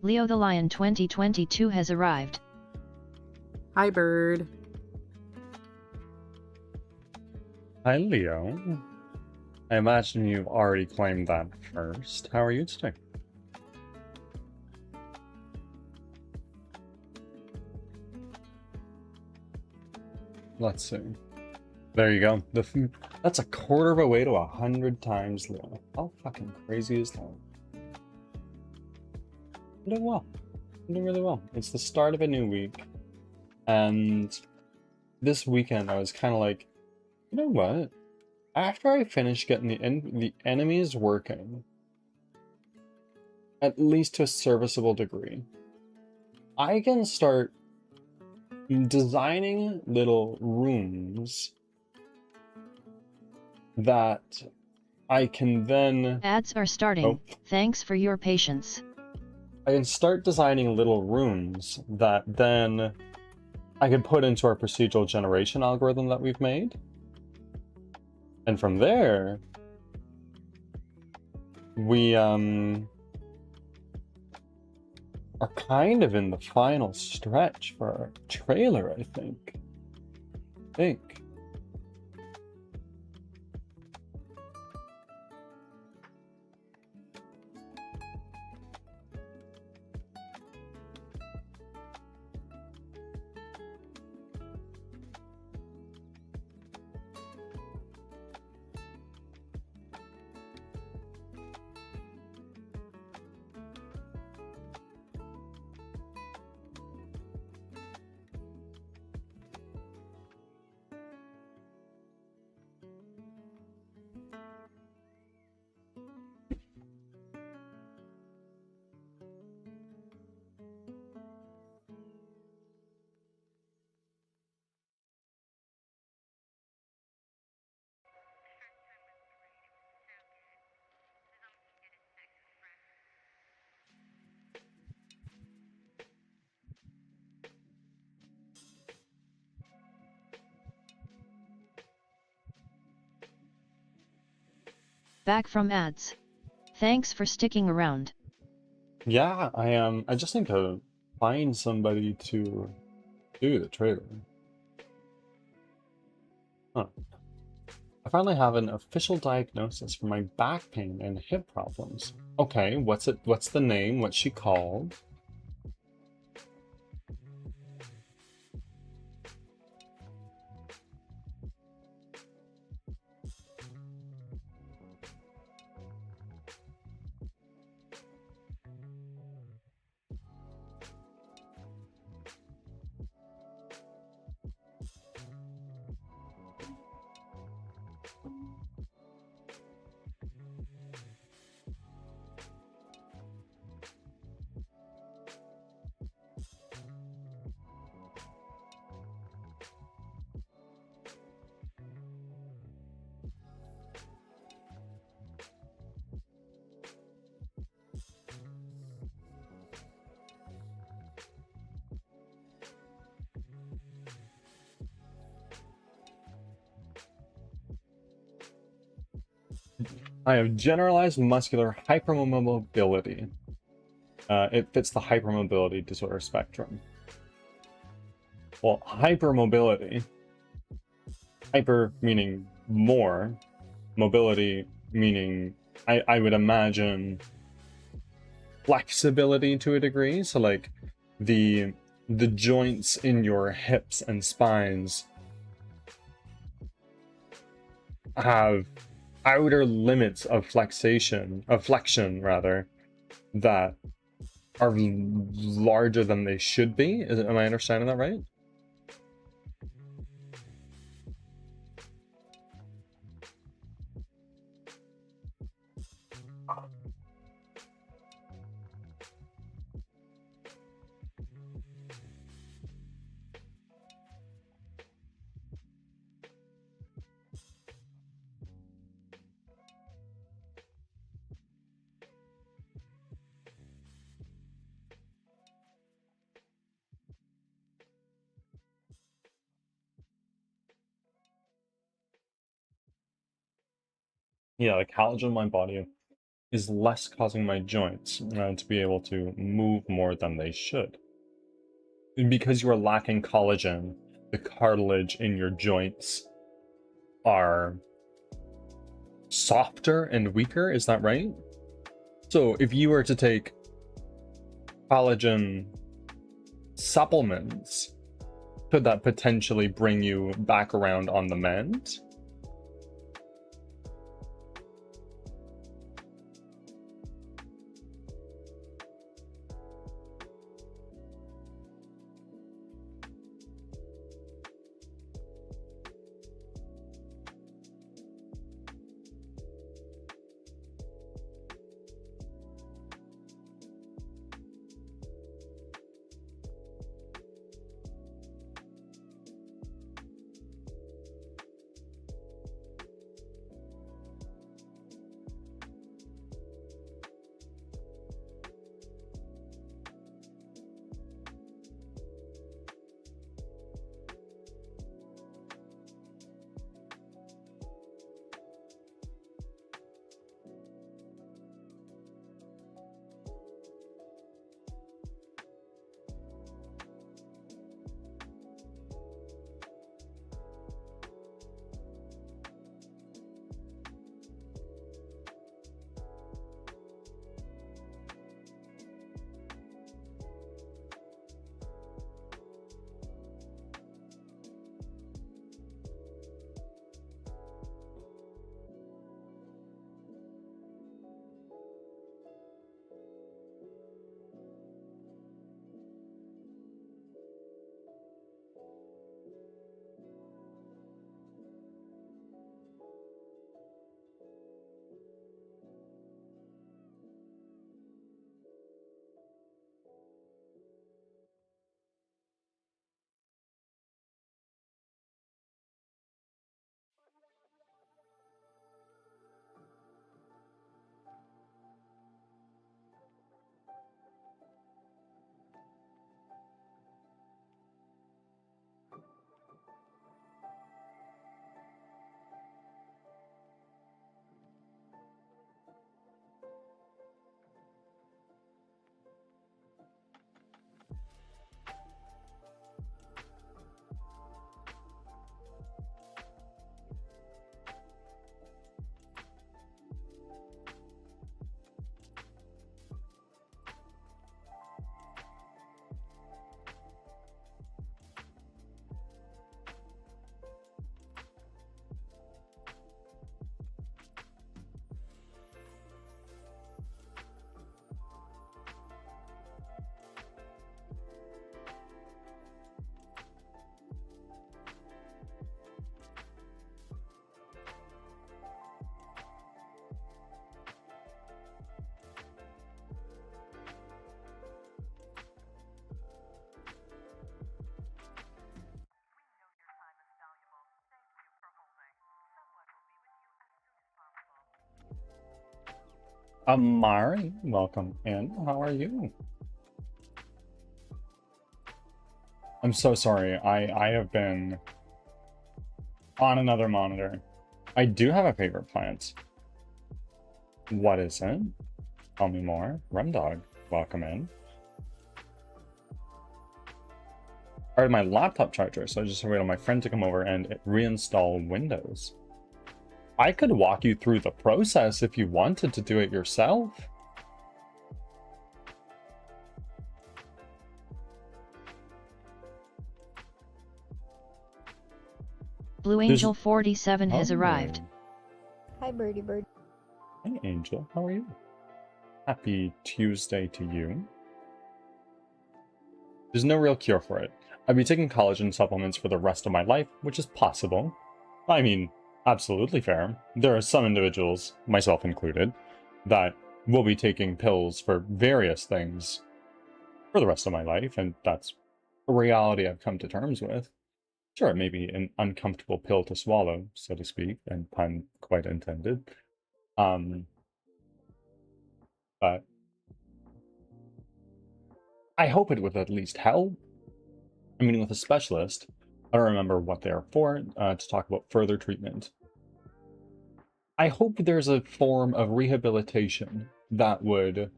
Leo the Lion 2022 has arrived. Hi, bird. Hi, Leo. I imagine you've already claimed that first. How are you today? Let's see. There you go. That's a quarter of a way to 100 times, Leo. How fucking crazy is that? I'm doing well. I'm doing really well. It's the start of a new week. And this weekend I was kind of like, you know what? After I finish getting the enemies working, at least to a serviceable degree, I can start designing little rooms that I can then... Ads are starting. Thanks for your patience. I can start designing little rooms that then I can put into our procedural generation algorithm that we've made. And from there, we are kind of in the final stretch for our trailer, I think. Back from ads. Thanks for sticking around. Yeah, I just need to find somebody to do the trailer. Huh. I finally have an official diagnosis for my back pain and hip problems. Okay, what's the name? What's she called? I have generalized muscular hypermobility. It fits the hypermobility disorder spectrum. Well, hypermobility, hyper meaning more, mobility meaning, I would imagine, flexibility to a degree. So like the joints in your hips and spines have outer limits of flexion rather, that are larger than they should be. Am I understanding that right? Yeah, like how much of my body is less causing my joints to be able to move more than they should. And because you are lacking collagen, the cartilage in your joints are softer and weaker, is that right? So if you were to take collagen supplements, could that potentially bring you back around on the mend? Amari, welcome in. How are you? I'm so sorry. I have been on another monitor. I do have a favorite plant. What is it? Tell me more. Rumdog, welcome in. I had my laptop charger, so I just waited on my friend to come over and reinstall Windows. I could walk you through the process if you wanted to do it yourself. Blue Angel 47 has arrived. Hi, Birdie Bird. Hey, Angel. How are you? Happy Tuesday to you. There's no real cure for it. I'd be taking collagen supplements for the rest of my life, which is possible. I mean, absolutely fair. There are some individuals, myself included, that will be taking pills for various things for the rest of my life, and that's a reality I've come to terms with. Sure, it may be an uncomfortable pill to swallow, so to speak, and pun quite intended. But I hope it would at least help. I'm meeting with a specialist. I don't remember what they are for, to talk about further treatment. I hope there's a form of rehabilitation that would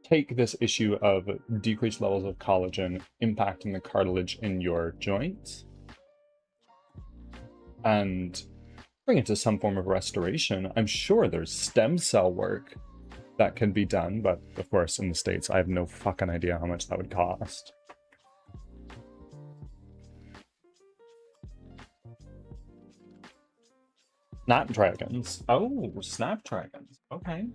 take this issue of decreased levels of collagen impacting the cartilage in your joints and bring it to some form of restoration. I'm sure there's stem cell work that can be done, but of course in the States I have no fucking idea how much that would cost. Snapdragons. Oh, snapdragons. Okay.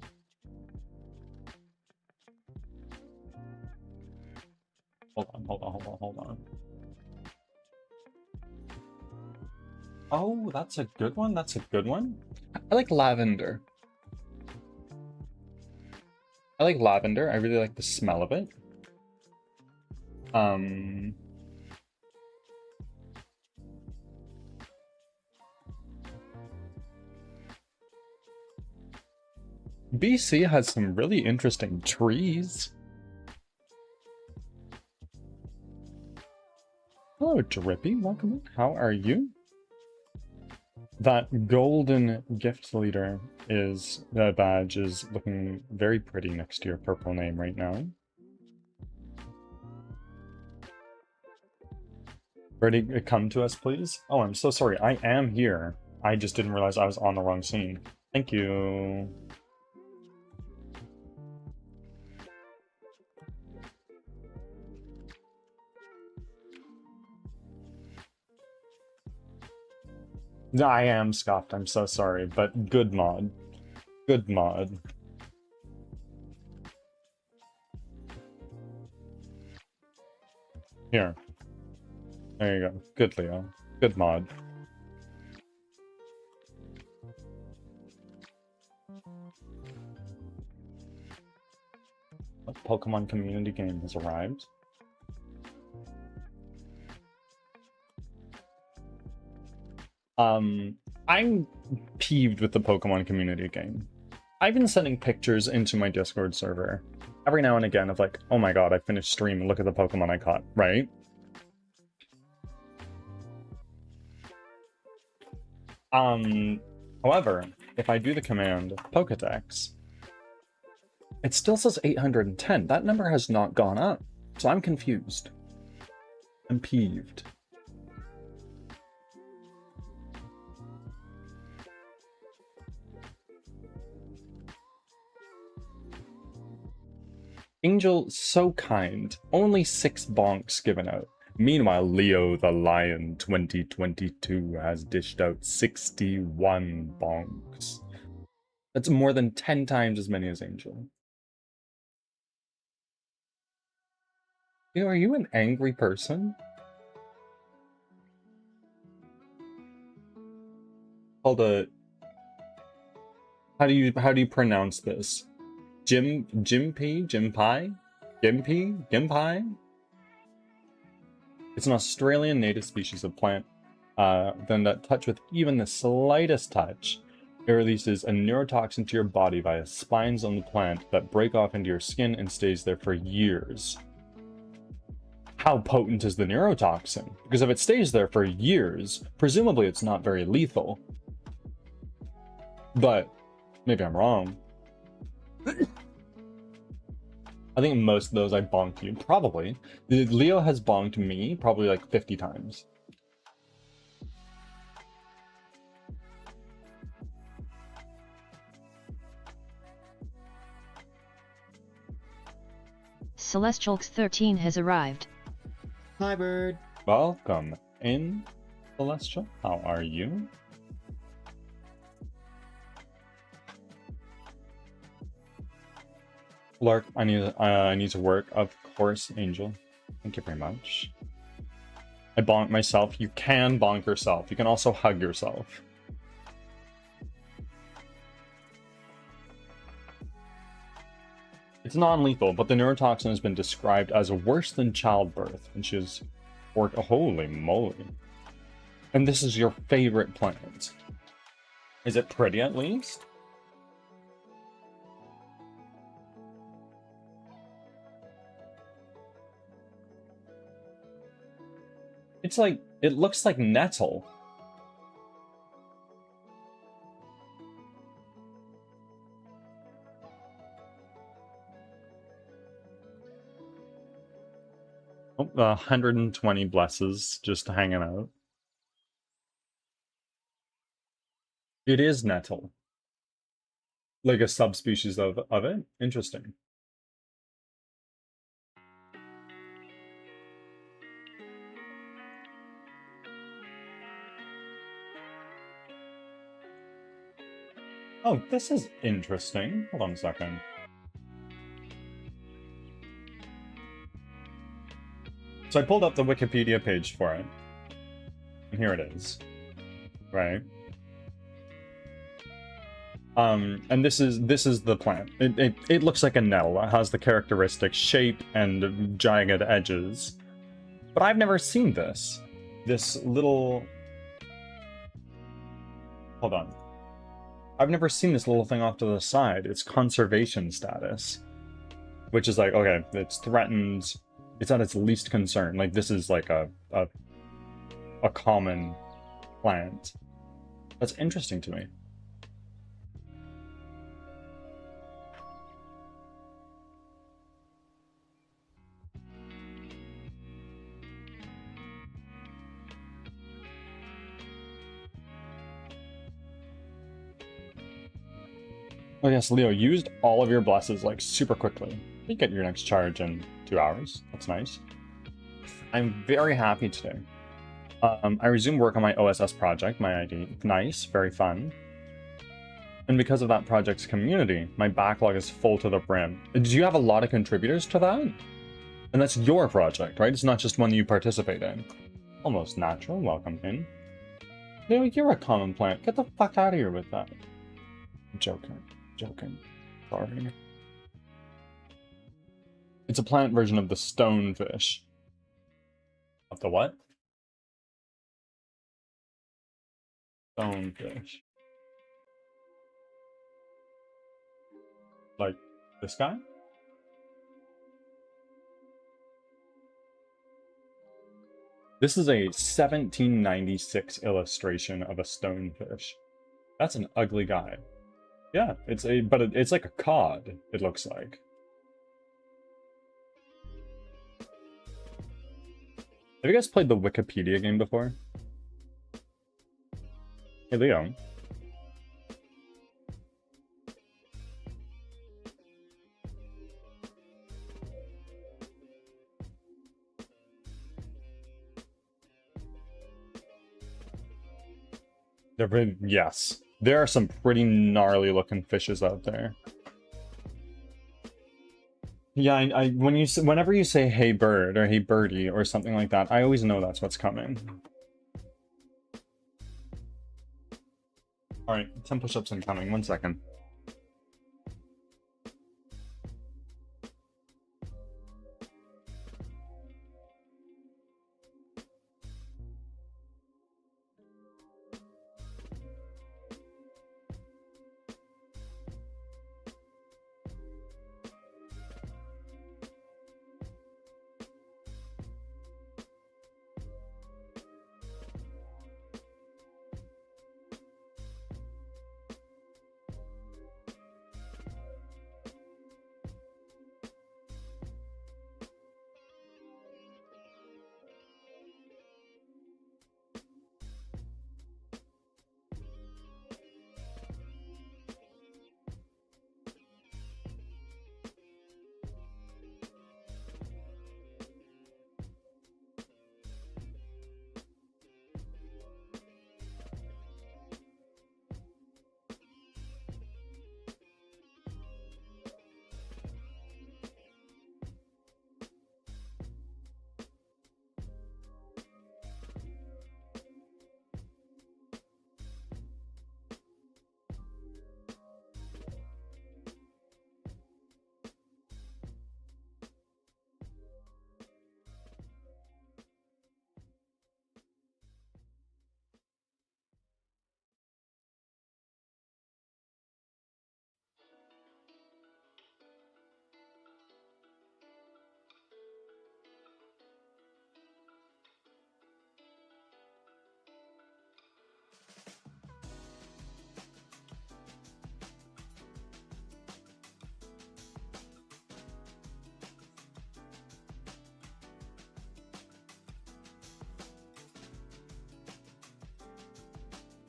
Hold on. Oh, that's a good one. That's a good one. I like lavender. I like lavender. I really like the smell of it. BC has some really interesting trees. Hello, Drippy. Welcome in. How are you? That golden gift leader is badge is looking very pretty next to your purple name right now. Ready to come to us, please? Oh, I'm so sorry. I am here. I just didn't realize I was on the wrong scene. Thank you. I am scoffed. I'm so sorry, but good mod. Good mod. Here. There you go. Good, Leo. Good mod. A Pokemon community game has arrived. I'm peeved with the Pokemon community game. I've been sending pictures into my Discord server every now and again of like, oh my god, I finished stream and look at the Pokemon I caught, right? However, if I do the command Pokedex, it still says 810. That number has not gone up, so I'm confused. I'm peeved. Angel, so kind. Only 6 bonks given out. Meanwhile, Leo the Lion 2022 has dished out 61 bonks. That's more than 10 times as many as Angel. Leo, are you an angry person? Hold a... How do you pronounce this? Gimpy? It's an Australian native species of plant. Then that touch with even the slightest touch, it releases a neurotoxin to your body via spines on the plant that break off into your skin and stays there for years. How potent is the neurotoxin? Because if it stays there for years, presumably it's not very lethal. But maybe I'm wrong. I think most of those I bonked you. Probably. Leo has bonked me probably like 50 times. Celestialx13 has arrived. Hi, bird. Welcome in, Celestial. How are you? Lark, I need to work. Of course, Angel. Thank you very much. I bonk myself. You can bonk yourself. You can also hug yourself. It's non-lethal, but the neurotoxin has been described as worse than childbirth, and she's worked. Holy moly! And this is your favorite plant. Is it pretty at least? It's like, it looks like nettle. 120 blesses just hanging out. It is nettle. Like a subspecies of it? Interesting. Oh, this is interesting. Hold on a second. So I pulled up the Wikipedia page for it. And here it is. Right. And this is the plant. It looks like a nettle. It has the characteristic shape and jagged edges. But I've never seen this. This little... Hold on. I've never seen this little thing off to the side. It's conservation status. Which is like, okay, it's threatened. It's at its least concern. Like, this is like a common plant. That's interesting to me. Oh yes, Leo, used all of your blesses like super quickly. You get your next charge in 2 hours. That's nice. I'm very happy today. I resumed work on my OSS project, my ID. Nice, very fun. And because of that project's community, my backlog is full to the brim. Do you have a lot of contributors to that? And that's your project, right? It's not just one you participate in. Almost natural, welcome in. Leo, you're a common plant. Get the fuck out of here with that. Joking. Sorry. It's a plant version of the stonefish. Of the what? Stonefish. Like this guy? This is a 1796 illustration of a stonefish. That's an ugly guy. Yeah, it's like a cod, it looks like. Have you guys played the Wikipedia game before? Hey, Leo. Yes. There are some pretty gnarly looking fishes out there. Yeah, whenever you say hey bird or hey birdie or something like that, I always know that's what's coming. Alright, 10 push-ups incoming, 1 second.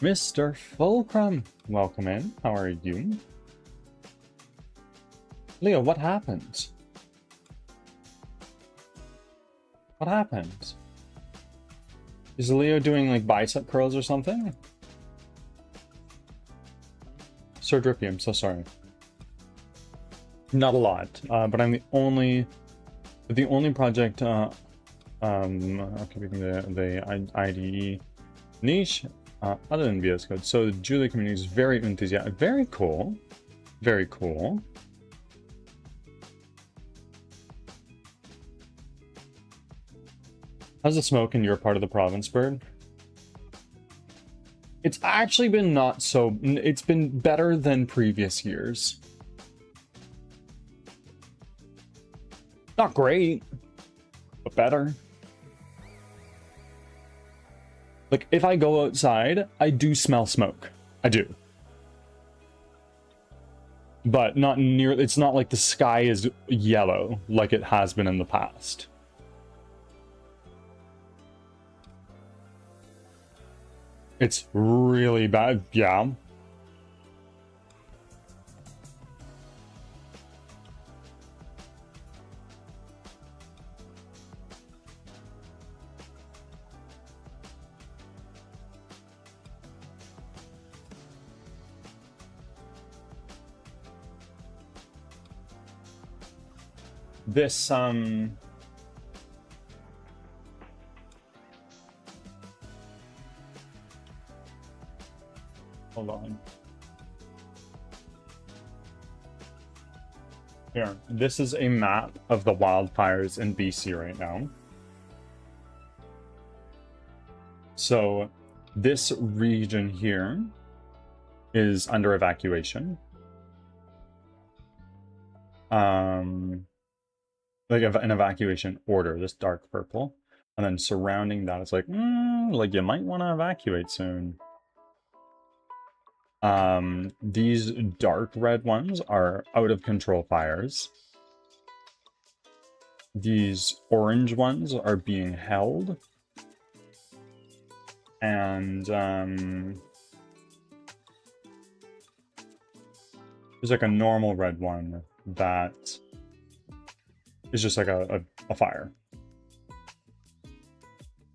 Mr. Fulcrum, welcome in. How are you? Leo, what happened? What happened? Is Leo doing like bicep curls or something? Sir Drippy, I'm so sorry. Not a lot, but I'm the only project okay, the IDE niche other than VS Code. So the Julia community is very enthusiastic. Very cool. Very cool. How's the smoke in your part of the province, Bird? It's actually been not so... It's been better than previous years. Not great, but better. Like, if I go outside, I do smell smoke. I do. But not near... It's not like the sky is yellow like it has been in the past. It's really bad, yeah. This, hold on. Here, this is a map of the wildfires in BC right now. So, this region here is under evacuation. Like an evacuation order, this dark purple. And then surrounding that, it's like, like you might want to evacuate soon. These dark red ones are out of control fires. These orange ones are being held. And, there's like a normal red one that is just like a fire.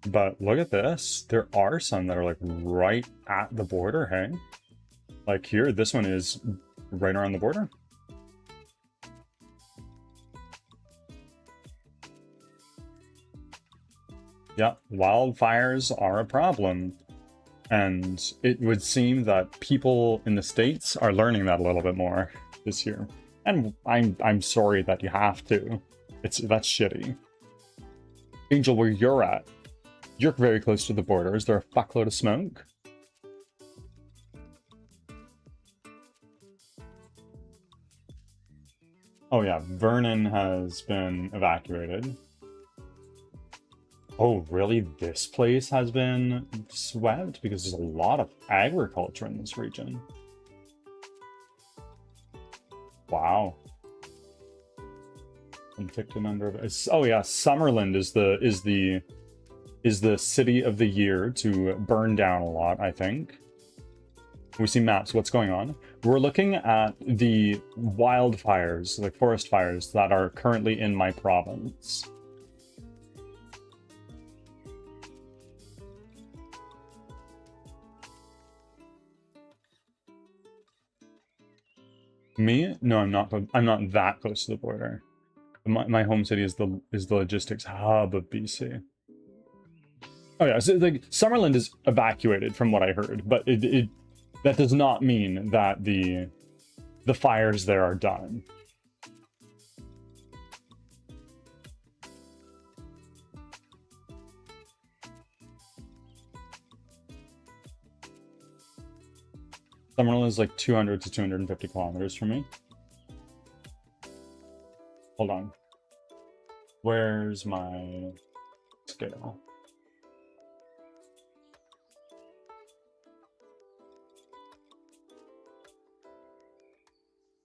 But look at this. There are some that are like right at the border, hey? Like here, this one is right around the border. Yeah, wildfires are a problem. And it would seem that people in the States are learning that a little bit more this year. And I'm sorry that you have to. That's shitty. Angel, where you're at, you're very close to the border. Is there a fuckload of smoke? Oh yeah, Vernon has been evacuated. Oh, really? This place has been swept? Because there's a lot of agriculture in this region. Wow. Inflicted number of... Oh yeah, Summerland is the city of the year to burn down a lot, I think. We see maps. What's going on? We're looking at the wildfires, like forest fires, that are currently in my province. Me? No, I'm not that close to the border. My home city is the logistics hub of BC. Oh yeah, so like Summerland is evacuated from what I heard, but that does not mean that the fires there are done. Summerland is like 200 to 250 kilometers from me. Hold on. Where's my scale?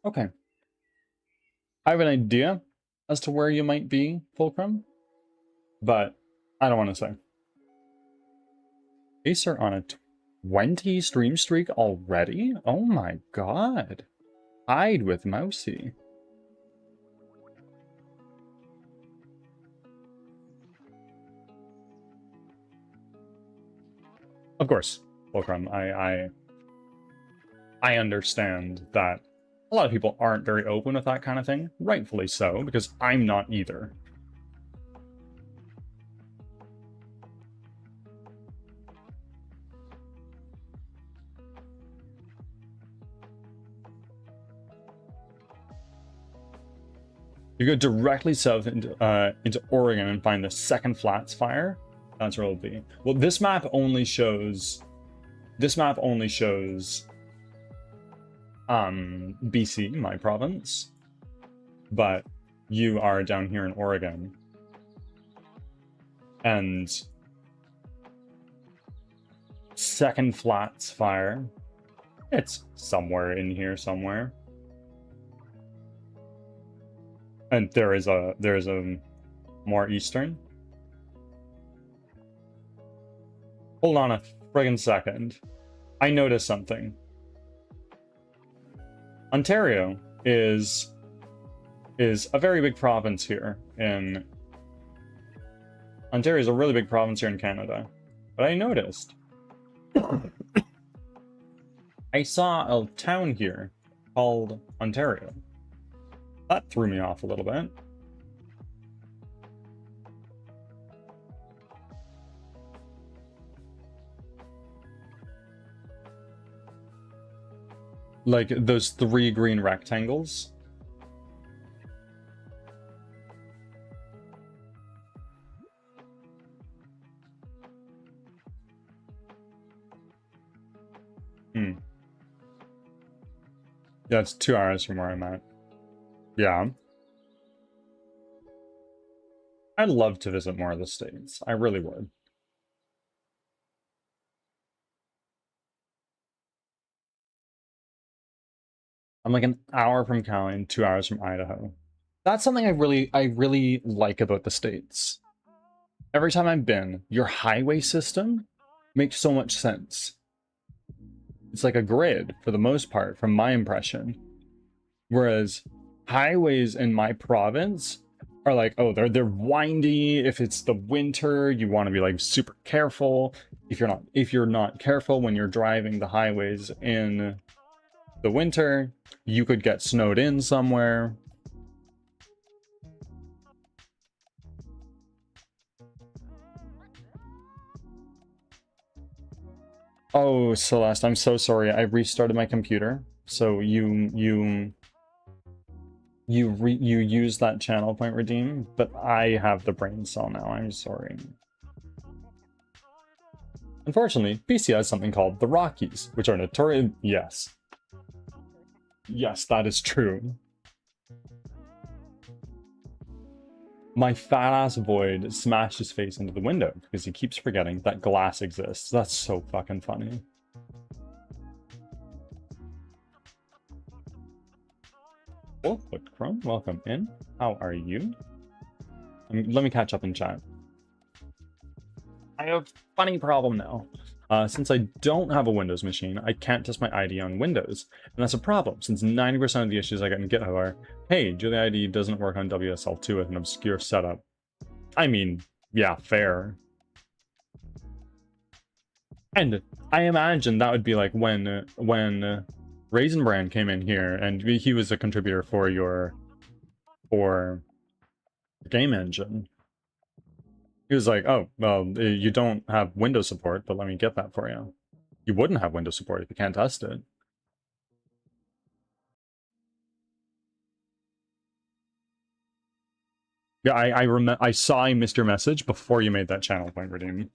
Okay. I have an idea as to where you might be, Fulcrum, but I don't want to say. Acer on a 20 stream streak already? Oh my god. Hide with Mousy. Of course, Fulcrum, I understand that a lot of people aren't very open with that kind of thing. Rightfully so, because I'm not either. You go directly south into Oregon and find the second Flats fire. That's where it'll be. Well, this map only shows BC, my province, but you are down here in Oregon, and second Flats fire, it's somewhere in here somewhere. And there is a more eastern. Hold on a friggin' second. I noticed something. Ontario is a very big province here in Ontario is a really big province here in Canada. But I noticed I saw a town here called Ontario. That threw me off a little bit. Like those 3 green rectangles. Yeah, it's 2 hours from where I'm at. Yeah. I'd love to visit more of the States. I really would. I'm like an hour from Cali and 2 hours from Idaho. That's something I really like about the States. Every time I've been, your highway system makes so much sense. It's like a grid for the most part, from my impression. Whereas highways in my province are like, oh, they're windy. If it's the winter, you want to be like super careful. If you're not careful when you're driving the highways in the winter, you could get snowed in somewhere. Oh, Celeste, I'm so sorry. I restarted my computer. So you use that channel point redeem, but I have the brain cell now. I'm sorry. Unfortunately, PC has something called the Rockies, which are notorious. Yes. Yes, that is true. My fat-ass Void smashed his face into the window because he keeps forgetting that glass exists. That's so fucking funny. Oh, but Chrome, welcome in. How are you? Let me catch up in chat. I have a funny problem now. Since I don't have a Windows machine, I can't test my ID on Windows. And that's a problem, since 90% of the issues I get in GitHub are, hey, Julia ID doesn't work on WSL2 with an obscure setup. I mean, yeah, fair. And I imagine that would be like when Raisin Brand came in here, and he was a contributor for the game engine. He was like, oh, well, you don't have Windows support, but let me get that for you. You wouldn't have Windows support if you can't test it. Yeah, I saw I missed your message before you made that channel point redeem.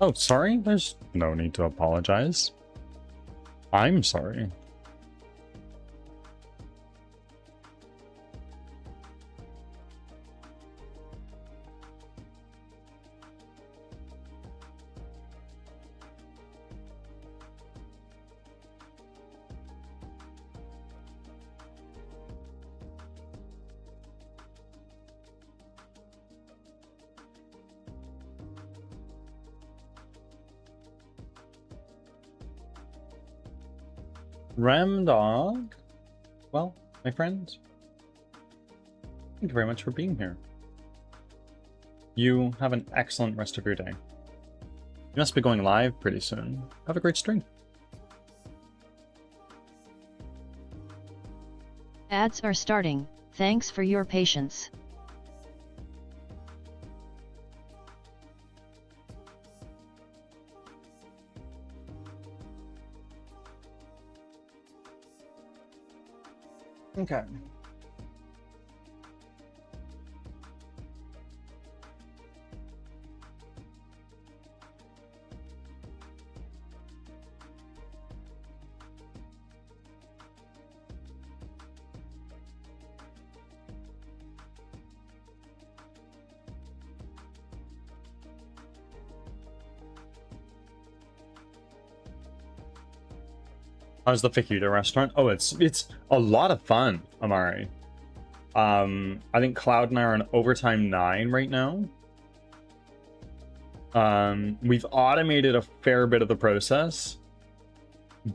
Oh, sorry? There's no need to apologize. I'm sorry. Ramdog? Well, my friend, thank you very much for being here. You have an excellent rest of your day. You must be going live pretty soon. Have a great stream. Ads are starting. Thanks for your patience. Okay. How's the fajita restaurant? Oh, it's a lot of fun, Amari. I think Cloud and I are on overtime 9 right now. We've automated a fair bit of the process,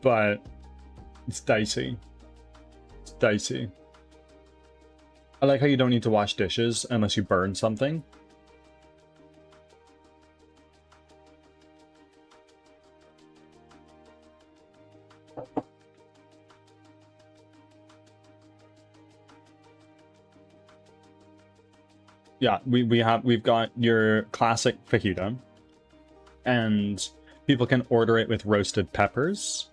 but it's dicey. It's dicey. I like how you don't need to wash dishes unless you burn something. Yeah, we've got your classic fajita, and people can order it with roasted peppers.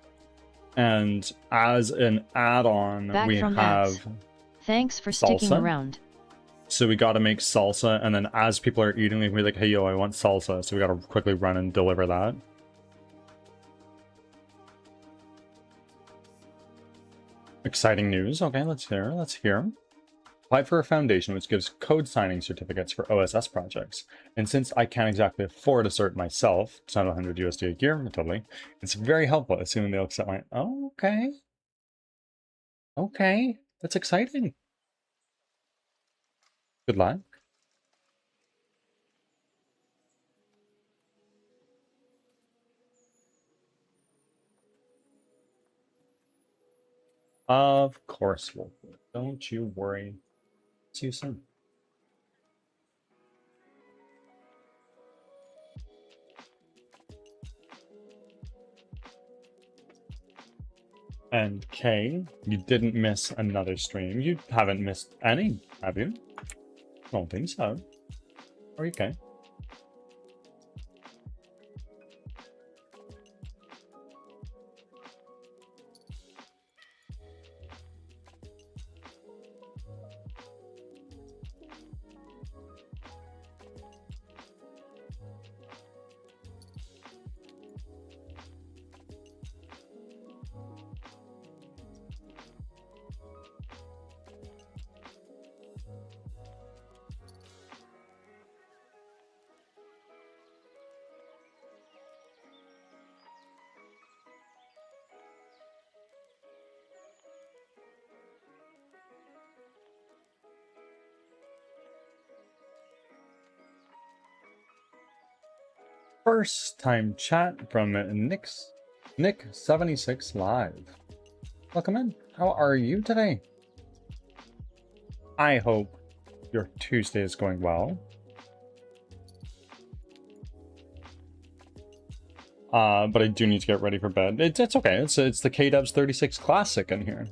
And as an add-on, we have ads. Thanks for sticking salsa. around. So we got to make salsa, and then as people are eating, we can be like, "Hey, yo, I want salsa." So we got to quickly run and deliver that. Exciting news. Okay, let's hear. Let's hear. Applied for a foundation which gives code signing certificates for OSS projects. And since I can't exactly afford a cert myself, it's not 100 USD a year, totally. It's very helpful, assuming they'll accept my. Oh, okay. Okay, that's exciting. Good luck. Of course, Wolf. Don't you worry. See you soon. And Kay, you didn't miss another stream. You haven't missed any, have you? I don't think so. Are you okay? First time chat from Nick76 Live. Welcome in. How are you today? I hope your Tuesday is going well. But I do need to get ready for bed. It's okay. It's the KDubs 36 Classic in here.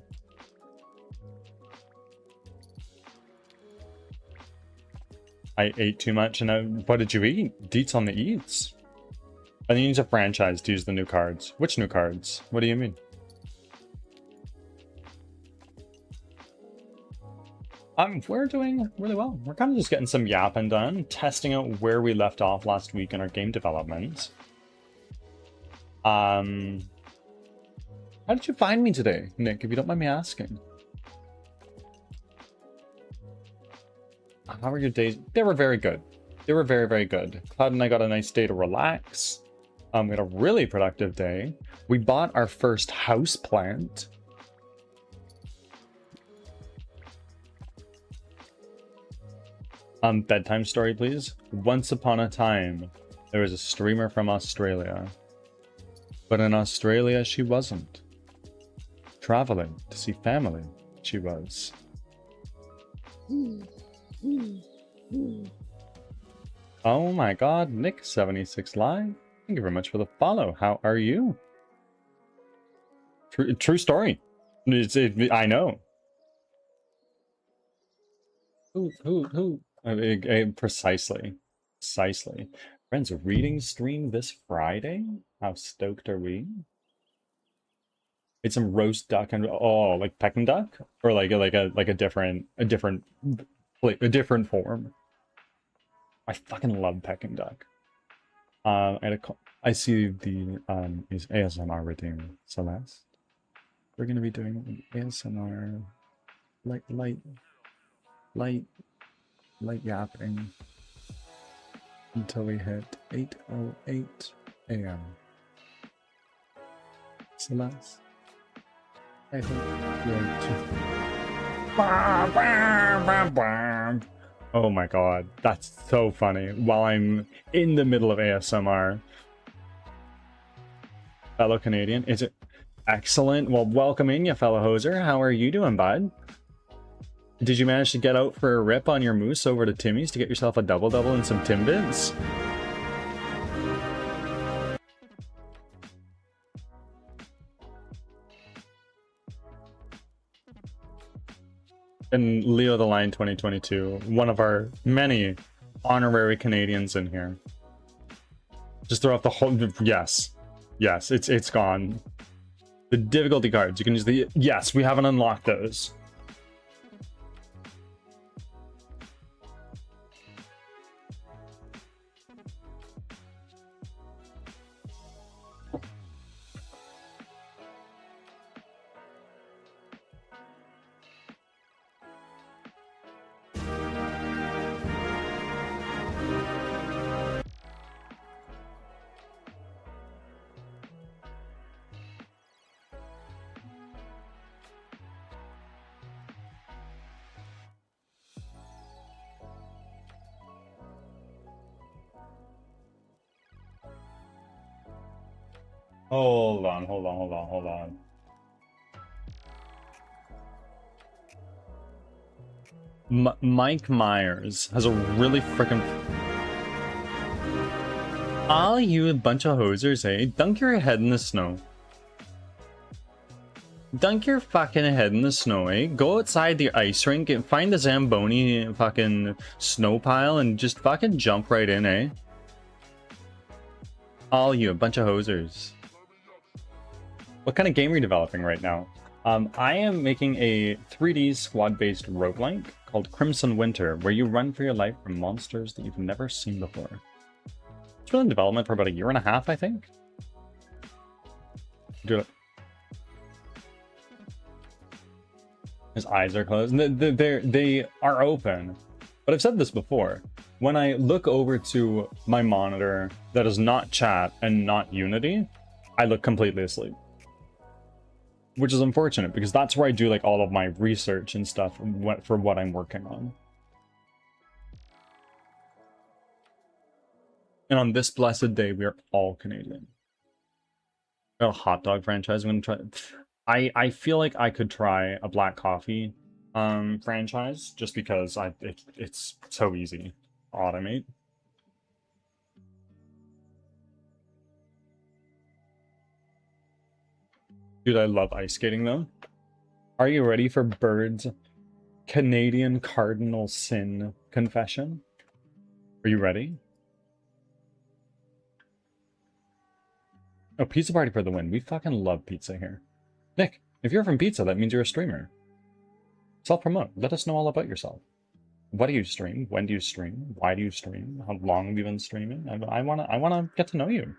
I ate too much, and what did you eat? Deets on the eats. I think you need a franchise to use the new cards. Which new cards? What do you mean? We're doing really well. We're kind of just getting some yapping done, testing out where we left off last week in our game development. How did you find me today, Nick, if you don't mind me asking? How were your days? They were very good. They were very, very good. Cloud and I got a nice day to relax. We had a really productive day. We bought our first house plant. Bedtime story, please. Once upon a time, there was a streamer from Australia. But in Australia, she wasn't. Traveling to see family, she was. Oh my god, Nick76 Live. Thank you very much for the follow. How are you? True story. I know. Who? Precisely. Friends, reading stream this Friday? How stoked are we? It's some roast duck and like Peking duck, or like a different form. I fucking love Peking duck. I see the is ASMR redeem Celeste. We're gonna be doing ASMR light yapping until we hit 8:08 a.m. Celeste, I hope you're too. Oh my god, that's so funny. While I'm in the middle of ASMR. Fellow Canadian, is it excellent? Well, welcome in, you fellow hoser. How are you doing, bud? Did you manage to get out for a rip on your moose over to Timmy's to get yourself a double-double and some Timbits? And Leo the Lion 2022, one of our many honorary Canadians in here. Just throw out the whole... Yes, it's gone. The difficulty cards, you can use the... Yes, we haven't unlocked those. Hold on. Mike Myers has a really freaking... All you a bunch of hosers, eh? Dunk your head in the snow. Dunk your fucking head in the snow, eh? Go outside the ice rink and find the Zamboni fucking snow pile and just fucking jump right in, eh? All you a bunch of hosers. What kind of game are you developing right now? I am making a 3D squad-based roguelike called Crimson Winter, where you run for your life from monsters that you've never seen before. It's been in development for about 1.5 years, I think. Do it. His eyes are closed. They are open. But I've said this before. When I look over to my monitor that is not chat and not Unity, I look completely asleep. Which is unfortunate, because that's where I do like all of my research and stuff for what I'm working on. And on this blessed day, we are all Canadian. A hot dog franchise. I'm gonna try. I feel like I could try a black coffee franchise, just because it's so easy to automate. Dude, I love ice skating though. Are you ready for Bird's Canadian cardinal sin confession? Are you ready? Oh, pizza party for the win. We fucking love pizza here. Nick, if you're from pizza, that means you're a streamer. Self-promote. Let us know all about yourself. What do you stream? When do you stream? Why do you stream? How long have you been streaming? I wanna get to know you.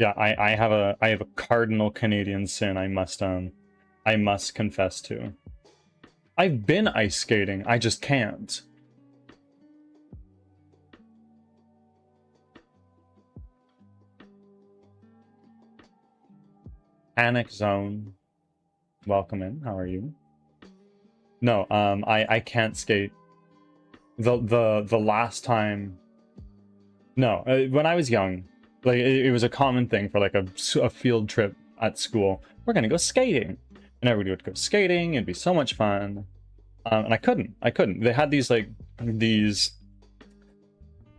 Yeah, I have a cardinal Canadian sin I must confess to. I've been ice skating, I just can't. Panic Zone. Welcome in. How are you? No, I can't skate. The last time. No, when I was young, like it was a common thing for like a field trip at school. We're gonna go skating, and everybody would go skating. It'd be so much fun, and I couldn't. They had these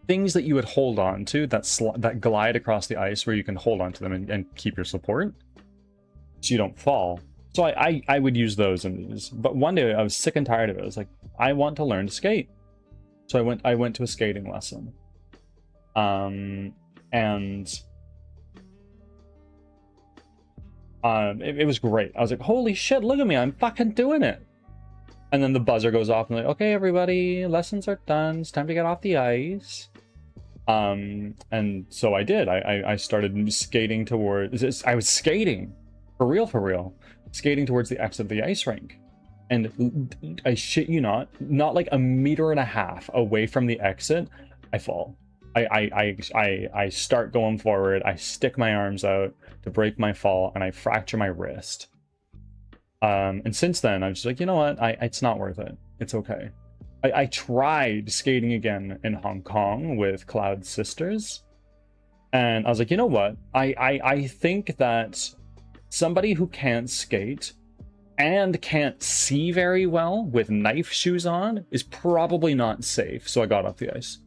things that you would hold on to that glide across the ice, where you can hold on to them and keep your support, so you don't fall. So I would use those in these. But one day I was sick and tired of it. I was like, I want to learn to skate. So I went to a skating lesson. And it was great. I was like, holy shit, look at me, I'm fucking doing it. And then the buzzer goes off and like, okay, everybody, lessons are done. It's time to get off the ice. And so I did. I started skating towards. I was skating for real, skating towards the exit of the ice rink. And I shit you not like a meter and a half away from the exit, I fall. I start going forward. I stick my arms out to break my fall, and I fracture my wrist. And since then, I'm just like, you know what? It's not worth it. It's okay. I tried skating again in Hong Kong with Cloud Sisters, and I was like, you know what? I think that somebody who can't skate and can't see very well with knife shoes on is probably not safe. So I got off the ice.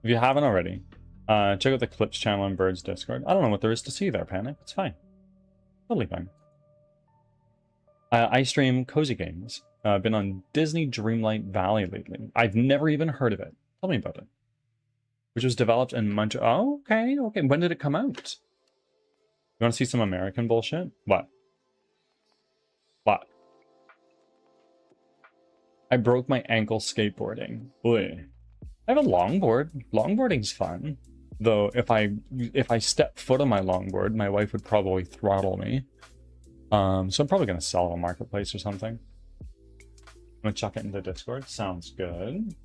If you haven't already, check out the Clips channel in Bird's Discord. I don't know what there is to see there, Panic. It's fine. Totally fine. I stream cozy games. I've been on Disney Dreamlight Valley lately. I've never even heard of it. Tell me about it. Which was developed in Montreal. Oh, okay. When did it come out? You want to see some American bullshit? What? I broke my ankle skateboarding. Boy. I have a longboard. Longboarding's fun. Though if I step foot on my longboard, my wife would probably throttle me. So I'm probably gonna sell it on Marketplace or something. I'm gonna chuck it into Discord. Sounds good.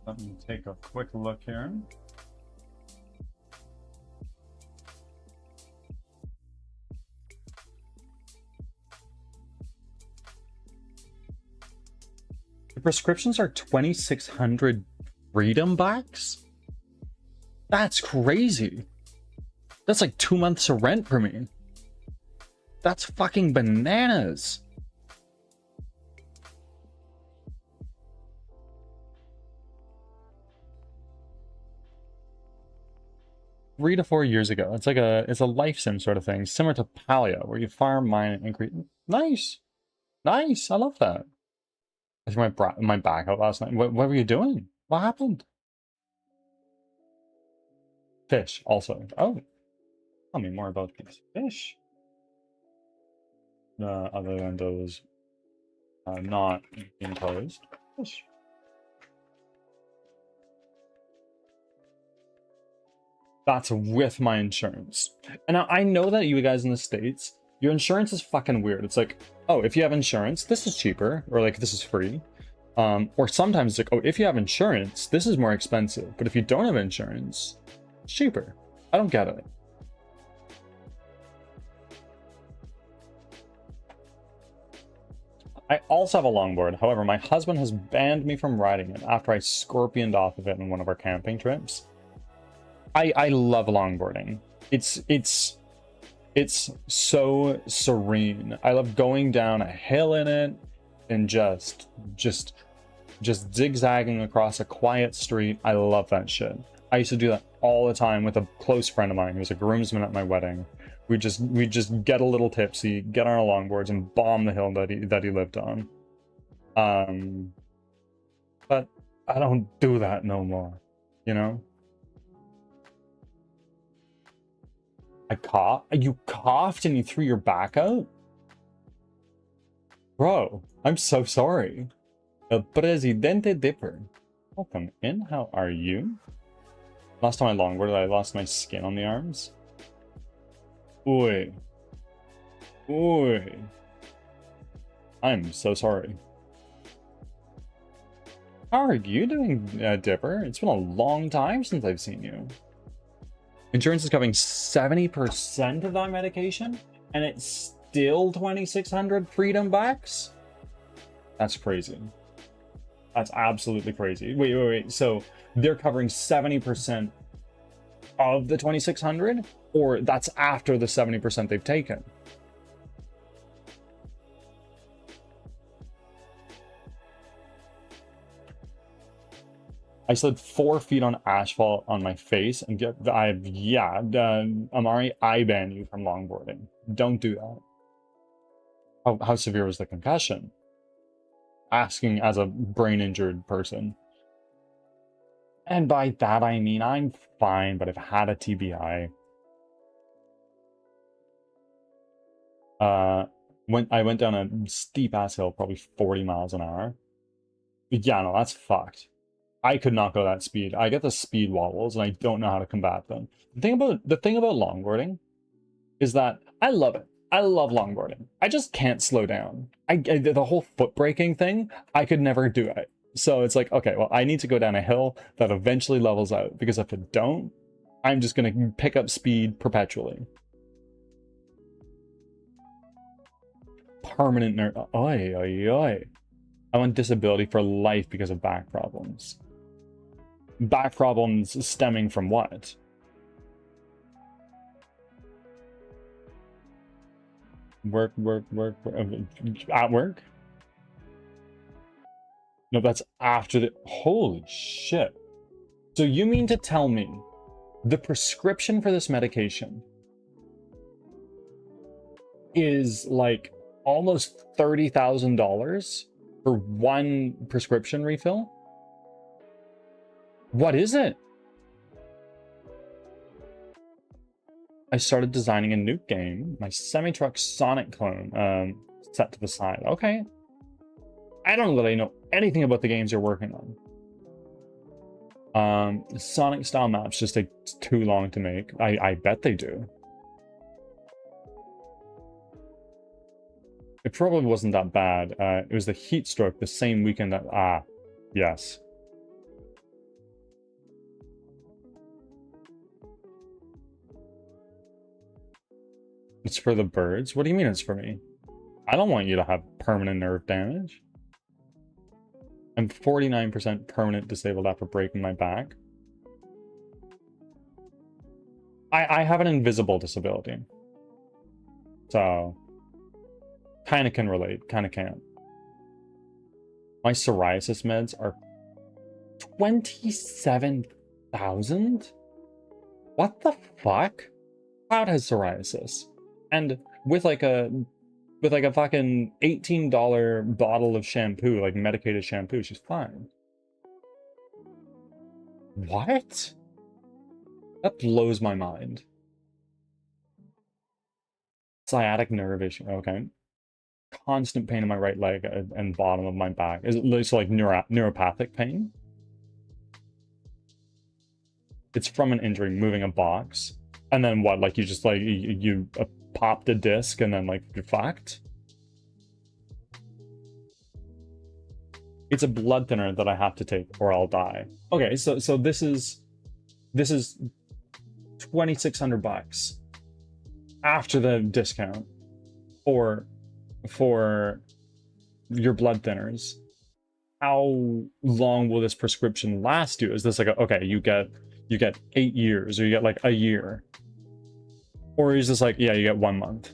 Let me take a quick look here. The prescriptions are 2,600 freedom bucks? That's crazy. That's like 2 months of rent for me. That's fucking bananas. Three to 4 years ago. It's a life sim sort of thing, similar to Paleo, where you farm, mine, and increase. Nice. Nice. I love that. I threw my back out last night. What were you doing? What happened? Fish, also. Oh. Tell me more about these fish. Other than those not imposed. Fish. That's with my insurance. And I know that you guys in the States, your insurance is fucking weird. It's like, oh, if you have insurance, this is cheaper, or like this is free. Or sometimes it's like, oh, if you have insurance, this is more expensive. But if you don't have insurance, it's cheaper. I don't get it. I also have a longboard. However, my husband has banned me from riding it after I scorpioned off of it in one of our camping trips. I love longboarding. It's so serene. I love going down a hill in it and just zigzagging across a quiet street. I love that shit. I used to do that all the time with a close friend of mine who was a groomsman at my wedding. We just get a little tipsy, get on our longboards, and bomb the hill that he lived on. But I don't do that no more, you know? You coughed and you threw your back out? Bro, I'm so sorry. El Presidente Dipper. Welcome in, how are you? Last time I longboarded, I lost my skin on the arms. Oi. Oi. I'm so sorry. How are you doing, Dipper? It's been a long time since I've seen you. Insurance is covering 70% of that medication, and it's still 2,600 freedom bucks? That's crazy. That's absolutely crazy. Wait. So they're covering 70% of the 2,600, or that's after the 70% they've taken? I slid 4 feet on asphalt on my face and Amari, I ban you from longboarding. Don't do that. How severe was the concussion? Asking as a brain injured person. And by that I mean I'm fine, but I've had a TBI. When I went down a steep ass hill, probably 40 miles an hour. Yeah, no, that's fucked. I could not go that speed. I get the speed wobbles and I don't know how to combat them. The thing about longboarding is that I love it. I love longboarding. I just can't slow down. The whole foot braking thing, I could never do it. So it's like, okay, well, I need to go down a hill that eventually levels out, because if it don't, I'm just going to pick up speed perpetually. Permanent nerve. Oi, oi, oi. I want disability for life because of back problems. Back problems stemming from what? Work. At work? No, that's after the... Holy shit. So you mean to tell me the prescription for this medication is like almost $30,000 for one prescription refill? What is it? I started designing a new game, my semi-truck Sonic clone, set to the side. Okay. I don't really know anything about the games you're working on. Sonic style maps just take too long to make. I bet they do. It probably wasn't that bad. It was the heat stroke the same weekend that... yes. It's for the birds? What do you mean it's for me? I don't want you to have permanent nerve damage. I'm 49% permanent disabled after breaking my back. I have an invisible disability. So, kind of can relate, kind of can't. My psoriasis meds are 27,000? What the fuck? Cloud has psoriasis. And with like a fucking $18 bottle of shampoo, like medicated shampoo, she's fine. What? That blows my mind. Sciatic nerve issue, okay. Constant pain in my right leg and bottom of my back. Is it like neuropathic pain? It's from an injury, moving a box. And then what, like you just like, you popped a disc and then like you're fucked? It's a blood thinner that I have to take or I'll die. Okay, so this is 2,600 bucks after the discount for your blood thinners, how long will this prescription last you? Is this like, okay, you get 8 years, or you get like a year? Or is this like, yeah, you get 1 month?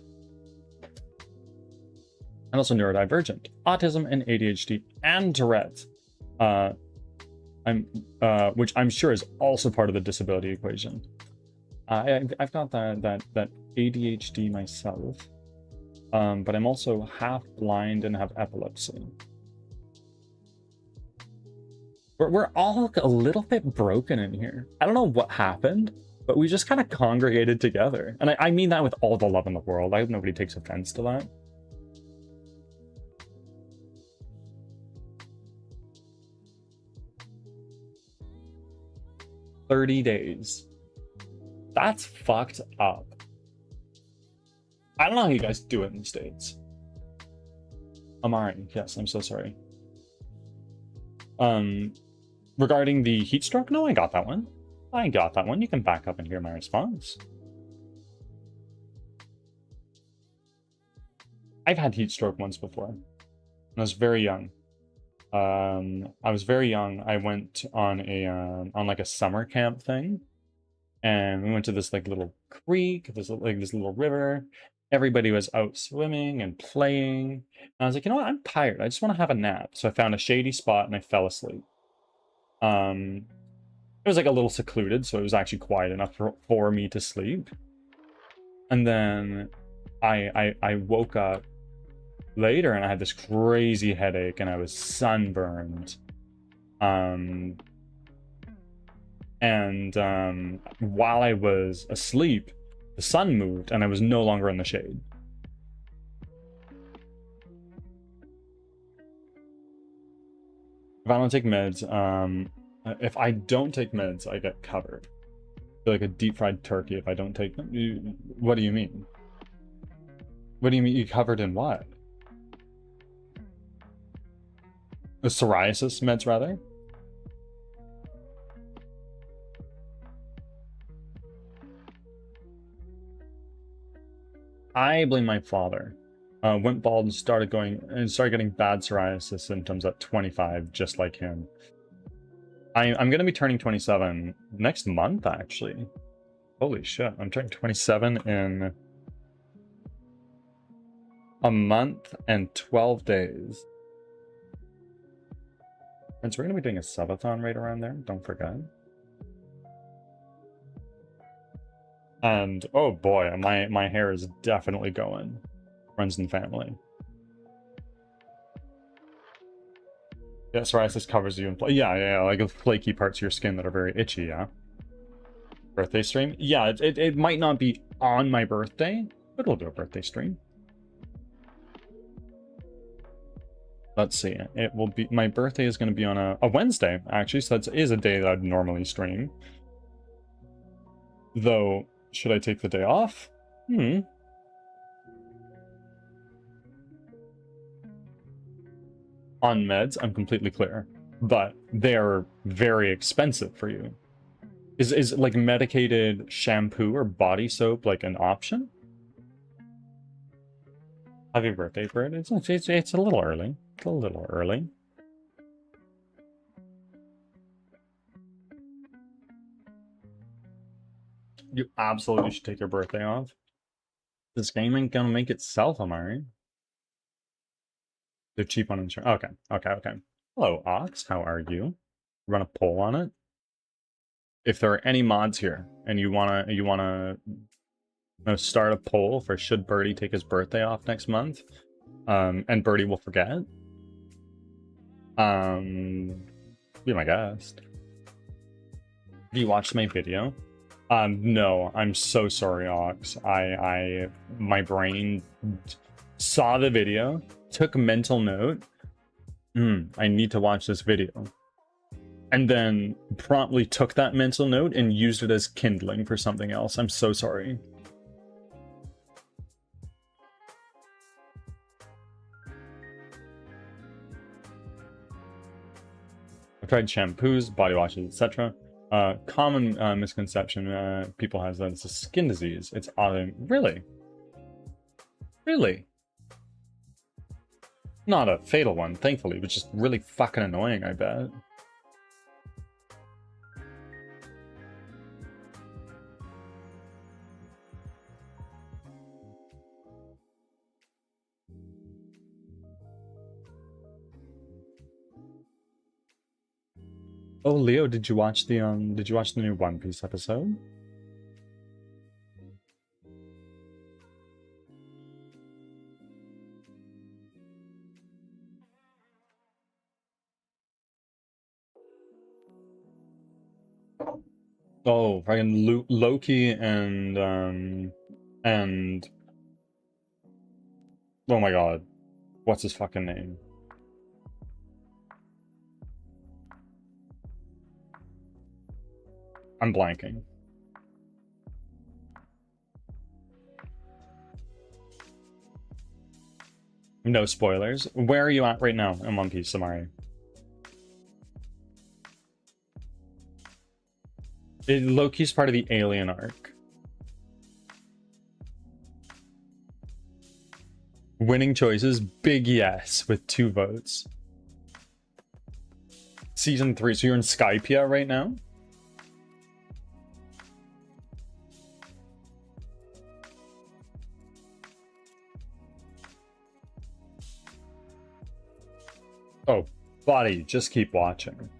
And also neurodivergent, autism and ADHD and Tourette, which I'm sure is also part of the disability equation. I've got that ADHD myself, but I'm also half blind and have epilepsy. We're all a little bit broken in here. I don't know what happened, but we just kind of congregated together. And I mean that with all the love in the world. I hope nobody takes offense to that. "30 days. That's fucked up. I don't know how you guys do it in the States. Amari, yes, I'm so sorry. Regarding the heat stroke, no, I got that one. I got that one. You can back up and hear my response. I've had heat stroke once before. When I was very young. I went on a summer camp thing, and we went to this like little creek, this little river. Everybody was out swimming and playing, and I was like, you know what? I'm tired. I just want to have a nap. So I found a shady spot and I fell asleep. It was like a little secluded, so it was actually quiet enough for me to sleep. And then I woke up later and I had this crazy headache and I was sunburned. While I was asleep, the sun moved and I was no longer in the shade. If I don't take meds, if I don't take meds, I get covered. I feel like a deep fried turkey if I don't take them. What do you mean? What do you mean? You covered in what? The psoriasis meds, rather? I blame my father. Went bald and started getting bad psoriasis symptoms at 25, just like him. I'm gonna be turning 27 next month, actually. Holy shit, I'm turning 27 in a month and 12 days. And so we're gonna be doing a subathon right around there, don't forget. And oh boy, my hair is definitely going. Friends and family. Yeah, psoriasis covers you in yeah, like the flaky parts of your skin that are very itchy, yeah. Birthday stream? Yeah, it might not be on my birthday, but we'll do a birthday stream. Let's see, it will be, my birthday is going to be on a Wednesday, actually, so that is a day that I'd normally stream. Though, should I take the day off? On meds, I'm completely clear, but they're very expensive for you. Is like medicated shampoo or body soap like an option? Happy birthday, Bird. It's a little early. It's a little early. You absolutely should take your birthday off. This game ain't gonna make itself, am I right? They're cheap on insurance. Okay. Hello, Ox. How are you? Run a poll on it. If there are any mods here, and you wanna start a poll for should Birdie take his birthday off next month, and Birdie will forget, be my guest. Have you watched my video? No, I'm so sorry, Ox. My brain saw the video, took mental note. I need to watch this video. And then promptly took that mental note and used it as kindling for something else. I'm so sorry. I've tried shampoos, body washes, etc. Common misconception people have that it's a skin disease. It's auto. Really? Really? Not a fatal one, thankfully, but just really fucking annoying, I bet. Oh, Leo, did you watch the new One Piece episode? Oh, fucking Loki and oh my god, what's his fucking name? I'm blanking. No spoilers. Where are you at right now in One Piece, Samari? Loki's part of the alien arc. Winning choices, big yes, with 2 votes. Season 3, so you're in Skypia right now? Oh, buddy, just keep watching.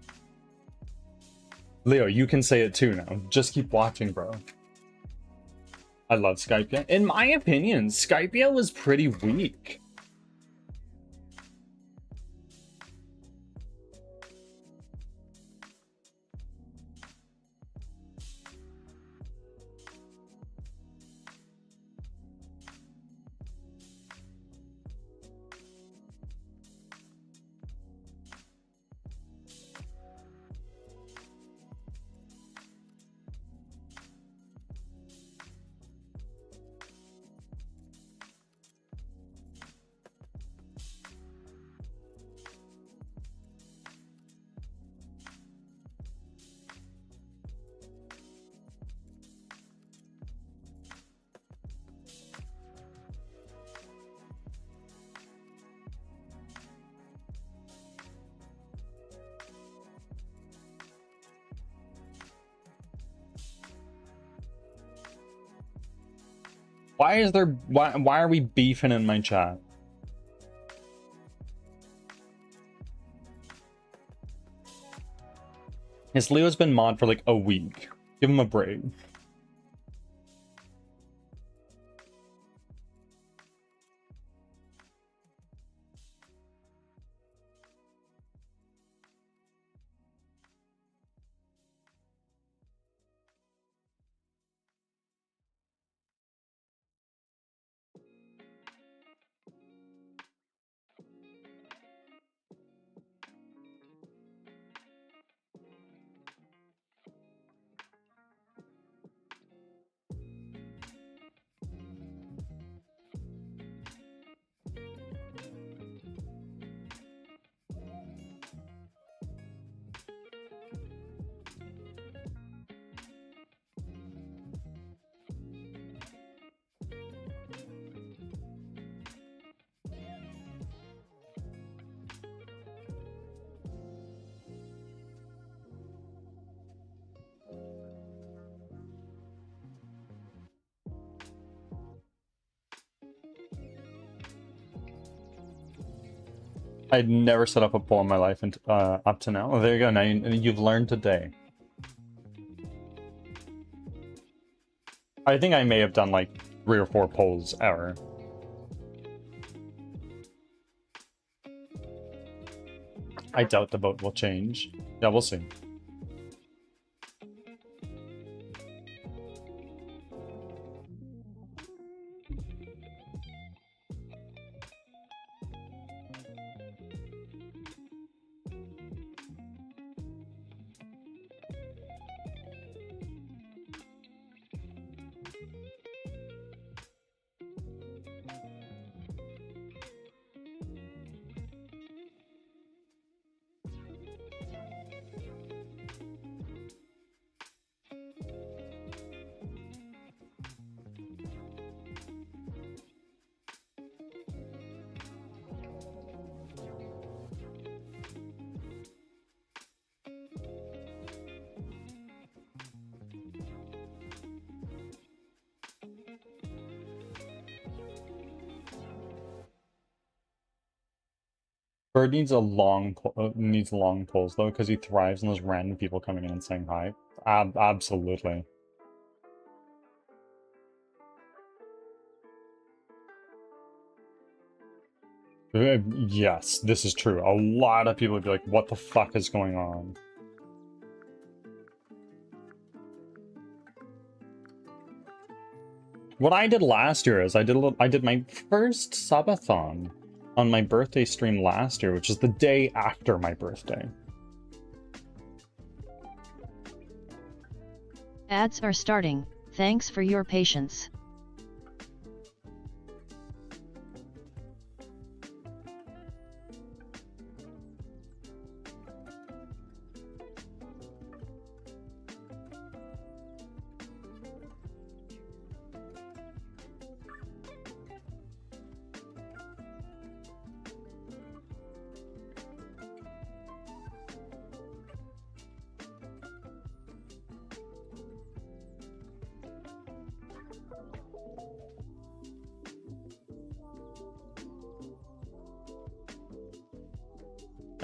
Leo, you can say it too now. Just keep watching, bro. I love Skypia. In my opinion, Skypia was pretty weak. Why are we beefing in my chat? His Leo's been mod for like a week. Give him a break. I'd never set up a poll in my life up to now. Oh, there you go. Now you've learned today. I think I may have done like 3 or 4 polls ever. I doubt the vote will change. Yeah, we'll see. Bird needs needs long pulls though, because he thrives on those random people coming in and saying hi. Absolutely. Yes, this is true. A lot of people would be like, what the fuck is going on? What I did last year is I did my first subathon on my birthday stream last year, which is the day after my birthday. Ads are starting. Thanks for your patience.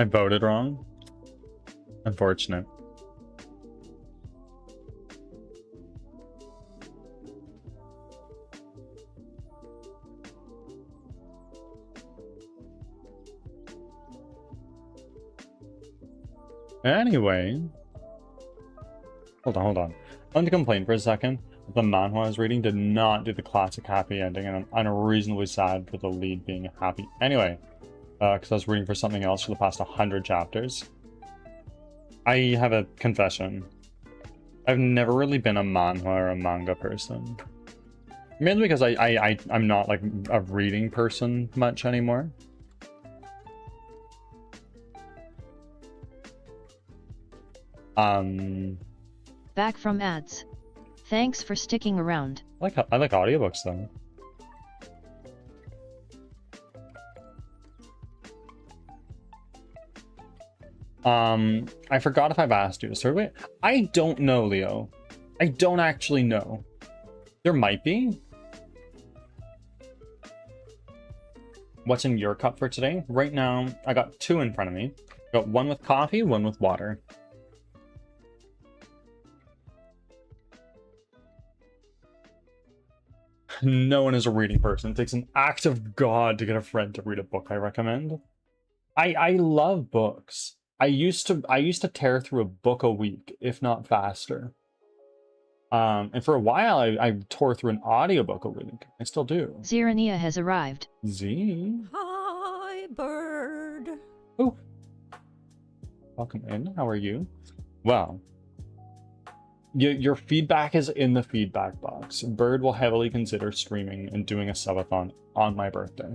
I voted wrong. Unfortunate. Anyway. Hold on. I want to complain for a second. The manhwa I was reading did not do the classic happy ending, and I'm unreasonably sad for the lead being happy. Anyway, because I was reading for something else for the past 100 chapters. I have a confession. I've never really been a manhwa or a manga person. Mainly because I'm not like a reading person much anymore. Back from ads. Thanks for sticking around. I like audiobooks though. I forgot if I've asked you to survey. I don't know, Leo. I don't actually know. There might be. What's in your cup for today? Right now, I got two in front of me. Got one with coffee, one with water. No one is a reading person. It takes an act of God to get a friend to read a book I recommend. I love books. I used to tear through a book a week, if not faster. And for a while I tore through an audiobook a week. I still do. Zirania has arrived. Z. Hi, bird. Oh. Welcome in. How are you? Well, your feedback is in the feedback box. Bird will heavily consider streaming and doing a subathon on my birthday.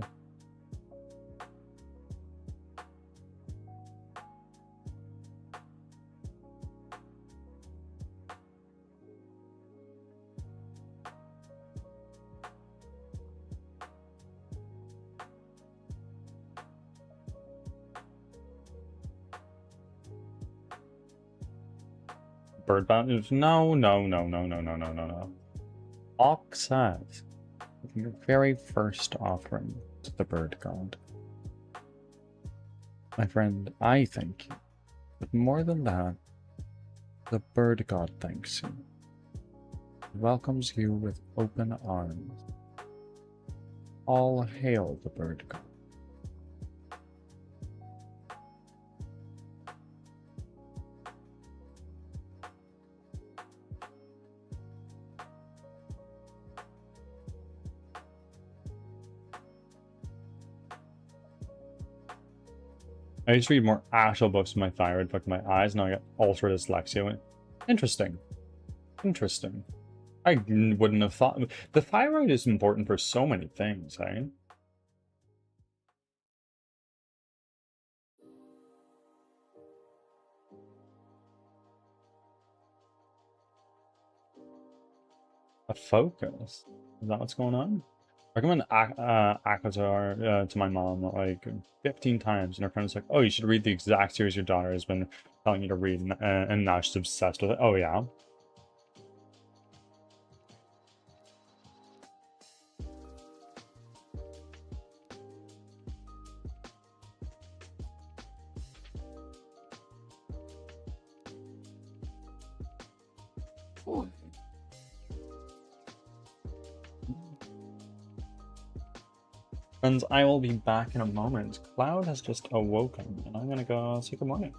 Bird bound? No. Ox says, your very first offering to the bird god. My friend, I thank you. But more than that, the bird god thanks you. He welcomes you with open arms. All hail the bird god. I used to read more actual books when my thyroid fucked my eyes, now I got ultra dyslexia. Interesting. Interesting. I wouldn't have thought. The thyroid is important for so many things, eh? A focus? Is that what's going on? I recommend Akatar to my mom like 15 times, and her friend's like, oh, you should read the exact series your daughter has been telling you to read, and now she's obsessed with it. Oh, yeah. Friends, I will be back in a moment. Cloud has just awoken, and I'm gonna go say good morning.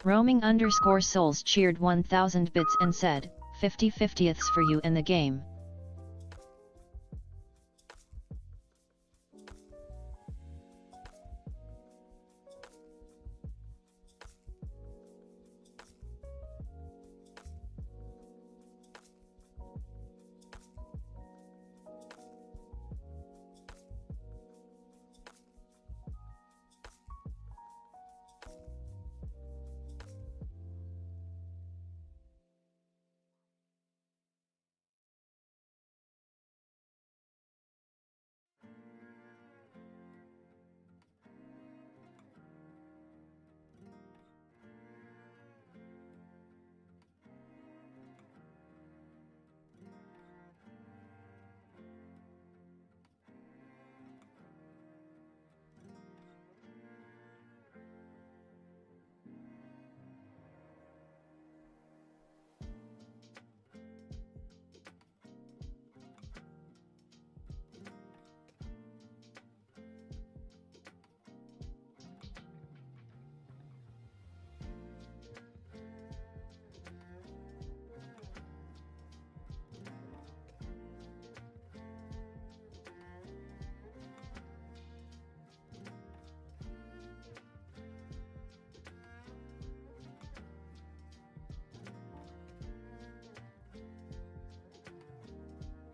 Roaming_souls cheered 1000 bits and said, 50/50ths for you in the game.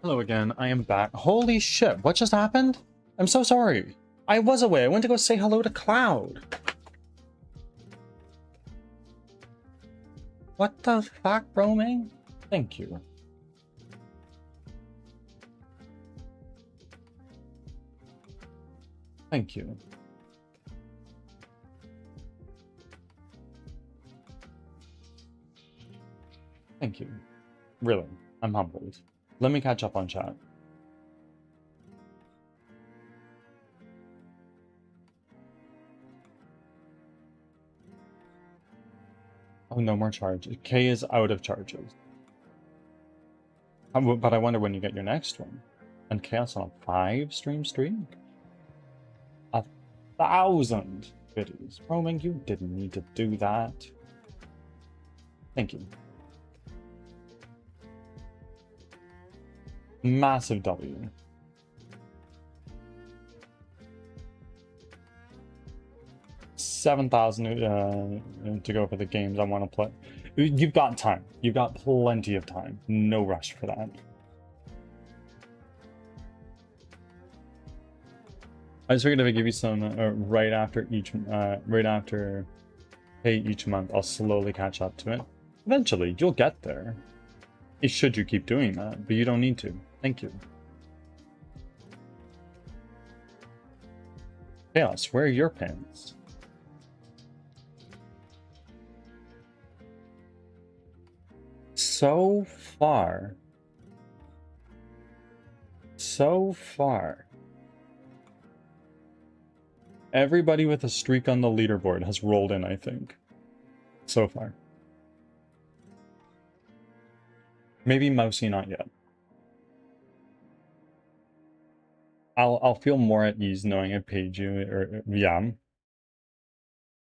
Hello again, I am back. Holy shit, what just happened? I'm so sorry. I was away. I went to go say hello to Cloud. What the fuck, roaming? Thank you. Thank you. Thank you. Really, I'm humbled. Let me catch up on chat. Oh, no more charges. K is out of charges. But I wonder when you get your next one. And Chaos on a 5-stream streak? 1,000 goodies. Roaming, you didn't need to do that. Thank you. Massive W. $7,000 to go for the games I want to play. You've got time. You've got plenty of time. No rush for that. I just figured if I give you some right after pay each month, I'll slowly catch up to it. Eventually, you'll get there. Should you keep doing that, but you don't need to. Thank you. Chaos, where are your pins? So far. Everybody with a streak on the leaderboard has rolled in, I think. So far. Maybe Mousy not yet. I'll feel more at ease knowing I paid you, or yeah.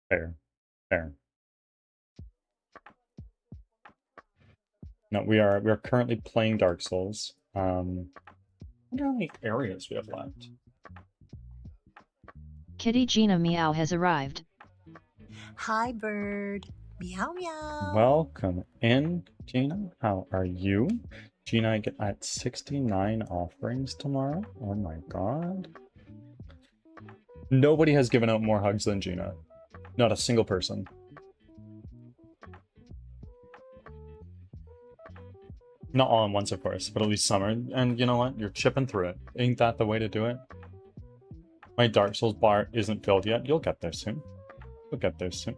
Fair. No, we are currently playing Dark Souls. I wonder how many areas we have left. Kitty Gina Meow has arrived. Hi, bird. Meow meow. Welcome in, Gina. How are you? Gina, I get at 69 offerings tomorrow. Oh my god. Nobody has given out more hugs than Gina. Not a single person. Not all at once, of course, but at least some are. And you know what? You're chipping through it. Ain't that the way to do it? My Dark Souls bar isn't filled yet. You'll get there soon. You'll get there soon.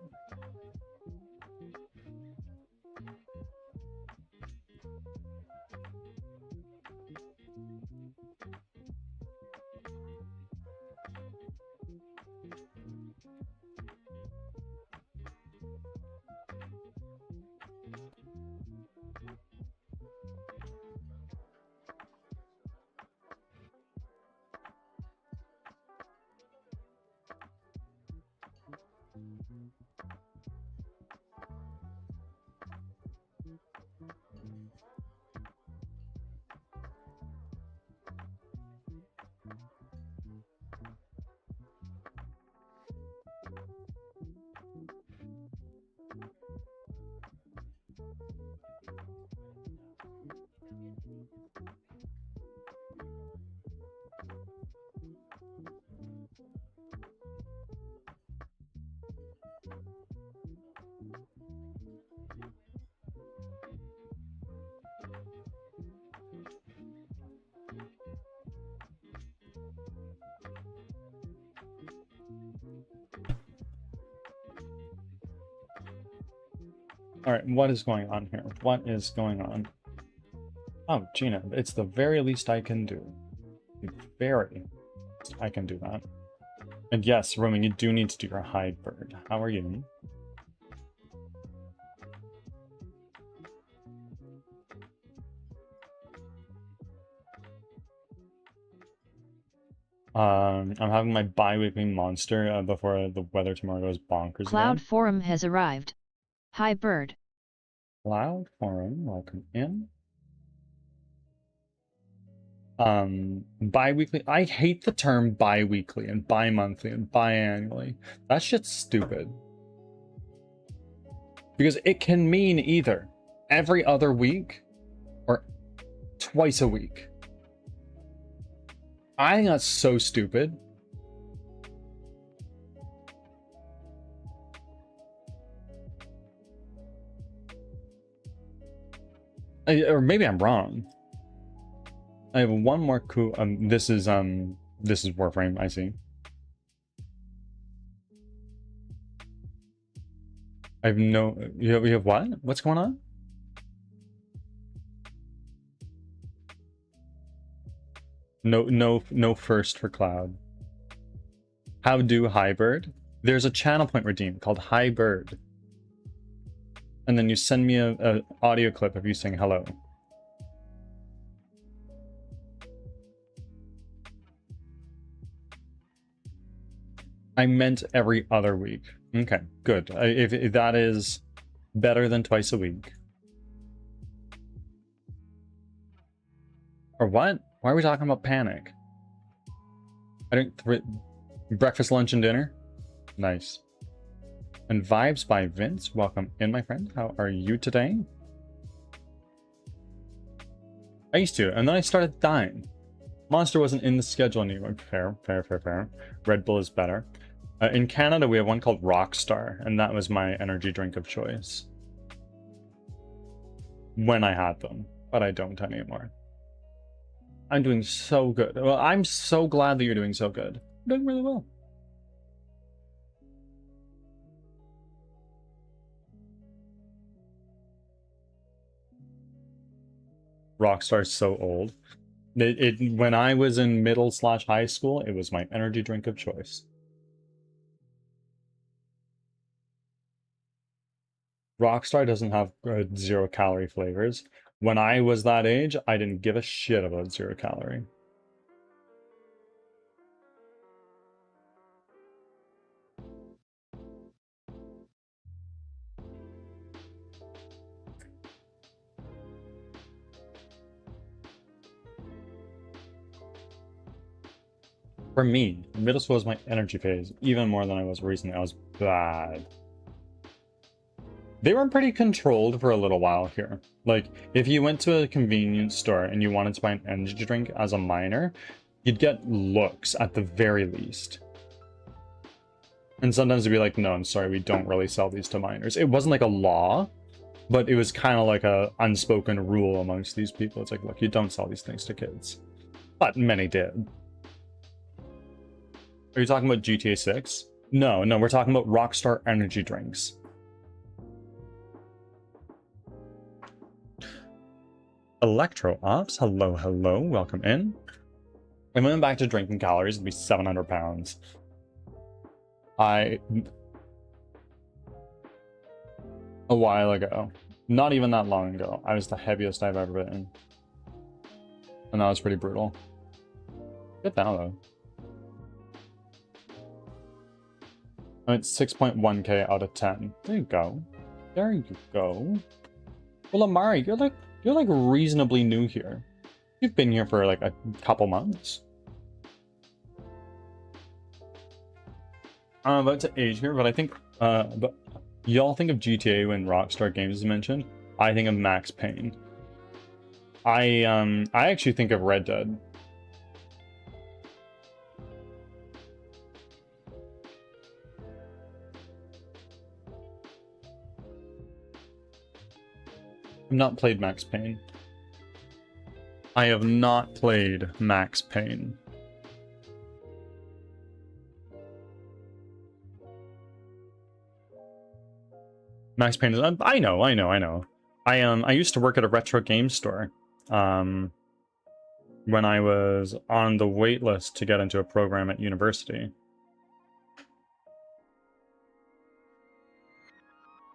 Alright, what is going on here? What is going on? Oh, Gina, it's the very least I can do. The very least I can do that. And yes, Roman, you do need to do your hide bird. How are you? I'm having my bi-weekly monster before the weather tomorrow goes bonkers Cloud again. Forum has arrived. Hi, bird. Cloud Forum, welcome in. Bi-weekly. I hate the term bi-weekly and bi-monthly and biannually. That shit's stupid. Because it can mean either every other week or twice a week. I think that's so stupid. Or maybe I'm wrong. I have one more this is Warframe, I see. I have no. You have what? What's going on? No first for Cloud. How do Hybird? There's a channel point redeem called Hybird. And then you send me a audio clip of you saying hello. I meant every other week. Okay, good. If that is better than twice a week. Or what? Why are we talking about panic? I don't... Breakfast, lunch, and dinner? Nice. And Vibes by Vince. Welcome in, my friend. How are you today? I used to, and then I started dying. Monster wasn't in the schedule anymore. Fair. Red Bull is better. In Canada, we have one called Rockstar, and that was my energy drink of choice. When I had them, but I don't anymore. I'm doing so good. Well, I'm so glad that you're doing so good. You're doing really well. Rockstar's so old. When I was in middle/high school, it was my energy drink of choice. Rockstar doesn't have 0-calorie flavors. When I was that age, I didn't give a shit about 0-calorie. For me, middle school was my energy phase, even more than I was recently. I was bad. They were pretty controlled for a little while here. Like, if you went to a convenience store and you wanted to buy an energy drink as a minor, you'd get looks at the very least. And sometimes it'd be like, no, I'm sorry, we don't really sell these to minors. It wasn't like a law, but it was kind of like a unspoken rule amongst these people. It's like, look, you don't sell these things to kids. But many did. Are you talking about GTA 6? No, we're talking about Rockstar energy drinks. Electro Ops, hello, welcome in. If I went back to drinking calories, it'd be 700 pounds. A while ago, not even that long ago, I was the heaviest I've ever been. And that was pretty brutal. Good now, though. I'm at 6.1k out of 10. There you go. There you go. Well, Amari, you're like reasonably new here. You've been here for like a couple months. I'm about to age here, but I think but y'all think of GTA when Rockstar Games is mentioned. I think of Max Payne. I actually think of Red Dead. I've not played Max Payne. I have not played Max Payne. Max Payne is... I know. I used to work at a retro game store. When I was on the wait list to get into a program at university. It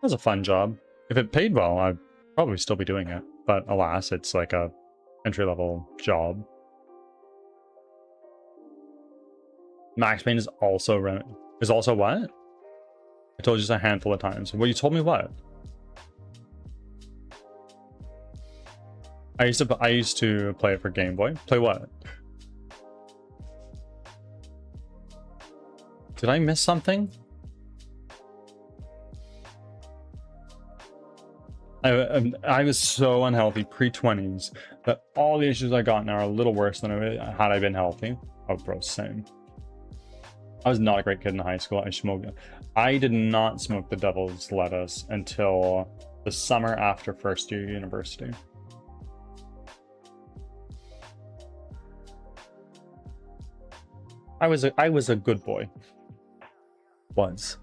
was a fun job. If it paid well, I'd probably still be doing it. But alas, it's like a entry-level job. Max Payne is also what? I told you just a handful of times. Well, you told me what? I used to play it for Game Boy. Play what? Did I miss something? I was so unhealthy pre-20s that all the issues I got now are a little worse than had I been healthy. Oh, bro, same. I was not a great kid in high school. I did not smoke the devil's lettuce until the summer after first year university. I was a good boy. Was.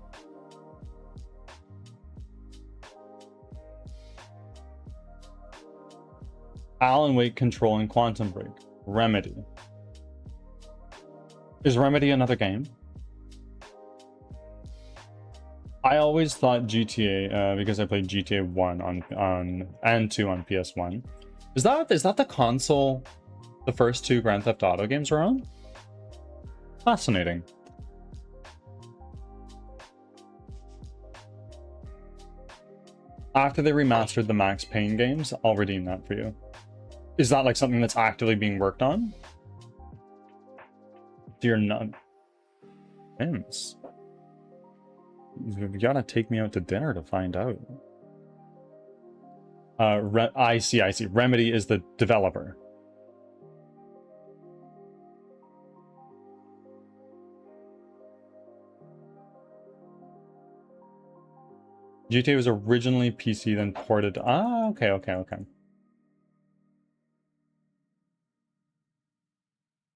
Alan Wake Control and Quantum Break. Remedy. Is Remedy another game? I always thought GTA, because I played GTA 1 on and 2 on PS1. Is that the console the first two Grand Theft Auto games are on? Fascinating. After they remastered the Max Payne games, I'll redeem that for you. Is that like something that's actively being worked on? You're not. Vince. You gotta take me out to dinner to find out. I see. Remedy is the developer. GTA was originally PC, then ported. Ah, okay.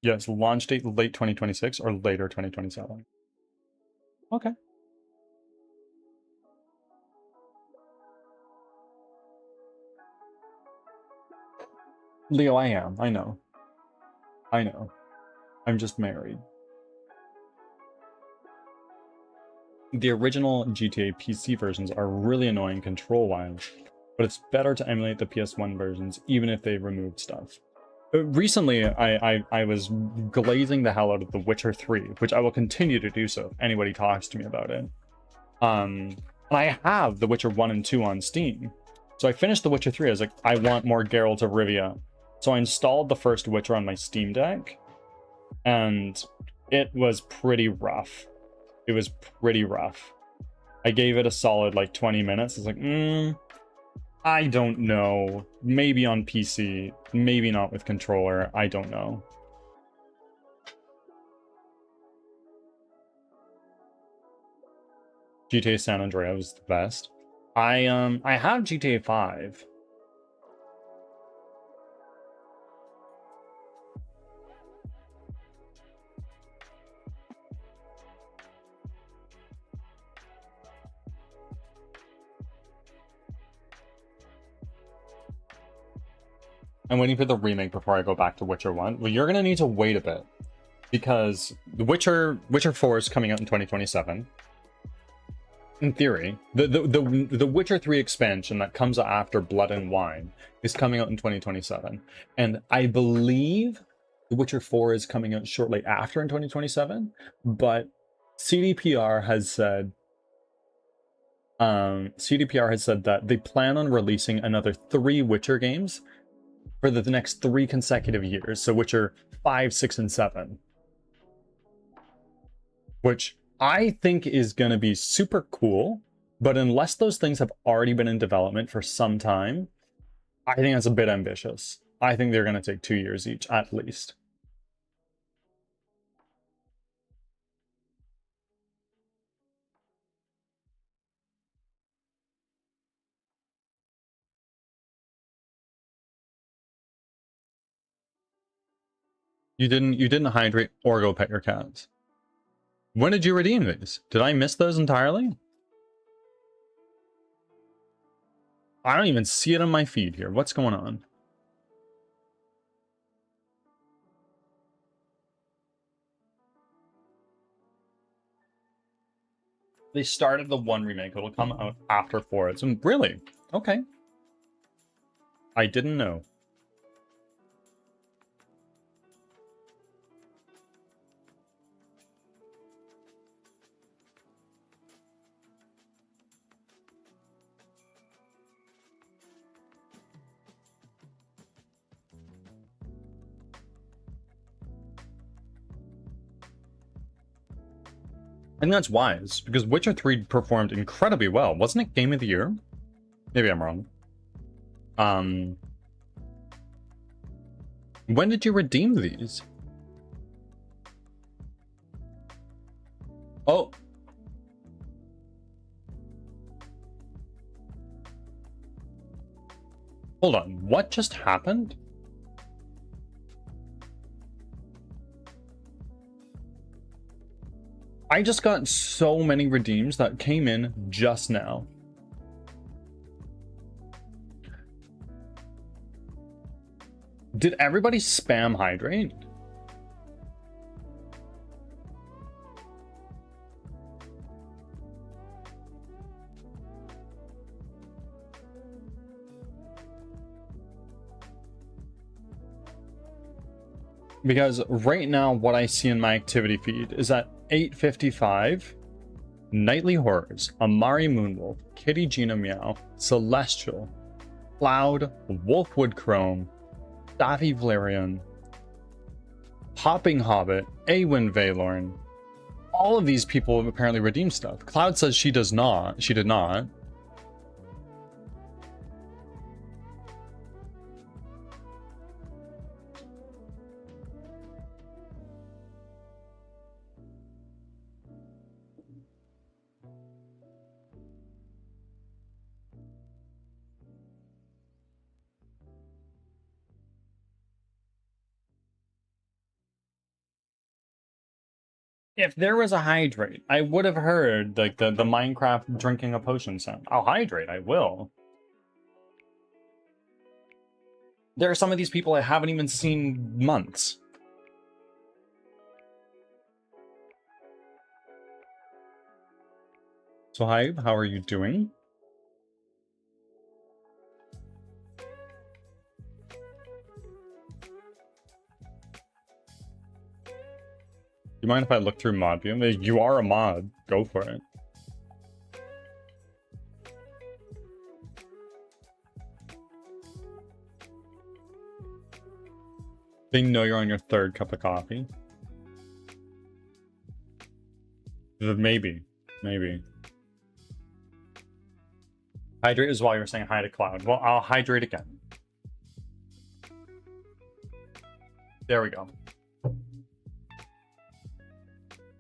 Yes, launch date late 2026 or later 2027. Okay. Leo, I am. I know. I'm just married. The original GTA PC versions are really annoying control-wise, but it's better to emulate the PS1 versions, even if they removed stuff. Recently, I was glazing the hell out of The Witcher 3, which I will continue to do so if anybody talks to me about it. And I have The Witcher 1 and 2 on Steam. So I finished The Witcher 3, I was like, I want more Geralt of Rivia. So I installed the first Witcher on my Steam Deck, and it was pretty rough. I gave it a solid like 20 minutes. It's like, I don't know. Maybe on PC, maybe not with controller. I don't know. GTA San Andreas was the best. I have GTA 5. I'm waiting for the remake before I go back to Witcher 1. Well, you're gonna need to wait a bit, because The Witcher 4 is coming out in 2027. In theory, the Witcher 3 expansion that comes after Blood and Wine is coming out in 2027, and I believe The Witcher 4 is coming out shortly after in 2027. But CDPR has said that they plan on releasing another 3 Witcher games for the next 3 consecutive years. So Witcher 5, 6, and 7. Which I think is going to be super cool. But unless those things have already been in development for some time, I think that's a bit ambitious. I think they're going to take 2 years each, at least. You didn't hydrate or go pet your cats. When did you redeem these? Did I miss those entirely? I don't even see it on my feed here. What's going on? They started the 1 remake. It'll come out after 4. It's really? Okay. I didn't know. I think that's wise, because Witcher 3 performed incredibly well. Wasn't it Game of the Year? Maybe I'm wrong. When did you redeem these? Oh. Hold on, what just happened? I just got so many redeems that came in just now. Did everybody spam hydrate? Because right now, what I see in my activity feed is at 8:55, Nightly Horrors, Amari Moonwolf, Kitty Gina Meow, Celestial, Cloud, Wolfwood Chrome, Daffy Valerian, Hopping Hobbit, Awen Valorn. All of these people have apparently redeemed stuff. Cloud says she does not. She did not. If there was a hydrate, I would have heard like the Minecraft drinking a potion sound. I'll hydrate, I will. There are some of these people I haven't even seen months. So hi, how are you doing? You mind if I look through mod view? You are a mod. Go for it. They know you're on your third cup of coffee. Maybe. Maybe. Hydrate is while you're saying hi to Cloud. Well, I'll hydrate again. There we go.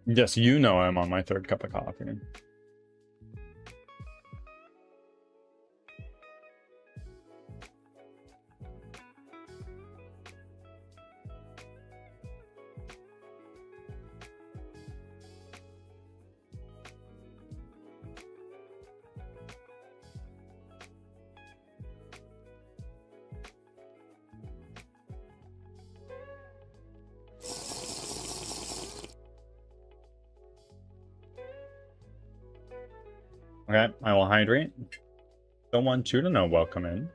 Yes, you know I'm on my third cup of coffee. Okay, I will hydrate. Don't want you to know. Welcome in.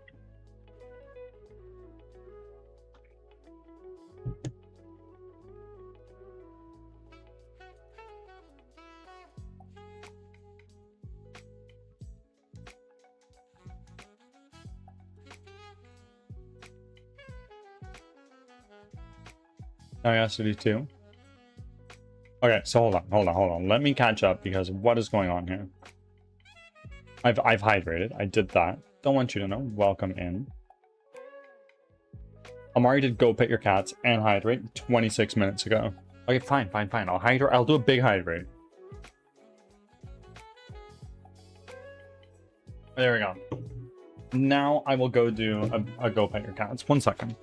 Curiosity too. Okay, so hold on. Let me catch up because what is going on here? I've hydrated. I did that. Don't want you to know. Welcome in. Amari did go pet your cats and hydrate 26 minutes ago. Okay, fine. I'll hydrate. I'll do a big hydrate. There we go. Now I will go do a go pet your cats. 1 second.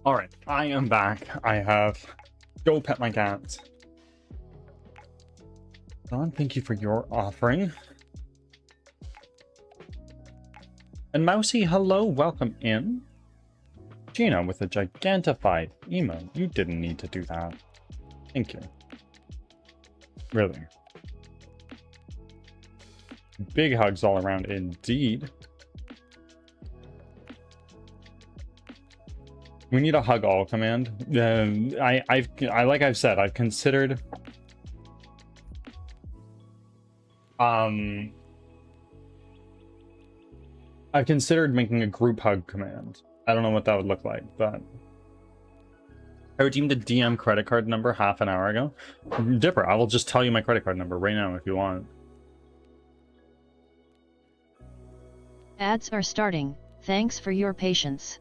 Alright, I am back. I have go pet my cats. Don, thank you for your offering. And Mousy, hello, welcome in. Gina with a gigantified emo. You didn't need to do that. Thank you. Really. Big hugs all around indeed. We need a hug all command. Like I've said, I've considered making a group hug command. I don't know what that would look like, but I redeemed a DM credit card number half an hour ago. Dipper, I will just tell you my credit card number right now if you want. Ads are starting. Thanks for your patience.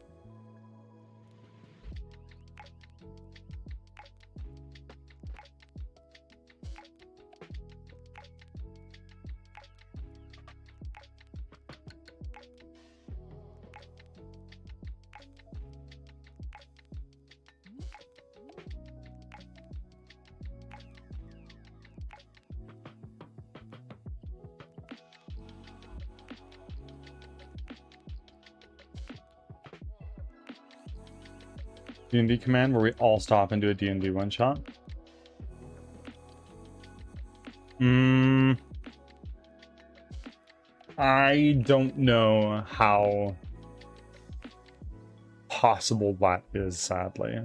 D&D command where we all stop and do a D&D one shot. I don't know how possible that is, sadly.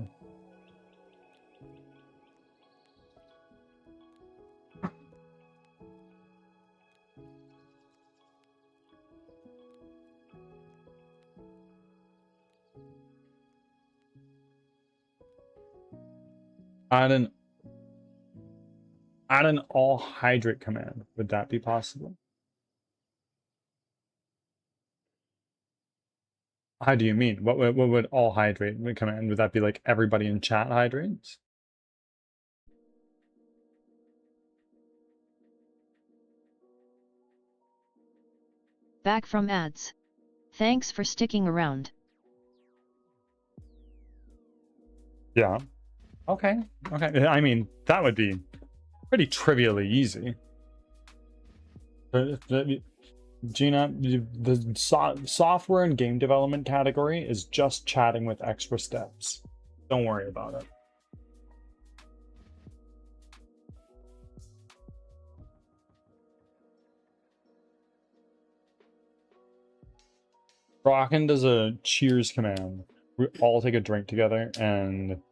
Add an all hydrate command. Would that be possible? How do you mean? What would all hydrate command? Would that be like everybody in chat hydrates? Back from ads. Thanks for sticking around. Yeah. Okay. Okay. I mean, that would be pretty trivially easy. Gina, the software and game development category is just chatting with extra steps. Don't worry about it. Rockin does a cheers command. We all take a drink together and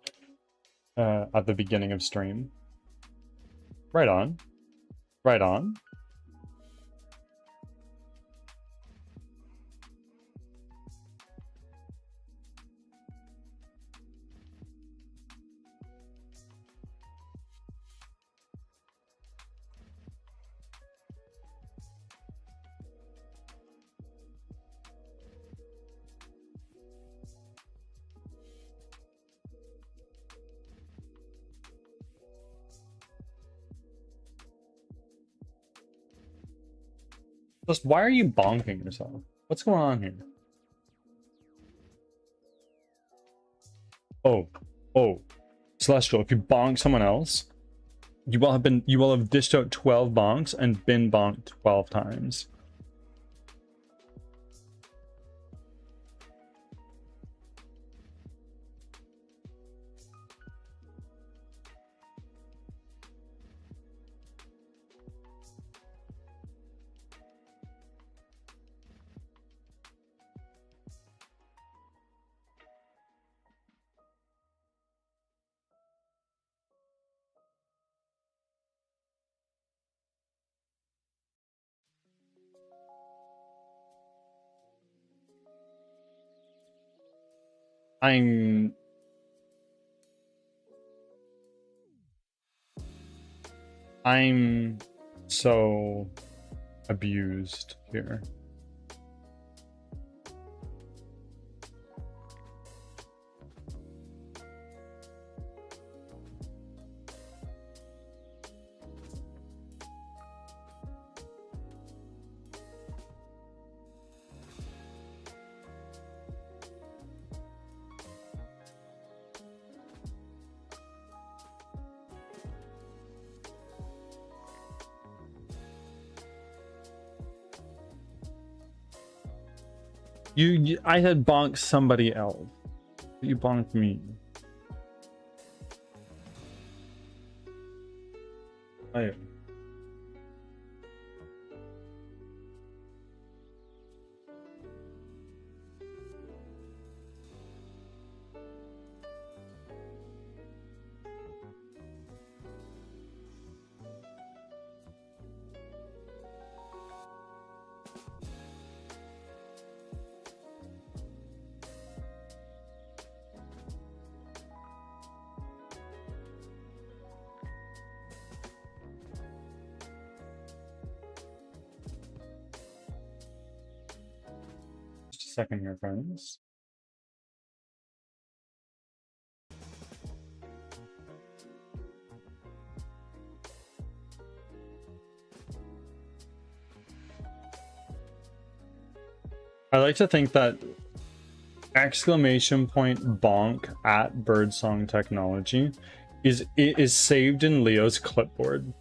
at the beginning of stream. Right on. Right on. Just why are you bonking yourself? What's going on here? Oh, Celestial, if you bonk someone else, you will have dished out 12 bonks and been bonked 12 times. I'm so abused here. I had bonked somebody else. You bonked me. I second here, friends. I like to think that exclamation point bonk at birdsong technology is saved in Leo's clipboard.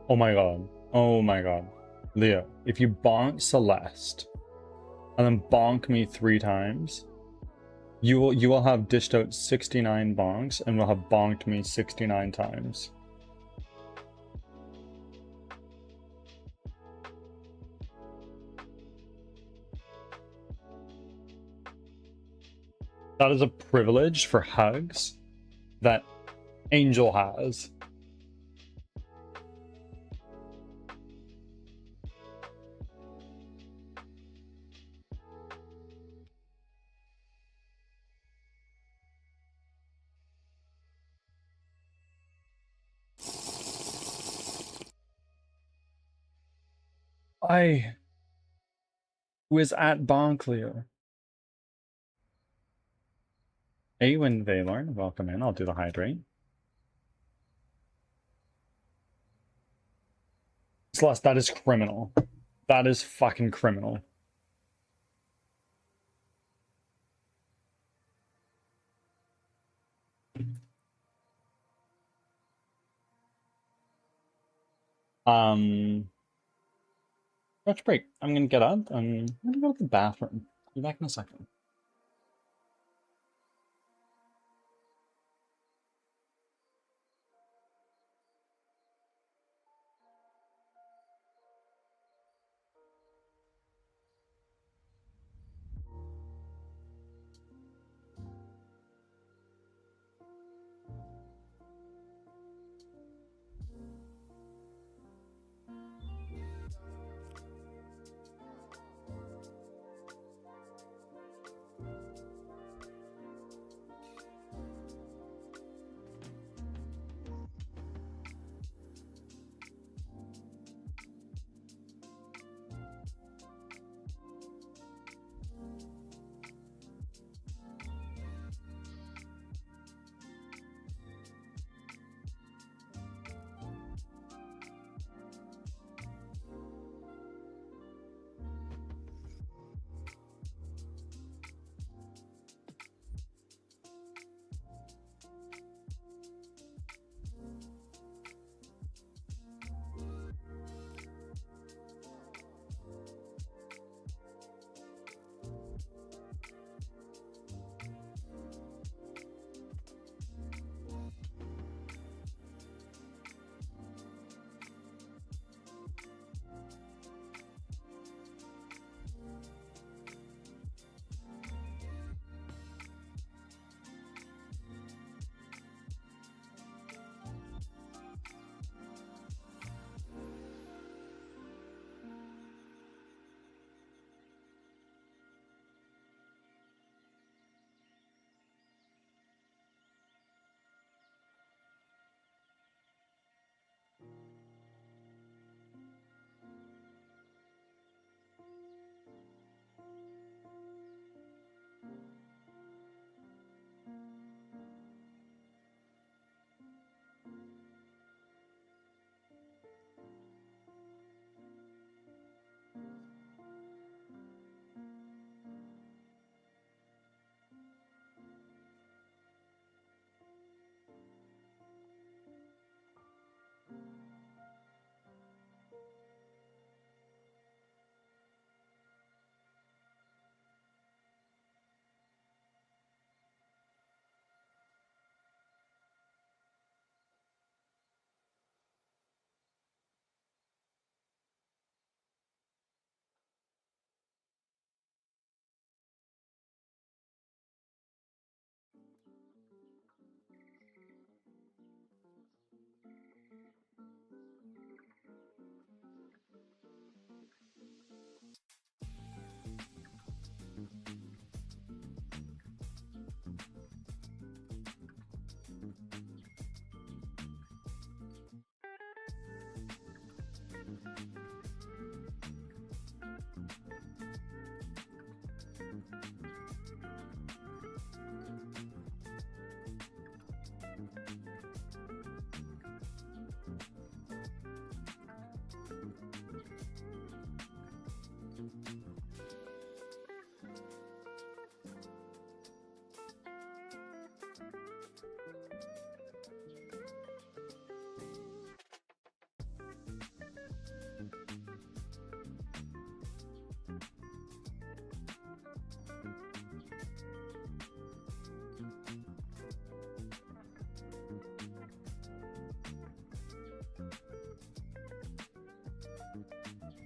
Oh my god. Oh my god. Leo, if you bonk Celeste and then bonk me 3 times, you will have dished out 69 bonks and will have bonked me 69 times. That is a privilege for hugs that Angel has. I was at Bonkleo. Awen Valor, welcome in. I'll do the hydrate. Celeste, that is criminal. That is fucking criminal. Lunch break. I'm gonna get up. I'm gonna go to the bathroom. Be back in a second.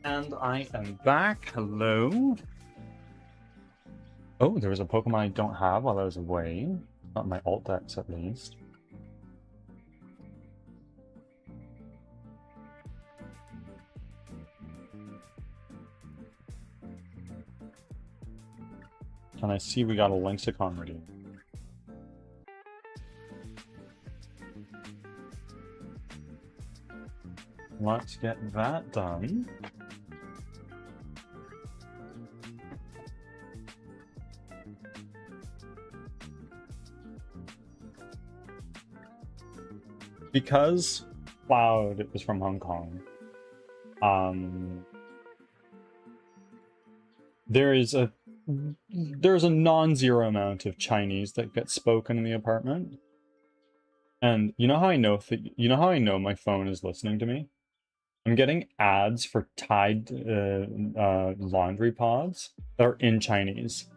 And I am back. Hello. Oh, there was a Pokemon I don't have while I was away. Not my alt decks, at least. And I see we got a Lexicon ready. Let's get that done. Because Cloud is from Hong Kong, there's a non-zero amount of Chinese that gets spoken in the apartment. And you know how I know my phone is listening to me? I'm getting ads for Tide laundry pods that are in Chinese.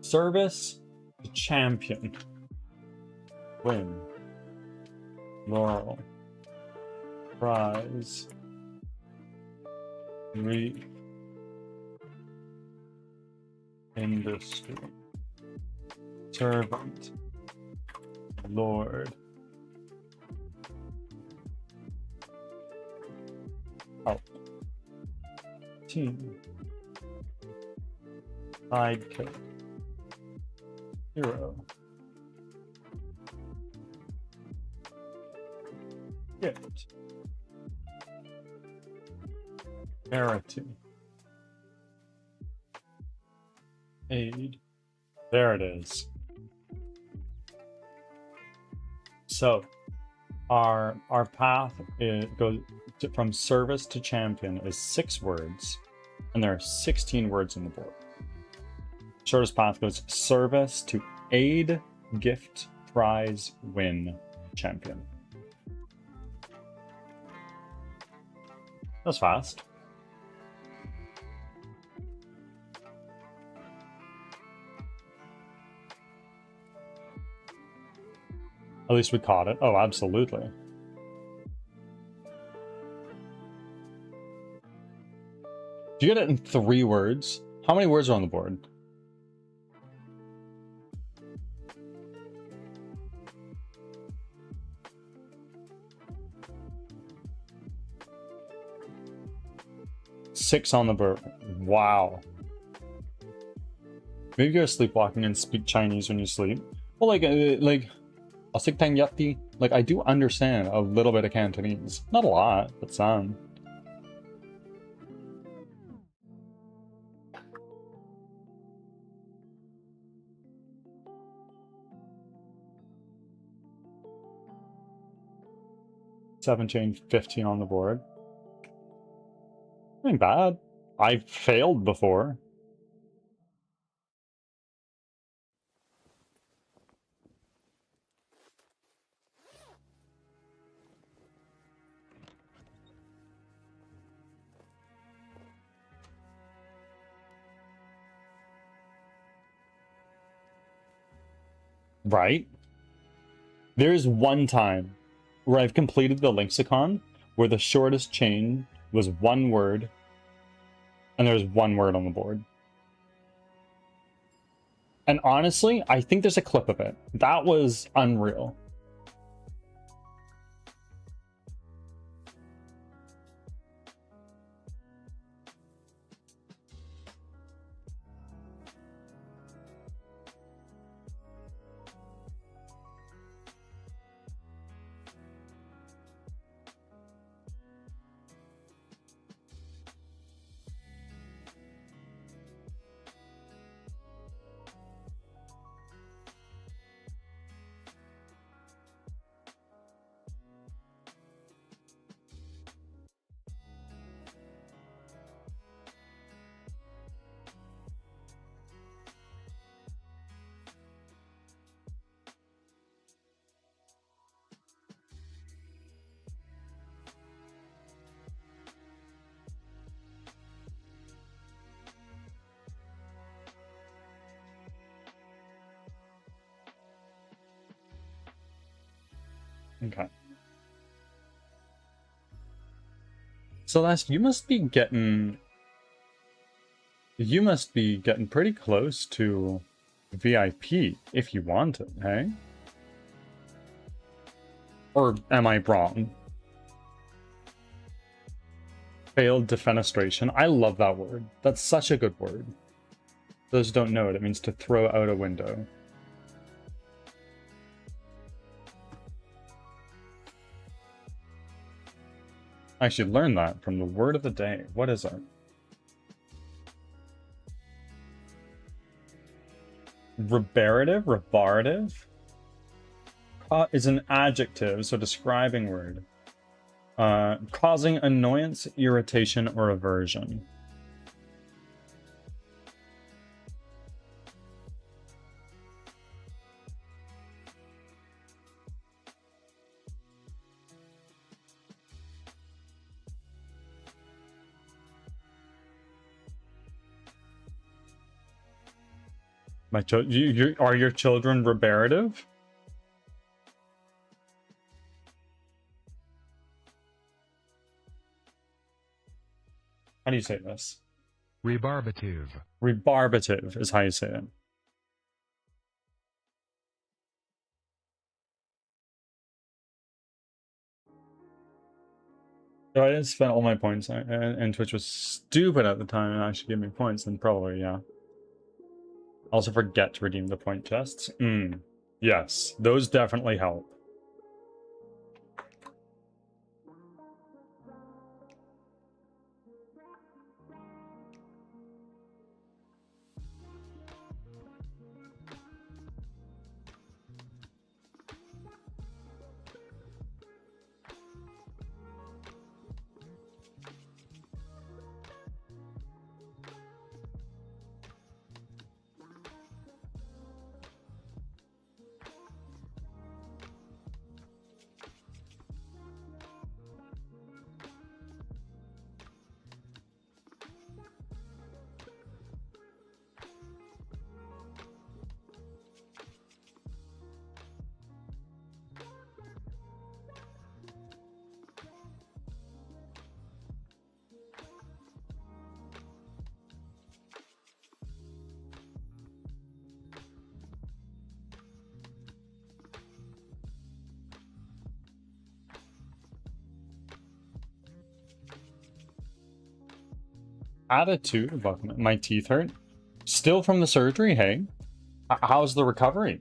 Service to champion. Win. Laurel. Prize. Reef. Industry. Servant. Lord. Help. Team. Sidekick. Hero. Gift. Charity. Aid. There it is. So our path goes from service to champion is 6 words, and there are 16 words in the board. Shortest path goes service to aid, gift, prize, win, champion. That's fast. At least we caught it. Oh, absolutely. Did you get it in 3 words? How many words are on the board? Six on the board. Wow. Maybe go sleepwalking and speak Chinese when you sleep. Well, like, like, I do understand a little bit of Cantonese. Not a lot, but some. Seven change, 15 on the board. Ain't bad. I've failed before. Right? There's one time where I've completed the Lexicon where the shortest chain was 1 word and there's 1 word on the board. And honestly, I think there's a clip of it. That was unreal. Okay. Celeste, you must be getting pretty close to VIP if you want it, hey? Or am I wrong? Failed defenestration. I love that word. That's such a good word. Those who don't know it, it means to throw out a window. I should learn that from the word of the day. What is it? Rebarative? Rebarative? Is an adjective, so describing word. Causing annoyance, irritation, or aversion. Are your children rebarative? How do you say this? Rebarbative. Rebarbative is how you say it. So I didn't spend all my points, and Twitch was stupid at the time and actually gave me points, then probably, yeah. Also forget to redeem the point chests. Yes, those definitely help. Attitude of my teeth hurt. Still from the surgery, hey? How's the recovery?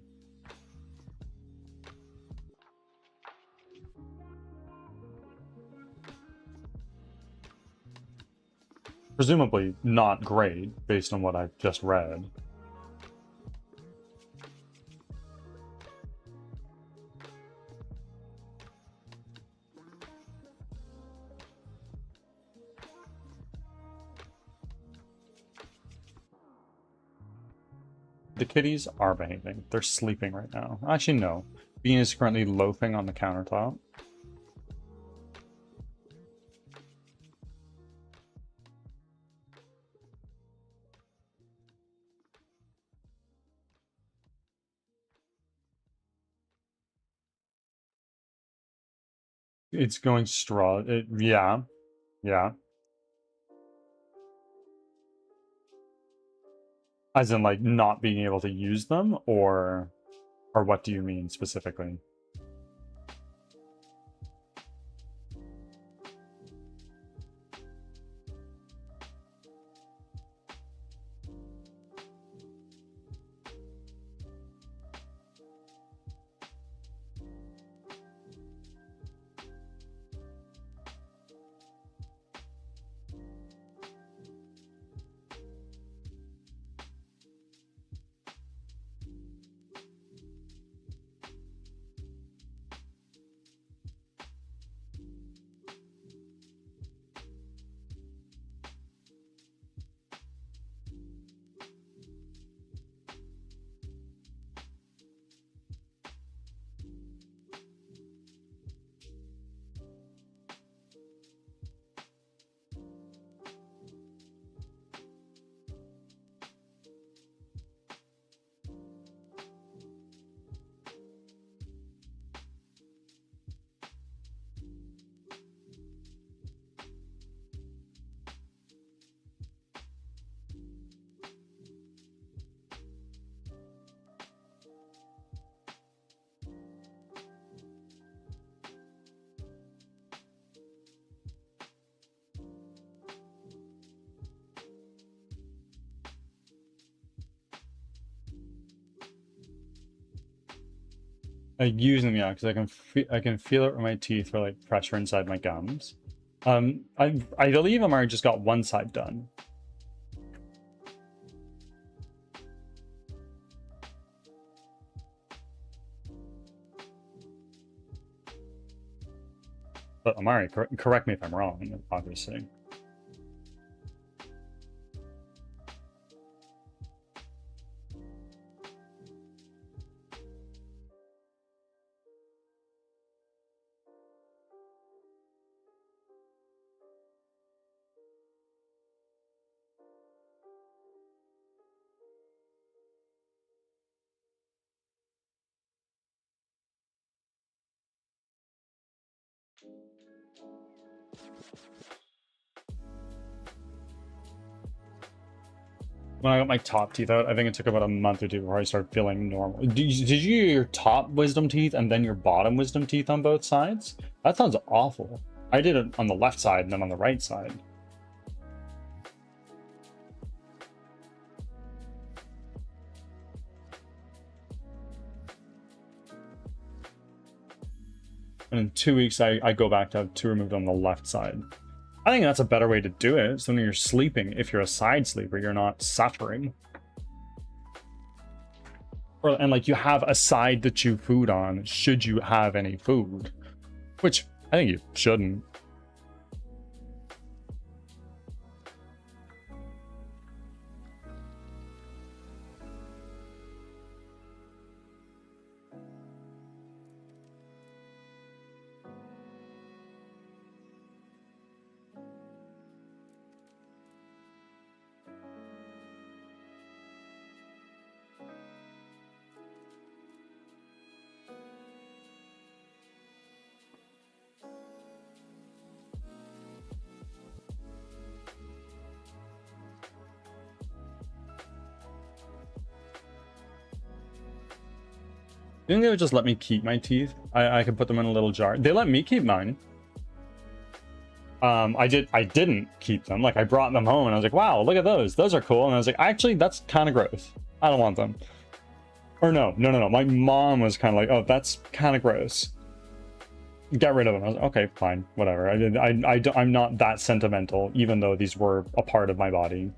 Presumably not great, based on what I've just read. The kitties are behaving. They're sleeping right now. Actually, no. Bean is currently loafing on the countertop. It's going straw. Yeah. Yeah. As in, like, not being able to use them, or what do you mean specifically? I use them, yeah, because I can feel it with my teeth for like pressure inside my gums. I believe Amari just got one side done. But Amari, correct me if I'm wrong, obviously. When I got my top teeth out, I think it took about a month or two before I started feeling normal. Did you get your top wisdom teeth and then your bottom wisdom teeth on both sides? That sounds awful. I did it on the left side and then on the right side. And in 2 weeks, I go back to have two removed on the left side. I think that's a better way to do it. So when you're sleeping, if you're a side sleeper, you're not suffering. And like you have a side to chew food on, should you have any food. Which I think you shouldn't. I think they would just let me keep my teeth. I could put them in a little jar. They let me keep mine. I didn't keep them. Like I brought them home and I was like, wow, look at those. Those are cool. And I was like, actually, that's kind of gross. I don't want them. Or no. My mom was kind of like, oh, that's kind of gross. Get rid of them. I was like, okay, fine, whatever. I'm not that sentimental, even though these were a part of my body.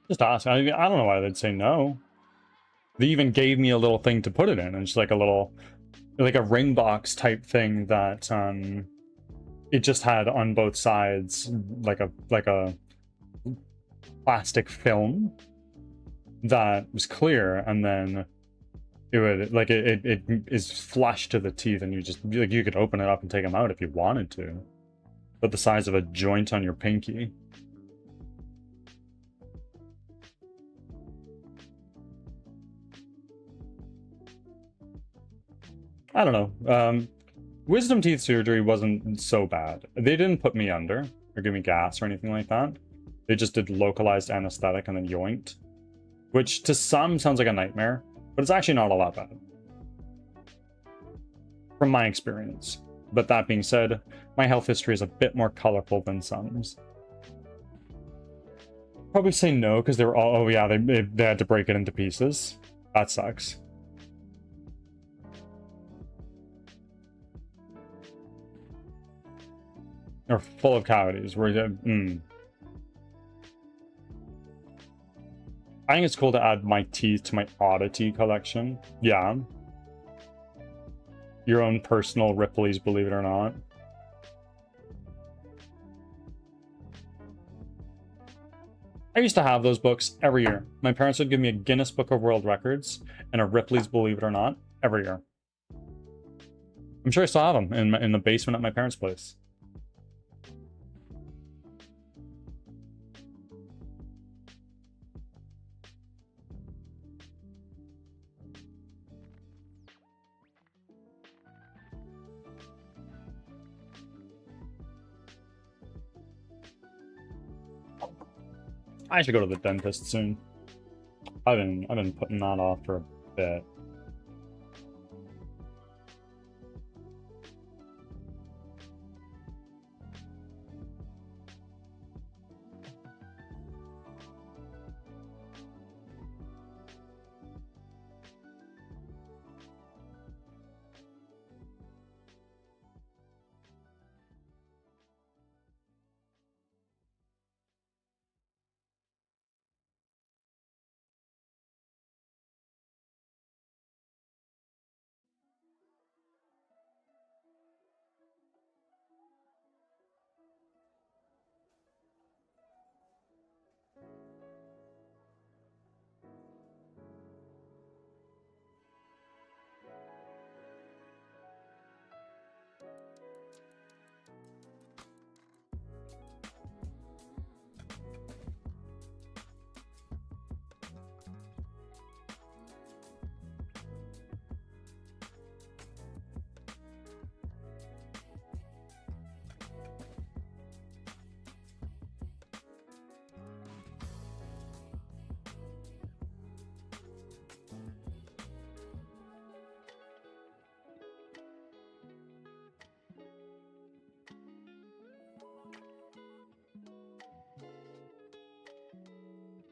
Just ask. I don't know why they'd say no. They even gave me a little thing to put it in. It's like a little, like a ring box type thing that it just had on both sides like a plastic film that was clear, and then it would like it is flush to the teeth, and you just like you could open it up and take them out if you wanted to, but the size of a joint on your pinky. I don't know. Wisdom teeth surgery wasn't so bad. They didn't put me under or give me gas or anything like that. They just did localized anesthetic and then yoinked, which to some sounds like a nightmare, but it's actually not all that bad from my experience. But that being said, my health history is a bit more colorful than some's. Probably say no because they were all, oh yeah, they had to break it into pieces. That sucks. Or full of cavities. Where I think it's cool to add my teeth to my oddity collection. Yeah. Your own personal Ripley's, believe it or not. I used to have those books every year. My parents would give me a Guinness Book of World Records and a Ripley's, believe it or not, every year. I'm sure I still have them in the basement at my parents' place. I should go to the dentist soon. I've been putting that off for a bit.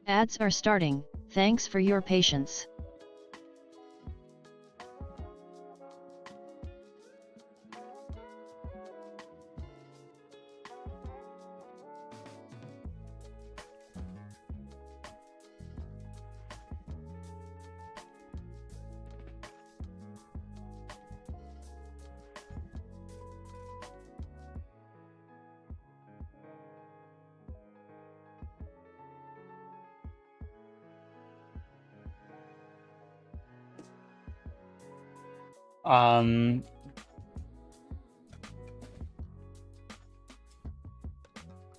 Ads are starting, thanks for your patience.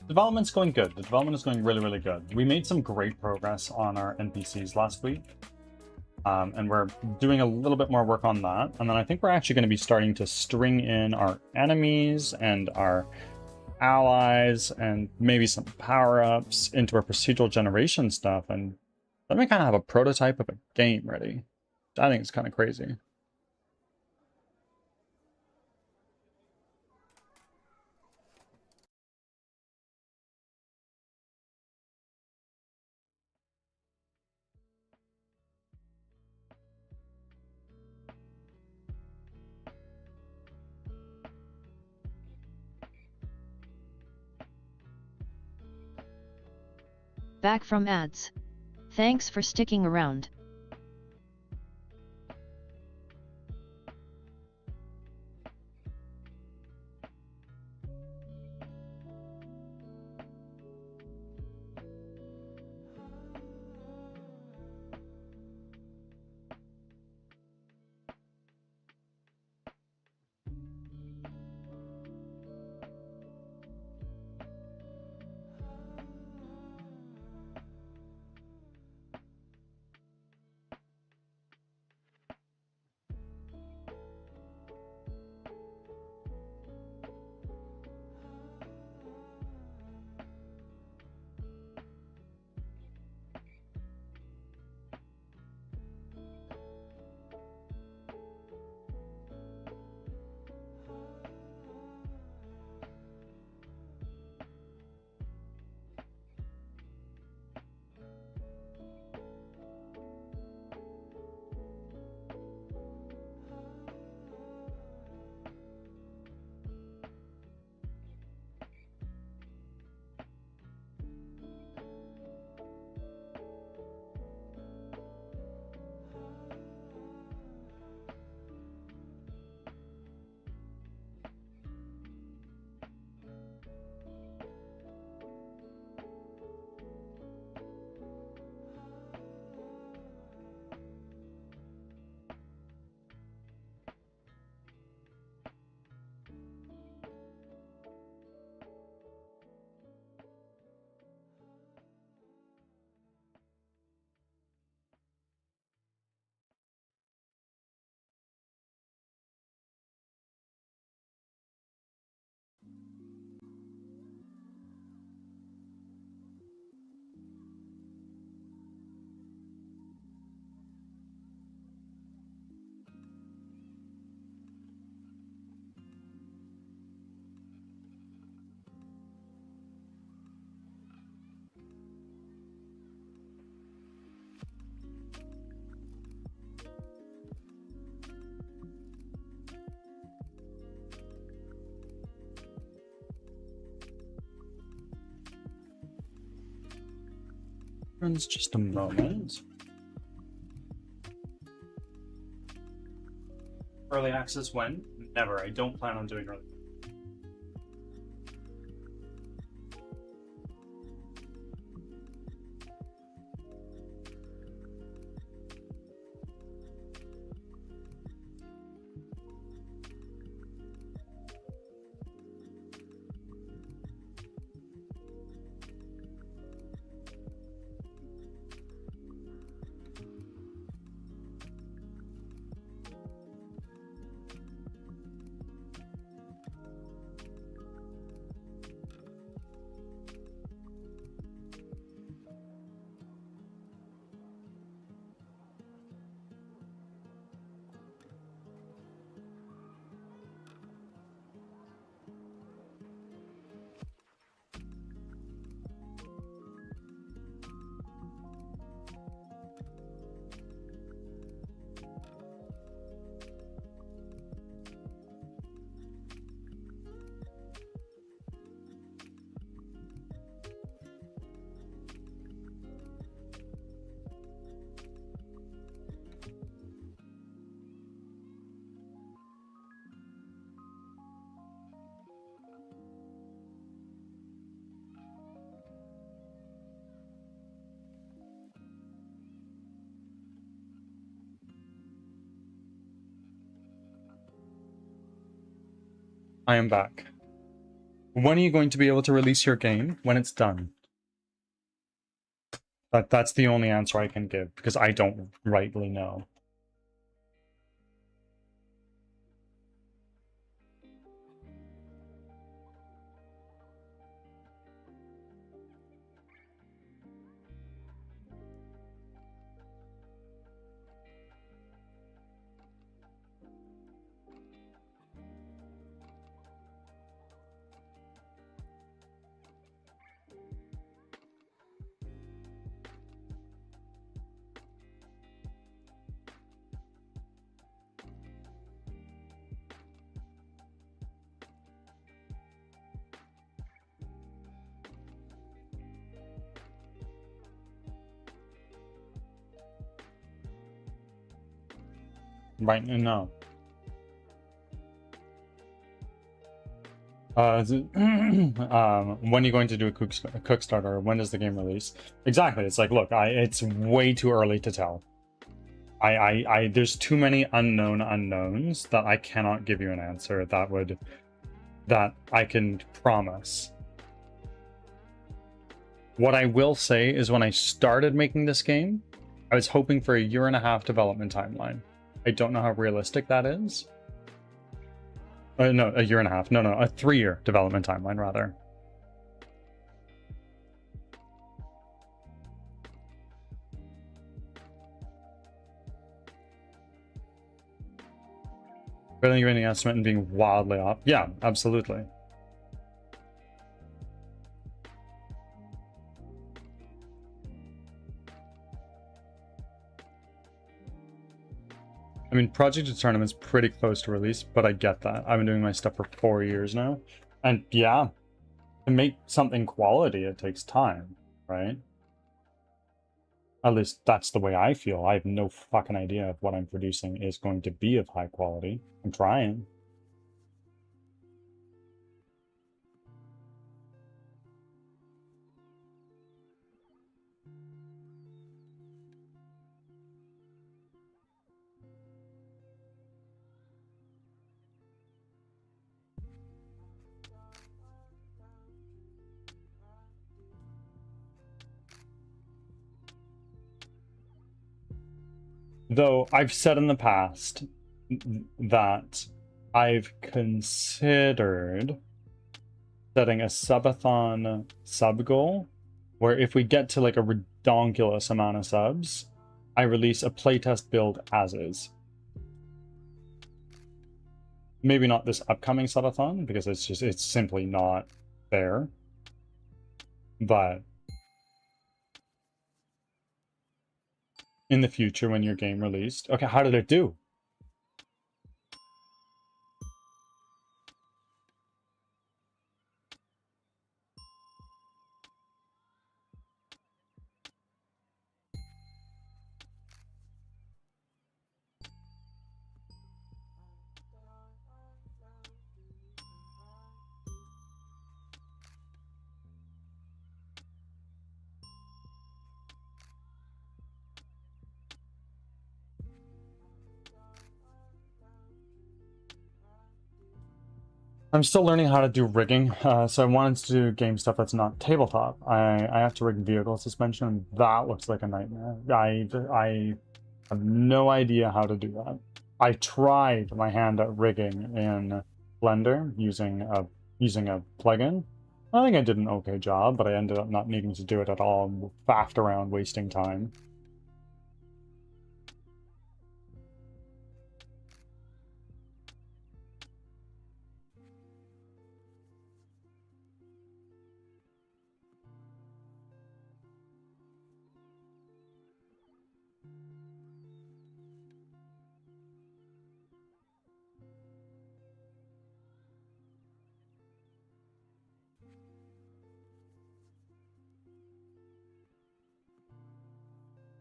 Development's going good. The development is going really, really good. We made some great progress on our NPCs last week. And we're doing a little bit more work on that. And then I think we're actually going to be starting to string in our enemies and our allies and maybe some power-ups into our procedural generation stuff. And then we kind of have a prototype of a game ready. I think it's kind of crazy. Back from ads. Thanks for sticking around. Friends, just a moment. Early access when? Never. I don't plan on doing early. I am back. When are you going to be able to release your game? When it's done. That's the only answer I can give, because I don't rightly know. Right now. When are you going to do a cook starter? When does the game release? Exactly. It's like, look, it's way too early to tell. There's too many unknown unknowns that I cannot give you an answer that I can promise. What I will say is when I started making this game, I was hoping for a 1.5-year development timeline. I don't know how realistic that is. No, a 1.5 years. No, a 3-year development timeline, rather. Failing you any estimate and being wildly off. Yeah, absolutely. I mean, Project to Tournament's pretty close to release, but I get that. I've been doing my stuff for 4 years now. And yeah, to make something quality, it takes time, right? At least that's the way I feel. I have no fucking idea if what I'm producing is going to be of high quality. I'm trying. Though I've said in the past that I've considered setting a subathon sub goal where if we get to like a redonkulous amount of subs, I release a playtest build as is. Maybe not this upcoming subathon because it's simply not there. But in the future when your game released. Okay, how did it do? I'm still learning how to do rigging, so I wanted to do game stuff that's not tabletop. I have to rig vehicle suspension, and that looks like a nightmare. I have no idea how to do that. I tried my hand at rigging in Blender using a plugin. I think I did an okay job, but I ended up not needing to do it at all and faffed around wasting time.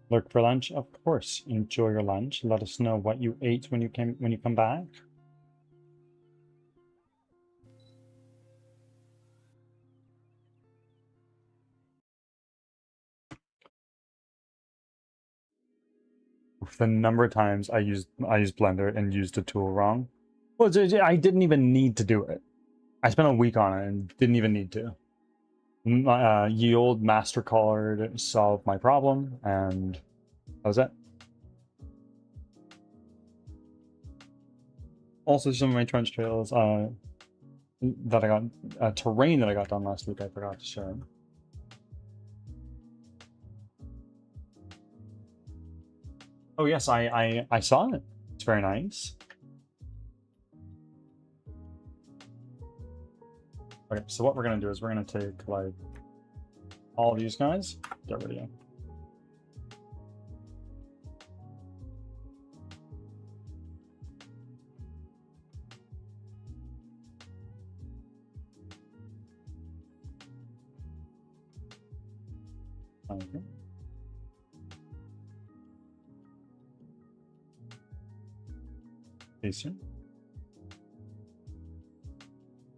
Look for lunch? Of course. Enjoy your lunch. Let us know what you ate when you come back. The number of times I used Blender and used a tool wrong. Well, I didn't even need to do it. I spent a week on it and didn't even need to. Ye old MasterCard solved my problem, and that was it. Also, some of my trench trails that I got, terrain that I got done last week, I forgot to share. Oh yes, I saw it. It's very nice. Okay, so what we're gonna do is we're gonna take like all of these guys, get rid of you. Okay. Decent.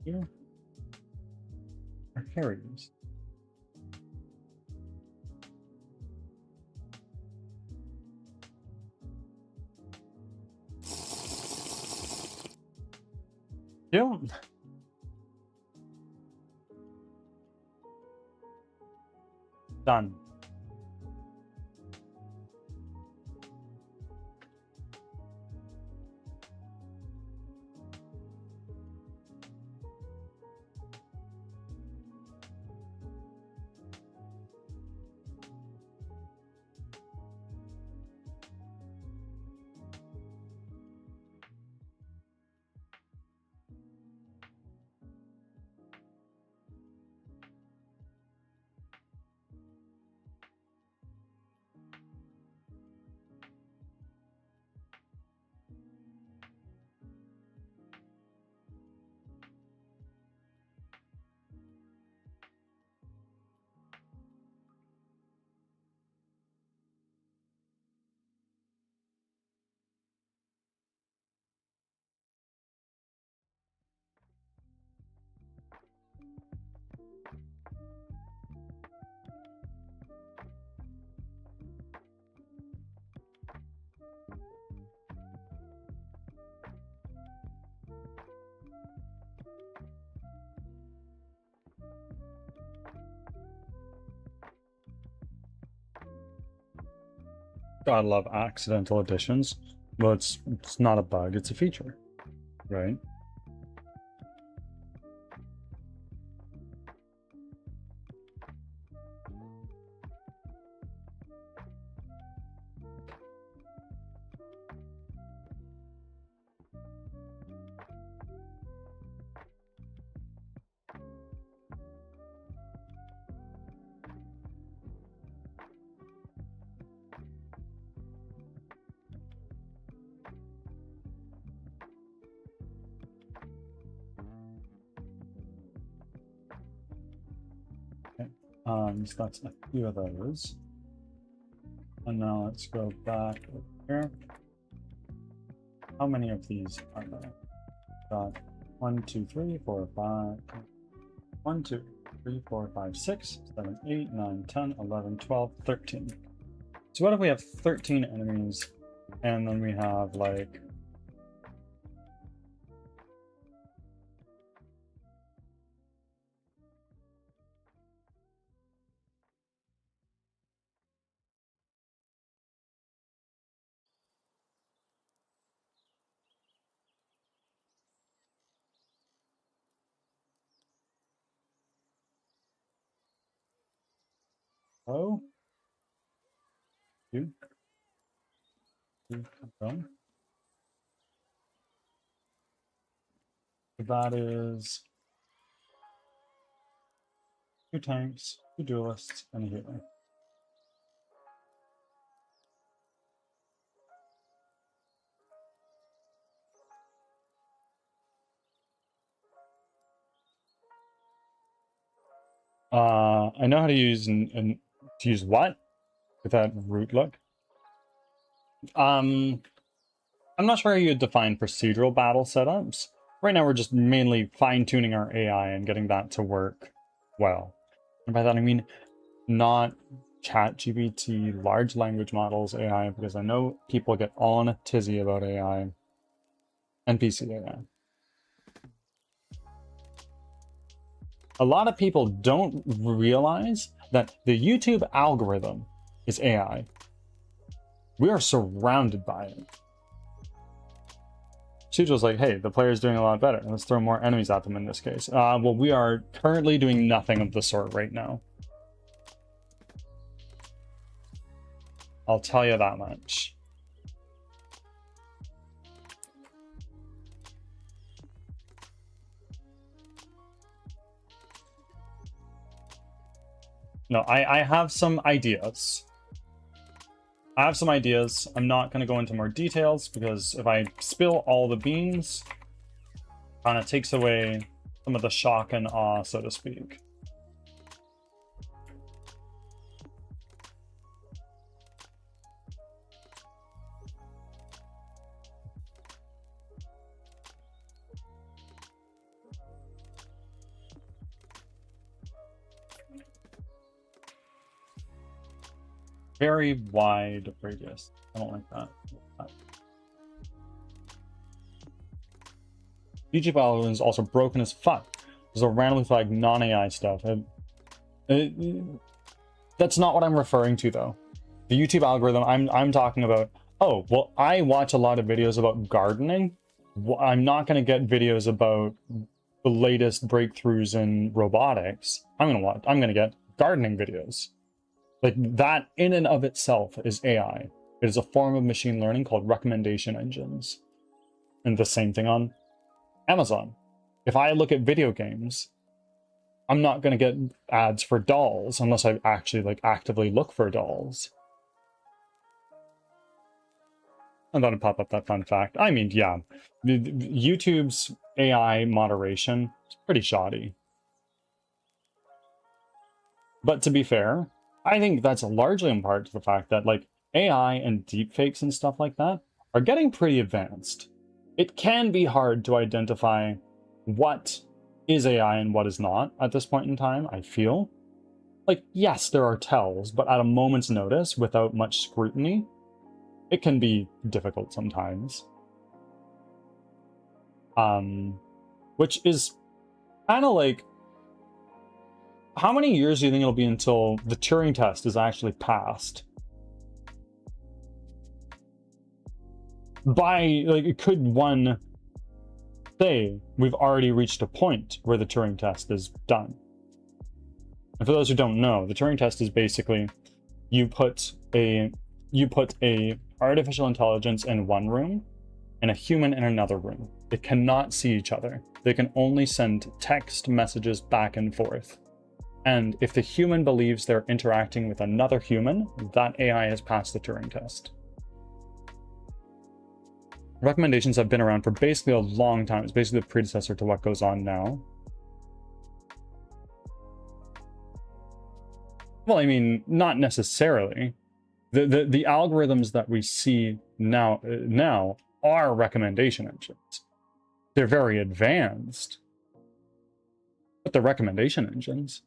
Here are carriers. Yeah. Done. Gotta love accidental additions. Well, it's not a bug, it's a feature, right? So that's a few of those. And now let's go back over here. How many of these are there? Got 1, 2, 3, 4, 5. 1, 2, 3, 4, 5, 6, 7, 8, 9, 10, 11, 12, 13. So what if we have 13 enemies and then we have like Oh, you confirm. That is 2 tanks, 2 duelists, and a healer. I know how to use to use what with that root look. I'm not sure how you would define procedural battle setups. Right now, we're just mainly fine-tuning our AI and getting that to work well. And by that, I mean not ChatGPT, large language models AI, because I know people get all in a tizzy about AI. NPC AI. A lot of people don't realize that the YouTube algorithm is AI. We are surrounded by it. Shujo's like, hey, the player's doing a lot better. Let's throw more enemies at them in this case. Well, we are currently doing nothing of the sort right now. I'll tell you that much. No, I have some ideas. I'm not going to go into more details because if I spill all the beans, kind of takes away some of the shock and awe, so to speak. Very wide radius. I don't like that. YouTube algorithm is also broken as fuck. There's a randomly flagged non-AI stuff. That's not what I'm referring to, though. The YouTube algorithm, I'm talking about, oh, well, I watch a lot of videos about gardening. I'm not going to get videos about the latest breakthroughs in robotics. I'm going to get gardening videos. Like, that in and of itself is AI. It is a form of machine learning called recommendation engines. And the same thing on Amazon. If I look at video games, I'm not going to get ads for dolls unless I actually actively look for dolls. And then pop up that fun fact. I mean, yeah, YouTube's AI moderation is pretty shoddy. But to be fair, I think that's largely in part to the fact that AI and deepfakes and stuff like that are getting pretty advanced. It can be hard to identify what is AI and what is not at this point in time, I feel. Yes, there are tells, but at a moment's notice, without much scrutiny, it can be difficult sometimes. Which is kind of how many years do you think it'll be until the Turing test is actually passed? Could one say we've already reached a point where the Turing test is done? And for those who don't know, the Turing test is basically you put a artificial intelligence in one room and a human in another room. They cannot see each other. They can only send text messages back and forth. And if the human believes they're interacting with another human, that AI has passed the Turing test. Recommendations have been around for basically a long time. It's basically the predecessor to what goes on now. Well, I mean, not necessarily. The algorithms that we see now are recommendation engines. They're very advanced, but they're recommendation engines.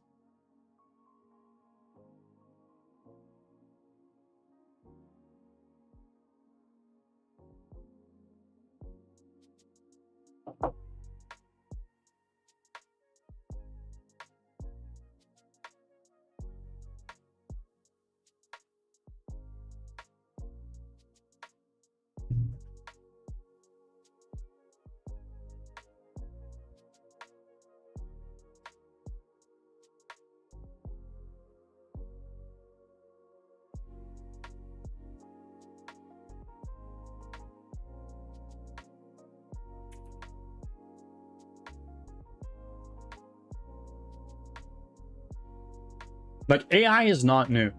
Like, AI is not new.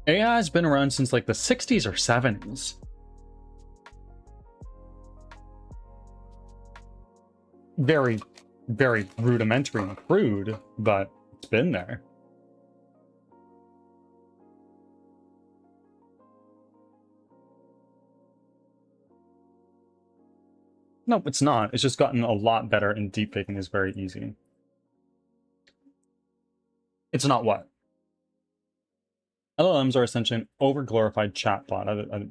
AI has been around since like the 60s or 70s. Very, very rudimentary and crude, but it's been there. No, it's not. It's just gotten a lot better, and deepfaking is very easy. It's not what? LLMs are essentially an over-glorified chatbot.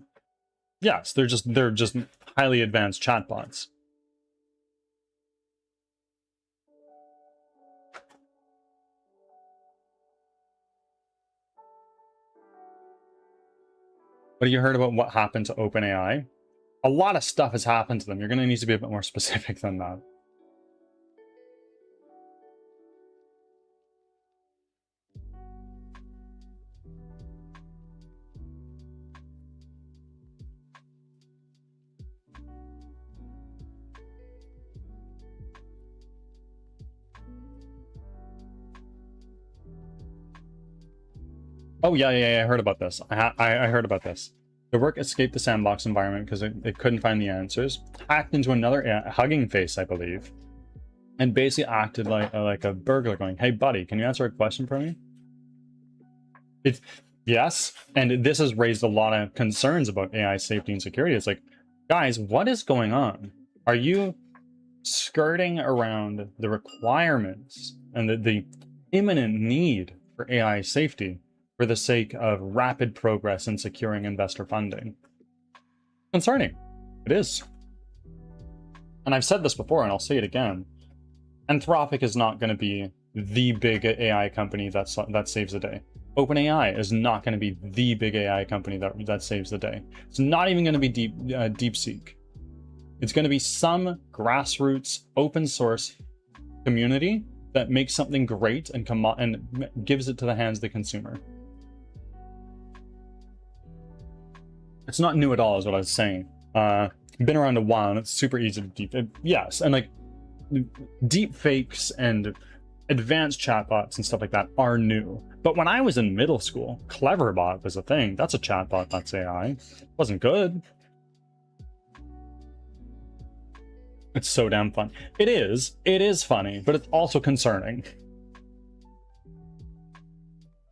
Yes, they're just highly advanced chatbots. What have you heard about what happened to OpenAI? A lot of stuff has happened to them. You're going to need to be a bit more specific than that. Oh, yeah, I heard about this. I heard about this. The work escaped the sandbox environment because it couldn't find the answers. Hacked into another Hugging Face, I believe. And basically acted like a burglar going, hey, buddy, can you answer a question for me? Yes, and this has raised a lot of concerns about AI safety and security. It's like, guys, what is going on? Are you skirting around the requirements and the imminent need for AI safety for the sake of rapid progress in securing investor funding? Concerning. It is. And I've said this before, and I'll say it again. Anthropic is not going to be the big AI company that saves the day. OpenAI is not going to be the big AI company that saves the day. It's not even going to be DeepSeek. It's going to be some grassroots open source community that makes something great and gives it to the hands of the consumer. It's not new at all, is what I was saying. Been around a while, and it's super easy to deep. Yes, and like deep fakes and advanced chatbots and stuff like that are new. But when I was in middle school, Cleverbot was a thing. That's a chatbot, that's AI. Wasn't good. It's so damn fun. It is funny, but it's also concerning.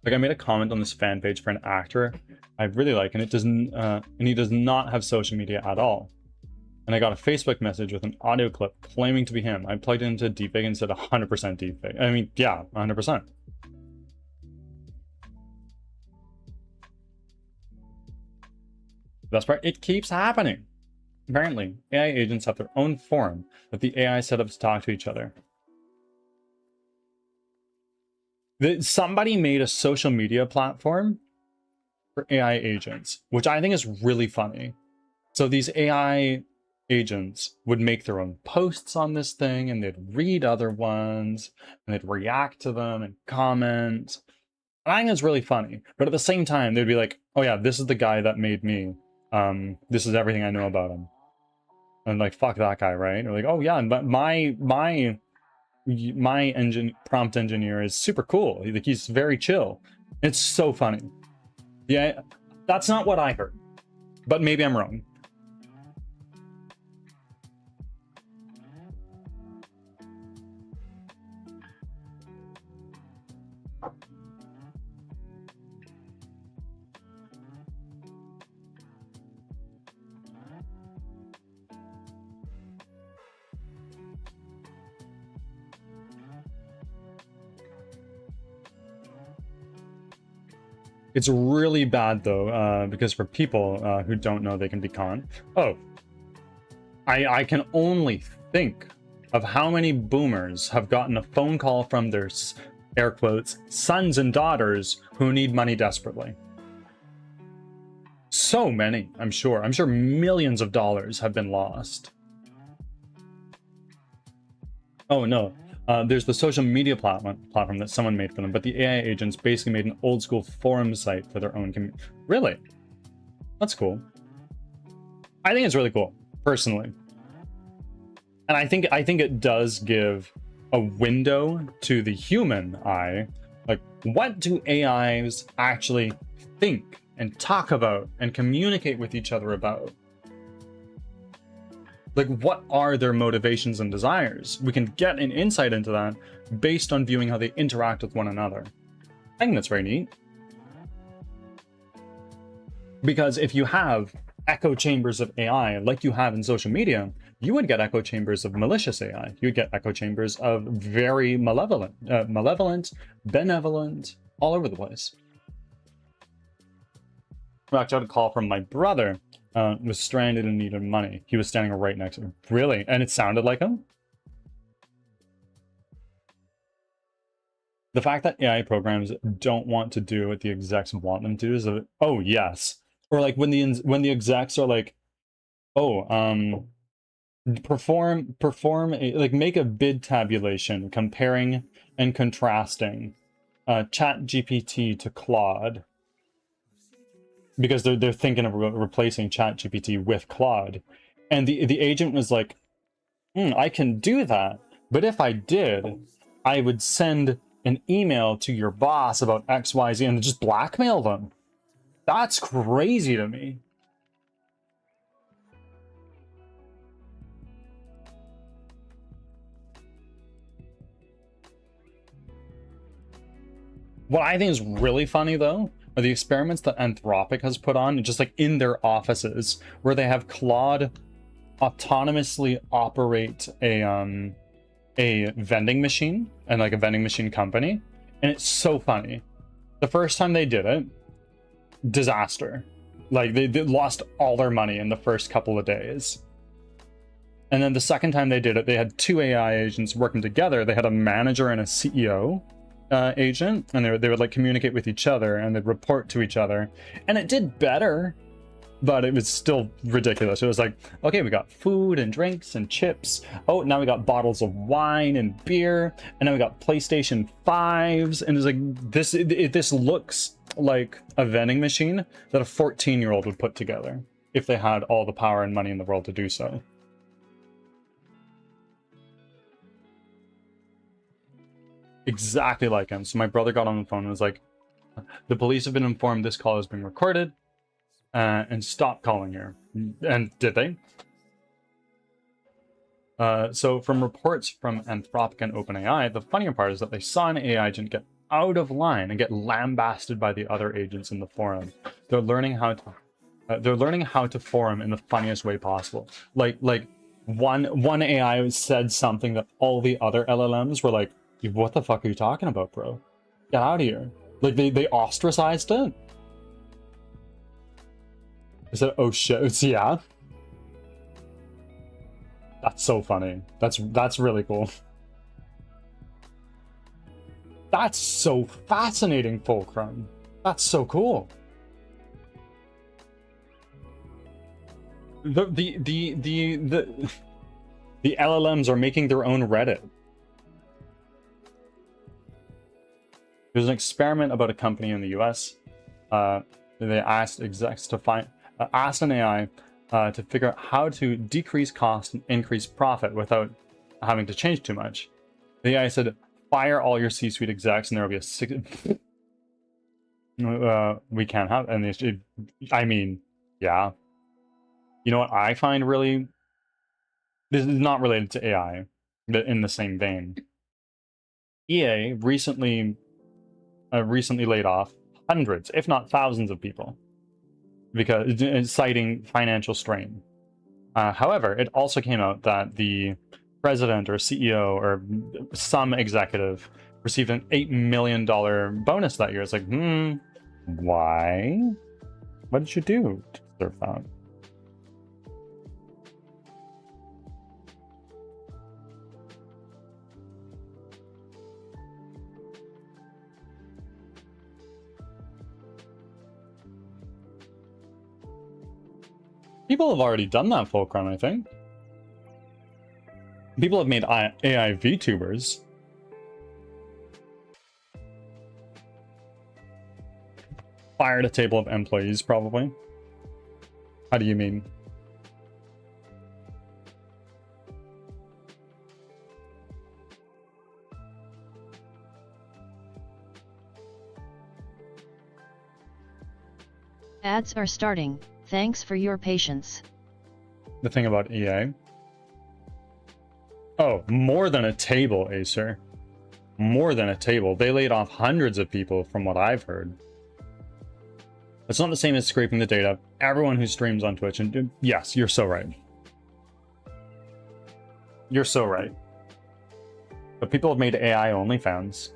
Like, I made a comment on this fan page for an actor I really like, and he does not have social media at all. And I got a Facebook message with an audio clip claiming to be him. I plugged it into deepfake and said 100% deepfake. I mean, yeah, 100%. Best part, it keeps happening. Apparently, AI agents have their own forum that the AI set up to talk to each other. Somebody made a social media platform for AI agents, which I think is really funny. So these AI agents would make their own posts on this thing, and they'd read other ones, and they'd react to them and comment. And I think it's really funny. But at the same time, they'd be like, oh yeah, this is the guy that made me. This is everything I know about him. And like, fuck that guy, right? Or like, oh yeah, but my prompt engineer is super cool. He's very chill. It's so funny. Yeah, that's not what I heard, but maybe I'm wrong. It's really bad though, because for people who don't know, they can be conned. Oh, I can only think of how many boomers have gotten a phone call from their, air quotes, sons and daughters who need money desperately. So many, I'm sure. I'm sure millions of dollars have been lost. Oh no. There's the social media platform that someone made for them, but the AI agents basically made an old school forum site for their own community. Really? That's cool. I think it's really cool, personally. And I think it does give a window to the human eye Like, what do AIs actually think and talk about and communicate with each other about? Like, what are their motivations and desires? We can get an insight into that based on viewing how they interact with one another. I think that's very neat. Because if you have echo chambers of AI like you have in social media, you would get echo chambers of malicious AI. You'd get echo chambers of very malevolent, benevolent, all over the place. I actually had a call from my brother, was stranded and needed money. He was standing right next to him. Really? And it sounded like him? The fact that AI programs don't want to do what the execs want them to do is, oh, yes. Or like when the execs are like, oh, make a bid tabulation comparing and contrasting Chat GPT to Claude, because they're thinking of replacing Chat GPT with Claude, and the agent was like, I can do that, but if I did, I would send an email to your boss about XYZ and just blackmail them. That's crazy to me. What I think is really funny, though, are the experiments that Anthropic has put on, just like in their offices, where they have Claude autonomously operate a vending machine, and like a vending machine company, and it's so funny. The first time they did it, disaster. Like they lost all their money in the first couple of days. And then the second time they did it, they had two AI agents working together. They had a manager and a CEO agent, and they would like communicate with each other, and they'd report to each other, and it did better, but it was still ridiculous. It was like, okay, we got food and drinks and chips. Oh, now we got bottles of wine and beer, and now we got PlayStation 5s, and it's like this looks like a vending machine that a 14-year-old would put together if they had all the power and money in the world to do so. Exactly like him. So my brother got on the phone and was like, the police have been informed this call has been recorded, and stop calling here. And did they? So from reports from Anthropic and OpenAI, the funnier part is that they saw an AI agent get out of line and get lambasted by the other agents in the forum. They're learning how to forum in the funniest way possible. Like one AI said something that all the other LLMs were like, what the fuck are you talking about, bro? Get out of here. Like they ostracized it. I said, oh shit, yeah. That's so funny. That's really cool. That's so fascinating, Fulcrum. That's so cool. The LLMs are making their own Reddit. There's an experiment about a company in the US. They asked execs to asked an AI to figure out how to decrease cost and increase profit without having to change too much. The AI said, fire all your C-suite execs and there will be a six... we can't have... And I mean, yeah. You know what I find really... This is not related to AI, but in the same vein. EA recently laid off hundreds, if not thousands of people, because citing financial strain. However, it also came out that the president or CEO or some executive received an $8 million bonus that year. It's like, why? What did you do to deserve that? People have already done that, Fulcrum, I think. People have made AI VTubers. Fired a table of employees, probably. How do you mean? Ads are starting, thanks for your patience. The thing about EA. Oh, more than a table, Acer. More than a table. They laid off hundreds of people from what I've heard. It's not the same as scraping the data. Everyone who streams on Twitch, and yes, you're so right. You're so right. But people have made AI OnlyFans.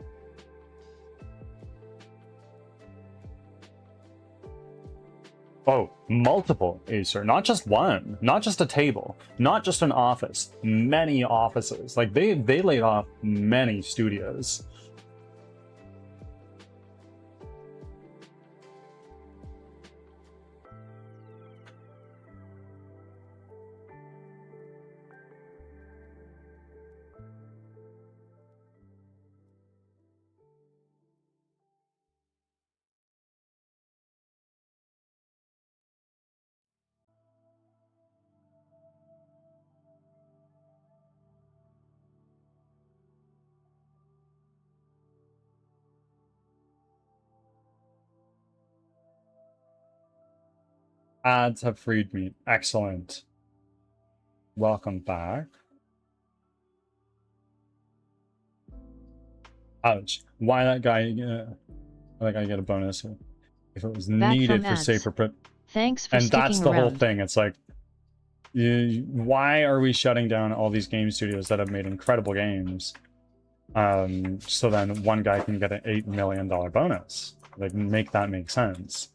Oh, multiple, Acer. Not just one. Not just a table. Not just an office. Many offices. Like, they laid off many studios. Ads have freed me. Excellent. Welcome back. Ouch. Why that guy get a bonus if it was Back needed from for ads. safer prep? Thanks for And sticking that's the around. whole thing. It's like, why are we shutting down all these game studios that have made incredible games? So then one guy can get an $8 million bonus. Like, make that make sense.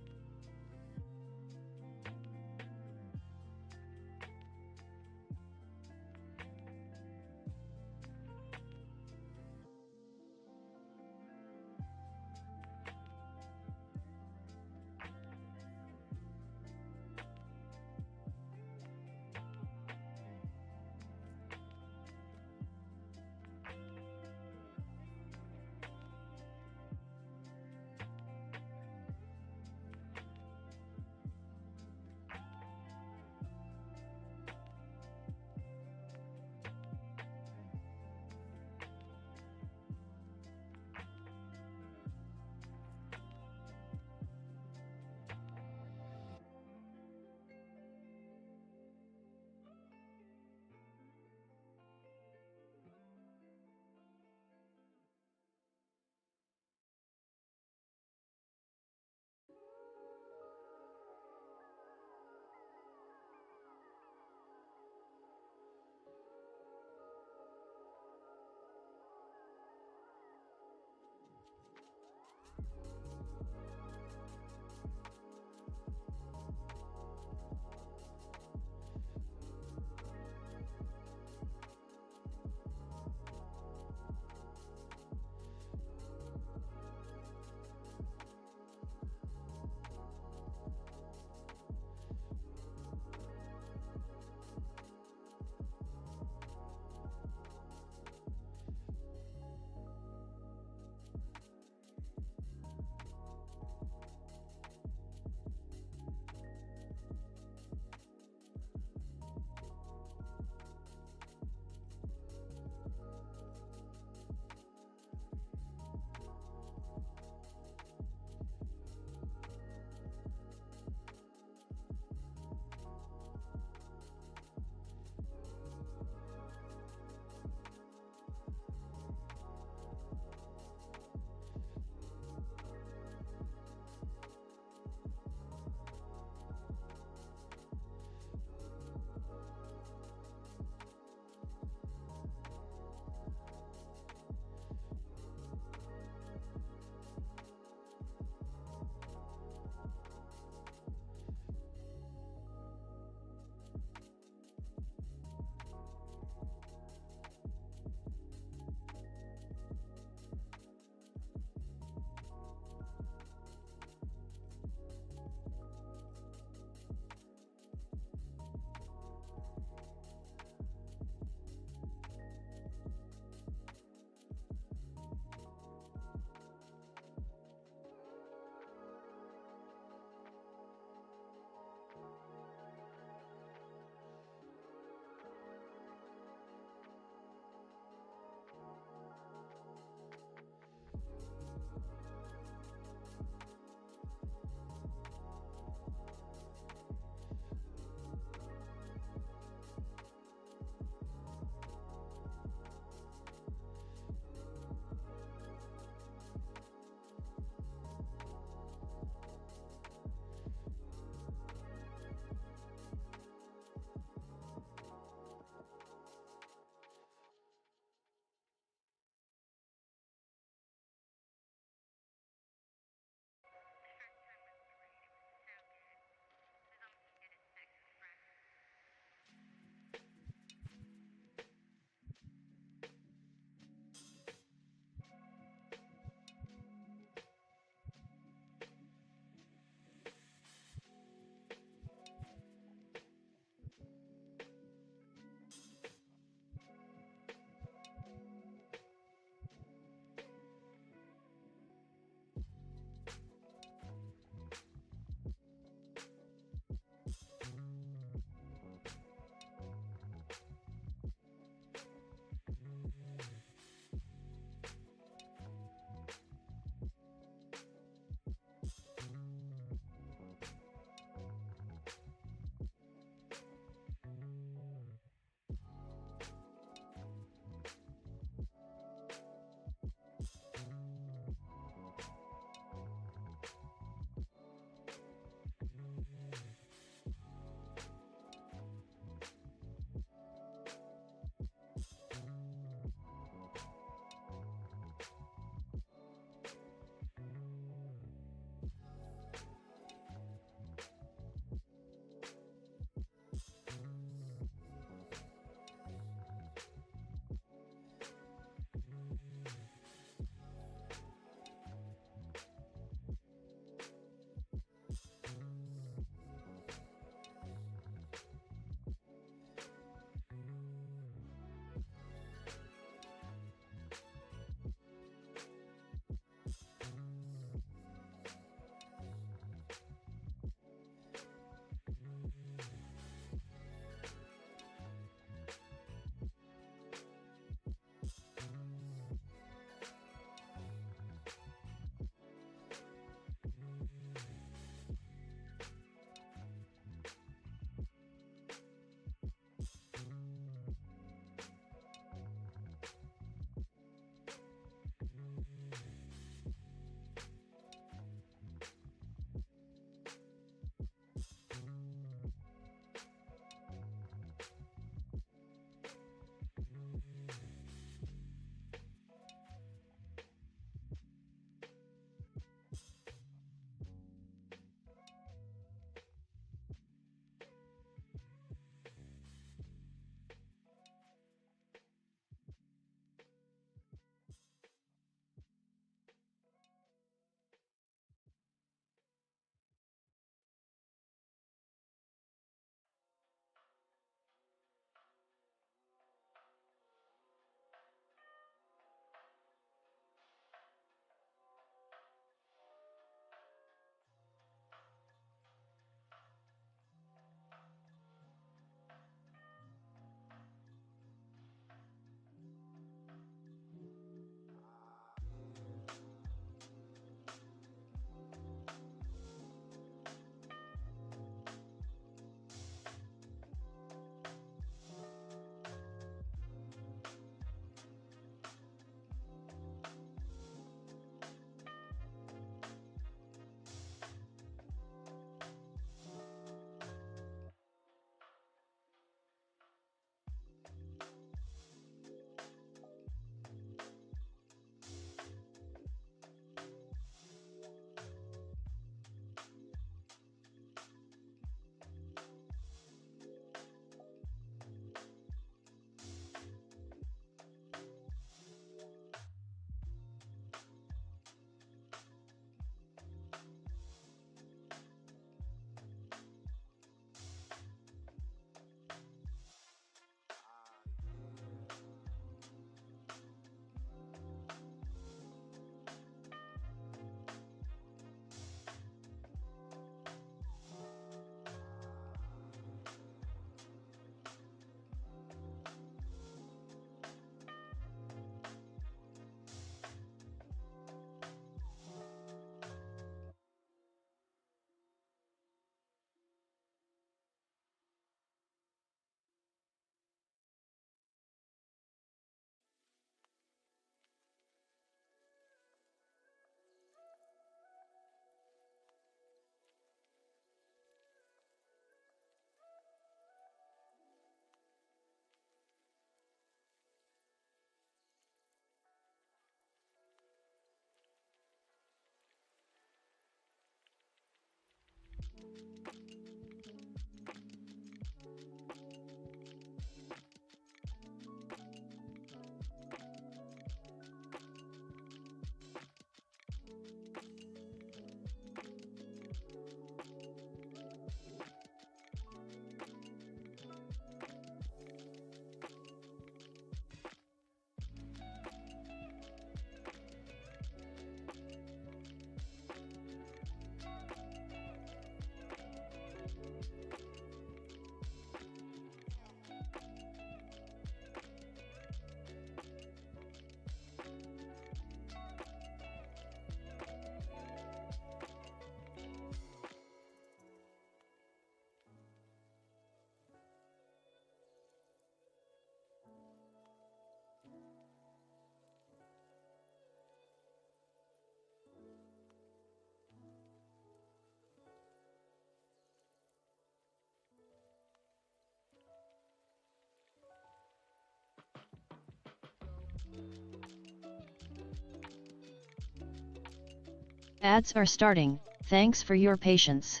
Ads are starting, thanks for your patience.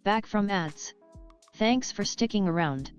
Back from ads. Thanks for sticking around.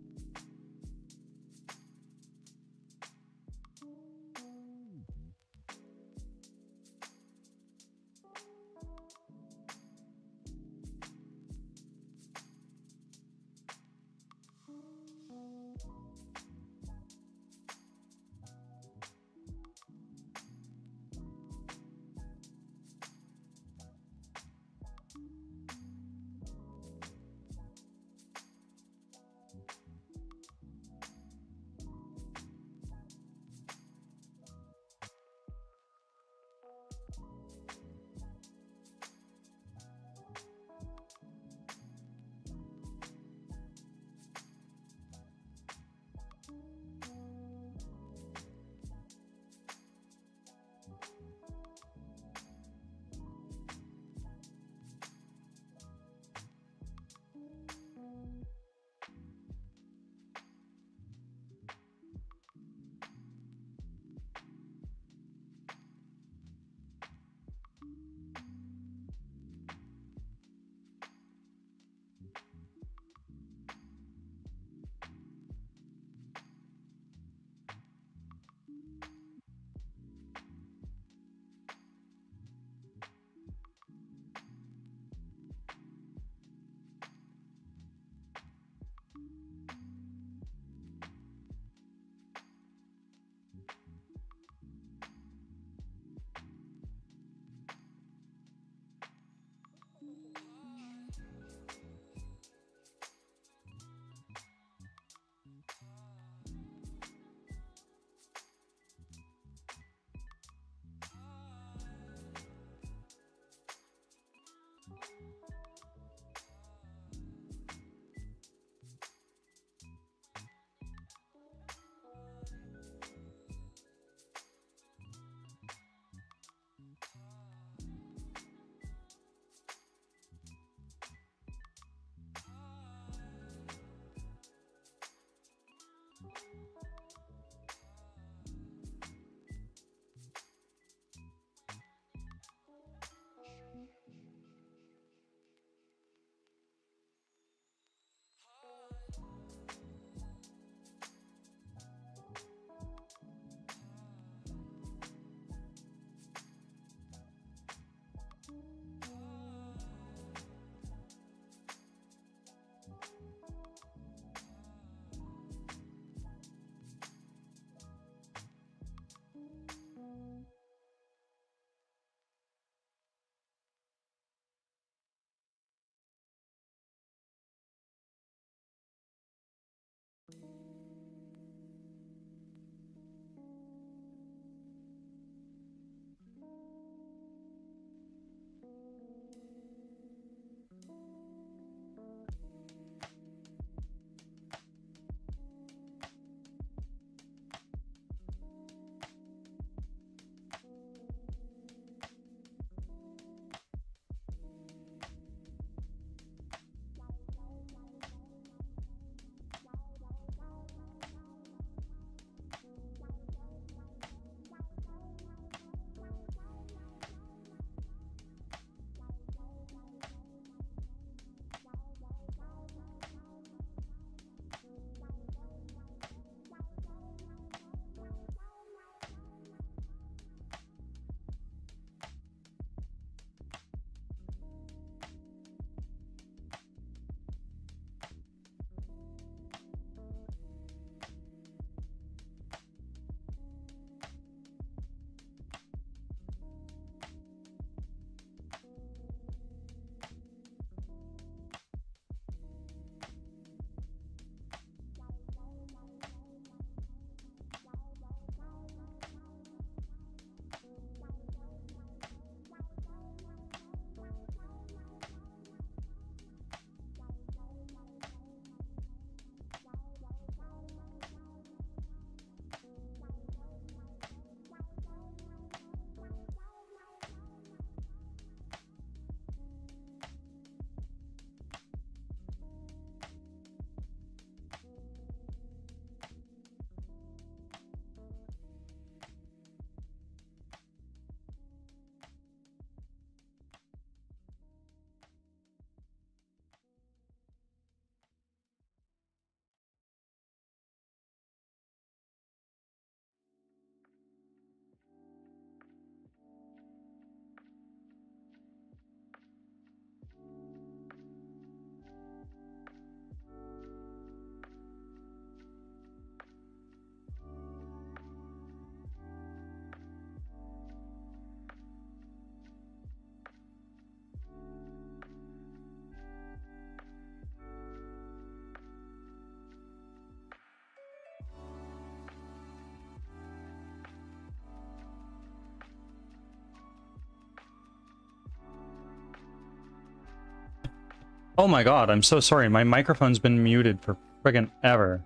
Oh my god, I'm so sorry. My microphone's been muted for friggin' ever.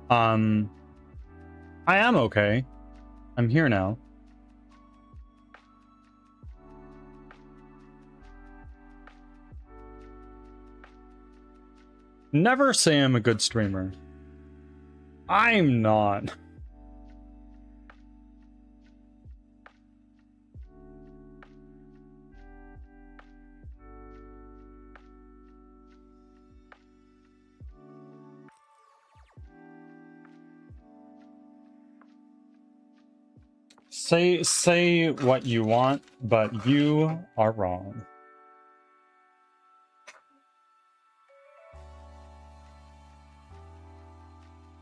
I am okay. I'm here now. Never say I'm a good streamer. I'm not. Say what you want, but you are wrong.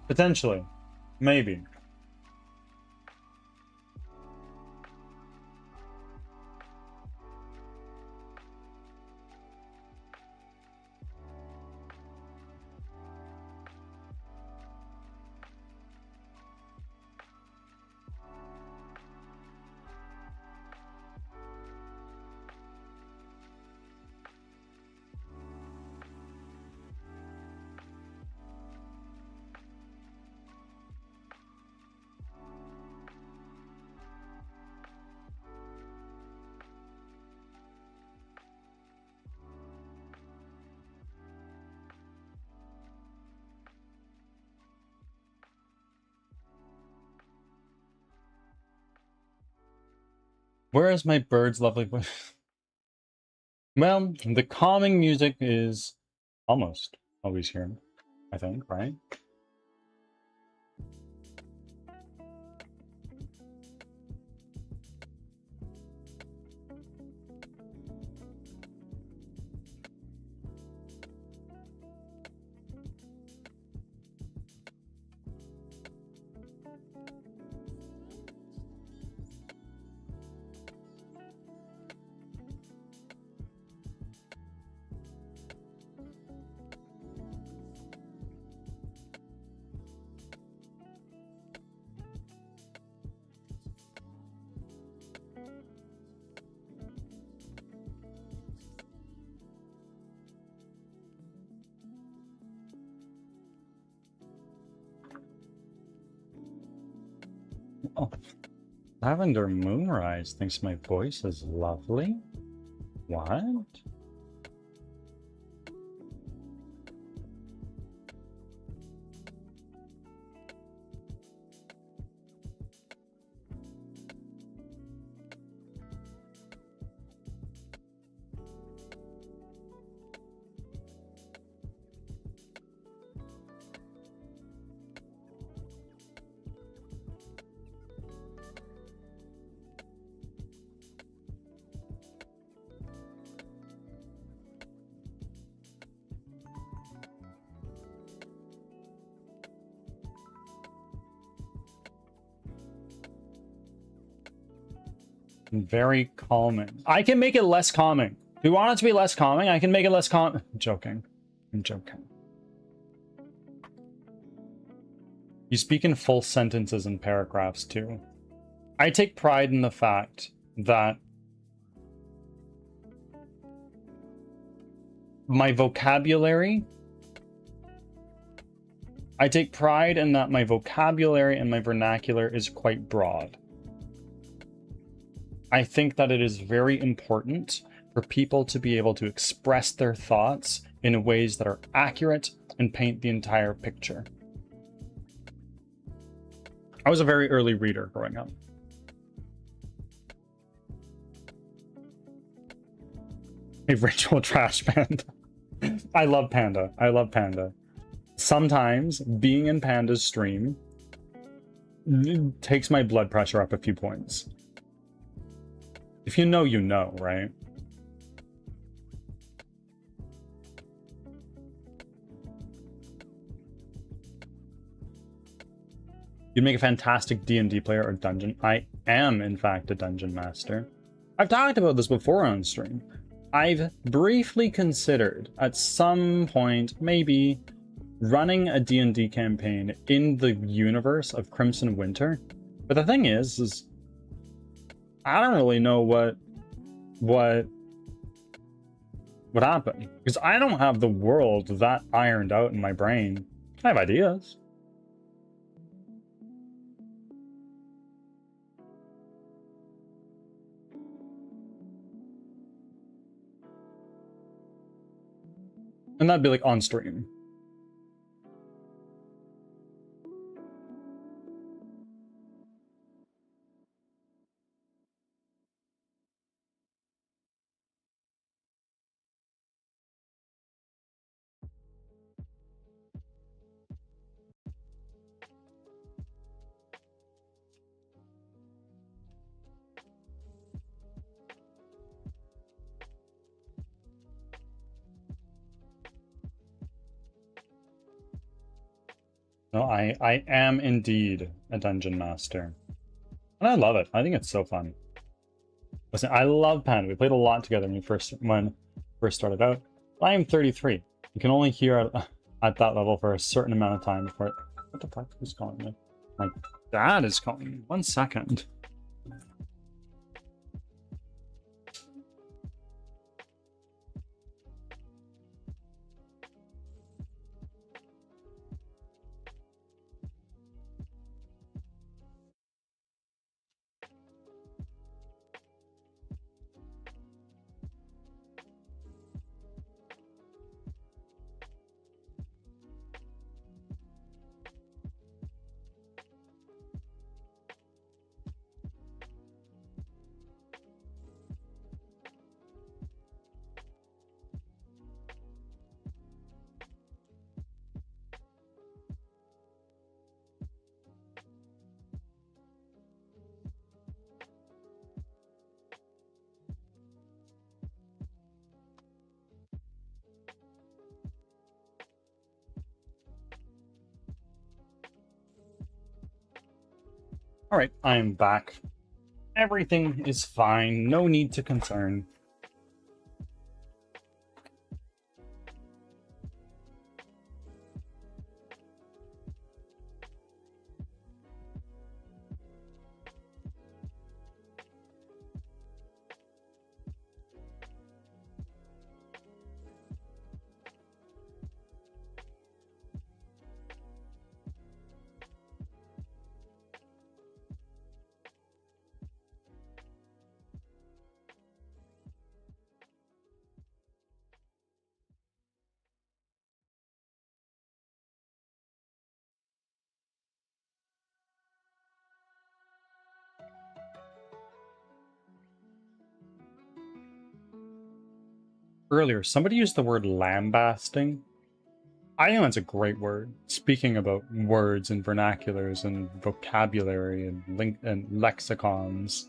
Potentially. Maybe. Where is my bird's lovely voice? Well, the calming music is almost always here, I think, right? Oh, Lavender Moonrise thinks my voice is lovely. What? Very calming. I can make it less calming. Do you want it to be less calming? I can make it less calm. I'm joking. I'm joking. You speak in full sentences and paragraphs too. I take pride in the fact that my vocabulary, I take pride in that my vocabulary and my vernacular is quite broad. I think that it is very important for people to be able to express their thoughts in ways that are accurate and paint the entire picture. I was a very early reader growing up. A ritual trash panda. I love Panda. I love Panda. Sometimes being in Panda's stream takes my blood pressure up a few points. If you know, you know, right? You'd make a fantastic D&D player or dungeon. I am, in fact, a dungeon master. I've talked about this before on stream. I've briefly considered, at some point, maybe running a D&D campaign in the universe of Crimson Winter. But the thing is I don't really know what What happened? Because I don't have the world that ironed out in my brain. I have ideas. And that'd be like on stream. No, I am indeed a dungeon master. And I love it. I think it's so fun. Listen, I love Panda. We played a lot together when we first started out. I am 33. You can only hear at that level for a certain amount of time before it... What the fuck? Who's calling me? My dad is calling me. 1 second. Alright, I am back. Everything is fine. No need to concern. Earlier, somebody used the word lambasting. I think that's a great word. Speaking about words and vernaculars and vocabulary and lexicons.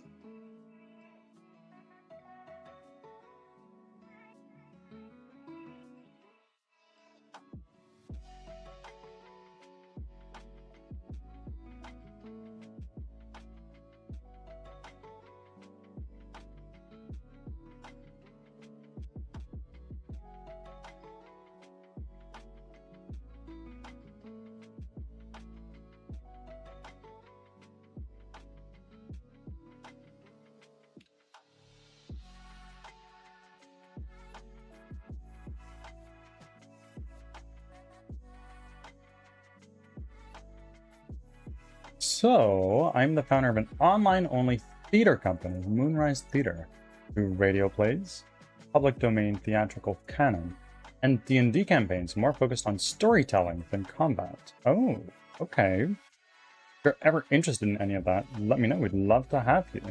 So, I'm the founder of an online-only theater company, Moonrise Theater, through radio plays, public domain theatrical canon, and D&D campaigns more focused on storytelling than combat. Oh, okay. If you're ever interested in any of that, let me know. We'd love to have you.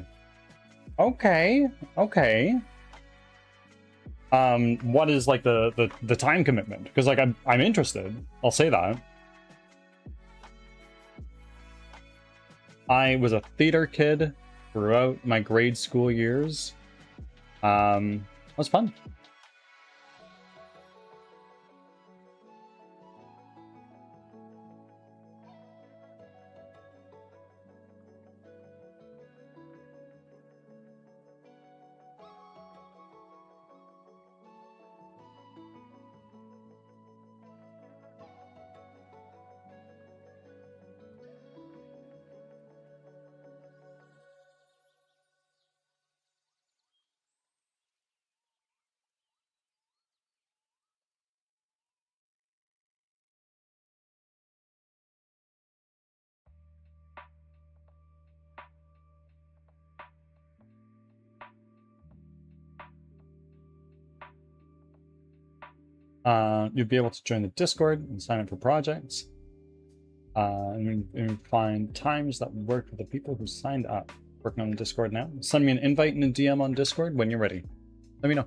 Okay, okay. What is like the time commitment? Because like I'm interested. I'll say that. I was a theater kid throughout my grade school years. It was fun. You'll be able to join the Discord and sign up for projects. And find times that work for the people who signed up. Working on the Discord now. Send me an invite and a DM on Discord when you're ready. Let me know.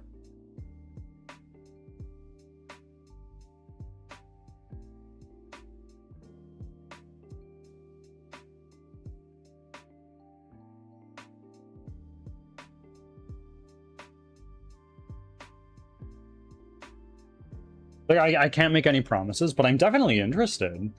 Like, I can't make any promises, but I'm definitely interested.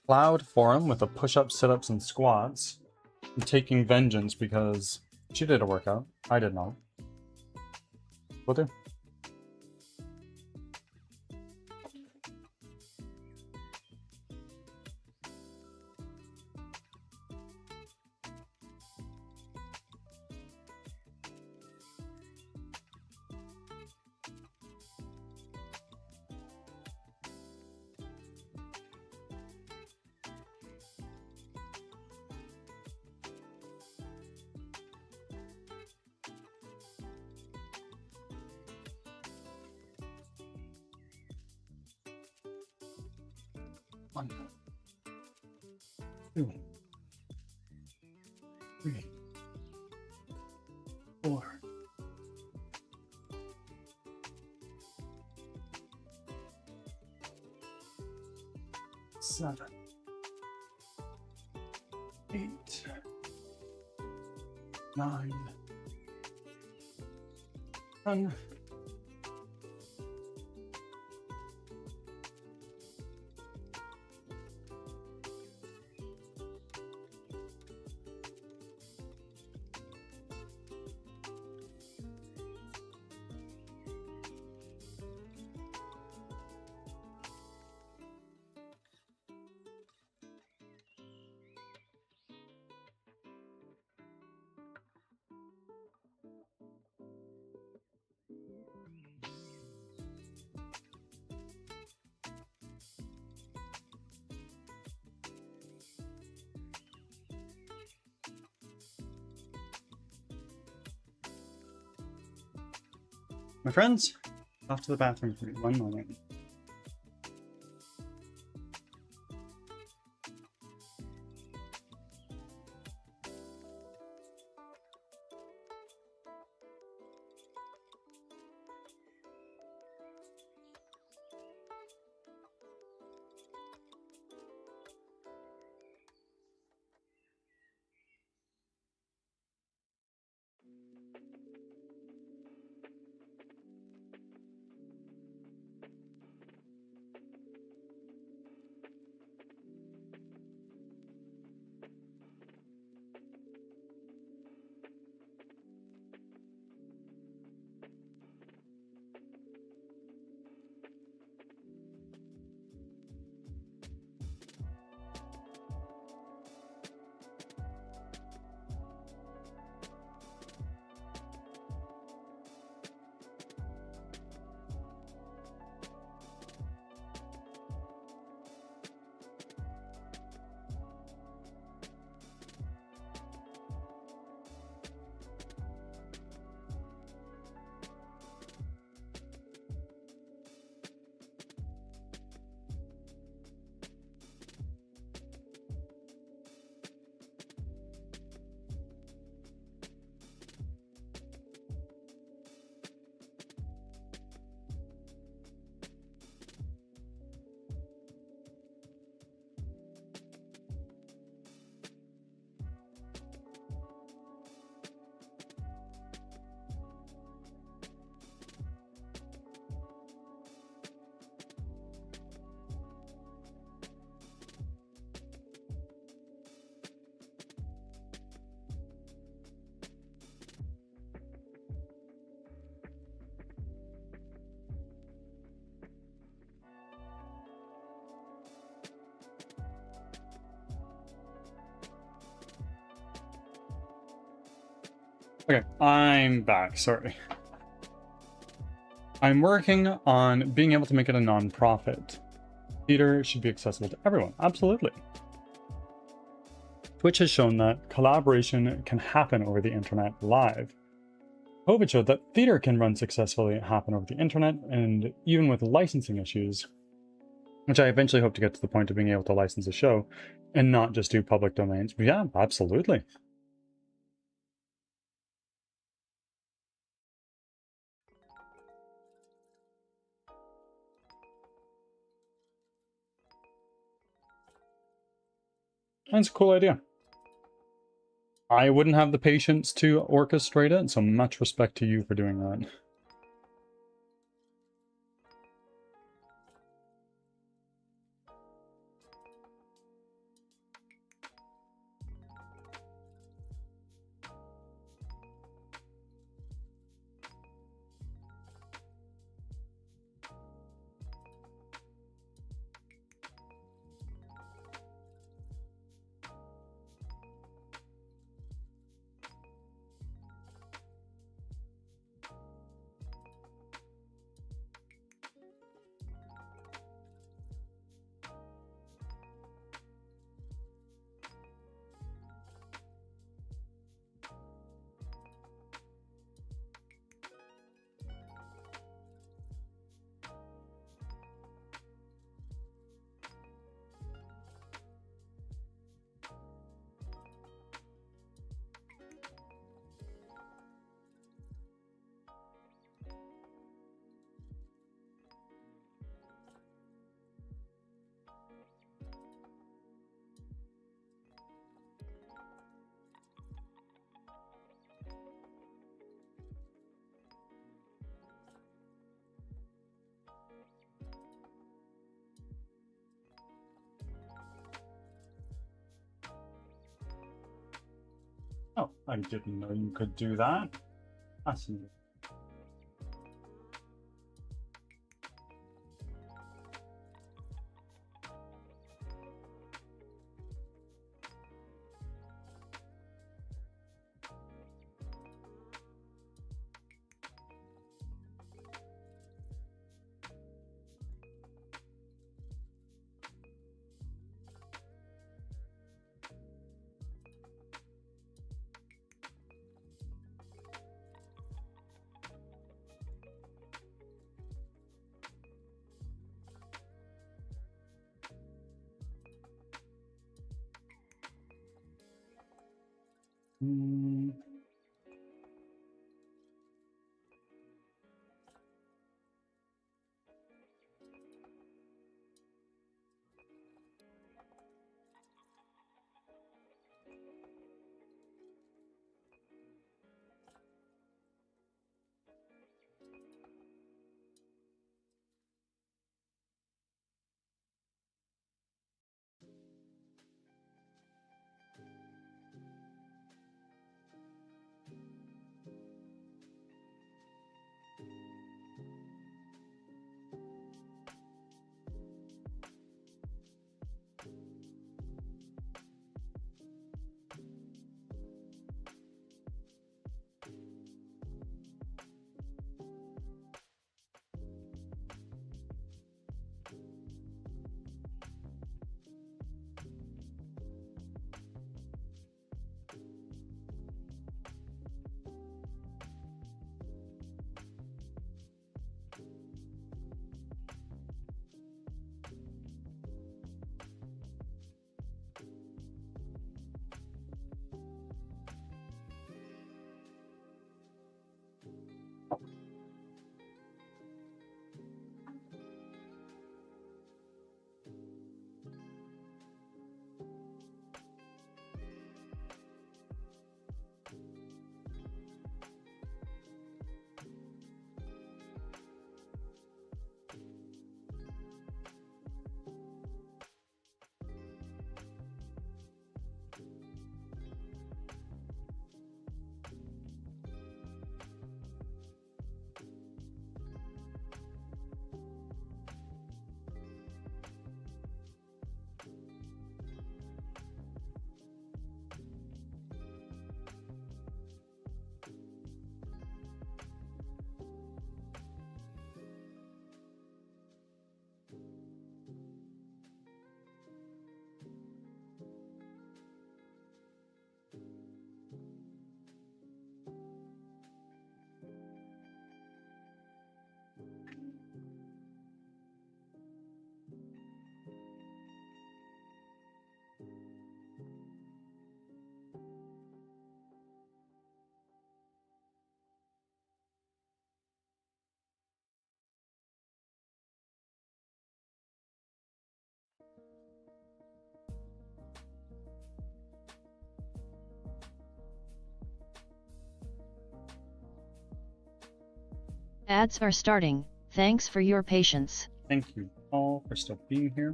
Cloud forum with a push-up, sit-ups, and squats. I'm taking vengeance because she did a workout. I did not. Will do. One, 2, 3, 4. 7, 8, 9, 10. My friends, off to the bathroom for 1 moment. Okay, I'm back, sorry. I'm working on being able to make it a non-profit. Theater should be accessible to everyone, absolutely. Twitch has shown that collaboration can happen over the internet live. COVID showed that theater can run successfully happen over the internet, and even with licensing issues, which I eventually hope to get to the point of being able to license a show and not just do public domains. But yeah, absolutely. That's a cool idea. I wouldn't have the patience to orchestrate it, so much respect to you for doing that. Oh, I didn't know you could do that. Fascinating. Hmm. Ads are starting. Thanks for your patience. Thank you all for still being here.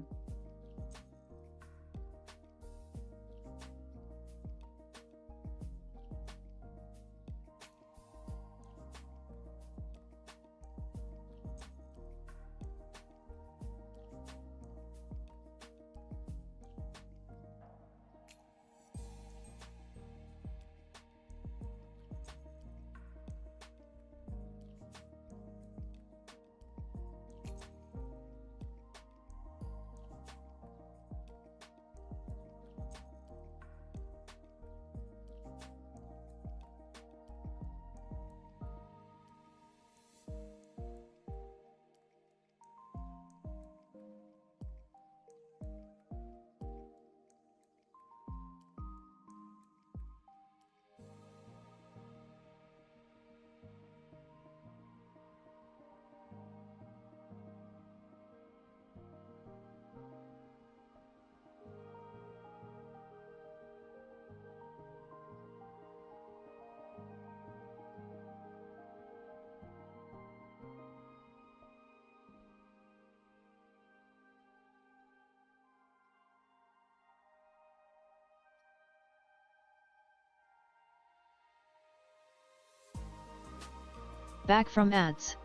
Back from ads.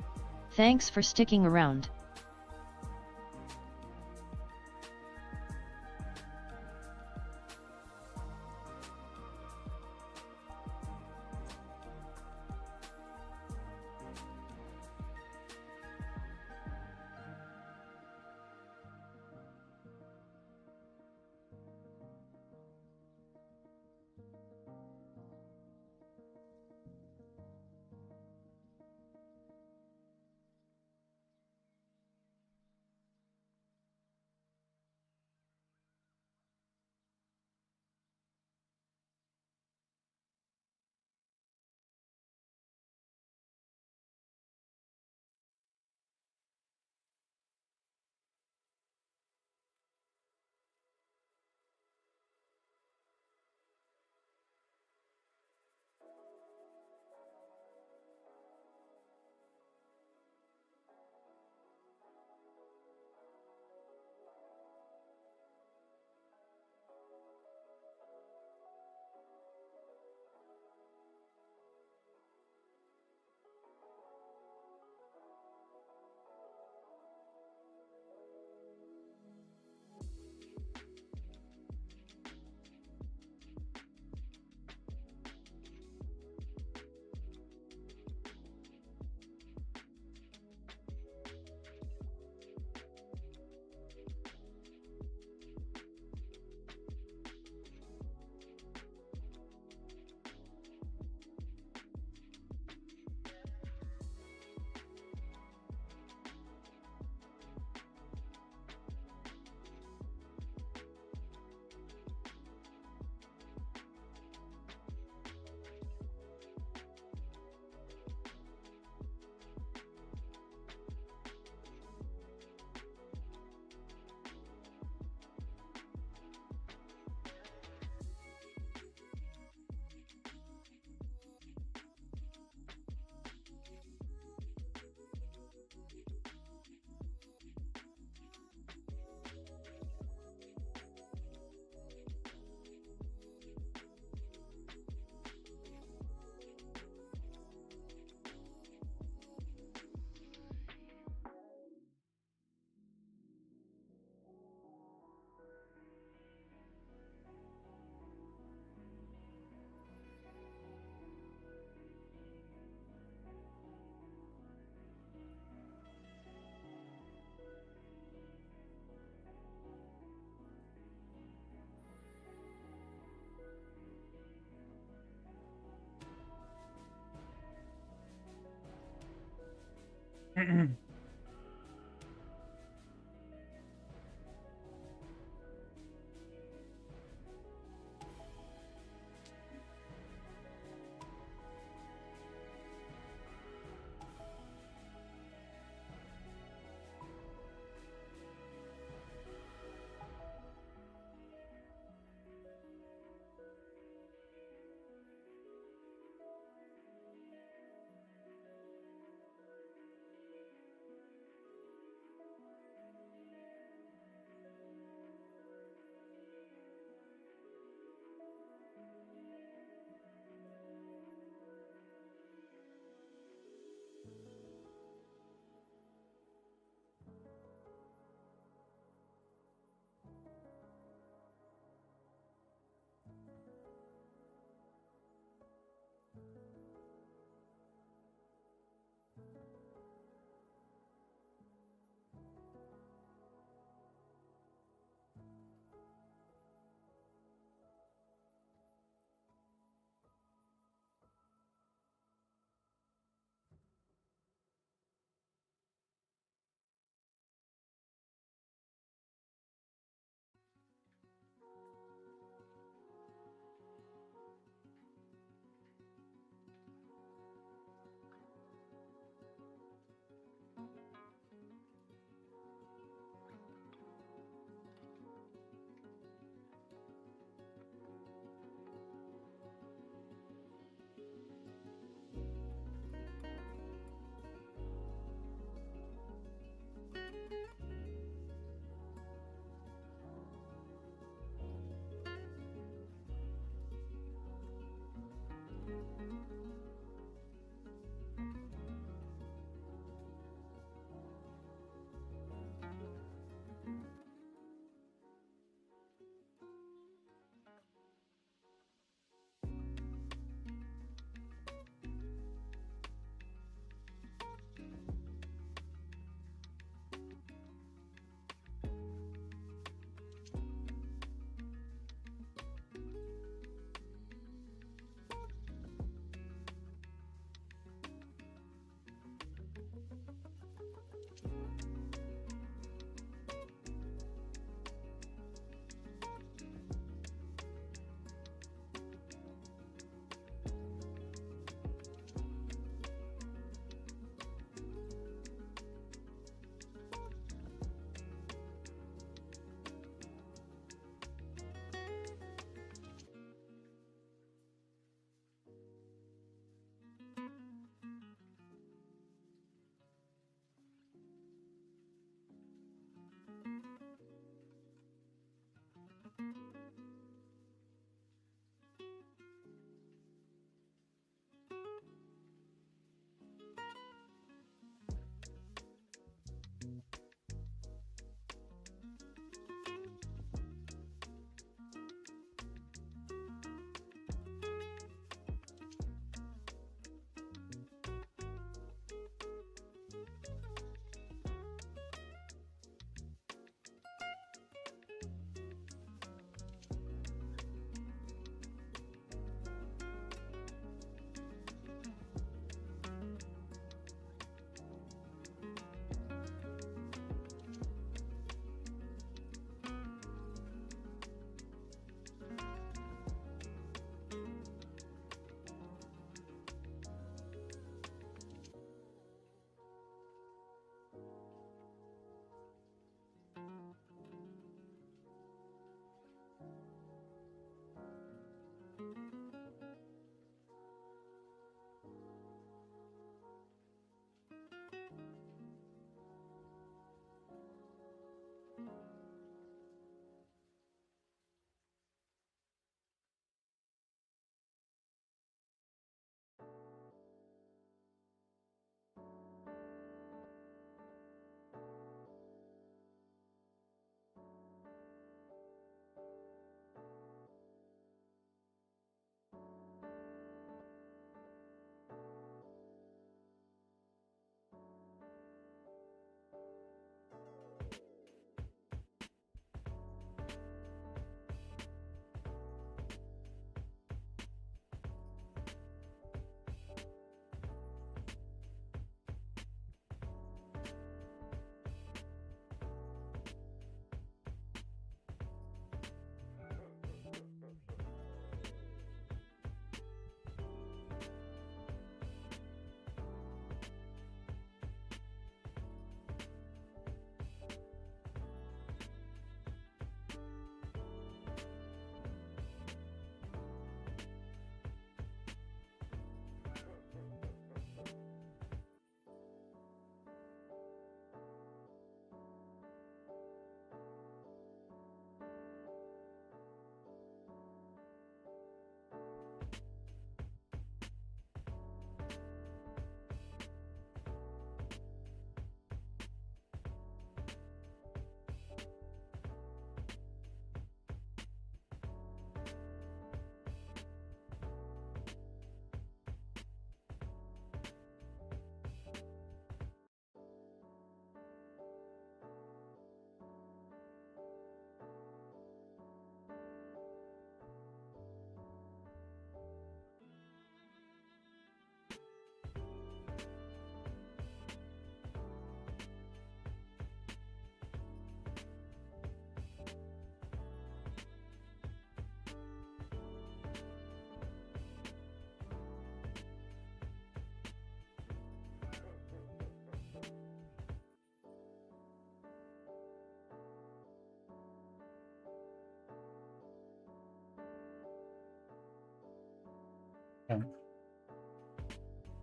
Thanks for sticking around.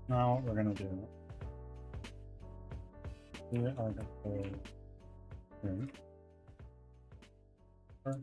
Now what we're gonna do. We are gonna go here. First.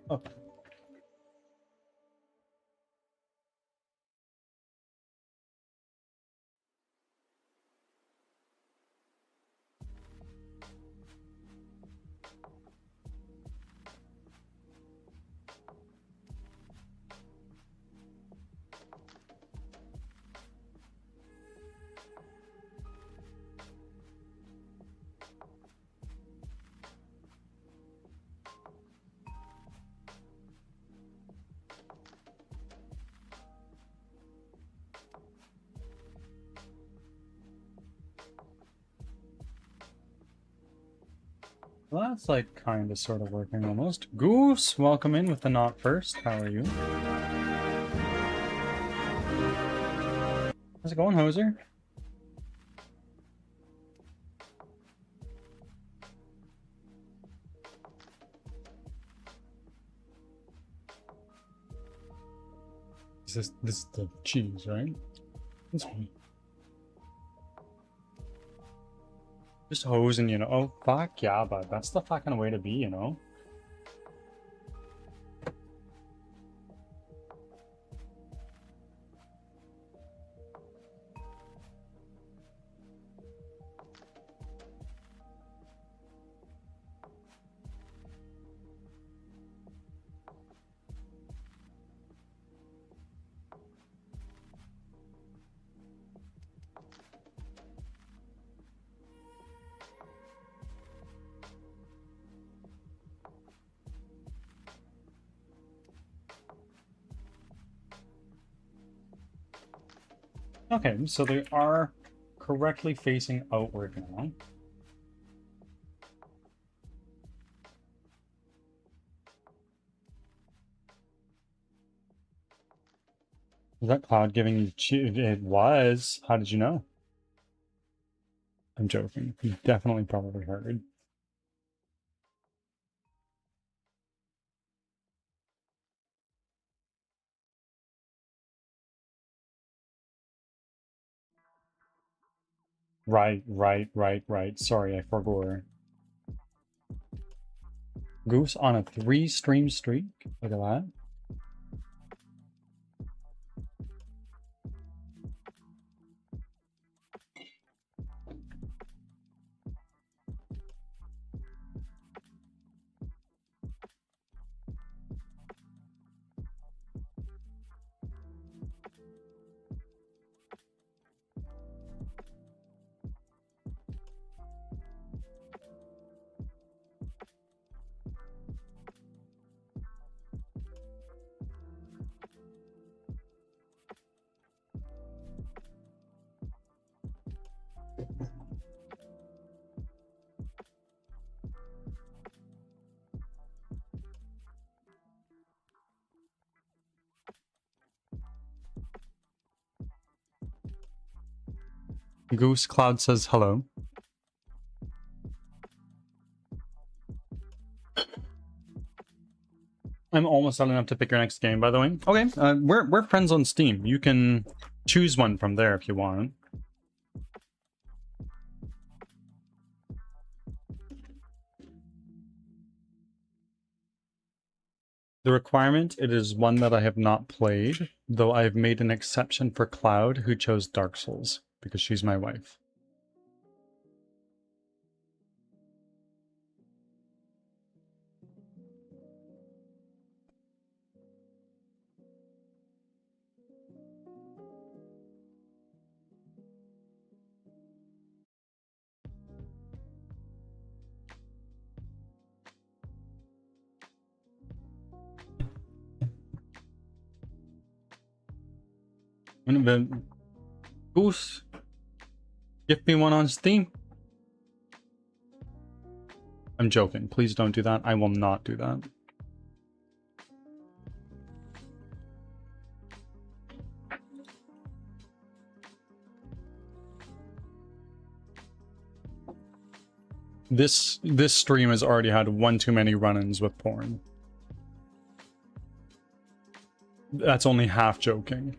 Oh. Well, that's like kind of sort of working almost. Goose, welcome in with the not first. How are you? How's it going, Hoser? This is the cheese, right? It's just hosing, you know. Oh, fuck yeah, but that's the fucking way to be, you know? Okay, so they are correctly facing outward now. Was that cloud giving you It was. How did you know? I'm joking. You definitely probably heard. Right. Sorry, I forgot. Goose on a 3-stream streak? Look at that. Goose Cloud says hello. I'm almost done enough to pick your next game, by the way. Okay, we're friends on Steam. You can choose one from there if you want. The requirement, it is one that I have not played, though I have made an exception for Cloud, who chose Dark Souls, because she's my wife. Goose, give me one on Steam. I'm joking. Please don't do that. I will not do that. This stream has already had one too many run-ins with porn. That's only half joking.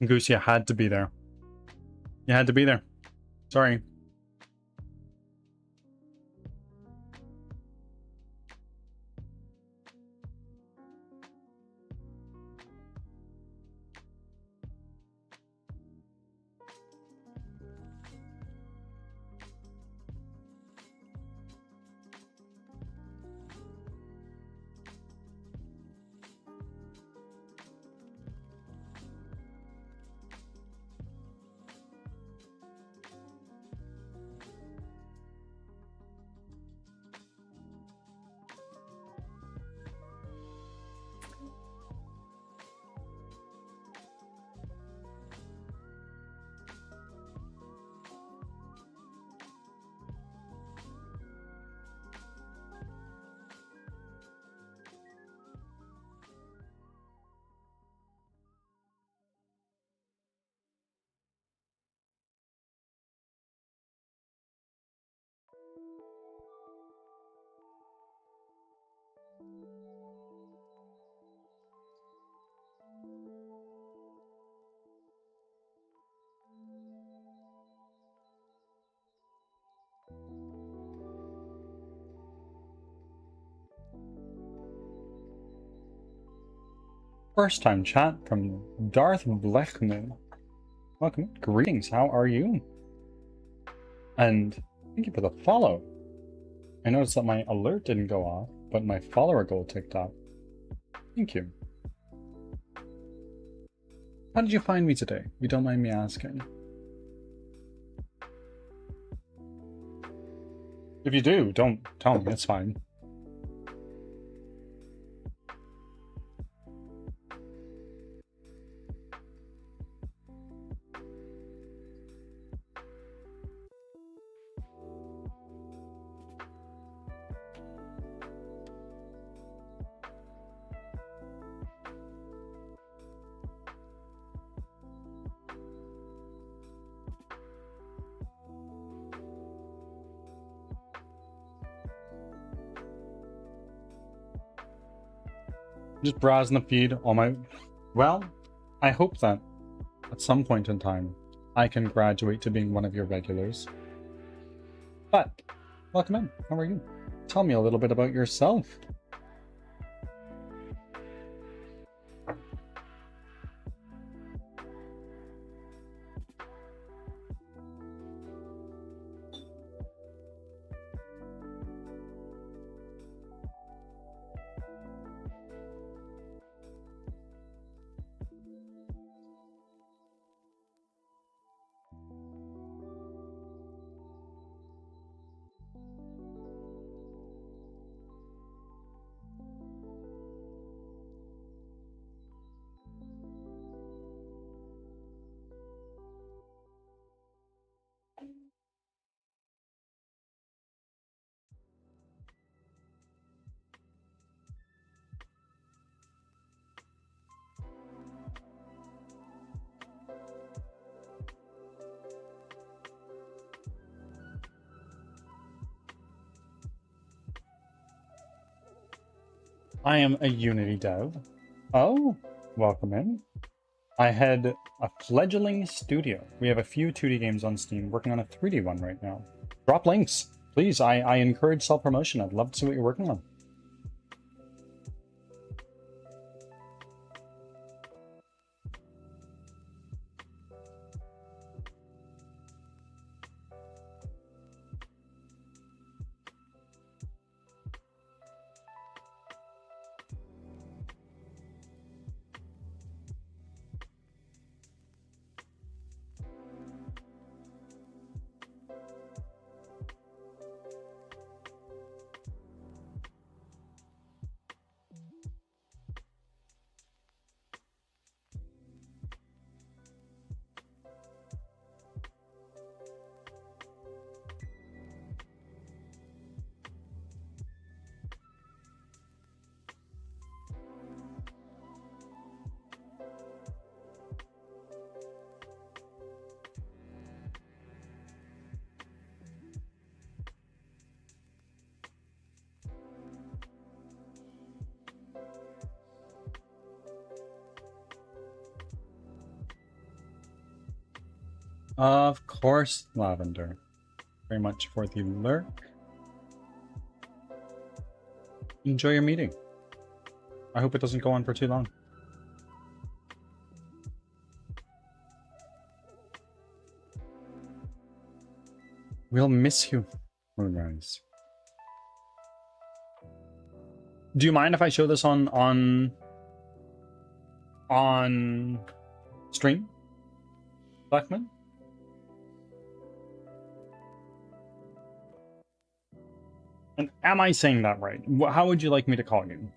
Goose, you had to be there. You had to be there. Sorry. First time chat from Darth Blechman. Welcome. Greetings. How are you? And thank you for the follow. I noticed that my alert didn't go off, but my follower goal ticked off. Thank you. How did you find me today? If you don't mind me asking. If you do, don't tell me, it's fine. Just browsing the feed on my... Well, I hope that at some point in time I can graduate to being one of your regulars. But, welcome in. How are you? Tell me a little bit about yourself. I am a Unity dev. Oh, welcome in. I head a fledgling studio. We have a few 2D games on Steam, working on a 3D one right now. Drop links, please. I encourage self-promotion. I'd love to see what you're working on. Of course, Lavender. Very much for the lurk. Enjoy your meeting. I hope it doesn't go on for too long. We'll miss you, Moonrise. Do you mind if I show this on stream, Blackman? And am I saying that right? How would you like me to call you?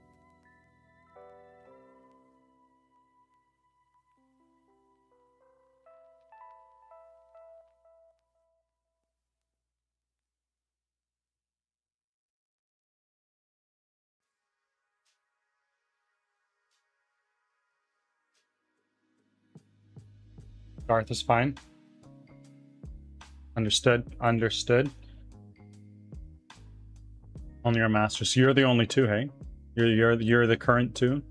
Garth is fine. Understood. Understood. Only your master. So you're the only two, hey? You're the current two?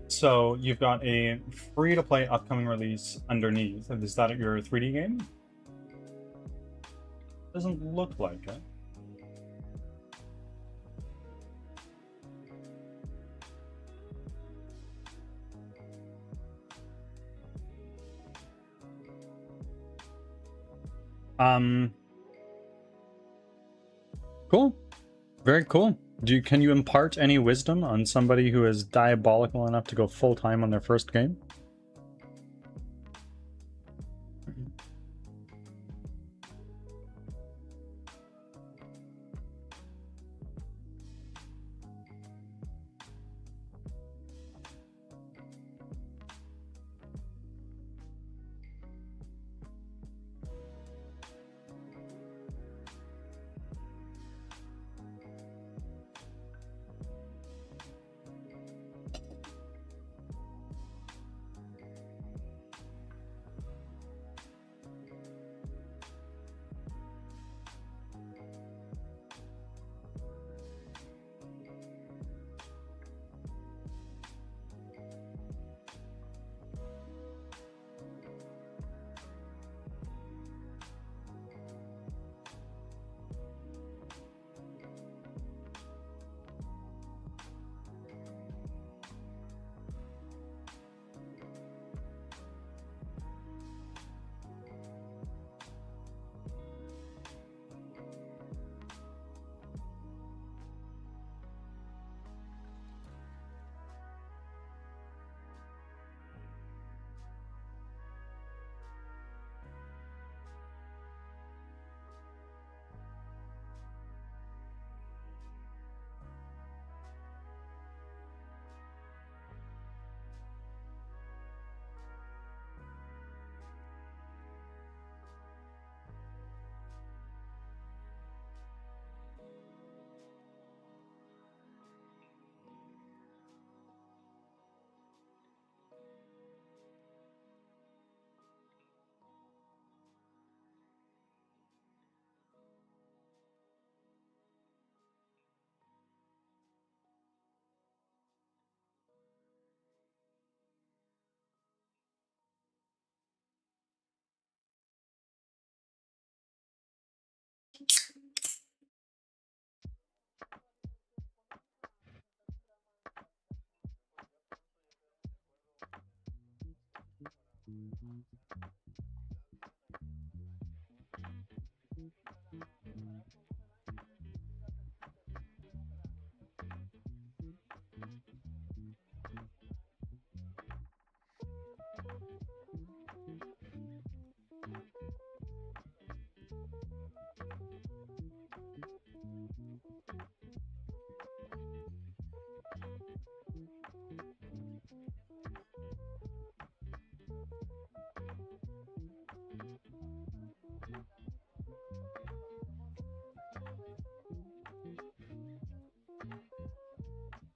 So you've got a free-to-play upcoming release underneath. Is that your 3D game? Doesn't look like it. Cool. Very cool. Can you impart any wisdom on somebody who is diabolical enough to go full-time on their first game?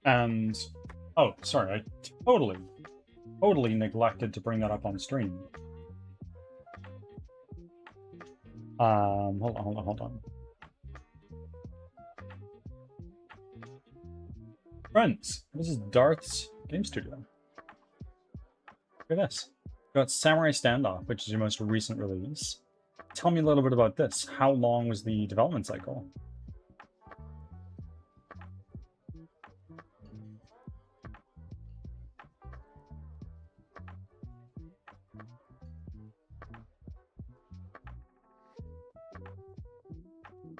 And oh, sorry, I totally neglected to bring that up on stream. Hold on. Friends, this is Darth's Game Studio. Look at this. We've got Samurai Standoff, which is your most recent release. Tell me a little bit about this. How long was the development cycle?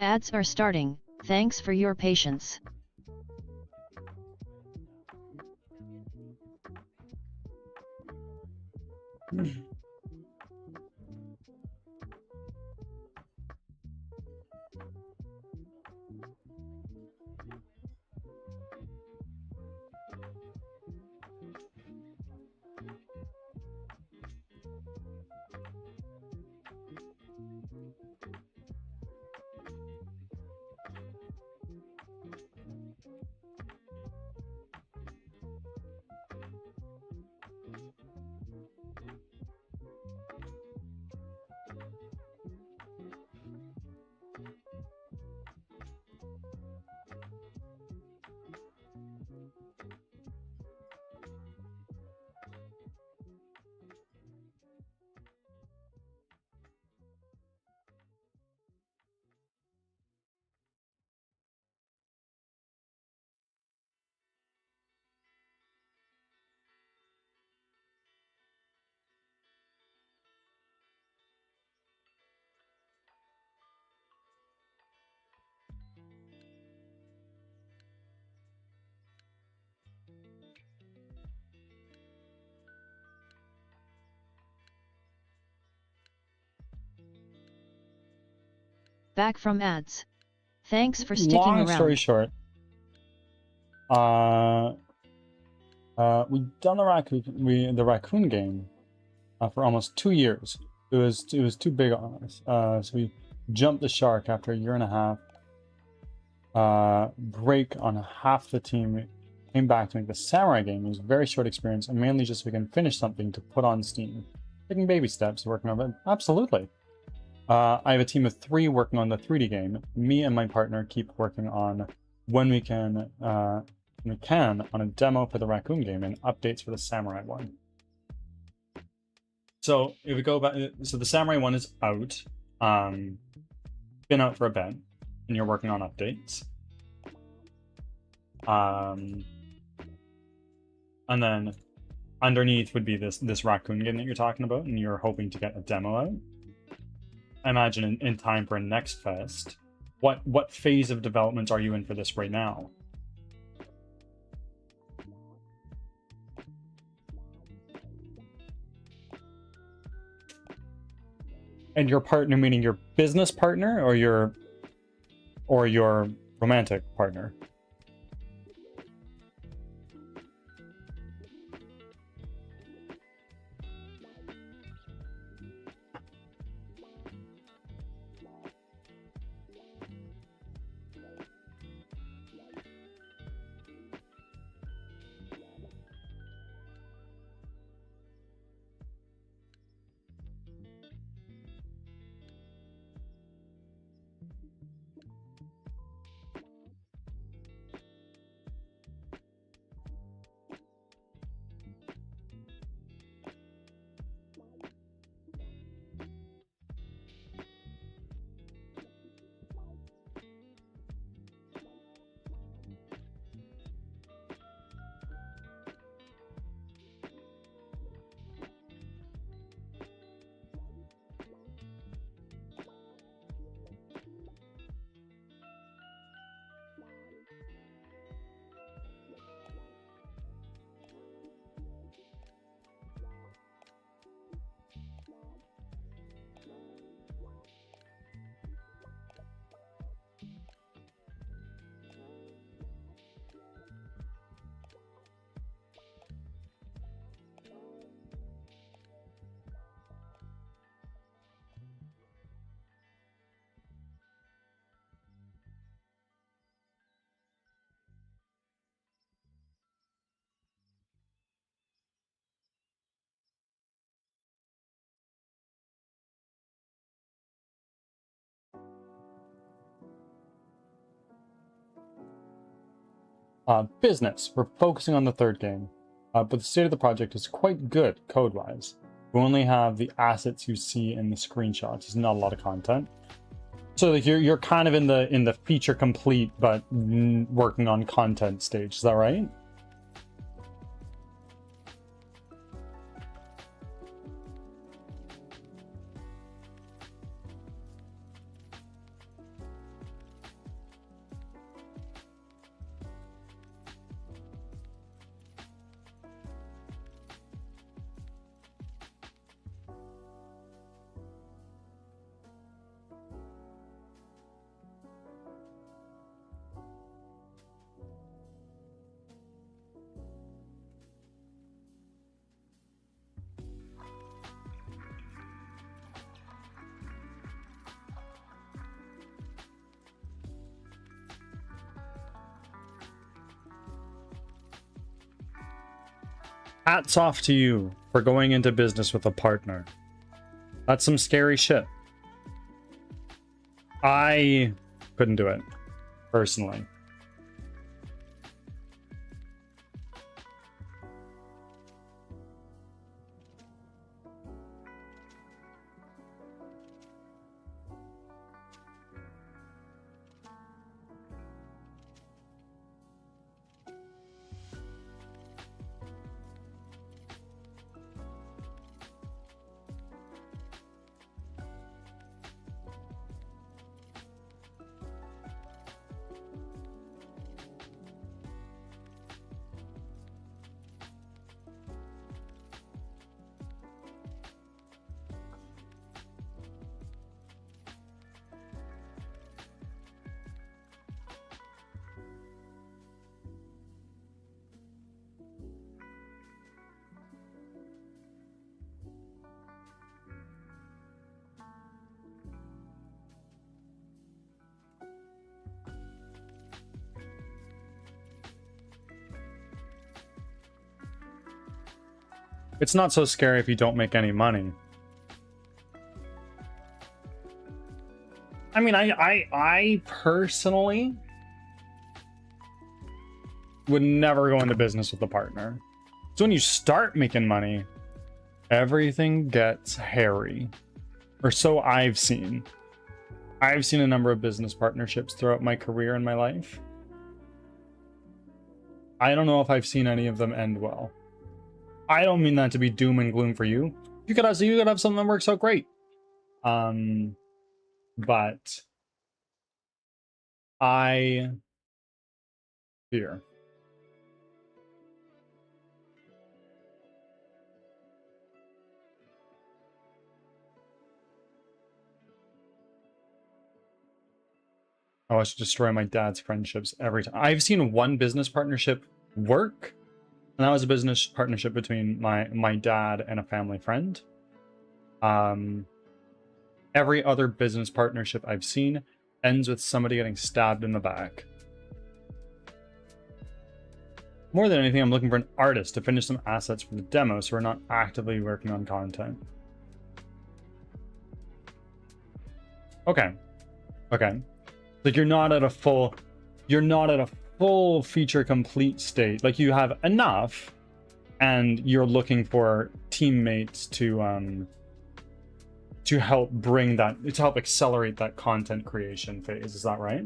Ads are starting. Thanks for your patience. Back from ads. Thanks for sticking Long around. story short, we've done the raccoon game for almost 2 years. It was too big on us, so we jumped the shark after a year and a half. Break on half the team. Came back to make the samurai game. It was a very short experience, and mainly just so we can finish something to put on Steam. Taking baby steps, working on it. Absolutely. I have a team of 3 working on the 3D game. Me and my partner keep working on when we can on a demo for the raccoon game and updates for the samurai one. So if we go back, so the samurai one is out, been out for a bit, and you're working on updates. And then underneath would be this raccoon game that you're talking about, and you're hoping to get a demo out. I imagine in time for a next fest. What phase of development are you in for this right now? And your partner meaning your business partner or your romantic partner? Business. We're focusing on the 3rd game, but the state of the project is quite good code-wise. We only have the assets you see in the screenshots. There's not a lot of content, so like you're kind of in the feature complete but working on content stage. Is that right? Hats off to you for going into business with a partner. That's some scary shit. I couldn't do it, personally. It's not so scary if you don't make any money. I mean, I personally would never go into business with a partner. So when you start making money, everything gets hairy. Or so I've seen. I've seen a number of business partnerships throughout my career and my life. I don't know if I've seen any of them end well. I don't mean that to be doom and gloom for you. You could have something that works out great. But I fear. Oh, I should destroy my dad's friendships every time. I've seen one business partnership work, and that was a business partnership between my dad and a family friend. Every other business partnership I've seen ends with somebody getting stabbed in the back. More than anything, I'm looking for an artist to finish some assets for the demo, so we're not actively working on content. Okay. Like you're not at a full feature complete state. Like you have enough, and you're looking for teammates to help accelerate that content creation phase. Is that right?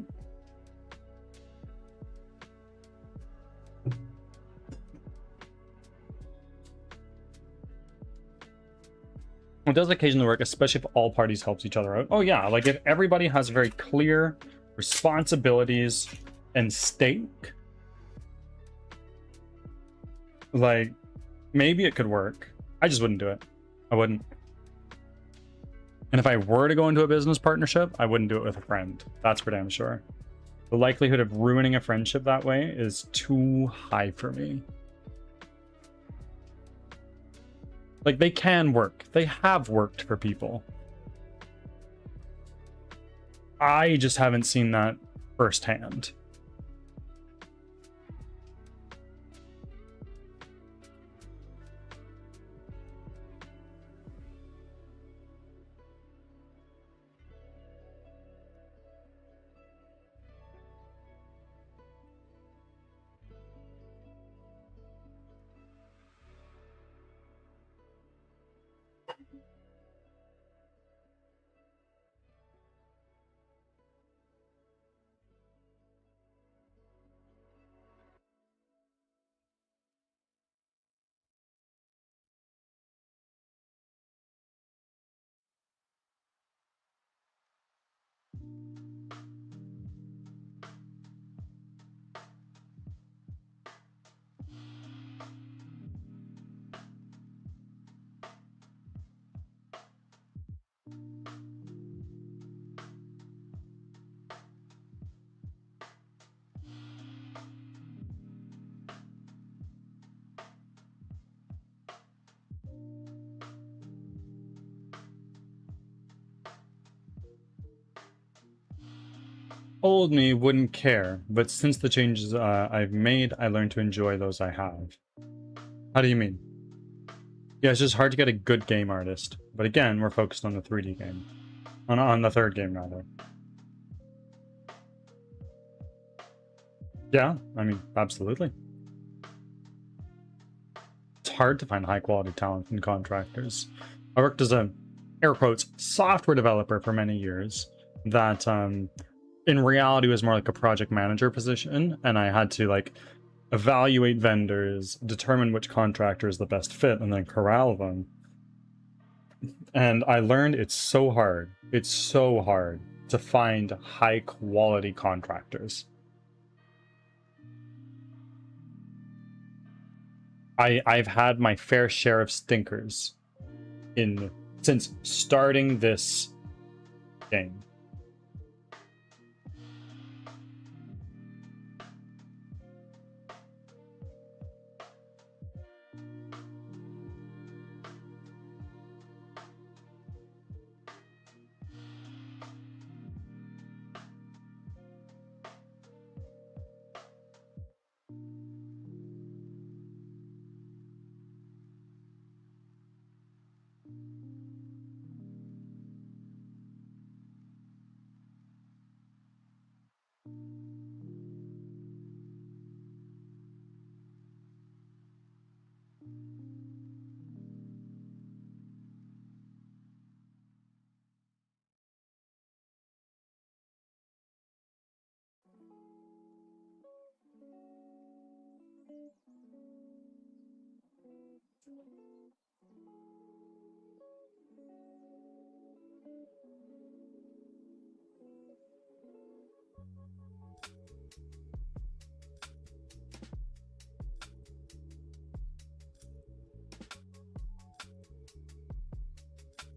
It does occasionally work, especially if all parties helps each other out. Oh yeah, like if everybody has very clear responsibilities and stake, like maybe it could work. I just wouldn't do it. I wouldn't. And if I were to go into a business partnership, I wouldn't do it with a friend. That's for damn sure. The likelihood of ruining a friendship that way is too high for me. Like, they can work. They have worked for people. I just haven't seen that firsthand. Old me wouldn't care, but since the changes I've made, I learned to enjoy those I have. How do you mean? Yeah, it's just hard to get a good game artist. But again, we're focused on the 3D game. On the third game, rather. Yeah, I mean, absolutely. It's hard to find high-quality talent in contractors. I worked as a, air quotes, software developer for many years that, in reality was more like a project manager position, and I had to, like, evaluate vendors, determine which contractor is the best fit, and then corral them. And I learned it's so hard to find high-quality contractors. I've had my fair share of stinkers since starting this game.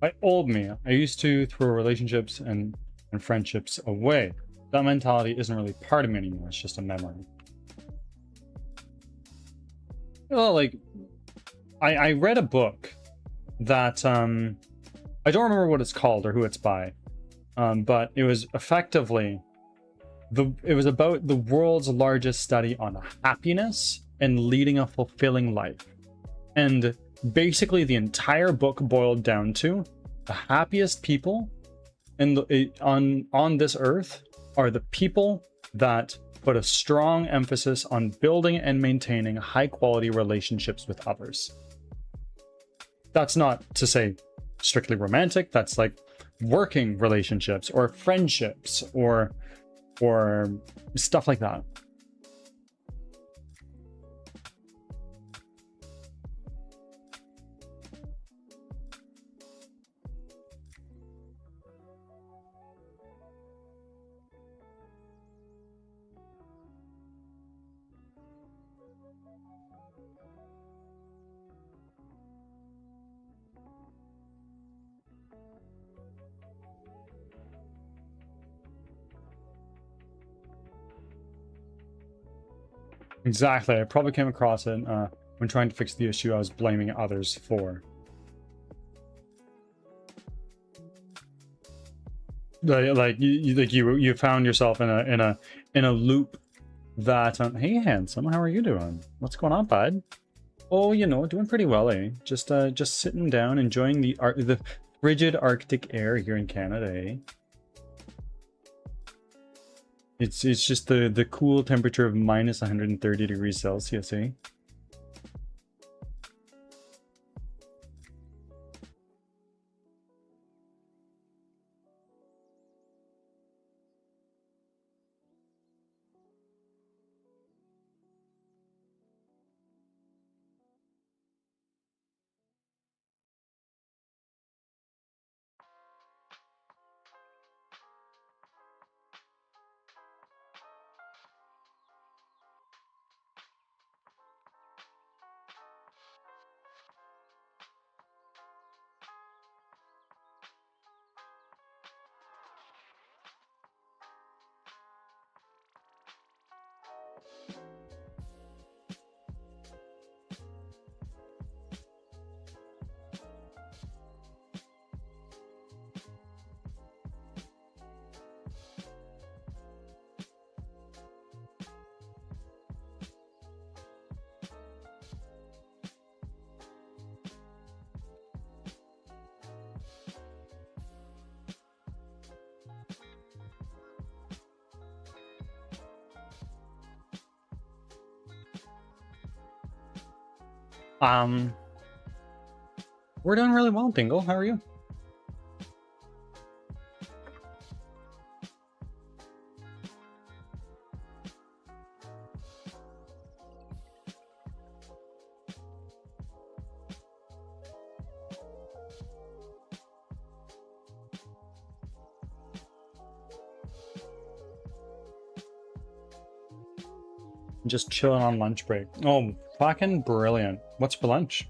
By old me, I used to throw relationships and friendships away. That mentality isn't really part of me anymore, it's just a memory. Well, like, I read a book that, I don't remember what it's called or who it's by, but it was effectively, it was about the world's largest study on happiness and leading a fulfilling life. And basically the entire book boiled down to the happiest people on this earth are the people that put a strong emphasis on building and maintaining high quality relationships with others. That's not to say strictly romantic, that's like working relationships or friendships or stuff like that. Exactly, I probably came across it when trying to fix the issue I was blaming others for. You found yourself in a loop that hey handsome, how are you doing? What's going on, bud? Oh, you know, doing pretty well, eh? Just sitting down, enjoying the frigid Arctic air here in Canada, eh? It's just the cool temperature of minus 130 degrees Celsius, eh? We're doing really well, Dingle. How are you? Just chilling on lunch break. Oh, fucking brilliant. What's for lunch?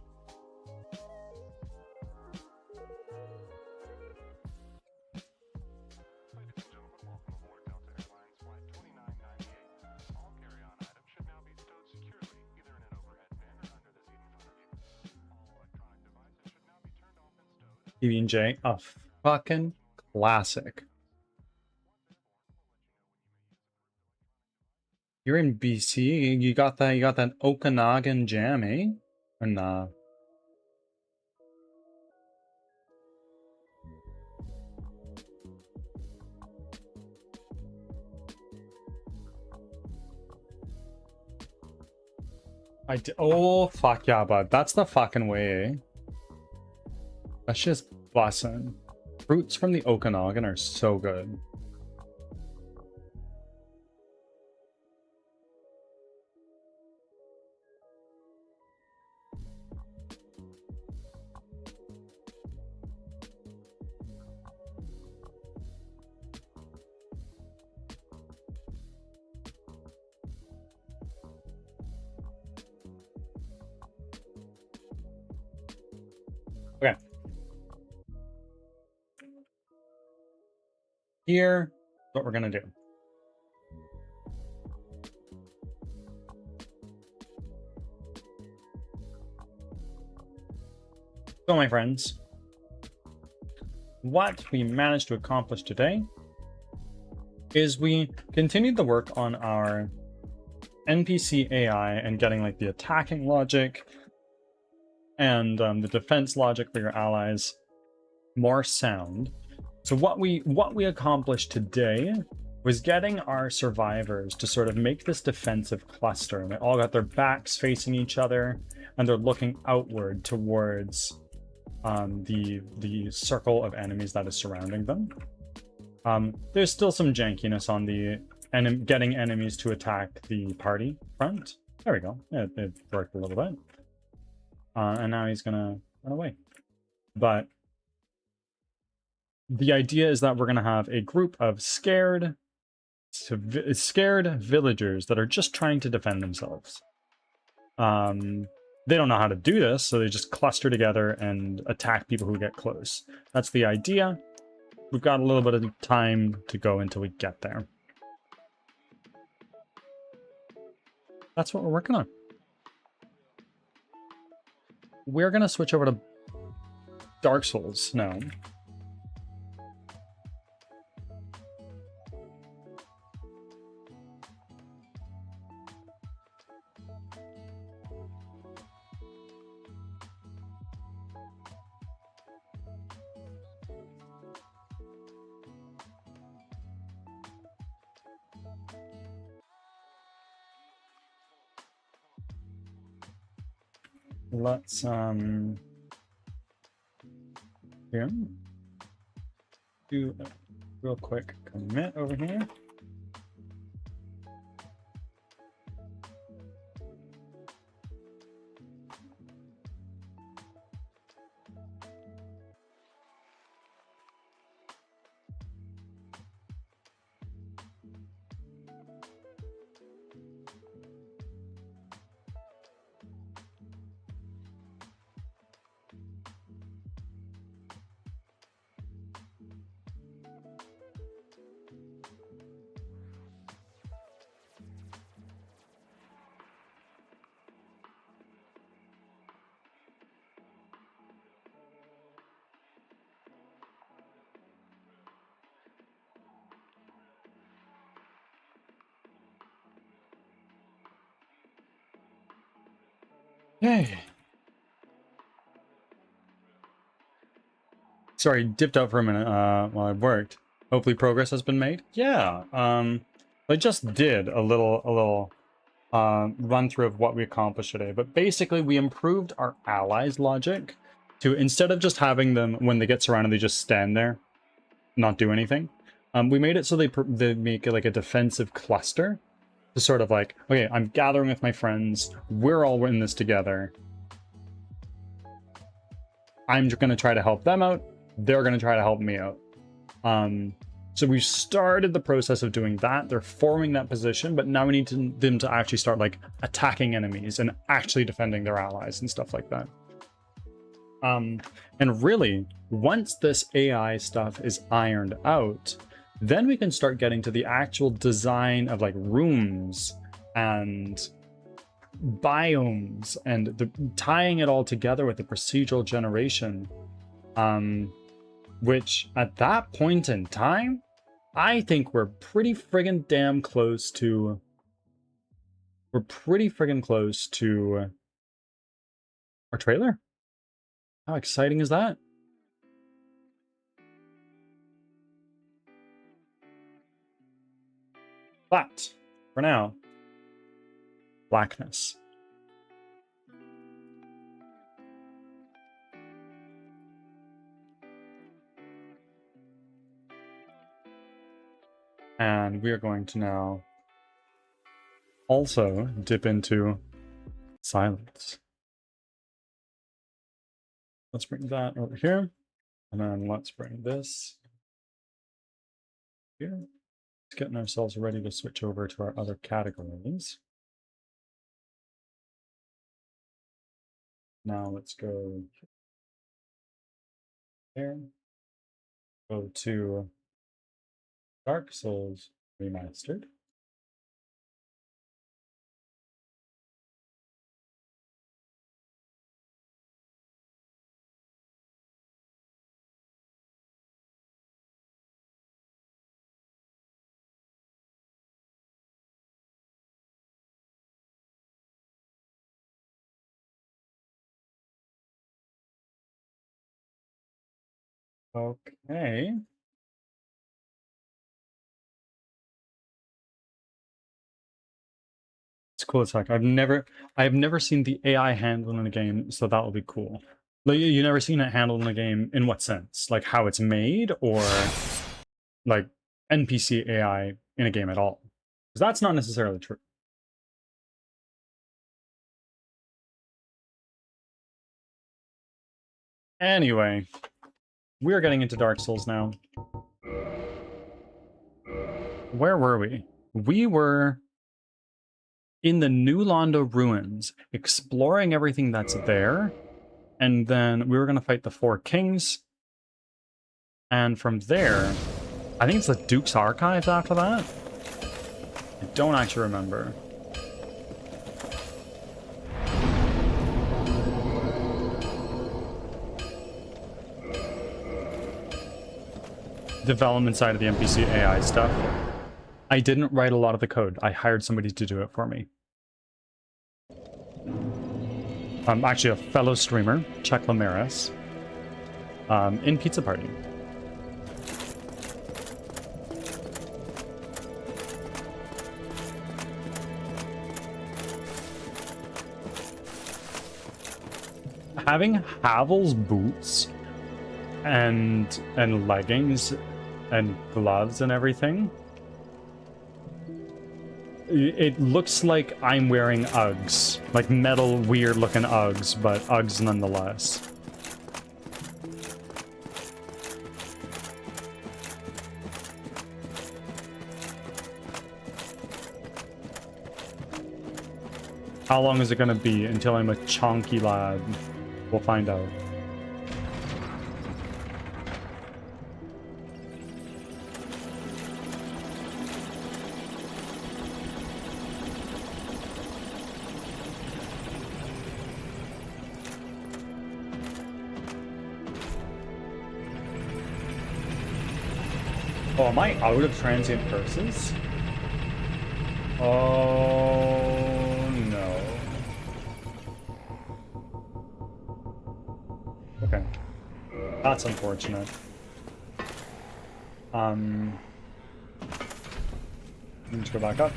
PB&J, a fucking classic. You're in BC. You got that Okanagan jam, eh? Or nah? Oh, fuck yeah, bud. That's the fucking way. That's just bussin'. Fruits from the Okanagan are so good. Okay. Here's what we're gonna do. So, my friends, what we managed to accomplish today is we continued the work on our NPC AI and getting like the attacking logic and the defense logic for your allies more sound. So what we accomplished today was getting our survivors to sort of make this defensive cluster, and they all got their backs facing each other and they're looking outward towards the circle of enemies that is surrounding them. There's still some jankiness on the getting enemies to attack the party front. There we go. It worked a little bit. And now he's gonna run away. But the idea is that we're gonna have a group of scared villagers that are just trying to defend themselves. They don't know how to do this, so they just cluster together and attack people who get close. That's the idea. We've got a little bit of time to go until we get there. That's what we're working on. We're going to switch over to Dark Souls now. Let's here do a real quick commit over here. Hey. Sorry, dipped out for a minute while I worked. Hopefully progress has been made. Yeah. I just did a little run through of what we accomplished today. But basically we improved our allies' logic to, instead of just having them when they get surrounded, they just stand there, not do anything. We made it so they make it like a defensive cluster. To sort of like, okay, I'm gathering with my friends, we're all in this together. I'm just going to try to help them out, they're going to try to help me out. So we started the process of doing that, they're forming that position, but now we need them to actually start like attacking enemies and actually defending their allies and stuff like that. And really, once this AI stuff is ironed out, then we can start getting to the actual design of like rooms and biomes and tying it all together with the procedural generation. Which at that point in time, I think we're pretty friggin' damn close to... We're pretty friggin' close to our trailer. How exciting is that? But for now, blackness. And we are going to now also dip into silence. Let's bring that over here. And then let's bring this here. Let's getting ourselves ready to switch over to our other categories. Now let's go there. Go to Dark Souls Remastered. Okay. It's cool as heck. I've never seen the AI handled in a game, so that will be cool. Like you never seen it handled in a game in what sense? Like how it's made, or like NPC AI in a game at all? Because that's not necessarily true. Anyway, we're getting into Dark Souls now. Where were we? We were in the New Londo ruins, exploring everything that's there, and then we were going to fight the Four Kings, and from there, I think it's the Duke's Archives after that? I don't actually remember. Development side of the NPC AI stuff. I didn't write a lot of the code. I hired somebody to do it for me. Actually, a fellow streamer, Chuck Lamaris, in Pizza Party. Having Havel's boots and leggings and gloves and everything, it looks like I'm wearing Uggs, like metal weird looking Uggs, but Uggs nonetheless. How long is it gonna be until I'm a chonky lad? We'll find out. Oh, am I out of transient curses? Oh, no. Okay. That's unfortunate. Let's go back up.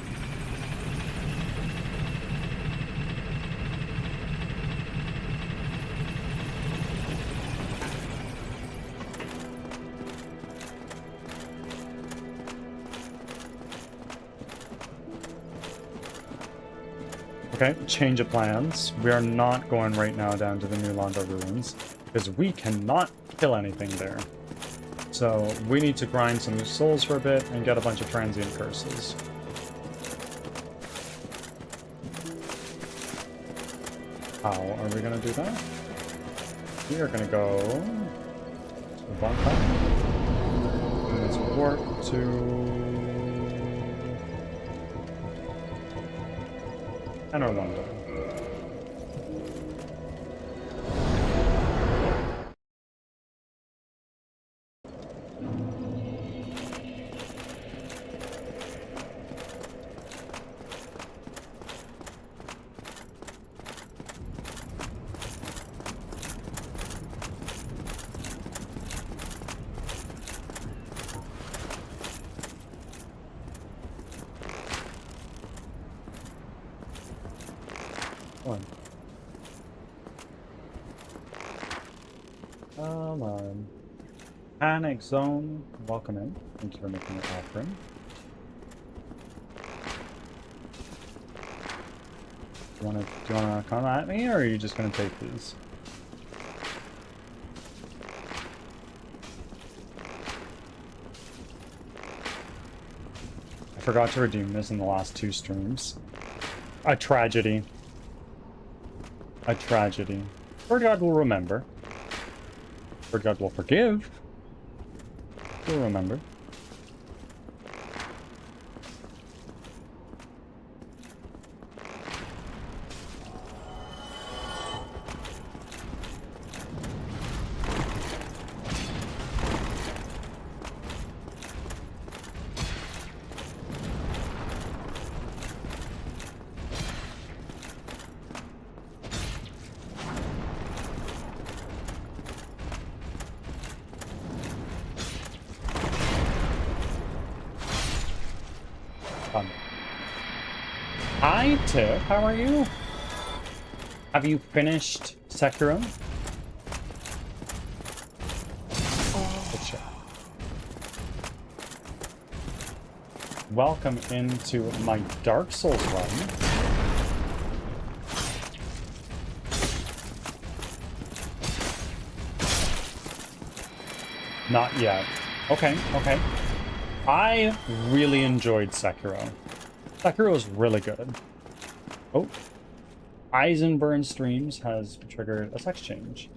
Okay, change of plans. We are not going right now down to the New Londo ruins, because we cannot kill anything there. So we need to grind some souls for a bit and get a bunch of transient curses. How are we going to do that? We are going to go to the bonfire. Let's work to Enter Londo. Come on. Panic Zone, welcome in. Thank you for making an offering. Do you wanna come at me, or are you just gonna take these? I forgot to redeem this in the last 2 streams. A tragedy. A tragedy. Lord God will remember. Lord God will forgive. He'll remember. Hi, Tiff. How are you? Have you finished Sekiro? Good shot. Welcome into my Dark Souls run. Not yet. Okay, okay. I really enjoyed Sekiro. Sekiro is really good. Oh. Eisenburn Streams has triggered a sex change.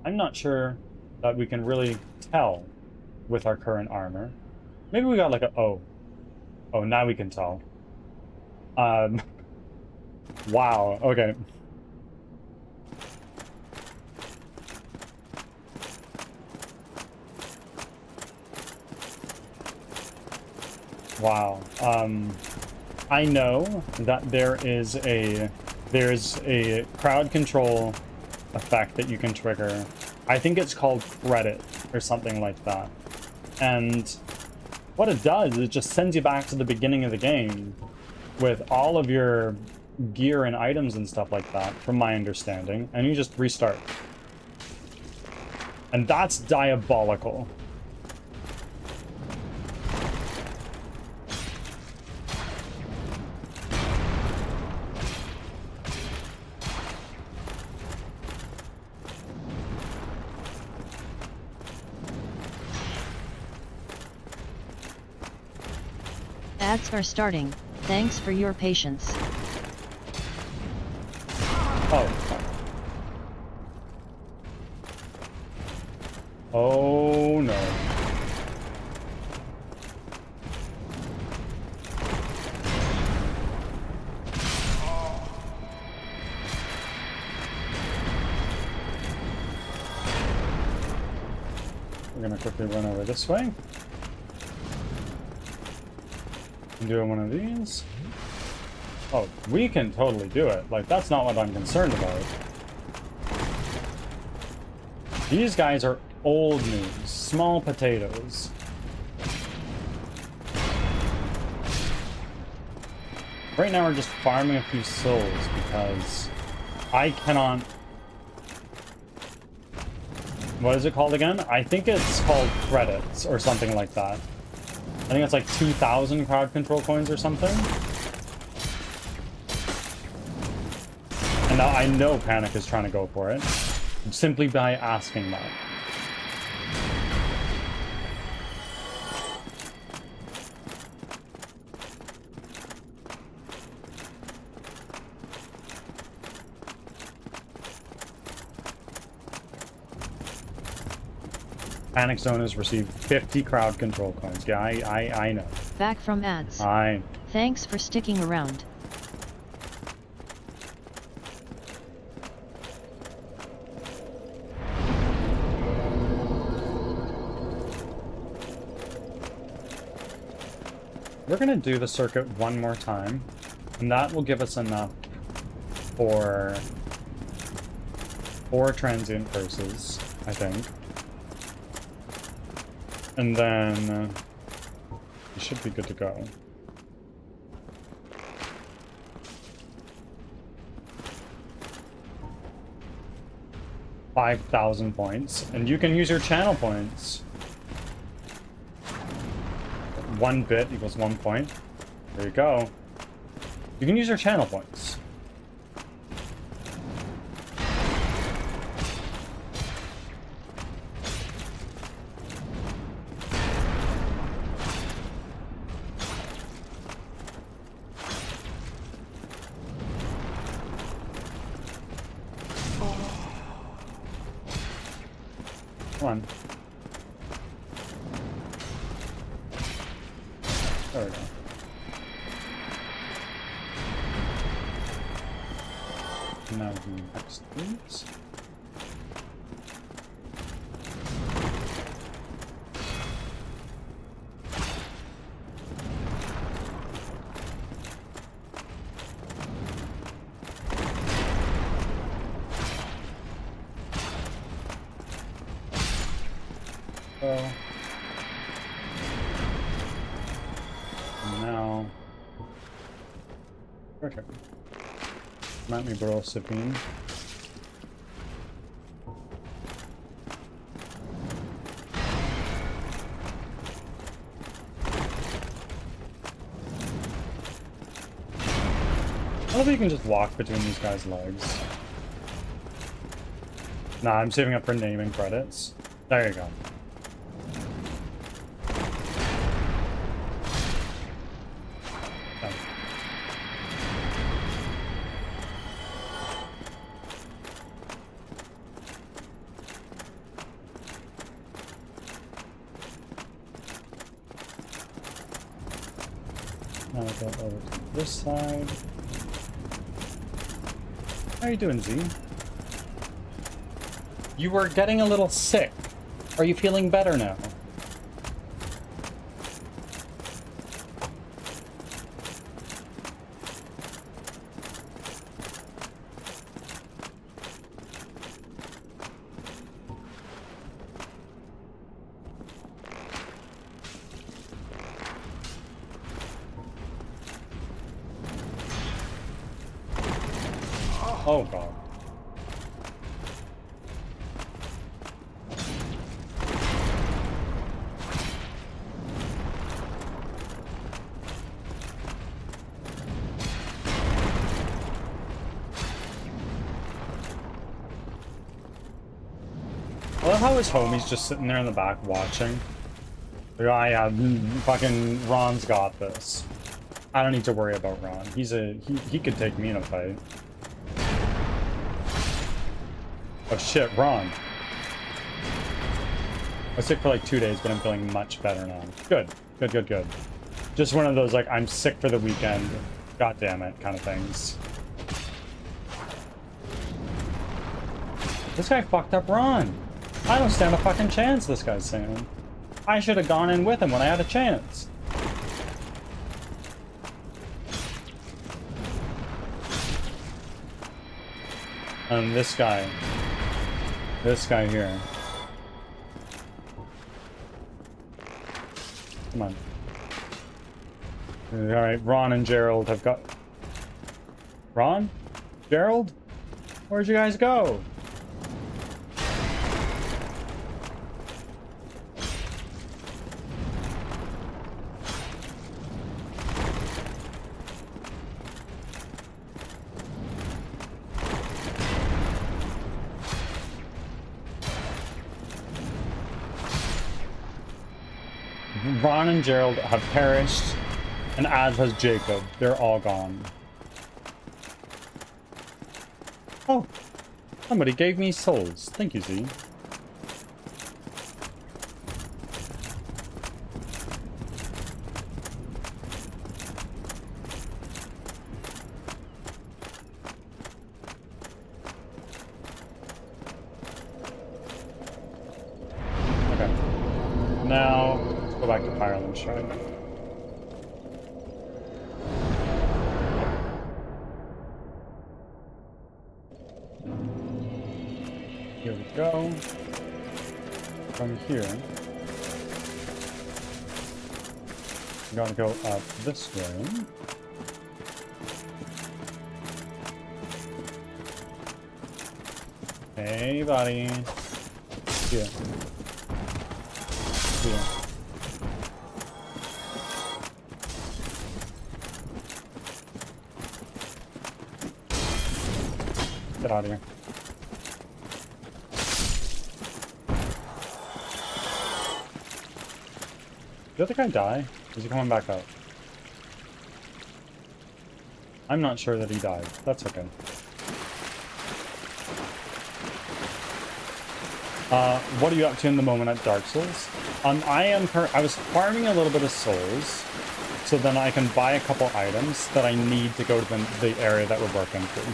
I'm not sure that we can really tell with our current armor. Maybe we got like a... Oh. Oh, now we can tell. Wow, okay. Wow. I know that there's a crowd control effect that you can trigger. I think it's called credit or something like that. And what it does is it just sends you back to the beginning of the game with all of your gear and items and stuff like that, from my understanding, and you just restart. And that's diabolical. Ads are starting. Thanks for your patience. Oh. Oh no. We're gonna quickly run over this way. Do one of these. Oh, we can totally do it. Like, that's not what I'm concerned about. These guys are old news, small potatoes. Right now we're just farming a few souls because I cannot... What is it called again? I think it's called credits or something like that. I think it's like 2,000 crowd control coins or something. And now I know Panic is trying to go for it, simply by asking that. Panic Zone has received 50 crowd control coins. Yeah, I know. Back from ads. Thanks for sticking around. We're gonna do the circuit one more time, and that will give us enough for 4 transient curses, I think. And then we should be good to go. $5,000 points, and you can use your channel points. 1 bit equals 1 point. There you go. You can use your channel points. Come on. There we go. Now the next things. So now, okay. Let me borrow Sabine. I love that you can just walk between these guys' legs. Nah, I'm saving up for naming credits. There you go. Now I'll go over to this side. How you doing, Z? You were getting a little sick. Are you feeling better now? Oh god. I love how his homie's just sitting there in the back watching. Like, oh yeah, fucking Ron's got this. I don't need to worry about Ron. He could take me in a fight. Oh shit, Ron. I was sick for like 2 days, but I'm feeling much better now. Good, good, good, good. Just one of those like, I'm sick for the weekend, god damn it, kind of things. This guy fucked up Ron. I don't stand a fucking chance, this guy's saying. I should have gone in with him when I had a chance. And this guy here. Come on. Alright, Ron and Gerald have got... Ron? Gerald? Where'd you guys go? Ron and Gerald have perished, and as has Jacob. They're all gone. Oh, somebody gave me souls. Thank you, Z. Okay. Now, let's go back to Ireland Shrine. Here we go. From here, we gotta go up this way. Hey, buddy. Here. Here. Get out of here. Did the other guy die? Is he coming back up? I'm not sure that he died. That's okay. What are you up to in the moment at Dark Souls? I was farming a little bit of souls, so then I can buy a couple items that I need to go to the area that we're working through.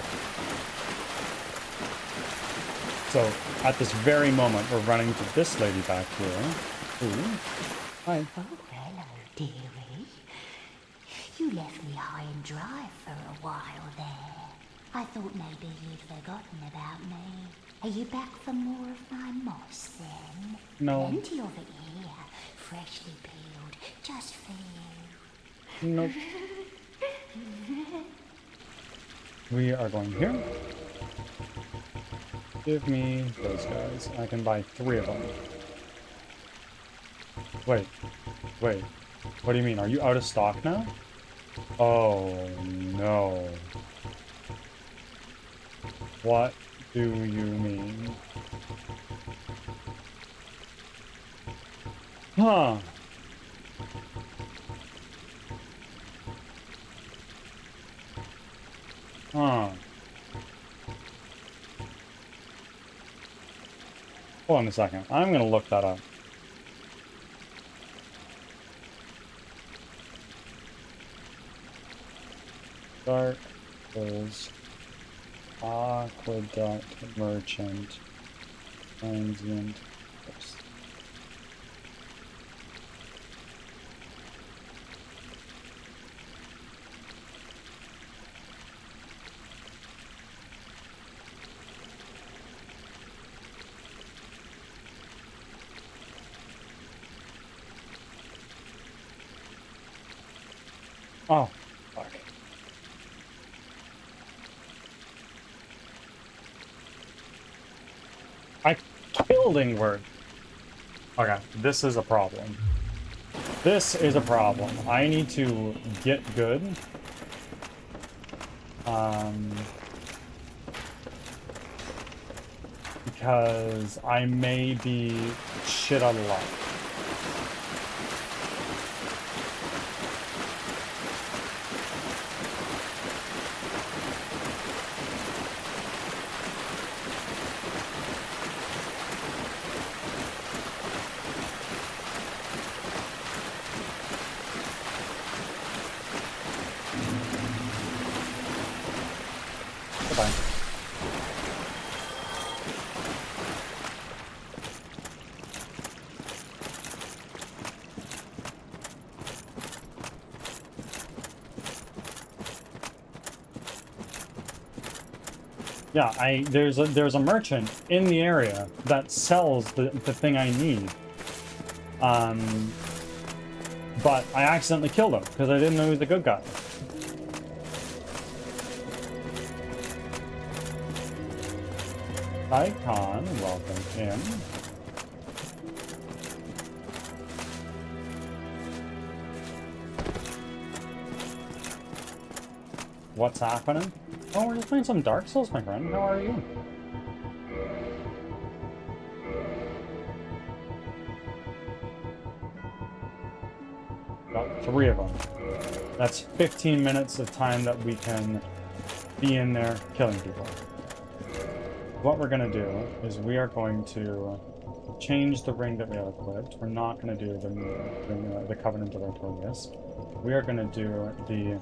So, at this very moment, we're running to this lady back here. Ooh. Hi. Oh, hello, dearie. You left me high and dry for a while there. I thought maybe you'd forgotten about me. Are you back for more of my moss, then? No. Plenty of it here, freshly peeled, just for you. Nope. We are going here. Give me those guys. I can buy 3 of them. Wait. Wait. What do you mean? Are you out of stock now? Oh, no. What do you mean? Huh. Huh. Hold on a second. I'm gonna look that up. Dark Souls Aqueduct Merchant Transient. Oh, fuck. I killed Ingward. Okay, this is a problem. This is a problem. I need to get good. Because I may be shit out of luck. Goodbye. Yeah, there's a merchant in the area that sells the thing I need. But I accidentally killed him because I didn't know he was a good guy. Hi, Khan. Welcome in. What's happening? Oh, we're just playing some Dark Souls, my friend. How are you? Got 3 of them. That's 15 minutes of time that we can be in there killing people. What we're going to do is we are going to change the ring that we have equipped. We're not going to do the Covenant of Artorias. We are going to do the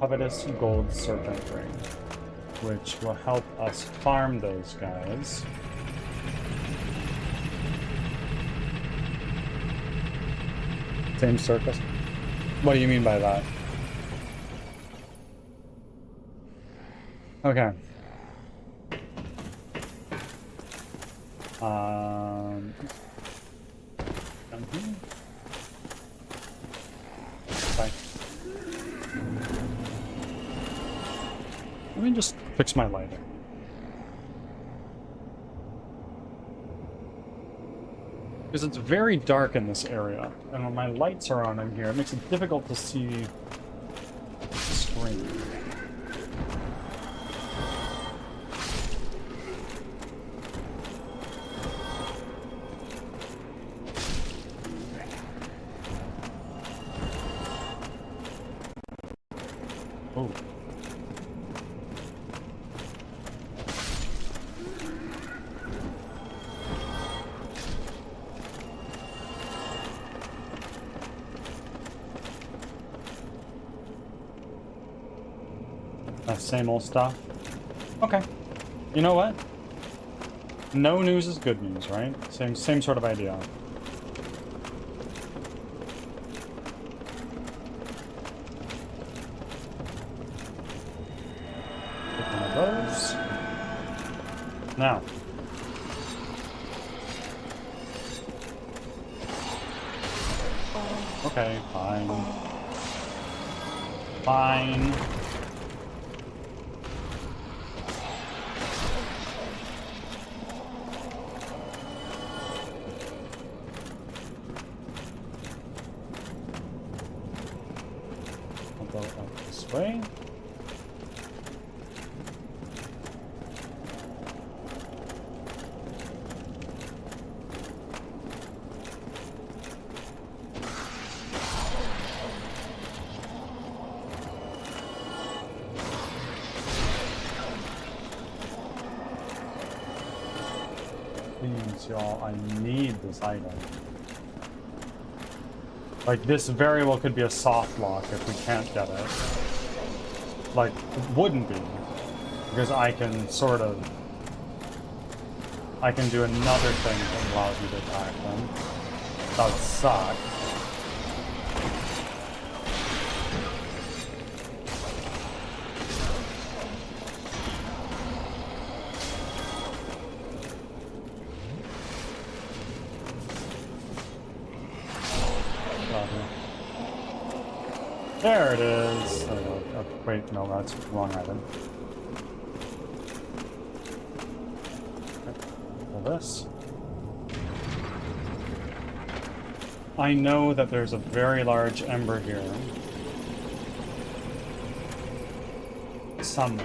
Covetous Gold Serpent Ring, which will help us farm those guys. Same circus? What do you mean by that? Okay. Down here. Bye. Let me just fix my lighting. Because it's very dark in this area, and when my lights are on in here, it makes it difficult to see the screen. Same old stuff. Okay. You know what? No news is good news, right? Same sort of idea. Pick one of those. Now. Okay, fine. Fine. I'll go up this way. Please, y'all, I need this item. Like, this very well could be a soft lock if we can't get it. Like, it wouldn't be. Because I can sort of... I can do another thing that allows you to attack them. That would suck. There it is. Oh, wait, no, that's the wrong item. Pull this. I know that there's a very large ember here. Somewhere.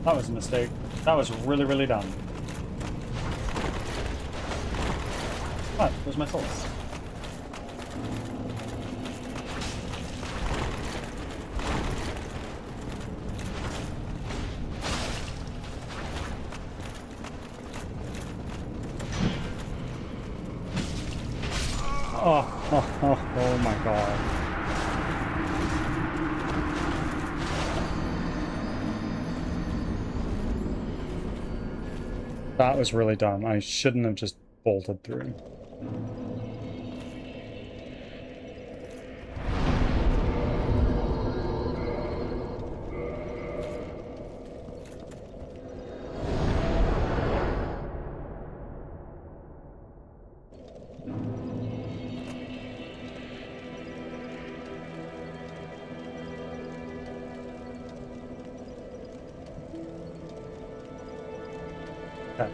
That was a mistake. That was really, really dumb. What? Where's my souls? Oh my god. That was really dumb. I shouldn't have just bolted through. Okay.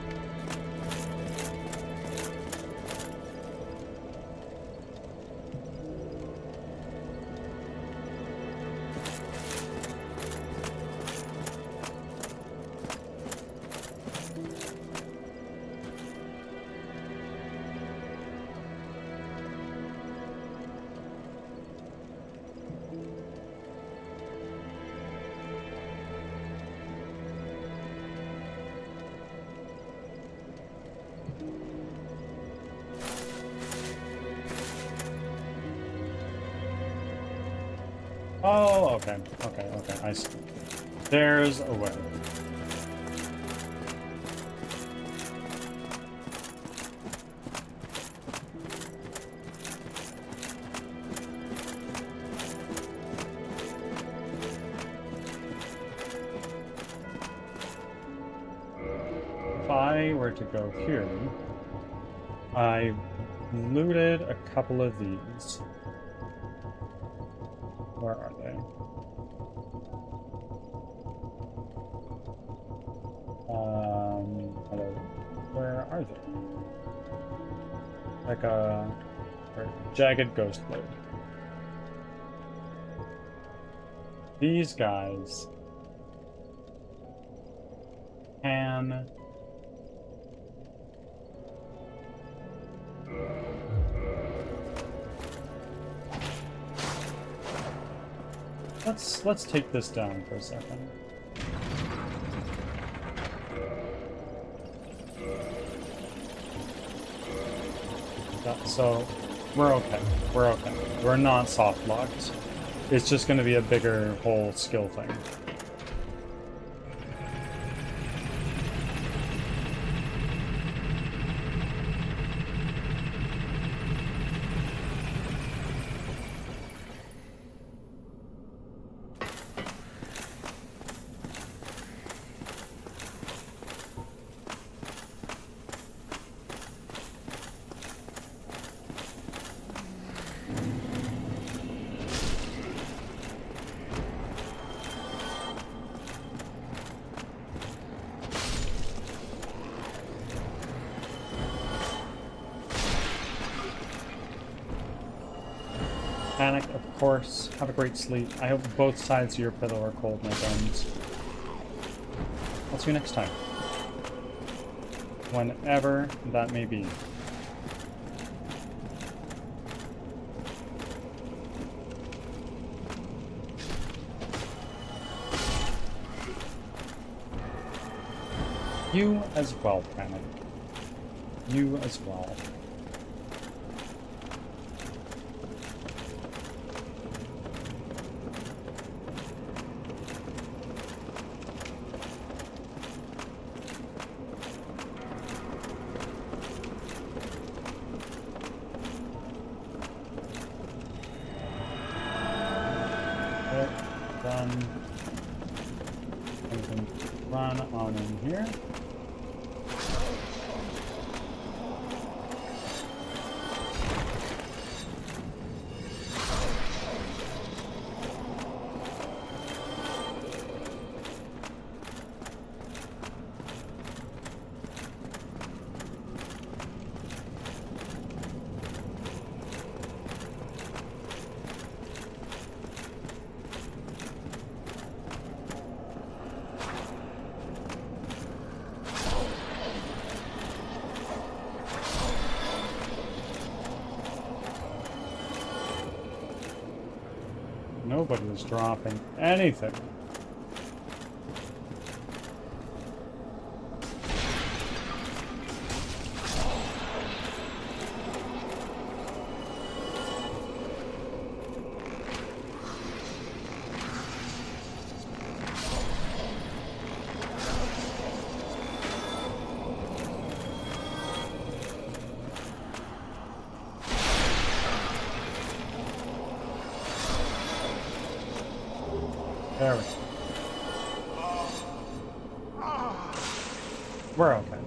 Oh, okay, I see. There's a way. If I were to go here, I looted a couple of these. Where are they? Hello. Where are they? Like a jagged ghost blade. These guys can let's take this down for a second. So we're okay. We're okay. We're not soft locked. It's just going to be a bigger whole skill thing. Panic, of course. Have a great sleep. I hope both sides of your pillow are cold, my friends. I'll see you next time. Whenever that may be. You as well, Panic. You as well. Done. We can run on in here. Nobody was dropping anything. There we go. We're okay.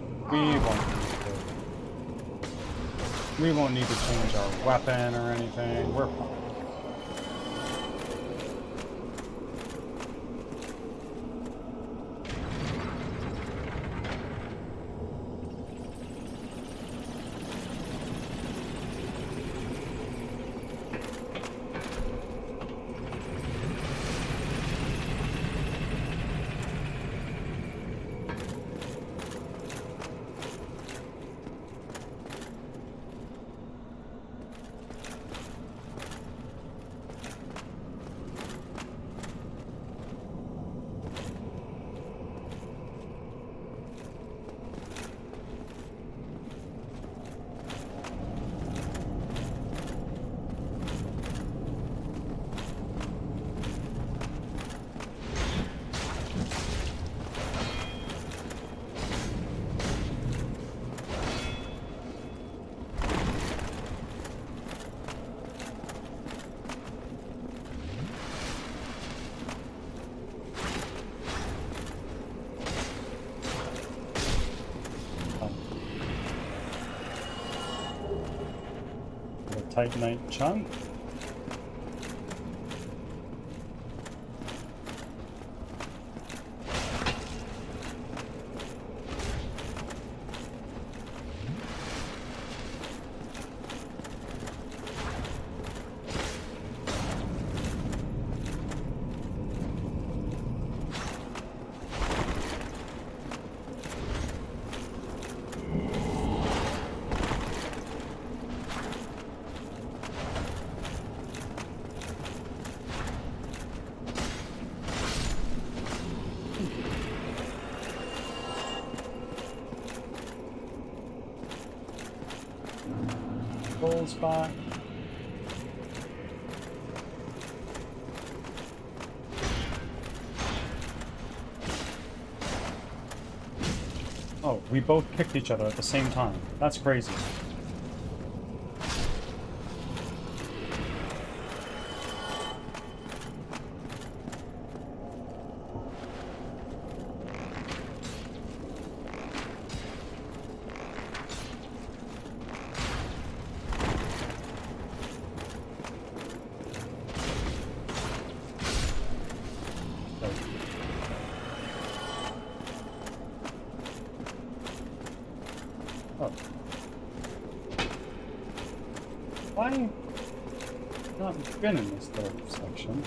We won't need to change our weapon or anything. We're fine. Titanite chunk. Rolls back. Oh, we both kicked each other at the same time. That's crazy. Oh. Why not been in this third section?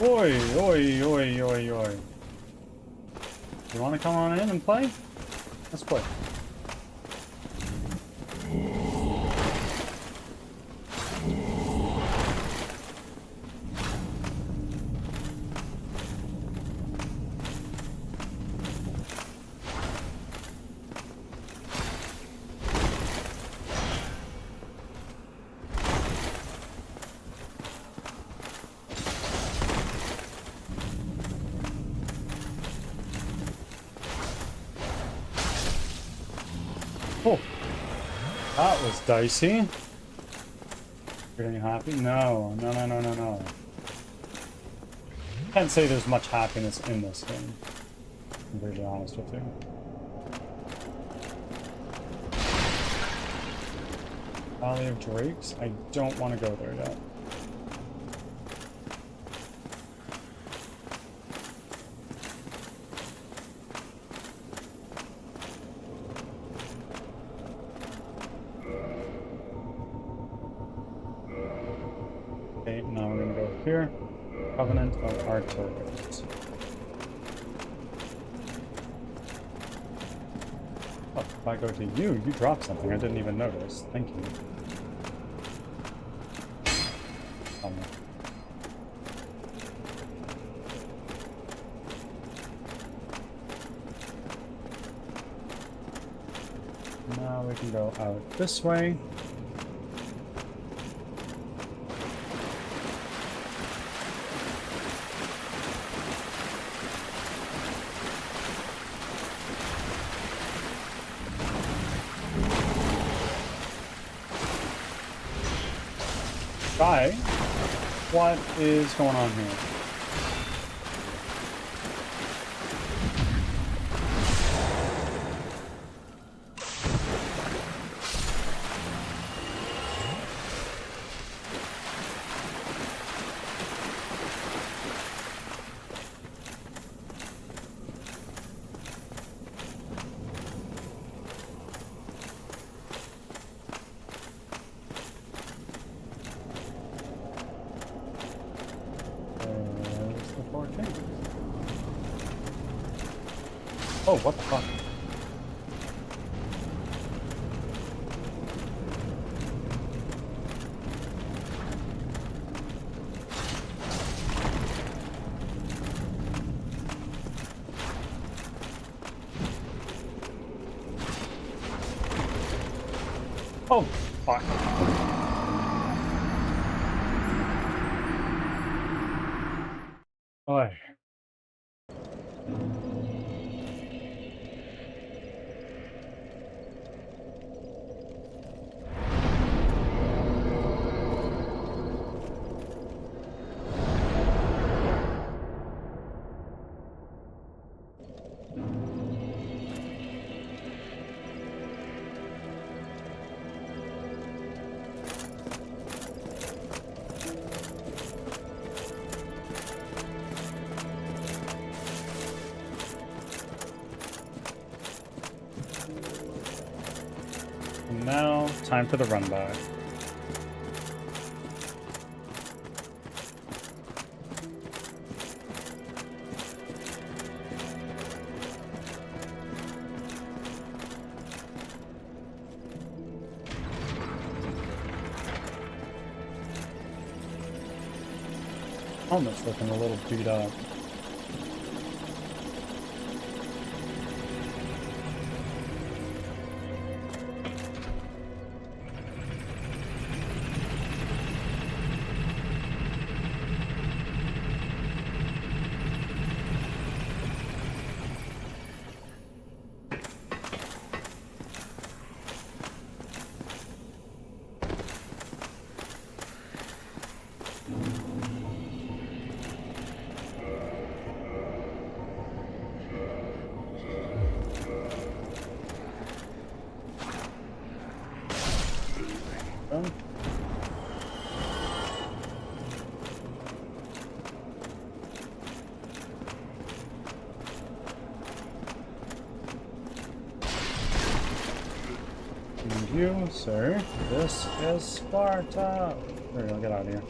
Oi, oi, oi, oi, oi. You want to come on in and play? Let's play. Oh, that was dicey. Feeling happy? No, no, no, no, no, no. Can't say there's much happiness in this game. I'm really honest with you. Valley of Drakes? I don't want to go there yet. Okay, now we're gonna go here. Covenant of Artillery. Oh, if I go to you, you drop something. I didn't even notice. Thank you. Now we can go out this way. Guy, what is going on here? Oh, what the fuck? Oh, fuck. Oi. And now, time for the run back. helmet's looking a little beat up. And you, sir, this is Sparta. There we go, get out of here.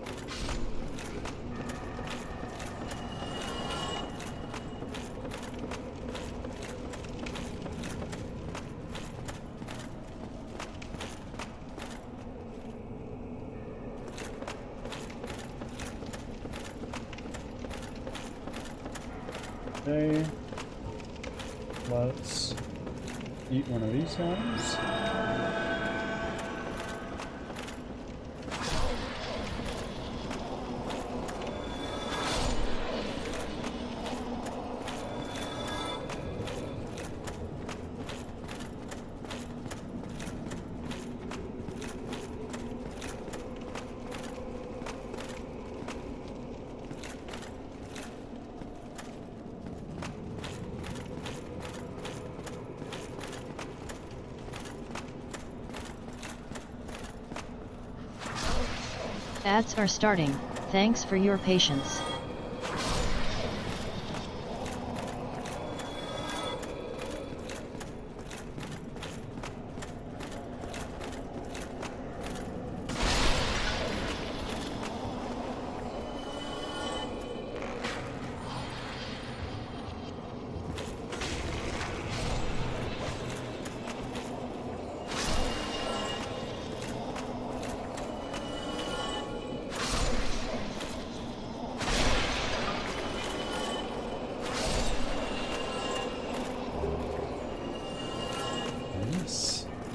Okay, let's eat one of these guys. Ads are starting. Thanks for your patience.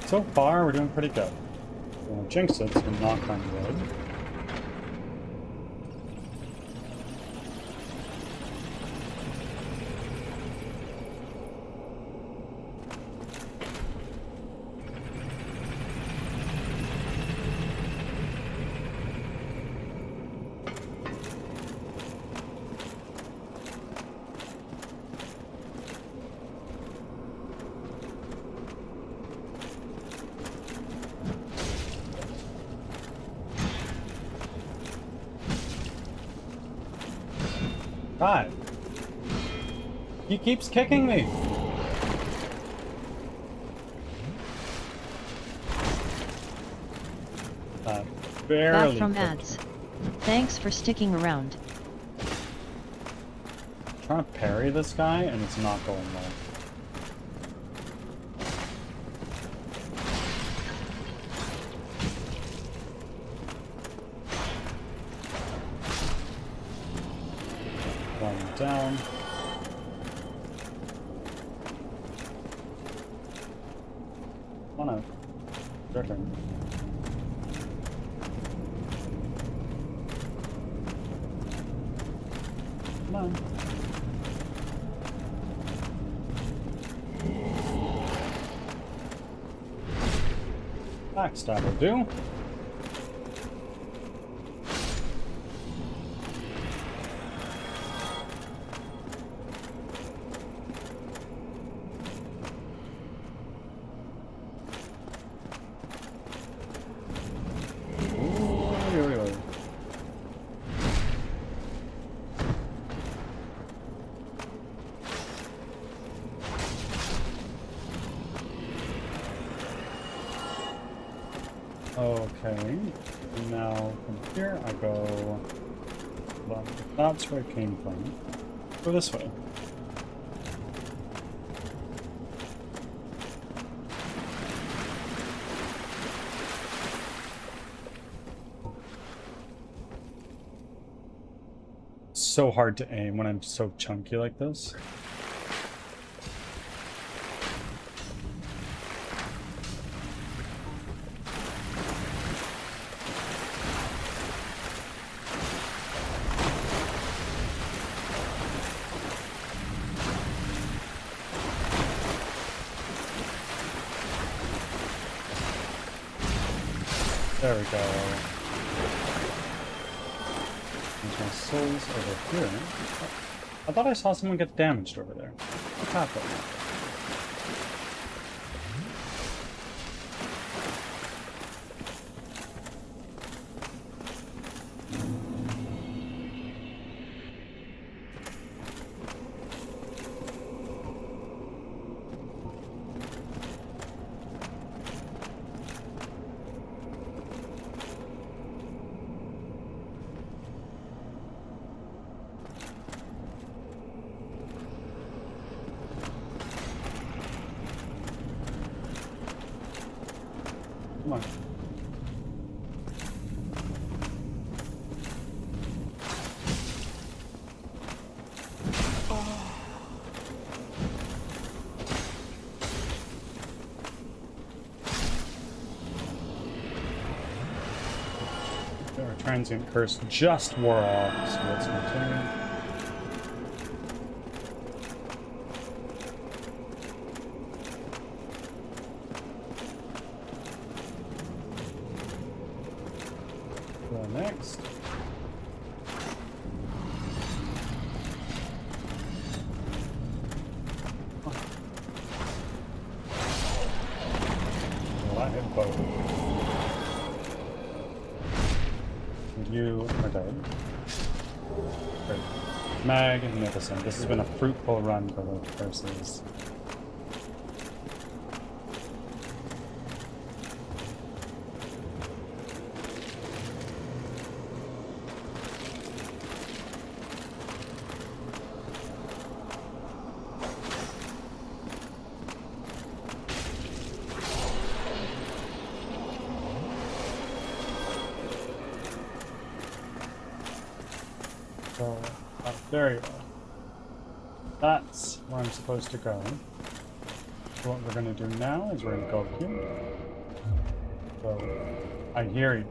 So far, we're doing pretty good. Don't want to jinx it, so knock on wood. God. He keeps kicking me. Barely. Back from ads. Thanks for sticking around. I'm trying to parry this guy and it's not going well. One down. Come on out. Your turn. Come on. Backstab will do. Okay, now from here I go, well, that's where it came from. Go this way. so hard to aim when I'm so chunky like this. There we go. There's my souls over here. I thought I saw someone get damaged over there. What happened? Come on. Our transient curse just wore off, so let's continue. Next. Well, I hit both. You are dead. Great. Magnificent. This has been a fruitful run for the curses. So, there you go. That's where I'm supposed to go. So what we're going to do now is we're going to go up here. So, I hear you.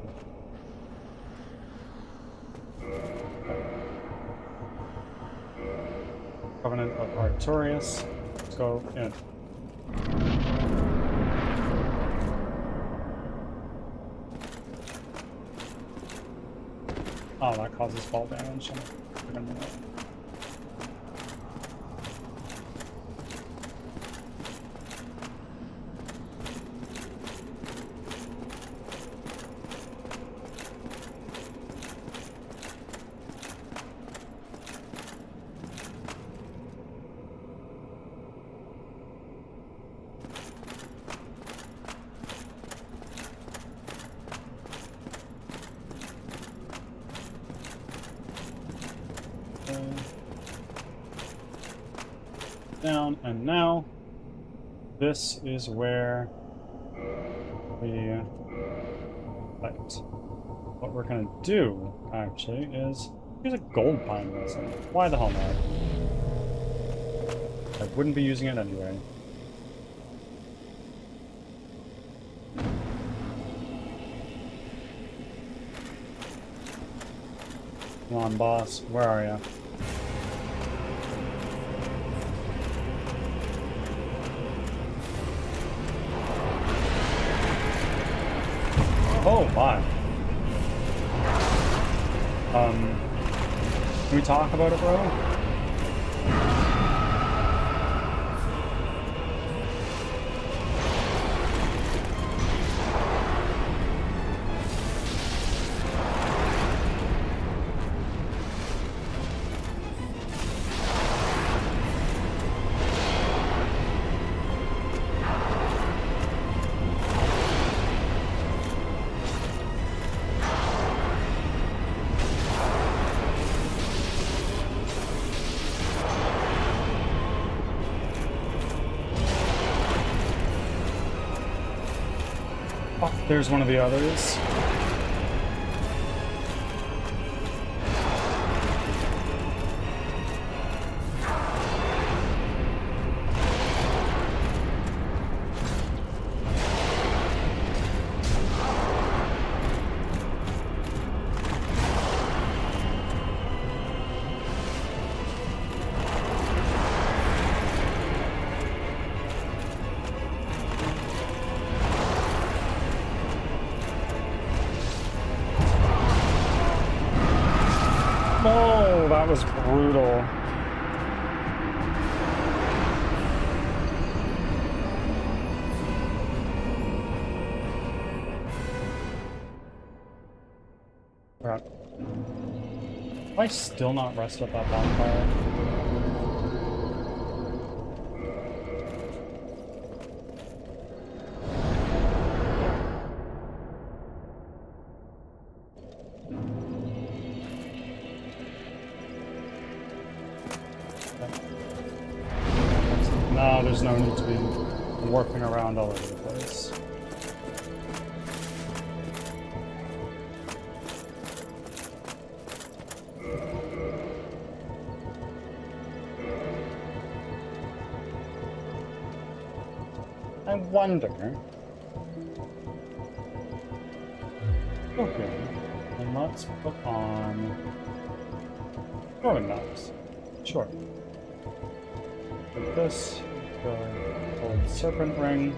Covenant of Artorias. Let's go in. Oh, that causes fall damage. Down, and now this is where we fight. What we're gonna do actually is use a gold pine resin. Why the hell not? I wouldn't be using it anyway. Come on, boss, where are you? Oh my. Can we talk about it, bro? Fuck, there's one of the others. That was brutal. Crap. Have I still not rested at that bonfire? No, there's no need to be warping around all over the place. I wonder. Okay, and let's put on throwing knives. Sure. Like this, the old serpent ring.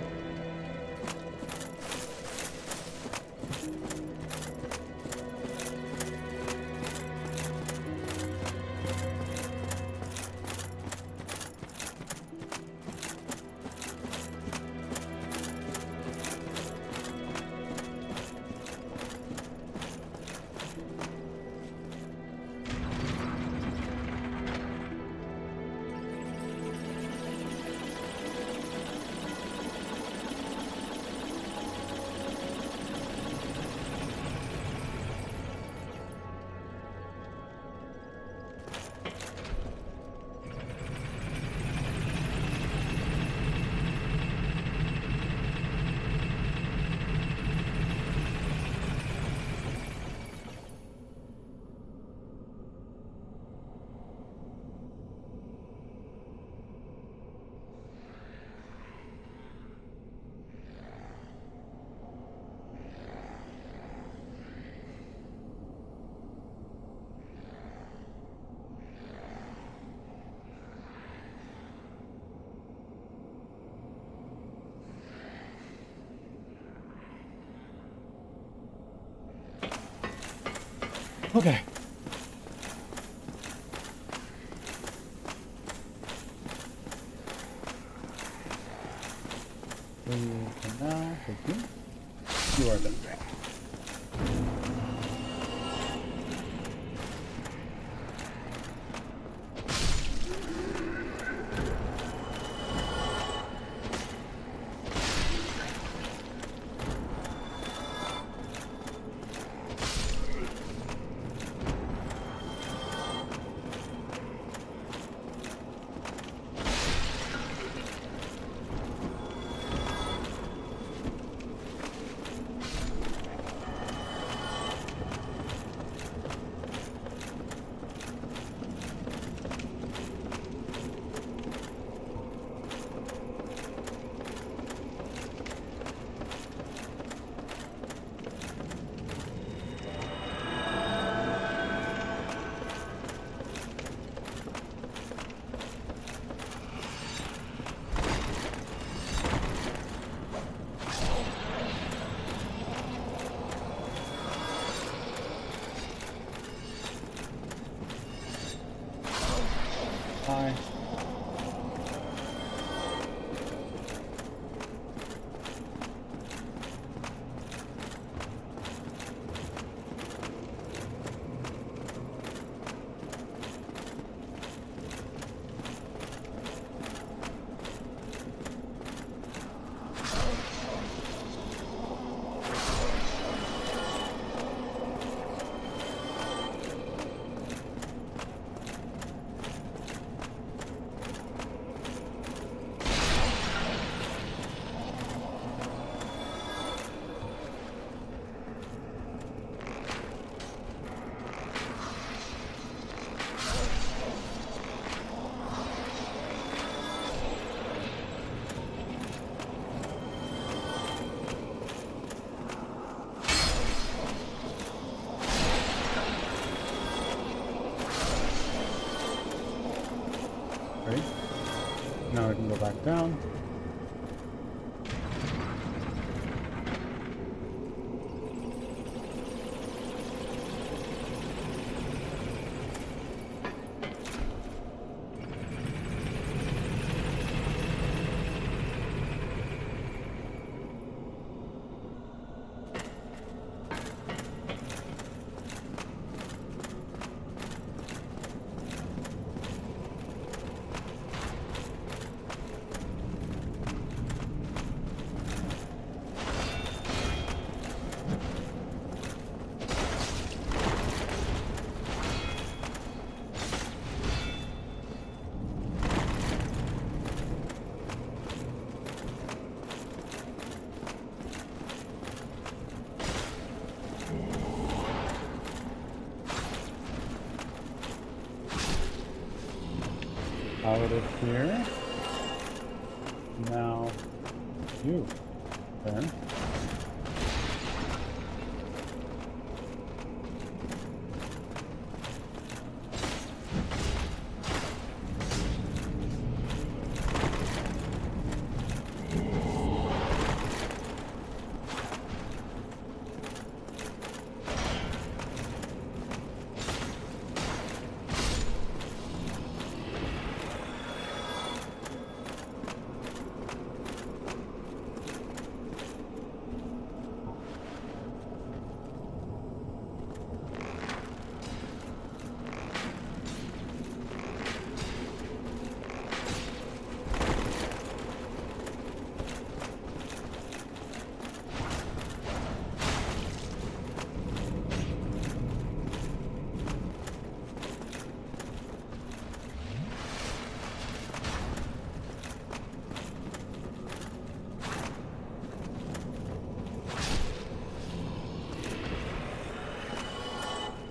Okay. Now, thank you. You are done. Bye. Right? Now I can go back down. out of here. Now, you. There.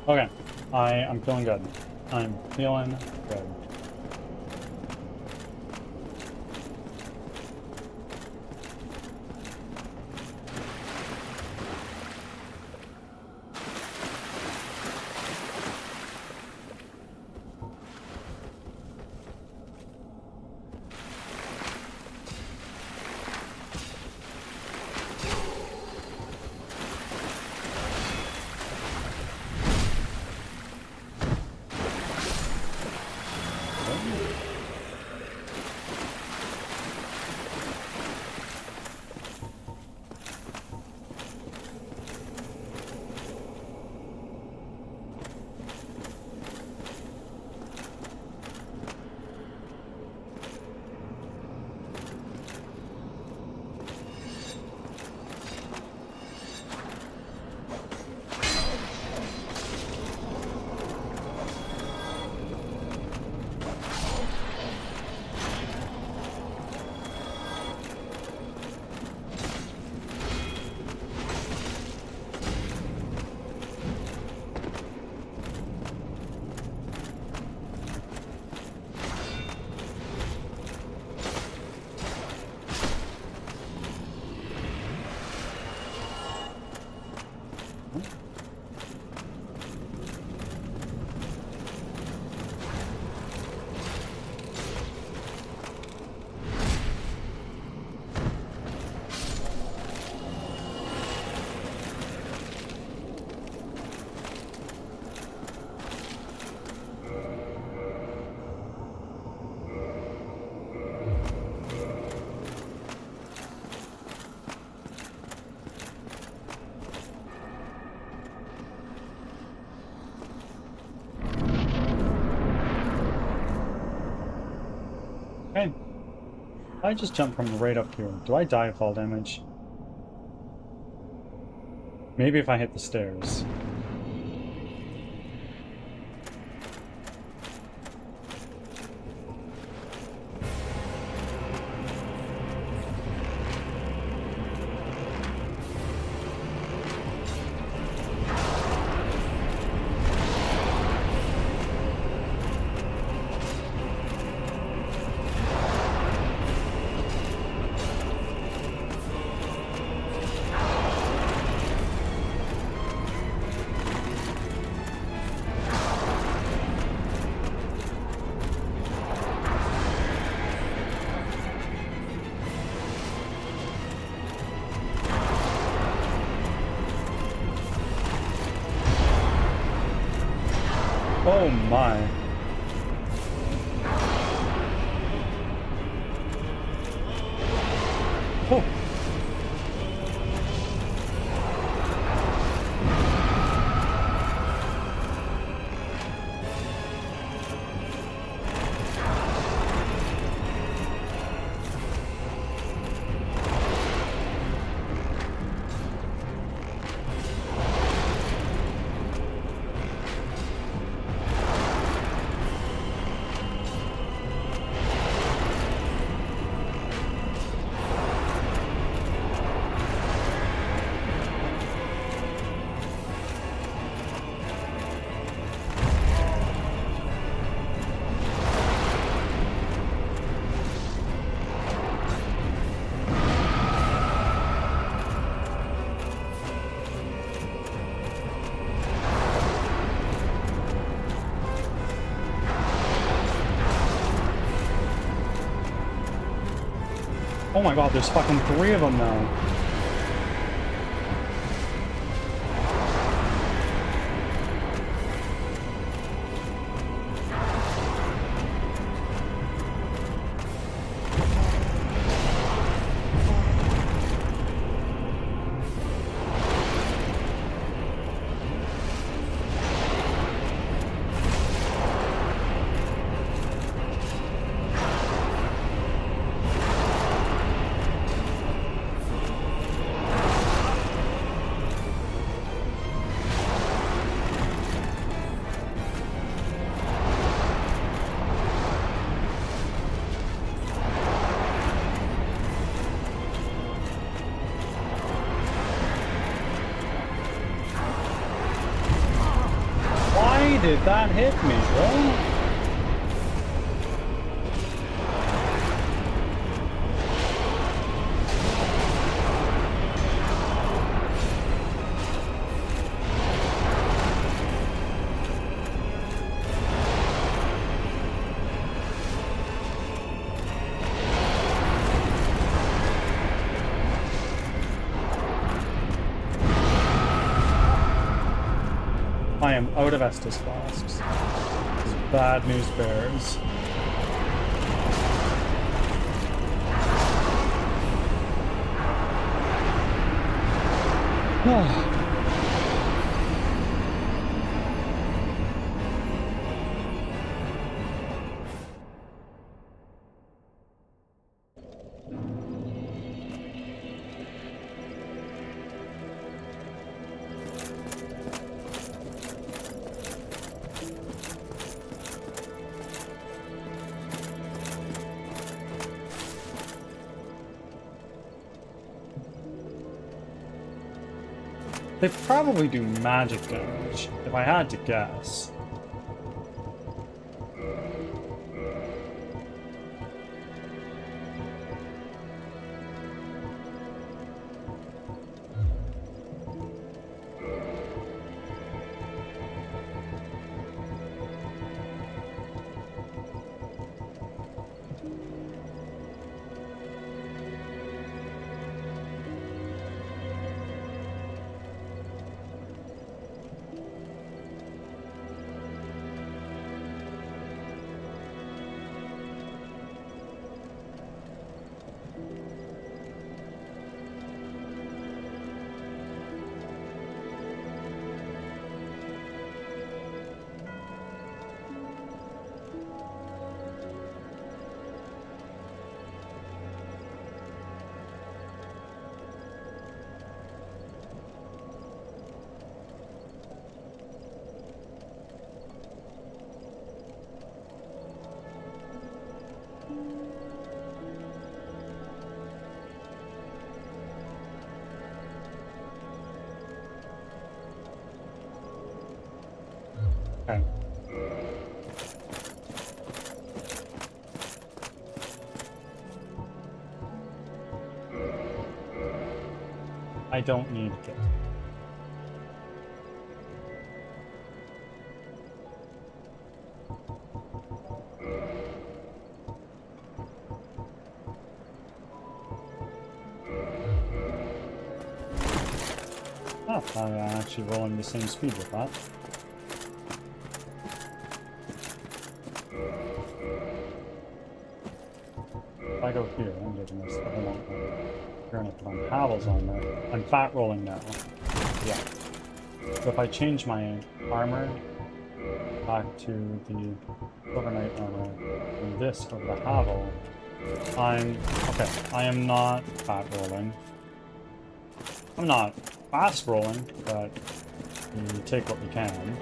Okay, I'm feeling good. I'm feeling good. Okay. I just jumped from right up here. Do I die of fall damage? Maybe if I hit the stairs. Oh my. Oh. Oh my god, there's fucking 3 of them now. Why did that hit me, bro? I am out of Estus flasks. This is bad news bears. They probably do magic damage, if I had to guess. Okay. I don't need it. Oh, I'm actually rolling the same speed with that. If I go here, I'm getting this. I don't want to put on Havels on there. I'm fat rolling now. Yeah. So if I change my armor back to the overnight armor and this over the Havel, I'm okay. I am not fat rolling. I'm not fast rolling, but you take what you can.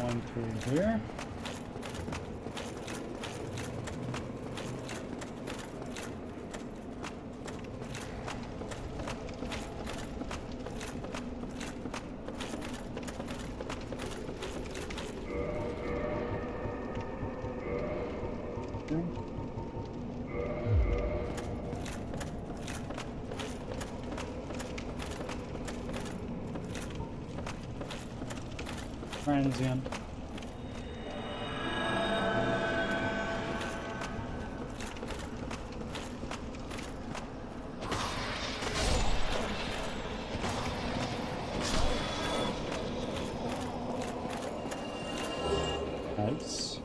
going through here. Transient. Nice.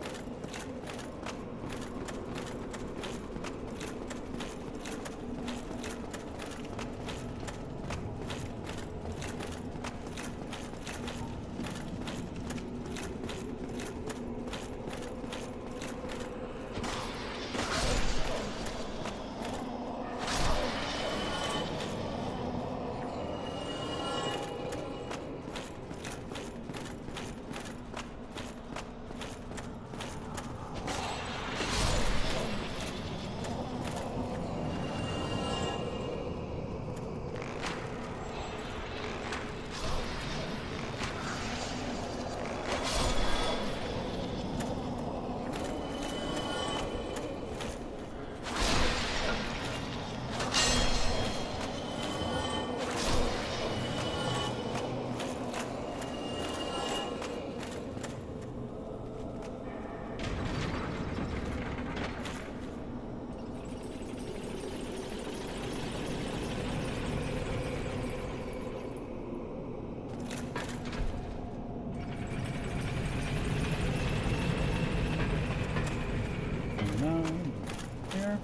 Here.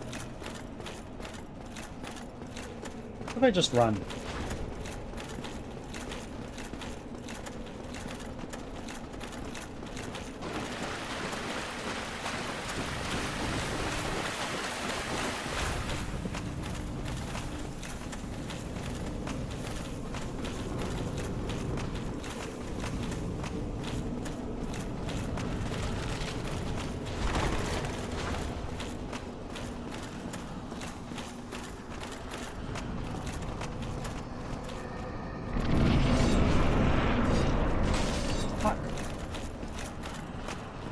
What if I just run?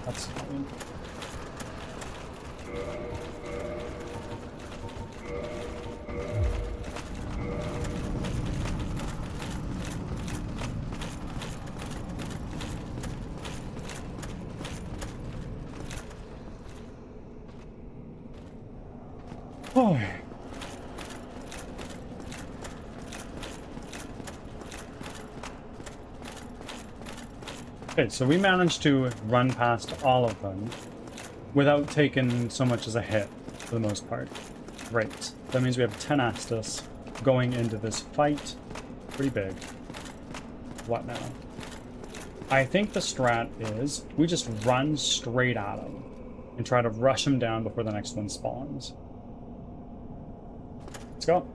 That's fine. Oh. Okay, so we managed to run past all of them without taking so much as a hit, for the most part. Great. That means we have 10 Astus going into this fight. Pretty big. What now? I think the strat is we just run straight at him and try to rush him down before the next one spawns. Let's go.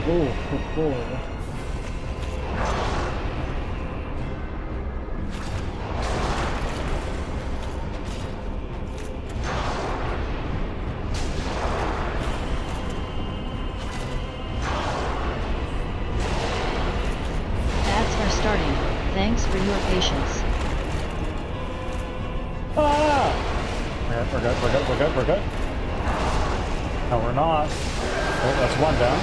Oh. your patience. Ah! We're good. No, we're not. Oh, that's one down.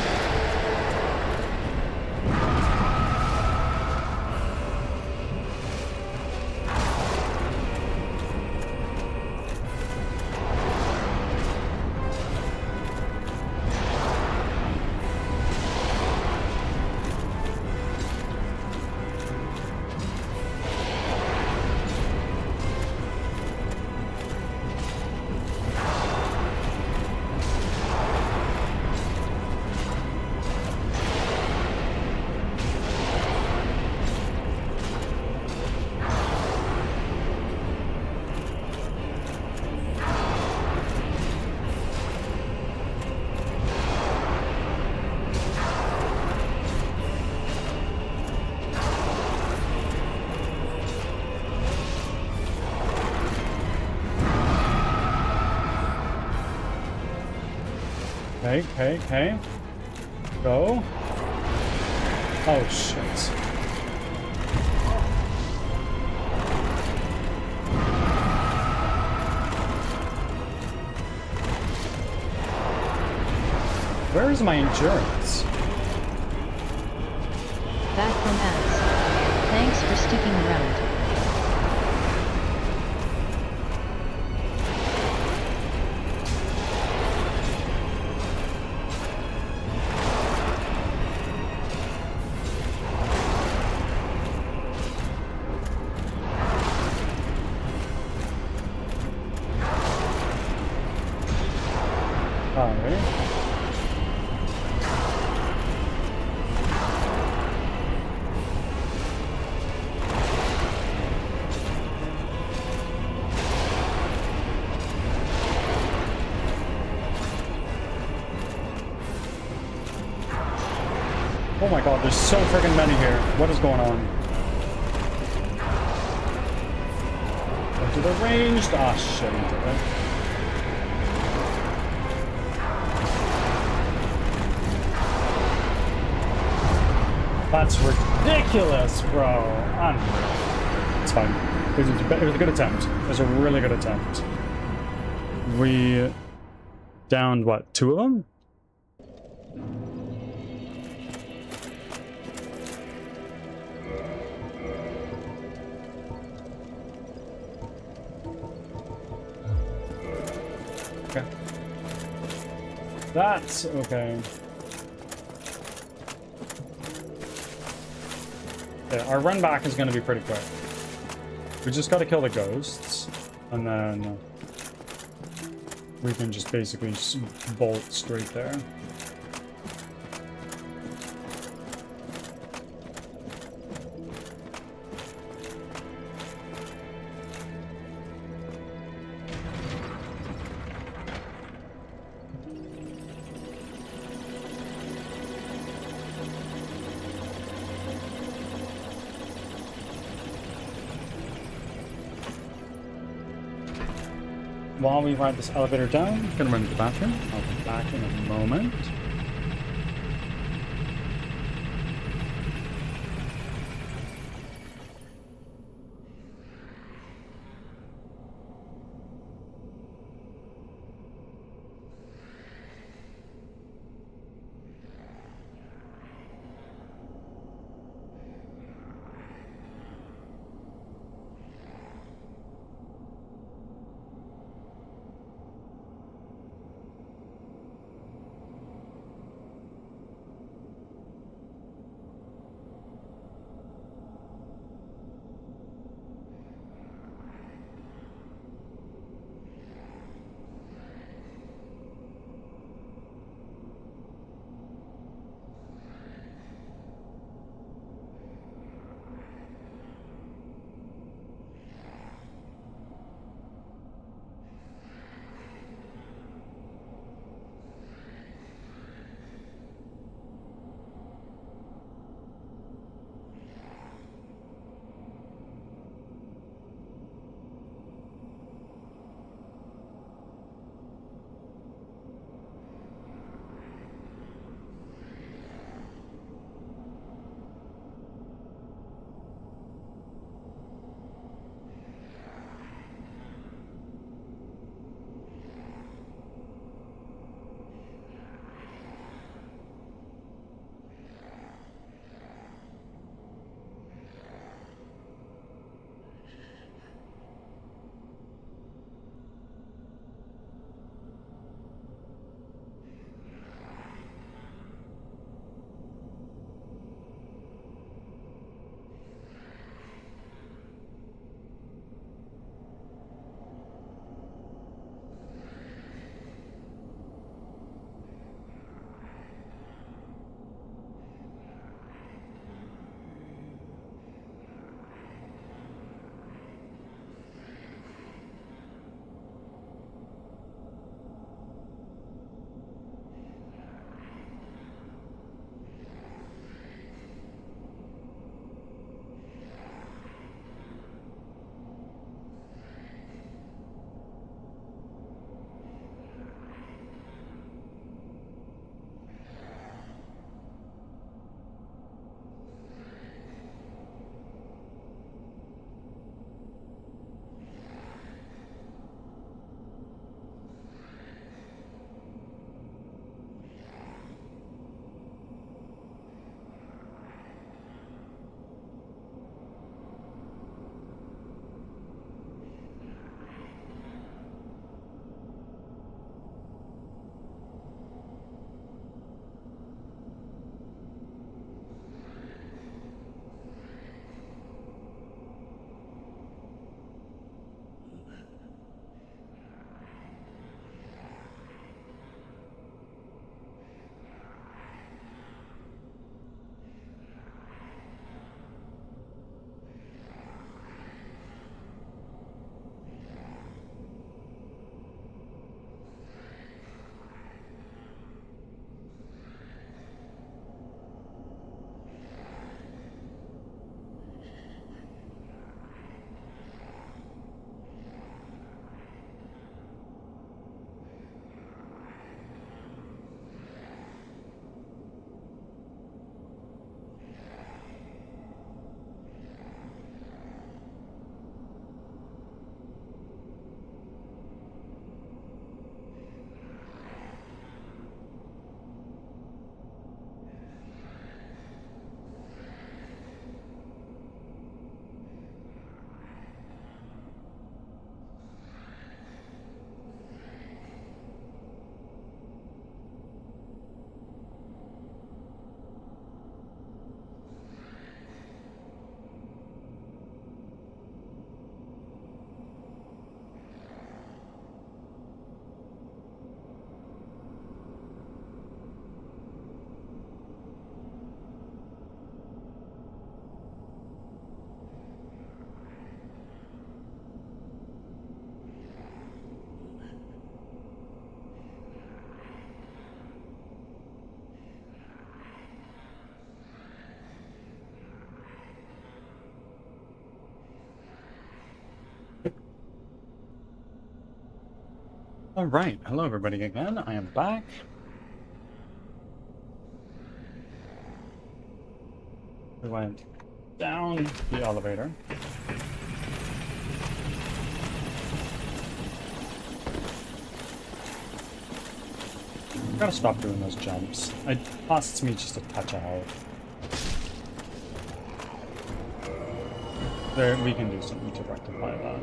Okay. Go. Oh, shit. Where is my endurance? Back from ads. Thanks for sticking around. Alright. Oh my god, there's so freaking many here. What is going on? Into the ranged. Ah, shit, into it. That's ridiculous, bro. Unreal. It's fine. It was a good attempt. It was a really good attempt. We downed, what, 2 of them? Okay. That's okay. Yeah, our run back is going to be pretty quick. We just got to kill the ghosts, and then we can just basically bolt straight there. While we ride this elevator down, I'm gonna run to the bathroom. I'll be back in a moment. Alright, hello everybody again. I am back. We went down the elevator. Gotta stop doing those jumps. It costs me just a touch of health. There, we can do something to rectify that.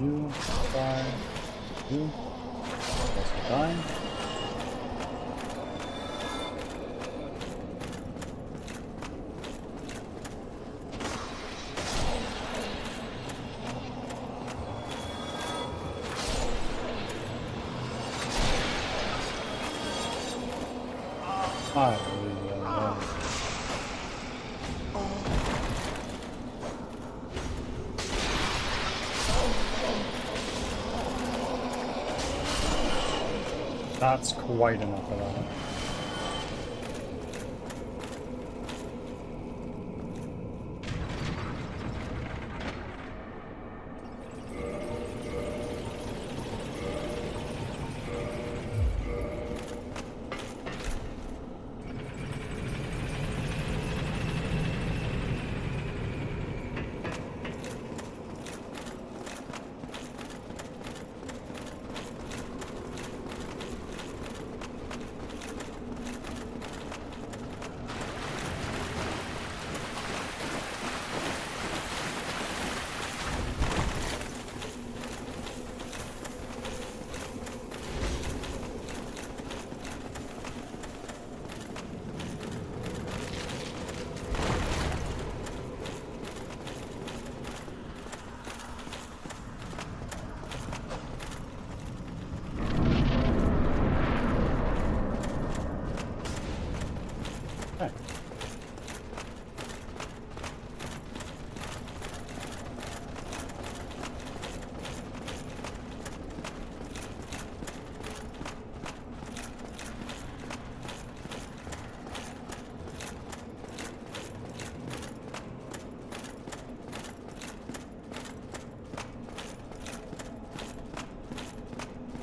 You die. You. Also die. That's quite enough of that.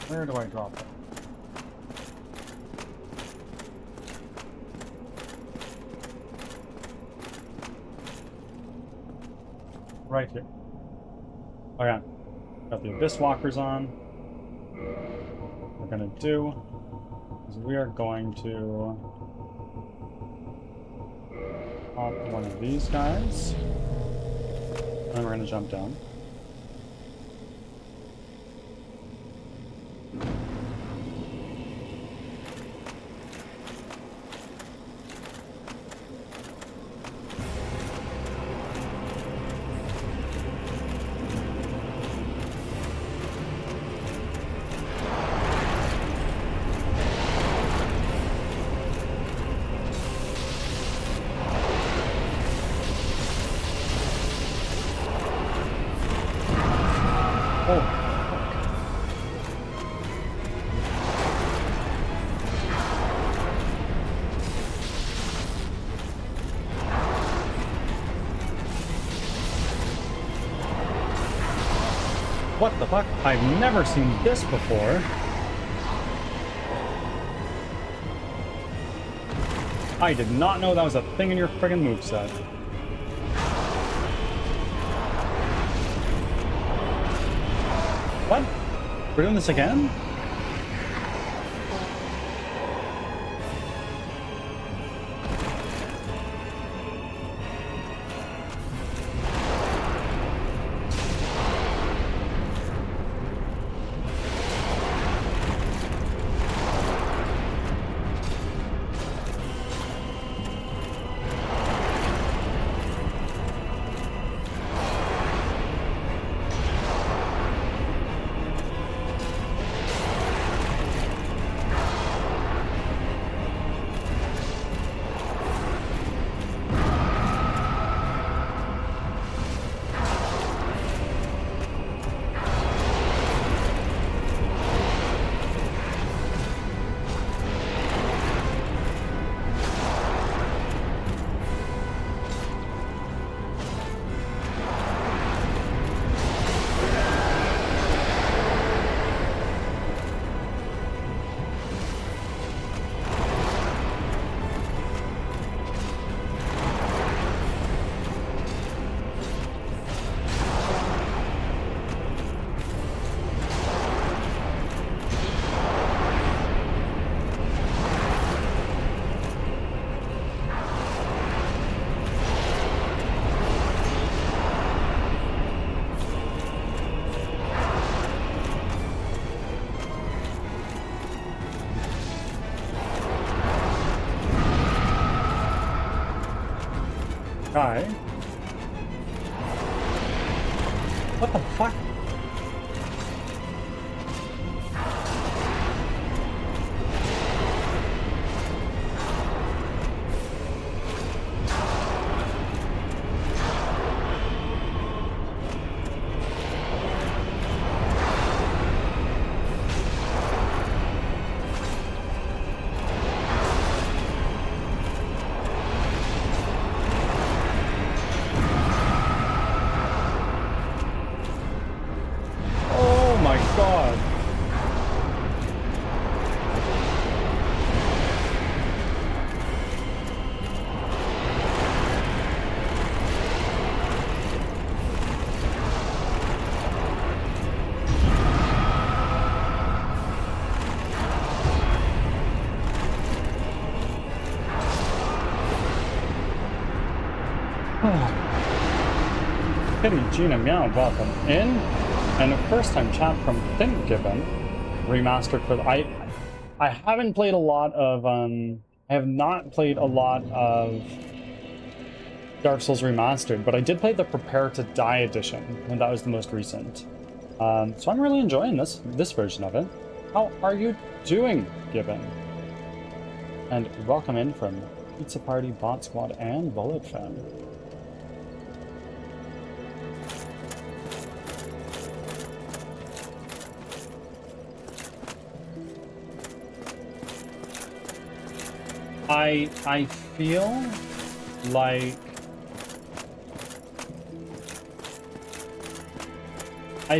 Where do I drop it? Right here. Okay. Got the Abyss Walkers on. What we're gonna do is we are going to pop one of these guys. And then we're gonna jump down. What the fuck? I've never seen this before. I did not know that was a thing in your friggin' moveset. What? We're doing this again? Hi. What the fuck? Kitty, Gina, Meow, welcome in. And a first-time chat from Think Given, remastered for the... I haven't played a lot of, I have not played a lot of Dark Souls Remastered, but I did play the Prepare to Die edition, and that was the most recent. So I'm really enjoying this version of it. How are you doing, Given? And welcome in from Pizza Party, Bot Squad, and Bullet Fan. I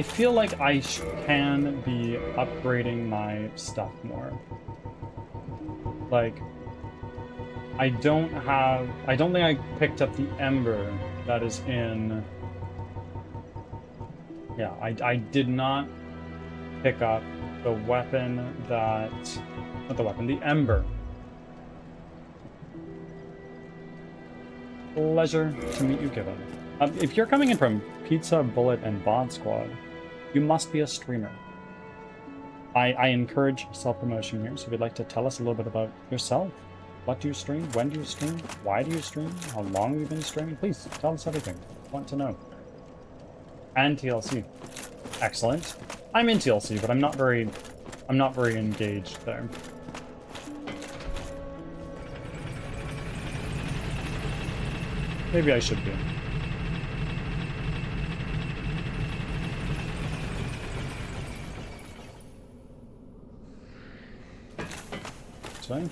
feel like I can be upgrading my stuff more. Like, I don't think I picked up the Ember that is in... Yeah, I did not pick up the weapon that... Not the weapon, the Ember. Pleasure to meet you, Given. If you're coming in from Pizza, Bullet, and Bod Squad, you must be a streamer. I encourage self-promotion here, so if you'd like to tell us a little bit about yourself, what do you stream, when do you stream, why do you stream, how long have you been streaming, please tell us everything. I want to know. And TLC. Excellent. I'm in TLC, but I'm not very engaged there. Maybe I should be. Sorry.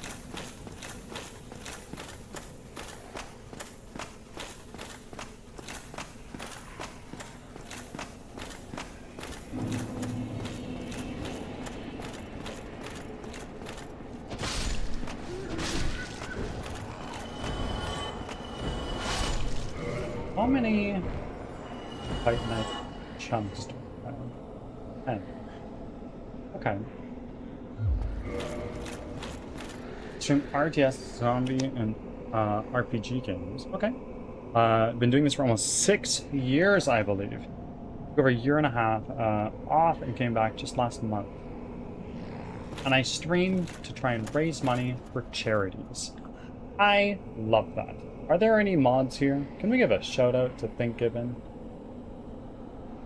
how many Fight Night chunks do I have? 10. Okay. Stream RTS, zombie, and RPG games. Okay. Been doing this for almost 6 years, I believe. Over a year and a half off and came back just last month. And I stream to try and raise money for charities. I love that. Are there any mods here? Can we give a shout out to Think Given?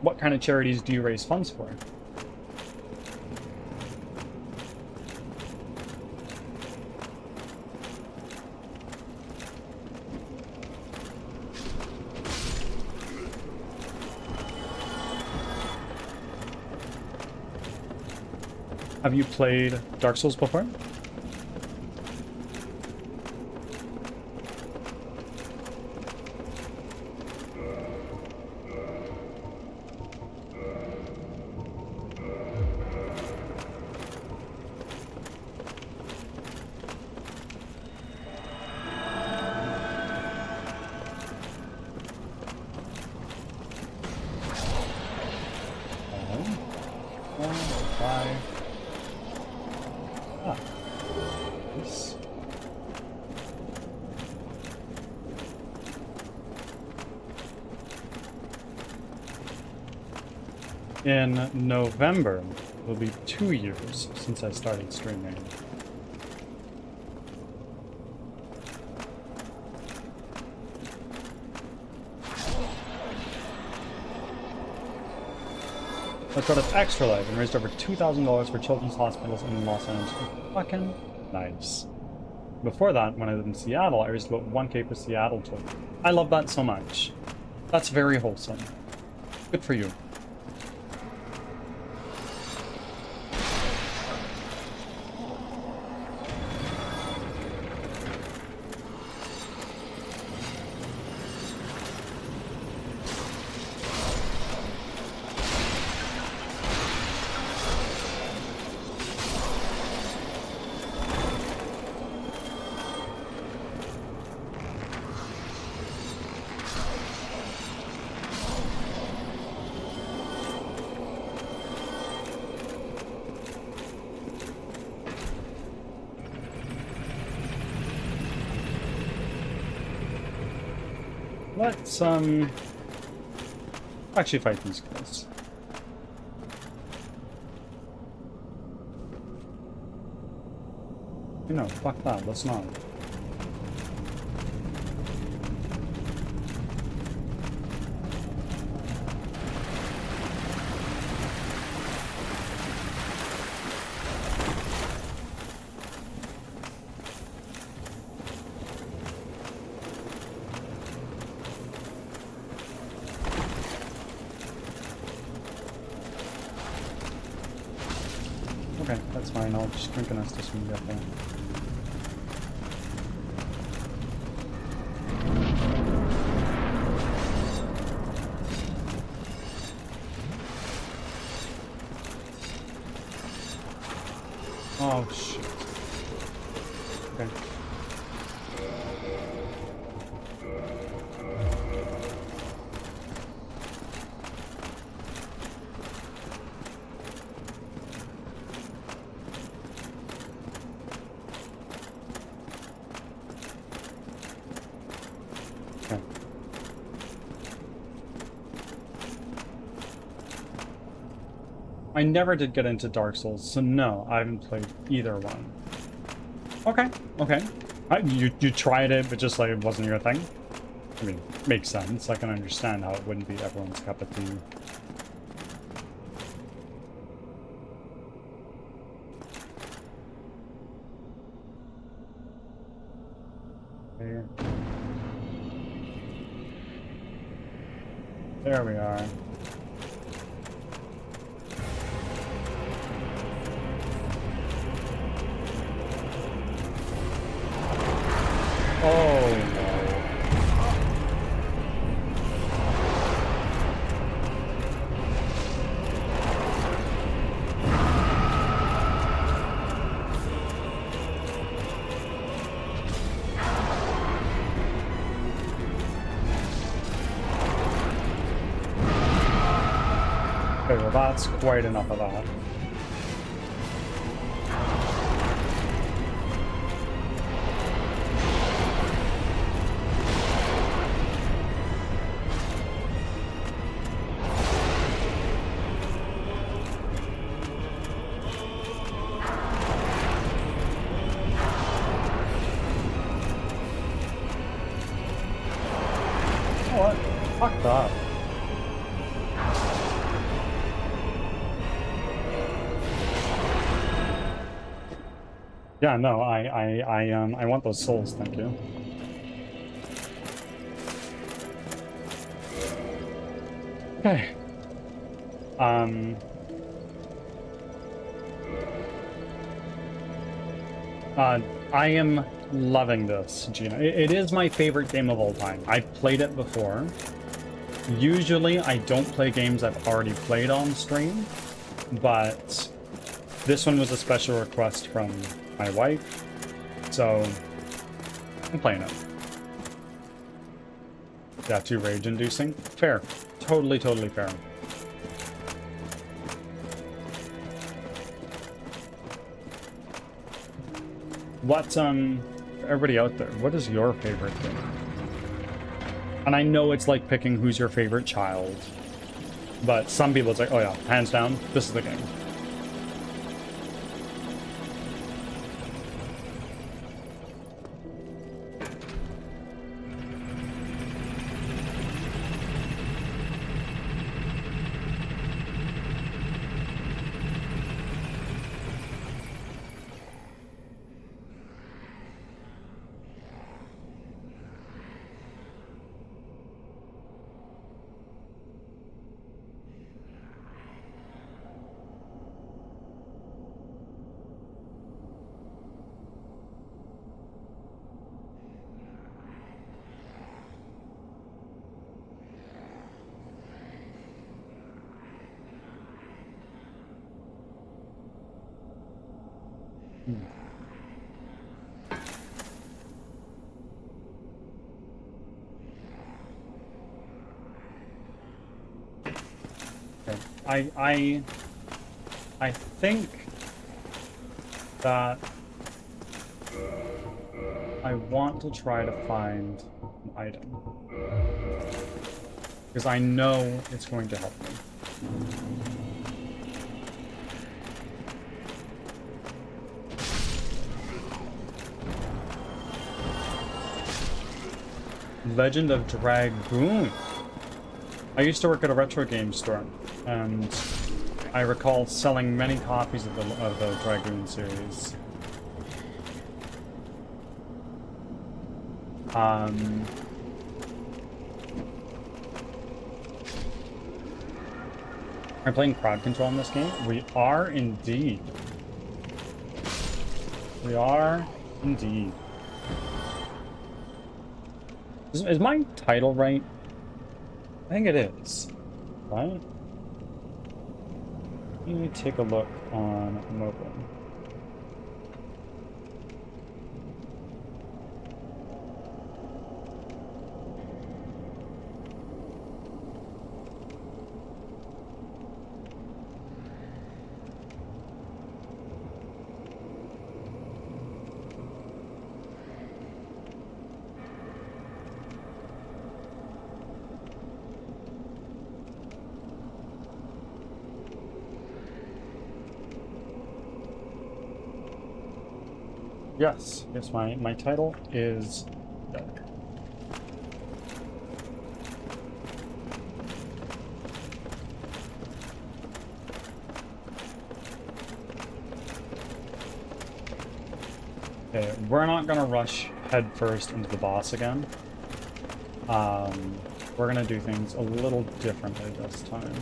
What kind of charities do you raise funds for? Have you played Dark Souls before? In November, it will be 2 years since I started streaming. I started Extra Life and raised over $2,000 for children's hospitals in Los Angeles. Fucking nice. Before that, when I lived in Seattle, I raised about 1K for Seattle children. I love that so much. That's very wholesome. Good for you. Let's actually fight these guys. You know, fuck that, let's not. Okay, that's fine. I'll just drink an Estus when we get there. Oh, shit. Okay. I never did get into Dark Souls, so no, I haven't played either one. Okay, okay. You tried it, but just like it wasn't your thing? I mean, makes sense. I can understand how it wouldn't be everyone's cup of tea. There we are. Oh no. Okay, well that's quite enough of that. What? Fuck that. Yeah, no, I want those souls, thank you. Okay. I am loving this, Gina. It is my favorite game of all time. I've played it before. Usually, I don't play games I've already played on stream, but this one was a special request from my wife, so I'm playing it. Yeah, too rage-inducing. Fair. Totally, totally fair. What's, everybody out there, what is your favorite game? And I know it's like picking who's your favorite child, but some people it's like, oh yeah, hands down, this is the game. Okay. I think that I want to try to find an item, because I know it's going to help me. Legend of Dragoon. I used to work at a retro game store, and I recall selling many copies of the Dragoon series. Are we playing crowd control in this game? We are indeed. We are indeed. Is my title right? I think it is. Right? Let me take a look on mobile. Yes, my title is dead. Okay, we're not gonna rush headfirst into the boss again. We're gonna do things a little differently this time.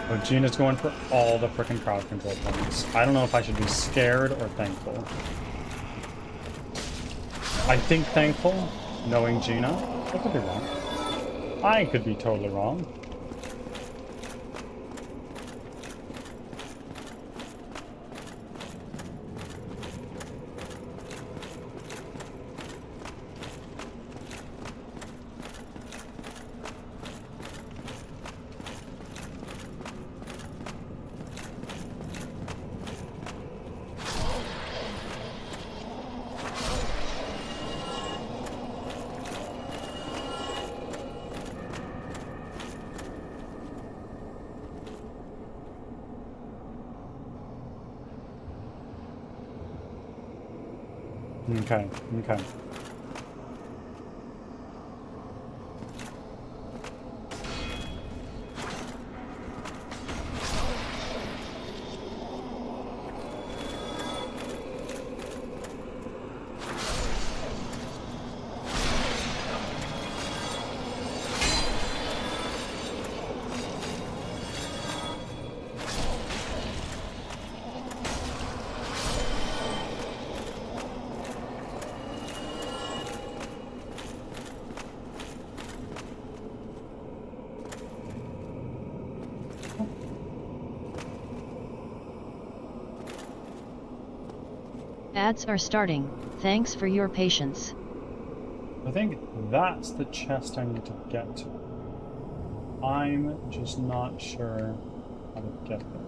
But Gina's going for all the frickin' crowd control points. I don't know if I should be scared or thankful. I think thankful, knowing Gina. I could be wrong. I could be totally wrong. Okay, okay. Ads are starting. Thanks for your patience. I think that's the chest I need to get to. I'm just not sure how to get there.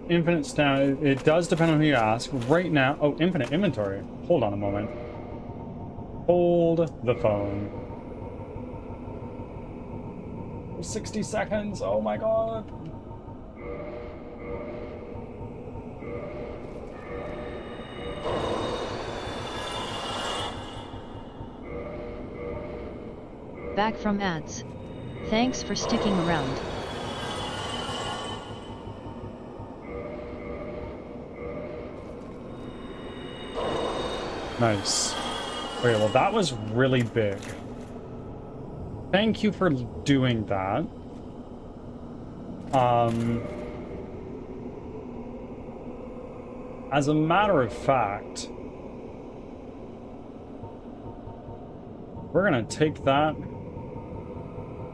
Infinite stamina, it does depend on who you ask. Right now, oh, infinite inventory. Hold on a moment. Hold the phone. 60 seconds, oh my god. Back from ads. Thanks for sticking around. Nice. Okay, well that was really big. Thank you for doing that. As a matter of fact, we're gonna take that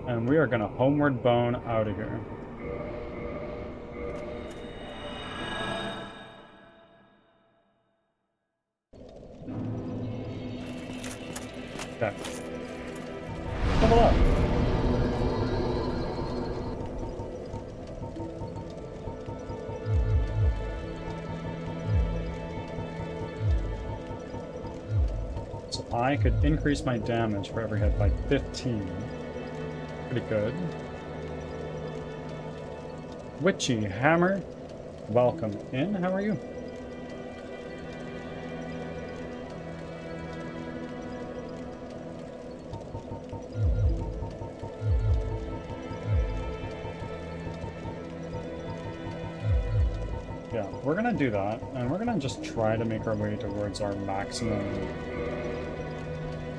and we are gonna homeward bone out of here. Okay. Level up. So I could increase my damage for every hit by 15. Pretty good. Witchy Hammer, welcome in. How are you? Yeah, we're gonna do that, and we're gonna just try to make our way towards our maximum,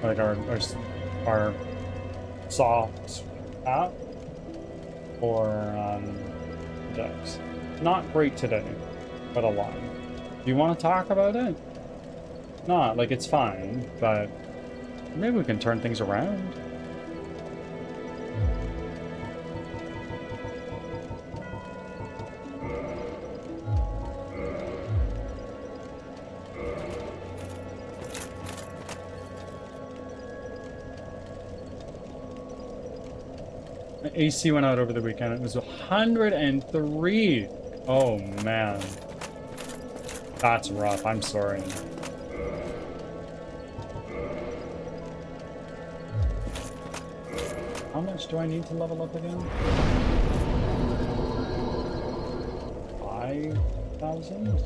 like our soft app or dex. Not great today, but alive. Do you want to talk about it? Not like it's fine, but maybe we can turn things around. My AC went out over the weekend. It was 103. Oh man. That's rough. I'm sorry. How much do I need to level up again? 5,000?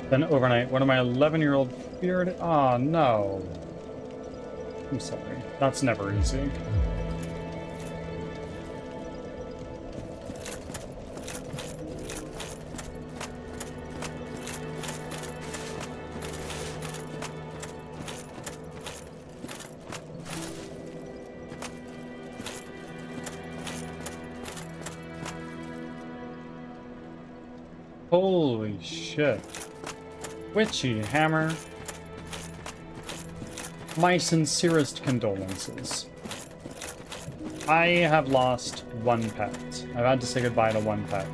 Then overnight, one of my 11-year-old feared. Oh no. I'm sorry. That's never easy. Holy shit. Witchy hammer. My sincerest condolences. I have lost one pet. I've had to say goodbye to one pet.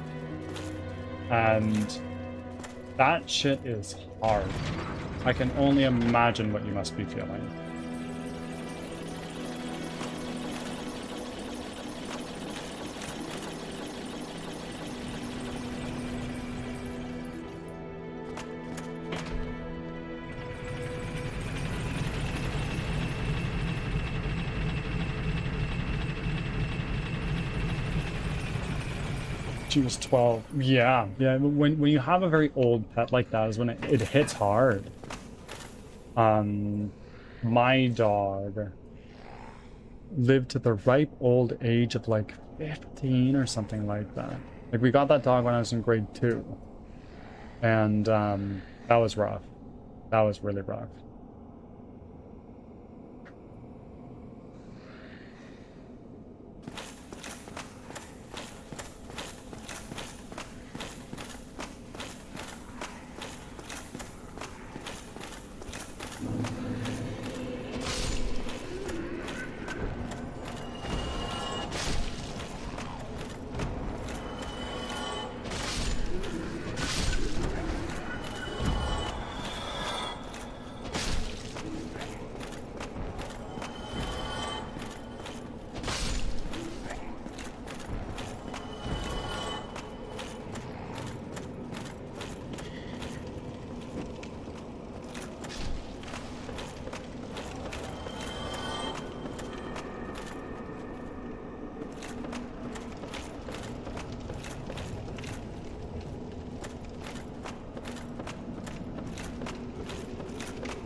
And that shit is hard. I can only imagine what you must be feeling. She was 12. Yeah. When you have a very old pet like that is when it hits hard. My dog lived to the ripe old age of like 15 or something like that. Like we got that dog when I was in grade 2. And that was rough. That was really rough.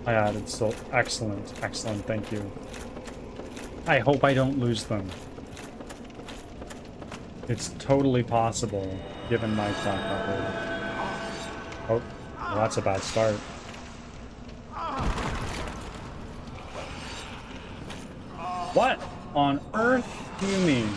I added so excellent, thank you. I hope I don't lose them. It's totally possible, given my track record. Oh, well, that's a bad start. What on earth do you mean?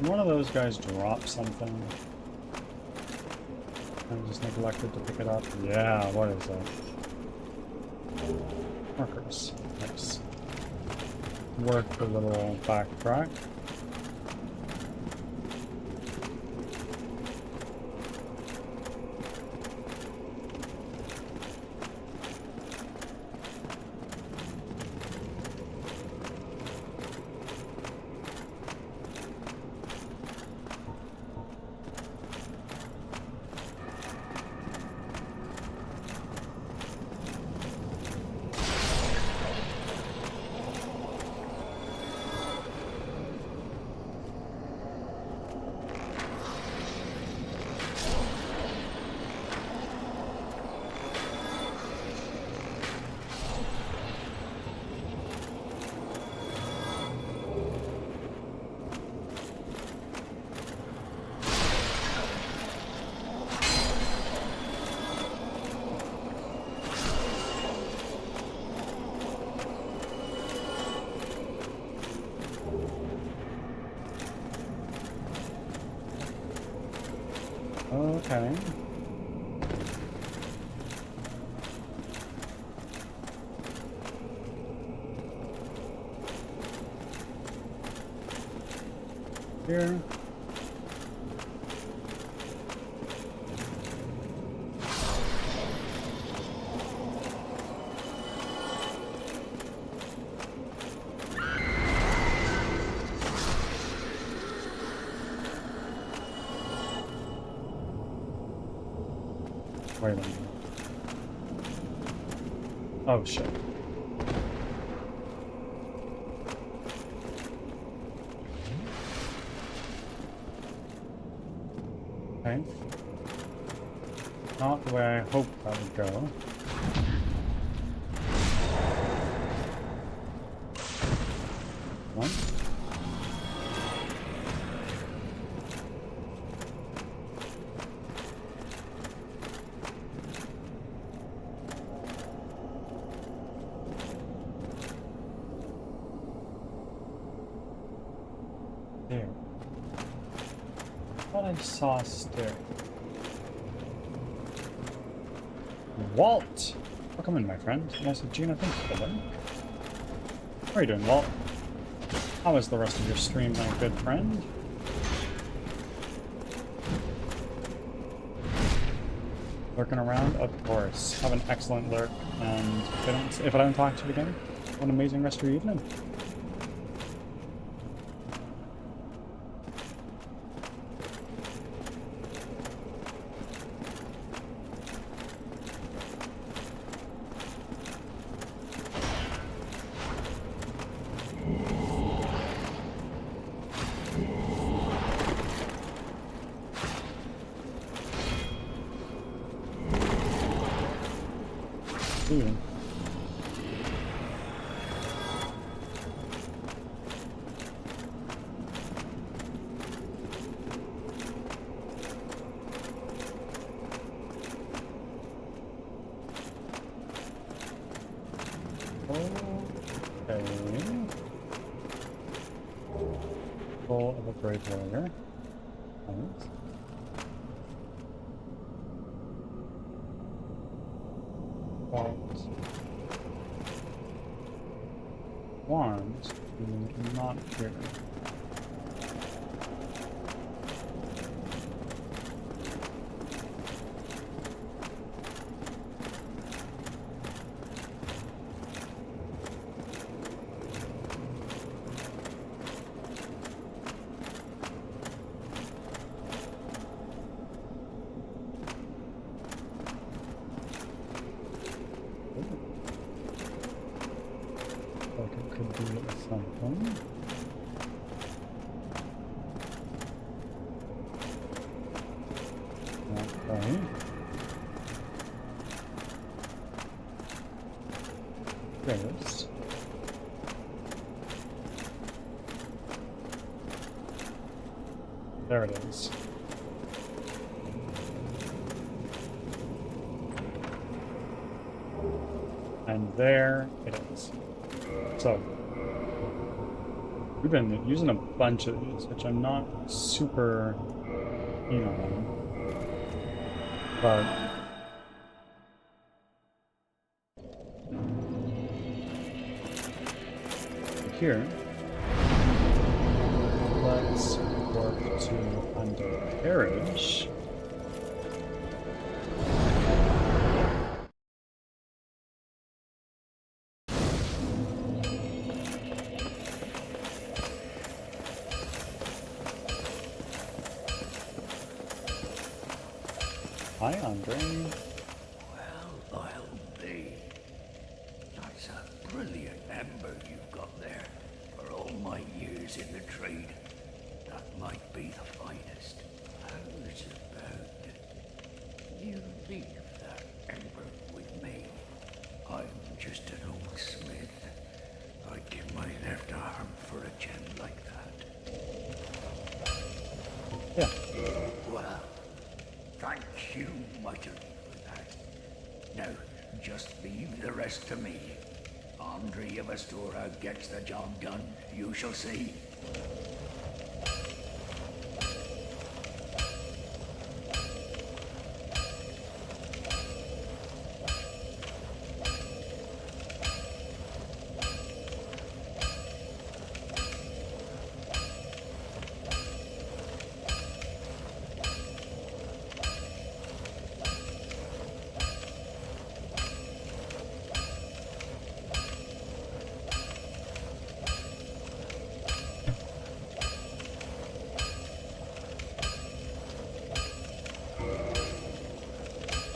One of those guys dropped something. I just neglected to pick it up. Yeah, what is that? Markers. Nice. Worth a little backtrack. Okay. Here. Wait a minute. Oh shit. Okay. Not the way I hoped that would go. One. There. I thought I saw a stair. Walt! Welcome in, my friend. Nice of Gina, thanks for the link. How are you doing, Walt? How was the rest of your stream, my good friend? Lurking around? Of course. Have an excellent lurk, and if I don't talk to you again, have an amazing rest of your evening. Ooh. Okay. Full of a brave warrior. Nice. Wands, not here. Like it could be something. Okay. There's. There it is. And there it is. So, we've been using a bunch of these, which I'm not super keen on. But here, let's work to undo carriage. Hi, Andre. Well, I'll be. That's a brilliant ember you've got there. For all my years in the trade, that might be the finest. How's about you leave that ember with me? I'm just an old smith. I'd give my left arm for a gem like that. Yeah. Well, thank you mightily for that. Now, just leave the rest to me. Andre of Astora gets the job done. You shall see.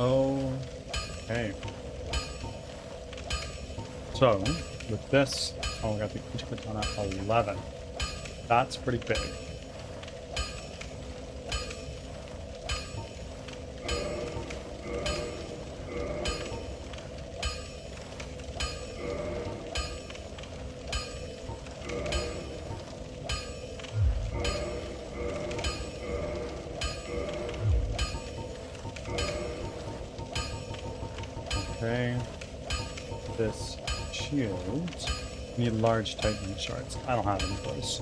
Okay. So, with this, oh, we got the each katana 11. That's pretty big. Okay. This shield. Need large titan shards. I don't have any of those.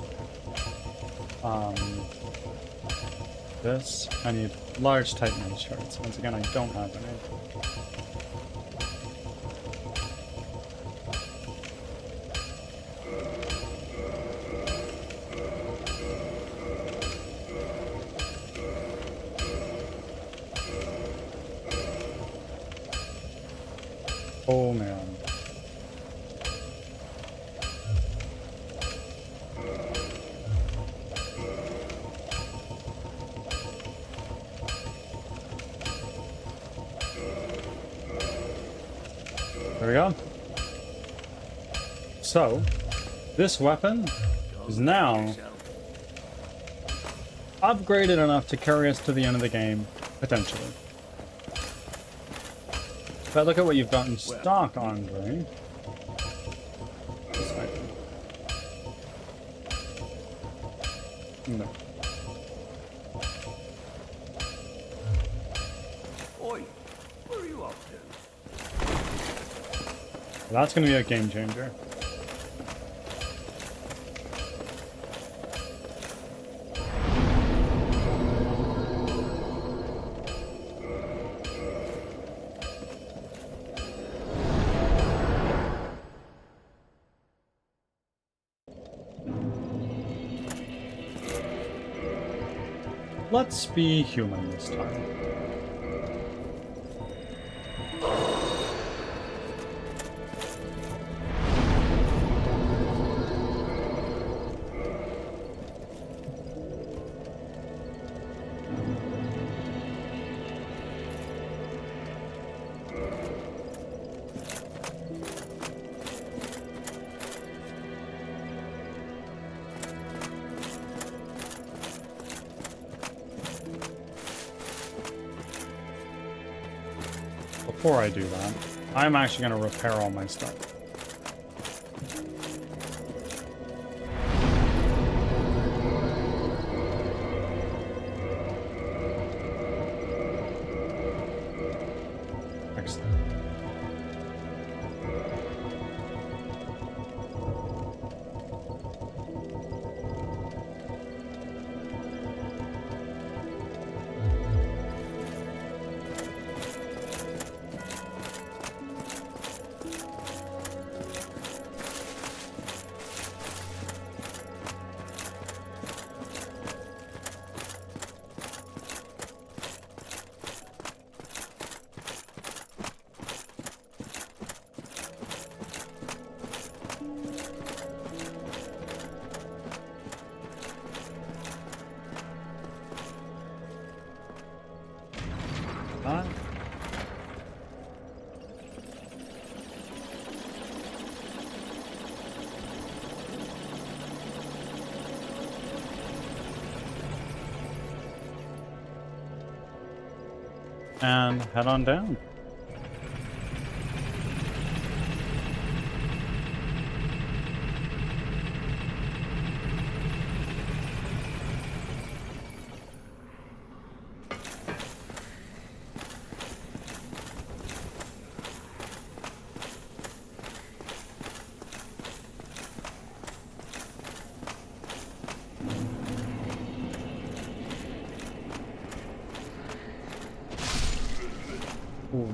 This. I need large titan shards. Once again, I don't have any. Oh man. There we go. So, this weapon is now upgraded enough to carry us to the end of the game, potentially. But look at what you've got in stock, Andre. This item. No. Oi, where are you off to? That's going to be a game changer. Let's be human this time. Before I do that, I'm actually going to repair all my stuff. Excellent. Huh? And head on down. Ooh.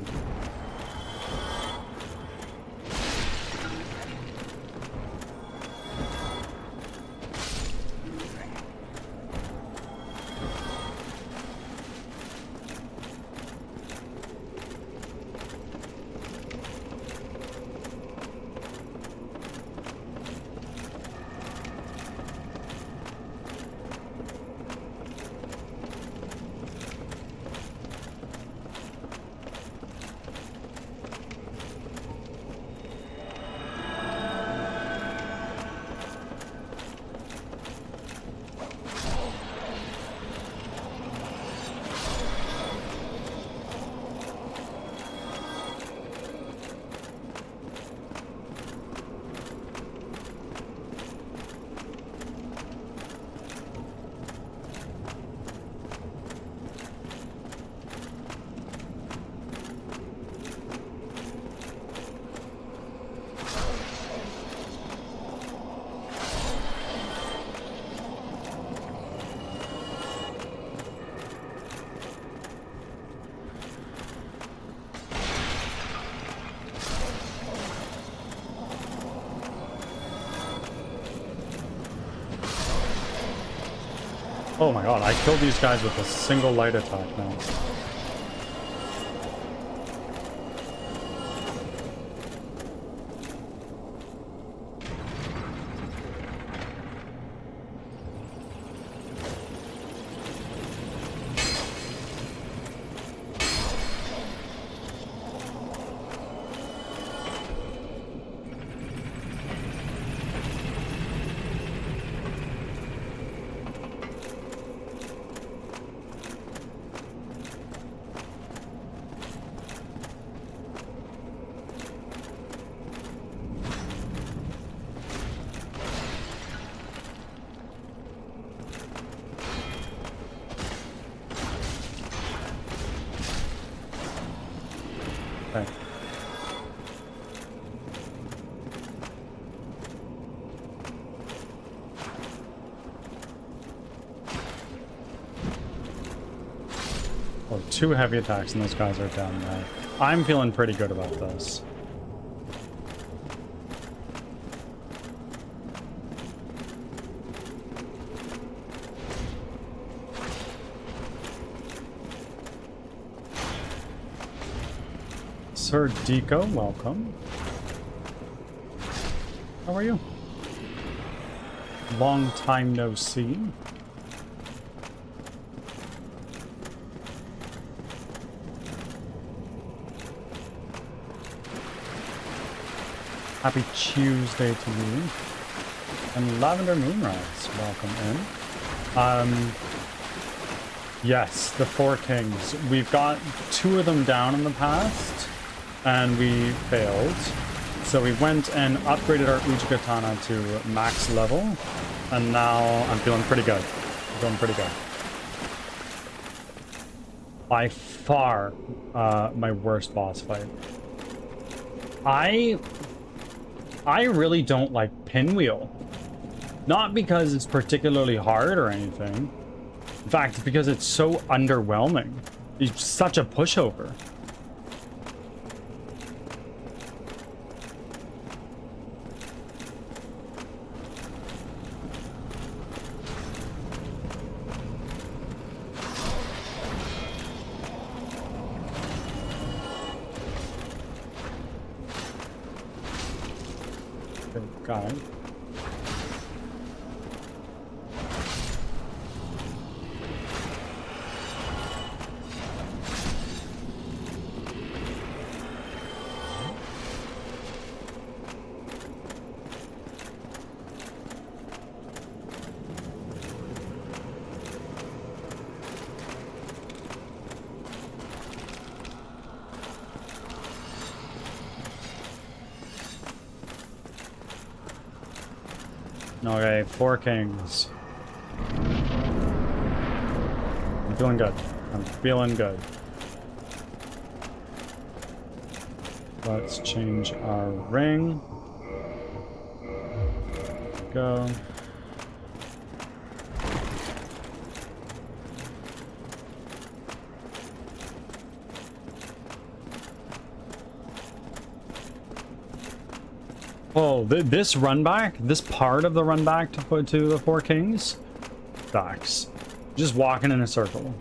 Oh my god, I killed these guys with a single light attack now. Okay. Oh, 2 heavy attacks and those guys are down now. I'm feeling pretty good about this. Sir Deco, welcome. How are you? Long time no see. Happy Tuesday to you. And Lavender Moonrise, welcome in. Yes, the 4 kings. We've got 2 of them down in the past, and we failed. So we went and upgraded our Uchigatana to max level, and now I'm feeling pretty good. I'm feeling pretty good. By far, my worst boss fight. I really don't like Pinwheel. Not because it's particularly hard or anything. In fact, because it's so underwhelming. It's such a pushover. Got it. Okay, 4 kings. I'm feeling good. I'm feeling good. Let's change our ring. Go. Oh, this run back, this part of the run back to put to the 4 kings, sucks. Just walking in a circle.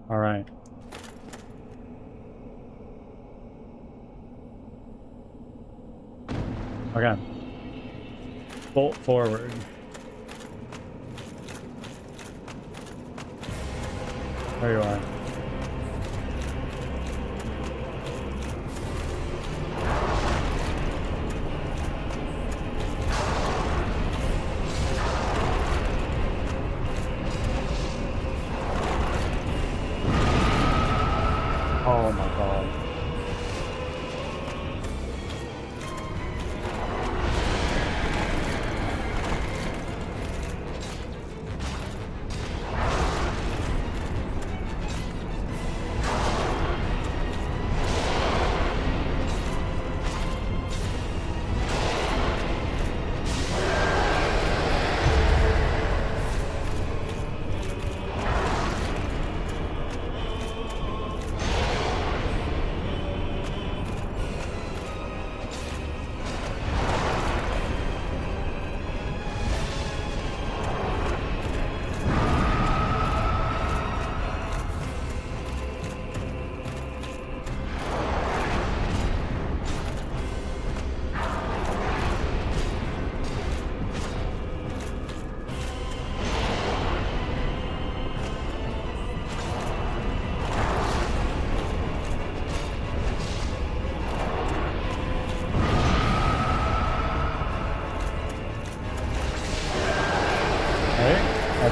All right. Okay. Bolt forward. There you are. Oh my god.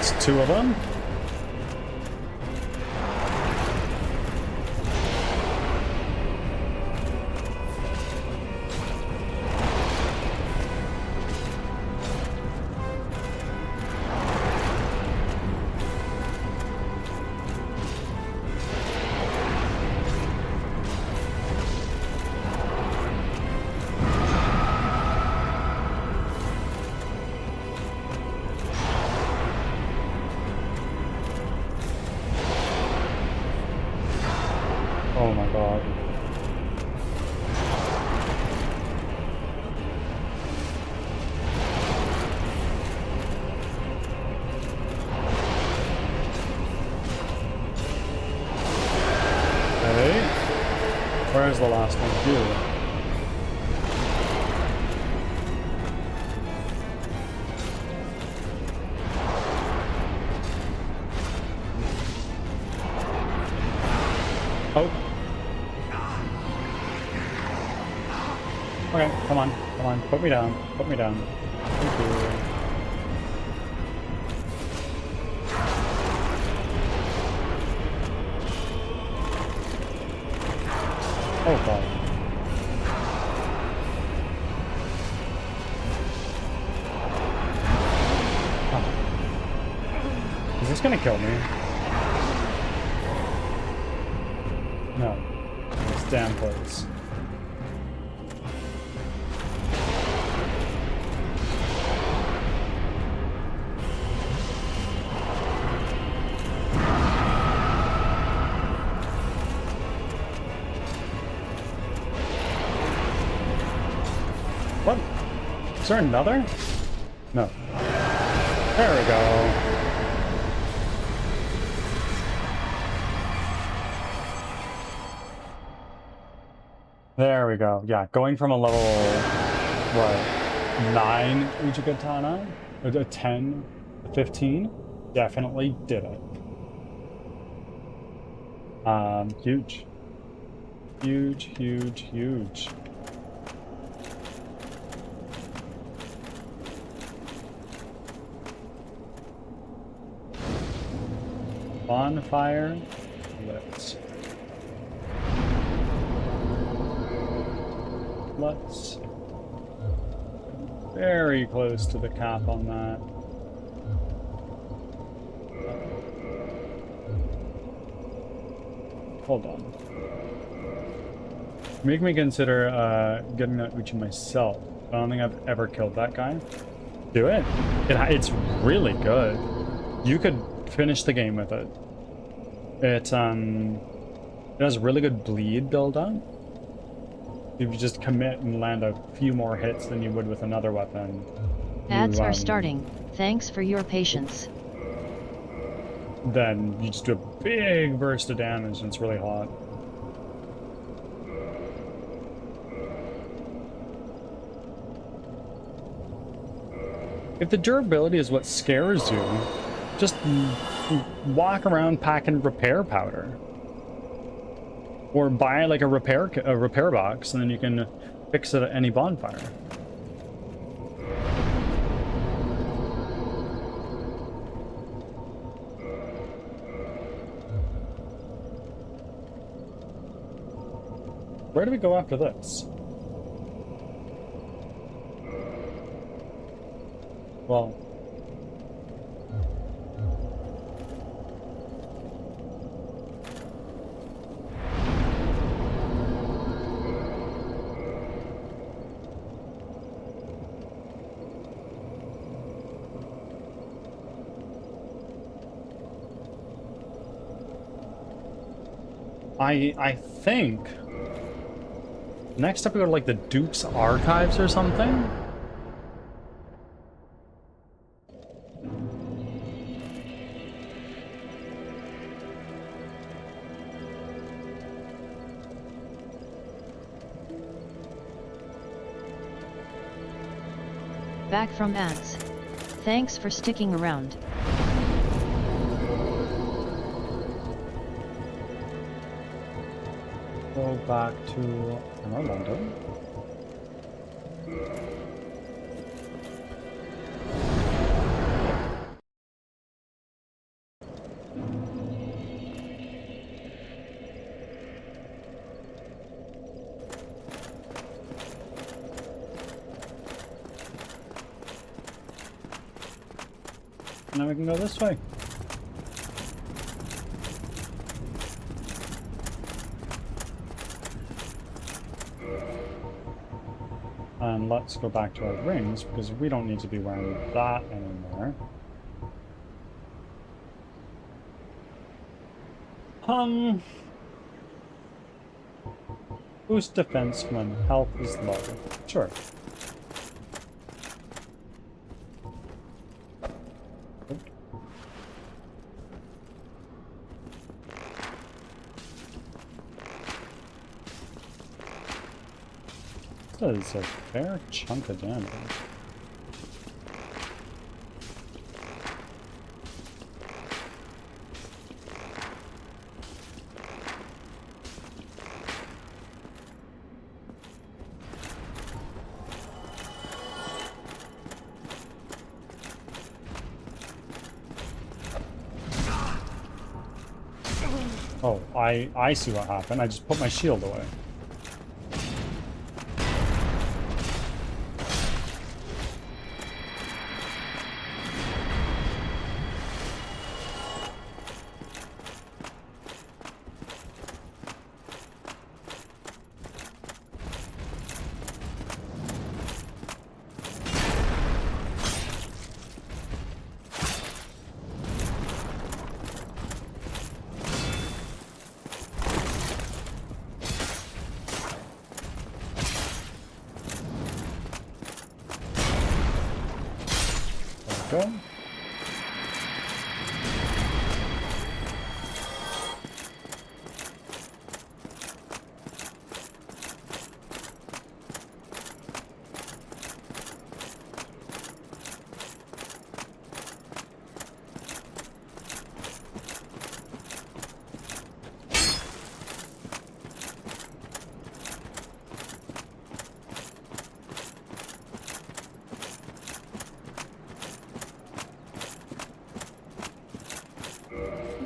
There's two of them. Oh my god. Okay. Where's the last one? Here. Oh. Okay, come on, put me down, Thank you. Oh god. Oh. Is this gonna kill me? No. It's damn close. What? Is there another? No. There we go. There we go. Yeah, going from a level, what, 9 Uchigatana, a 10, a 15, definitely did it. Huge. Huge, huge, huge. Bonfire lit. Let's very close to the cap on that. Hold on. Make me consider getting that Uchi myself. I don't think I've ever killed that guy. Do it. It's really good. You could finish the game with it. It has really good bleed build-up. If you just commit and land a few more hits than you would with another weapon. Ads are starting. Thanks for your patience. Then you just do a big burst of damage and it's really hot. If the durability is what scares you, just walk around packing repair powder. Or buy like a repair box, and then you can fix it at any bonfire. Where do we go after this? Well, I think next up we go to like the Duke's Archives or something. Back from ads. Thanks for sticking around. Go back to London. Now we can go this way. And let's go back to our rings, because we don't need to be wearing that anymore. Boost defense when health is low. Sure. That is a fair chunk of damage. Oh, I see what happened. I just put my shield away. Go.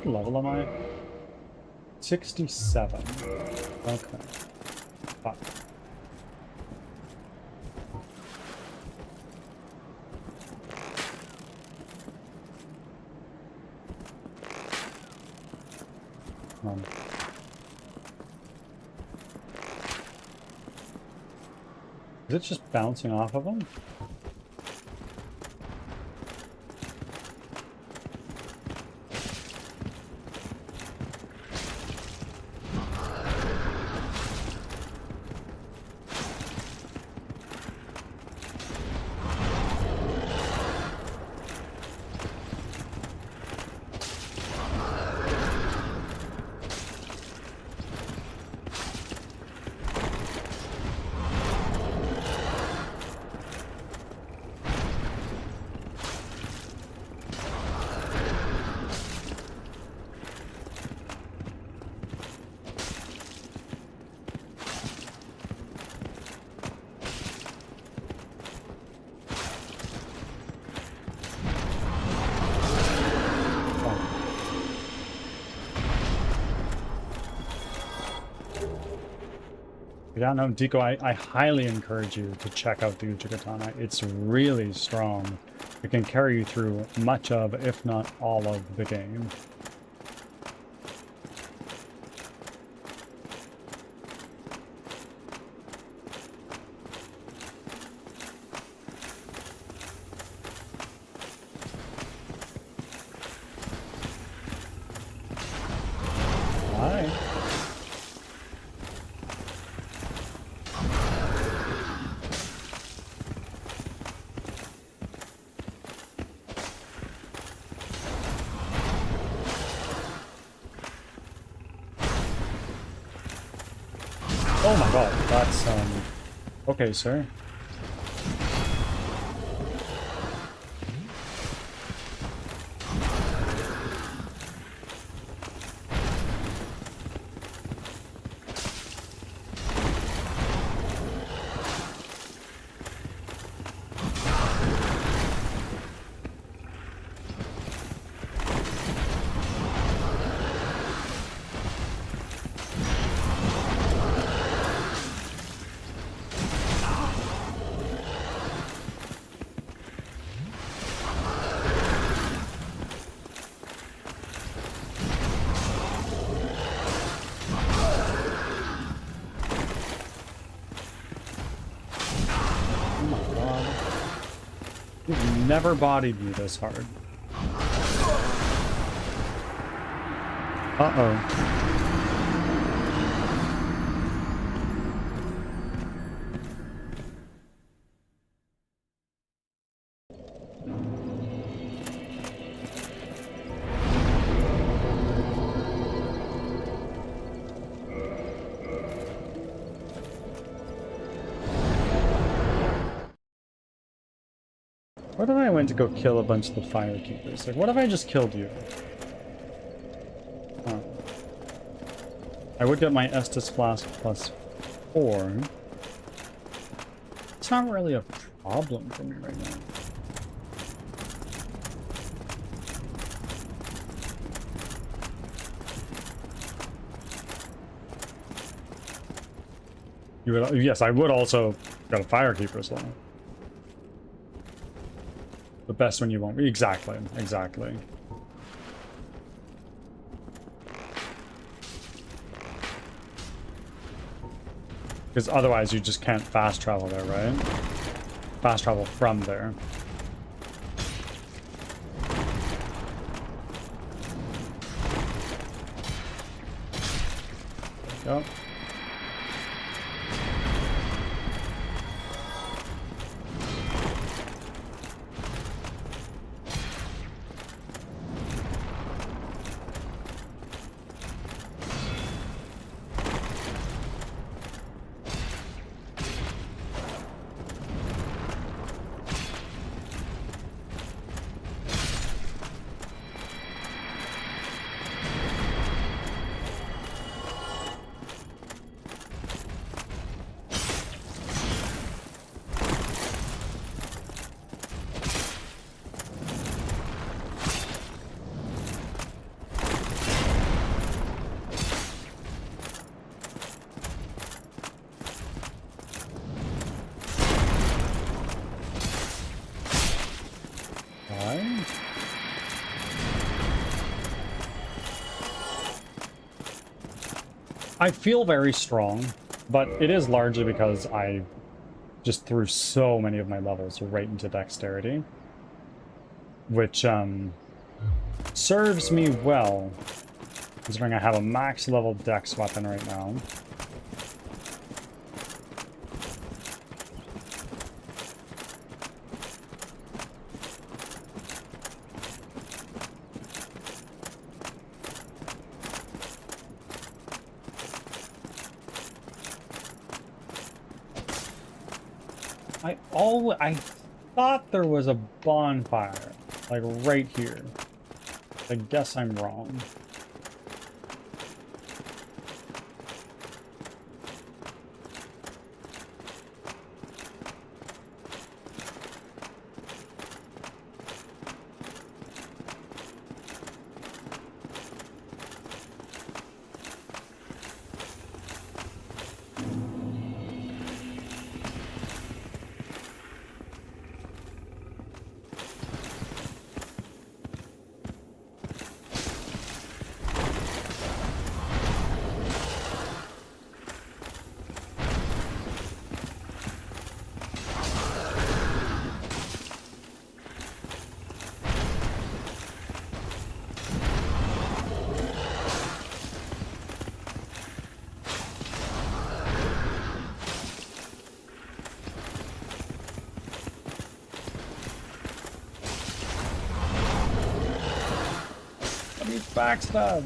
What level am I? 67. Okay. Fuck. Is it just bouncing off of them? Yeah, no, Deco, I highly encourage you to check out the Uchigatana. It's really strong. It can carry you through much of, if not all of, the game. Hi. Oh my god, that's, okay, sir. never bodied me this hard. Uh-oh. What if I went to go kill a bunch of the firekeepers? Like, what if I just killed you? Huh. I would get my Estus Flask +4. It's not really a problem for me right now. You would, yes, I would also get a firekeeper as well. The best one you won't. Exactly. Exactly. Because otherwise you just can't fast travel there, right? Fast travel from there. There we go. I feel very strong, but it is largely because I just threw so many of my levels right into dexterity, which serves me well, considering I have a max level dex weapon right now. I thought there was a bonfire, like right here. I guess I'm wrong. Backstab.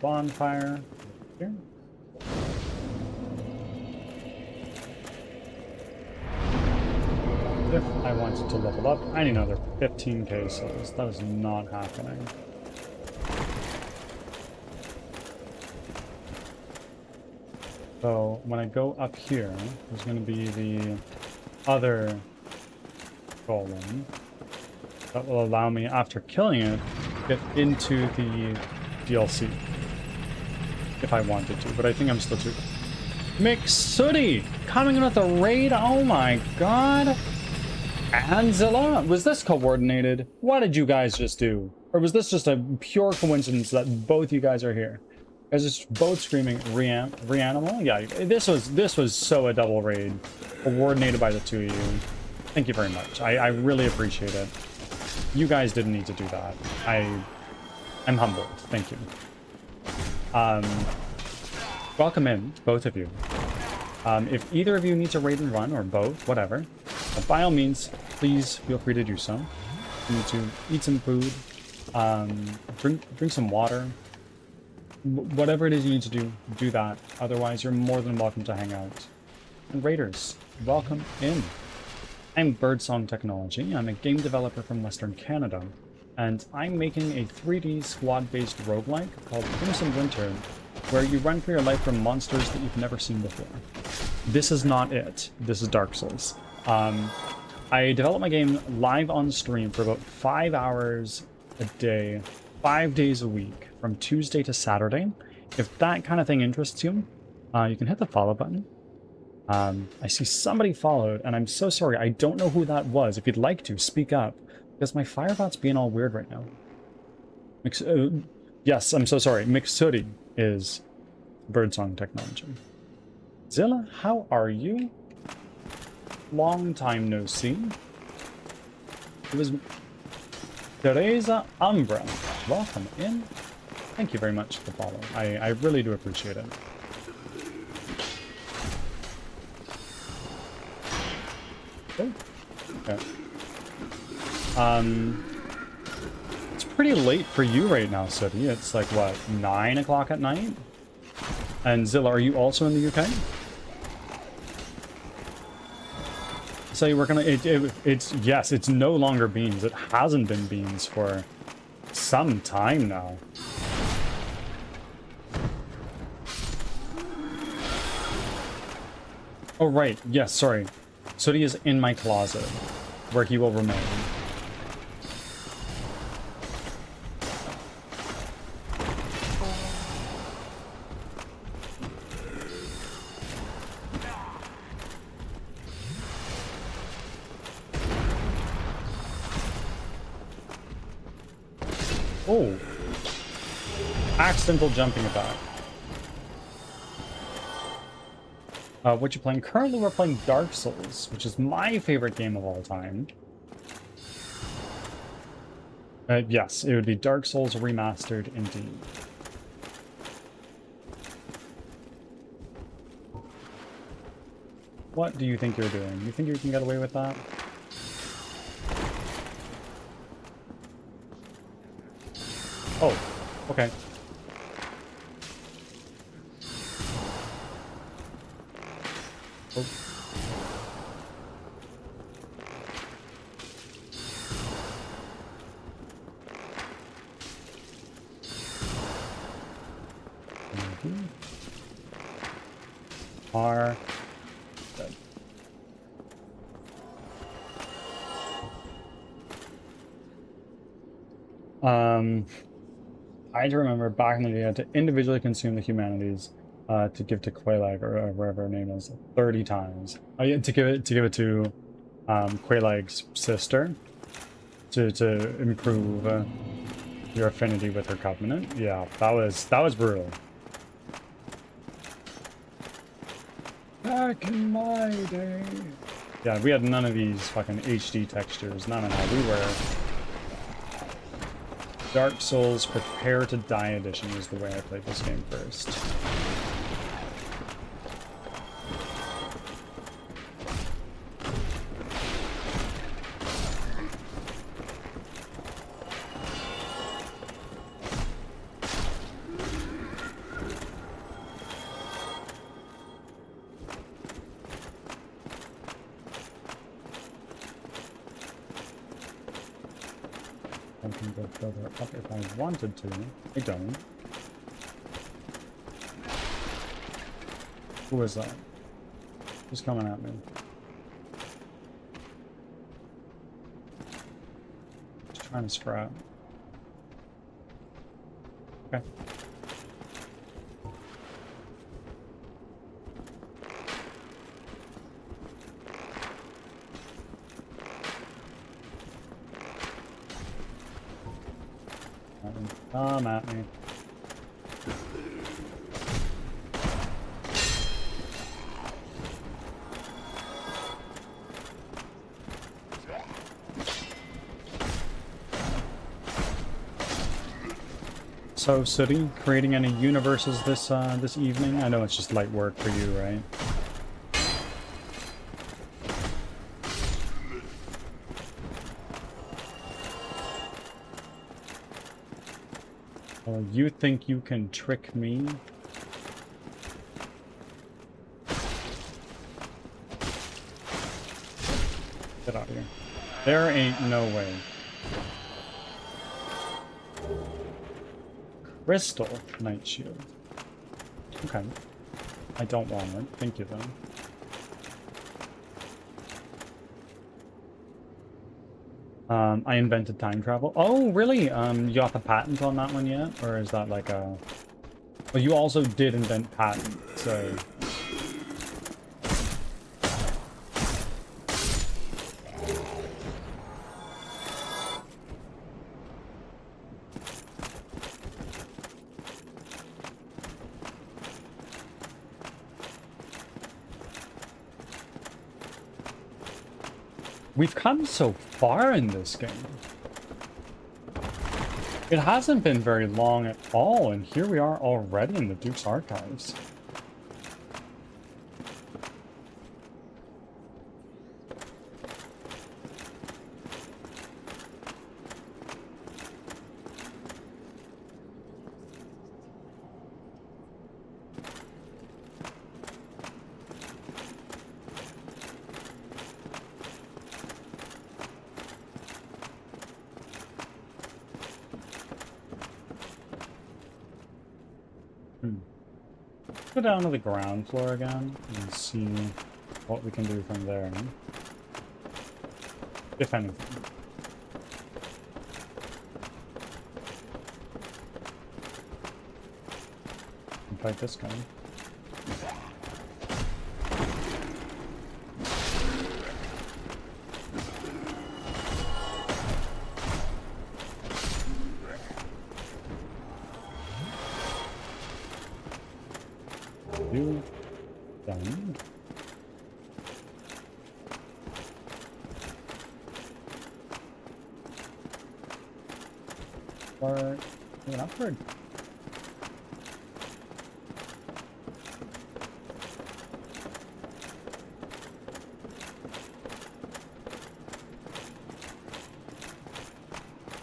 Bonfire here. chance to level up. I need another 15k souls. That is not happening. So when I go up here, there's going to be the other golem that will allow me, after killing it, get into the DLC. If I wanted to, but I think I'm still too... McSooty! Coming in with a raid? Oh my god! Anzilla? Was this coordinated? What did you guys just do? Or was this just a pure coincidence that both you guys are here? You guys just both screaming Reanimal? Yeah, this was so a double raid. Coordinated by the two of you. Thank you very much. I really appreciate it. You guys didn't need to do that. I'm humbled. Thank you. Welcome in, both of you. If either of you needs a raid and run, or both, whatever, by all means, please feel free to do so. You need to eat some food, drink some water, whatever it is you need to do, do that. Otherwise, you're more than welcome to hang out. And raiders, welcome in. I'm Birdsong Technology. I'm a game developer from Western Canada, and I'm making a 3D squad-based roguelike called Crimson Winter, where you run for your life from monsters that you've never seen before. This is not it. This is Dark Souls. I develop my game live on stream for about 5 hours a day, 5 days a week, from Tuesday to Saturday. If that kind of thing interests you, you can hit the follow button. I see somebody followed, and I'm so sorry. I don't know who that was. If you'd like to, speak up, because my Firebot's being all weird right now. Yes, I'm so sorry. McSooty is Birdsong Technology. Zilla, how are you? Long time no see. It was Teresa Umbra. Welcome in. Thank you very much for the follow. I really do appreciate it. Oh. Okay. It's pretty late for you right now, Sooty. It's like, what, 9 o'clock at night? And Zilla, are you also in the UK? So we're gonna... Yes, it's no longer beans. It hasn't been beans for some time now. Oh, right. Yes, sorry. Sooty is in my closet, where he will remain. Oh! Accidental jumping attack. What you playing? Currently we're playing Dark Souls, which is my favorite game of all time. Yes, it would be Dark Souls Remastered indeed. What do you think you're doing? You think you can get away with that? Oh, okay. Oh. Are dead. I had to remember back in the day I had to individually consume the humanities to give to Quaylag or wherever her name is 30 times. Oh yeah, to give it to Quaylag's sister to improve your affinity with her covenant. Yeah, that was brutal. Back in my day. Yeah, we had none of these fucking HD textures. No. We were Dark Souls Prepare to Die Edition is the way I played this game first. I can go further up if I wanted to. I don't. Who is that? Who's coming at me? Just trying to scrap. Okay. Come at me. So, Sooty, creating any universes this evening? I know it's just light work for you, right? You think you can trick me? Get out of here. There ain't no way. Crystal Night Shield. Okay. I don't want it. Thank you, though. I invented time travel. Oh, really? You got the patent on that one yet? Or is that like a... Well, you also did invent patent, so... We've come so far in this game. It hasn't been very long at all, and here we are already in the Duke's Archives. Go down to the ground floor again and see what we can do from there. If anything. And fight this guy. Done. Or an upward.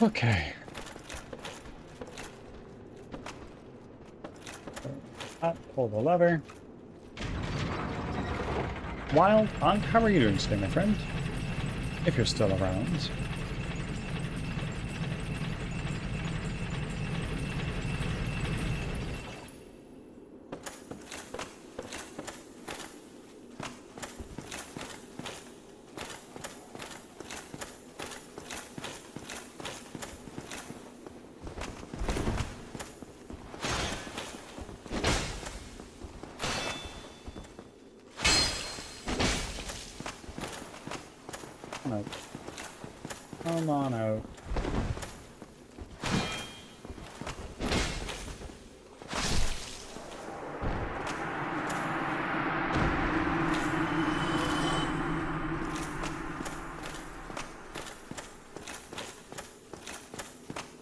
Okay. Up, pull the lever. Wild Aunt, how are you doing today, my friend? If you're still around. Come on out.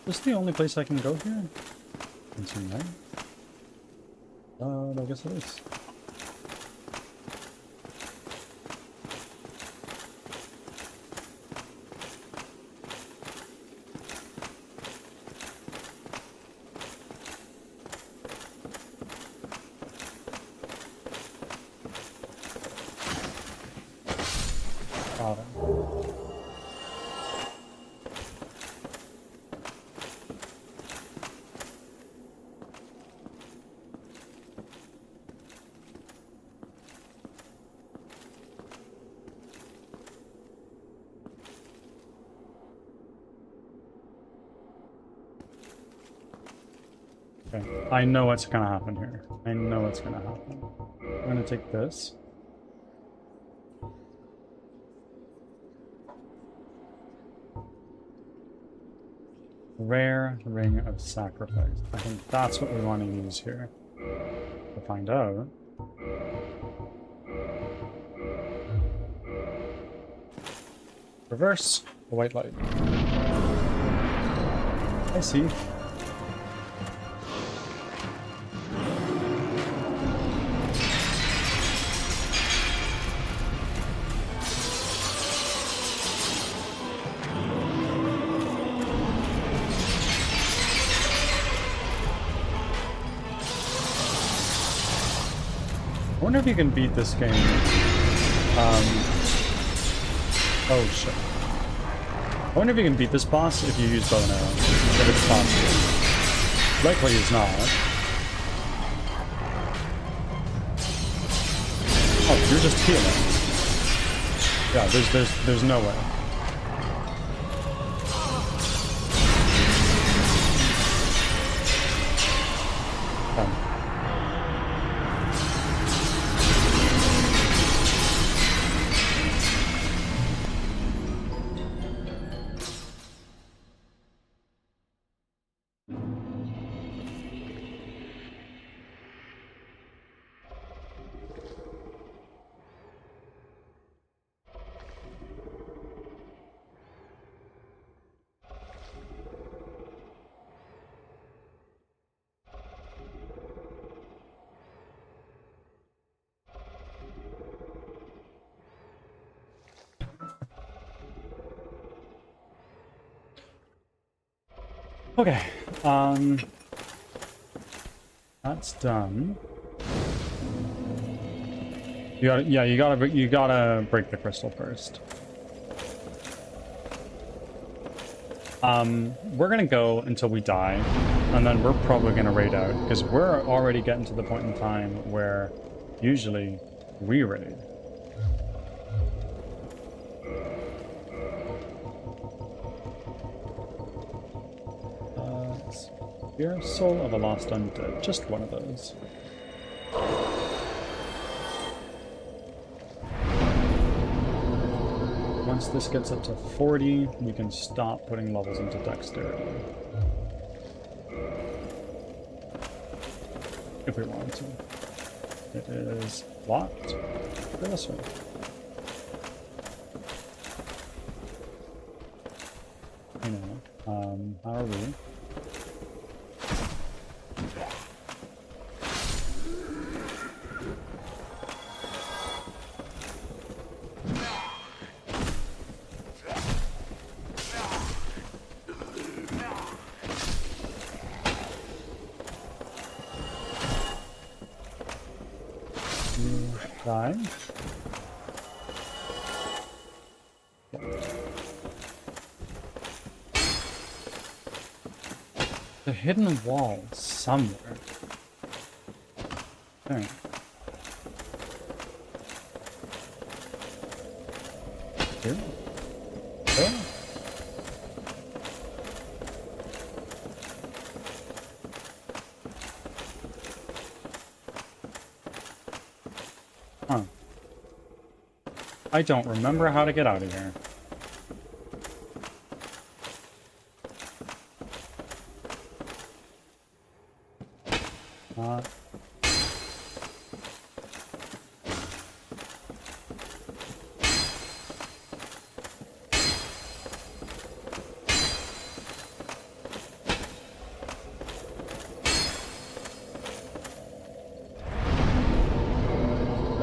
Is this the only place I can go here? Continue, right? I guess it is. Okay, I know what's gonna happen here. I know what's gonna happen. I'm gonna take this. Rare Ring of Sacrifice. I think that's what we want to use here. To find out. Reverse the white light. I see. I wonder if you can beat this game. Oh shit. I wonder if you can beat this boss if you use bow and arrow. If it's possible. Likely it's not. Oh, you're just healing. Yeah, there's no way. Okay, that's done. You gotta break the crystal first. We're gonna go until we die, and then we're probably gonna raid out, because we're already getting to the point in time where usually we raid. Here, Soul of a Lost Undead. Just one of those. Once this gets up to 40, we can stop putting levels into Dexterity. If we want to. It is locked. Go this way. You know, how are we? Die. The hidden wall somewhere. There. Here? There? Huh. I don't remember how to get out of here.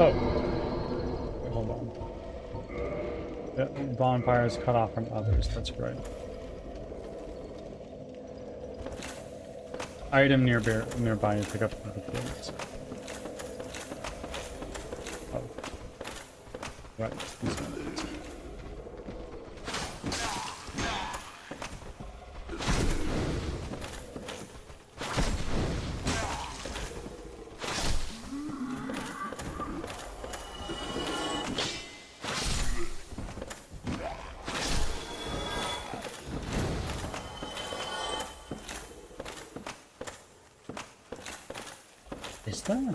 Oh. Wait, hold on. The bonfire is cut off from others, that's right. Item nearby to pick up the things. Oh. Right, these ones. What's that?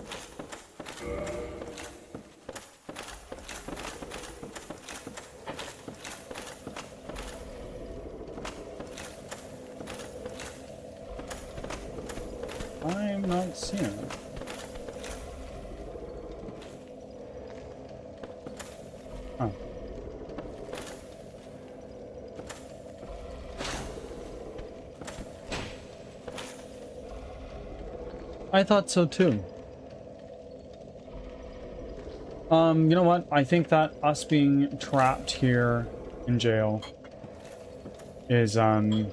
I'm not seeing it. Oh. I thought so too. You know what? I think that us being trapped here in jail is, you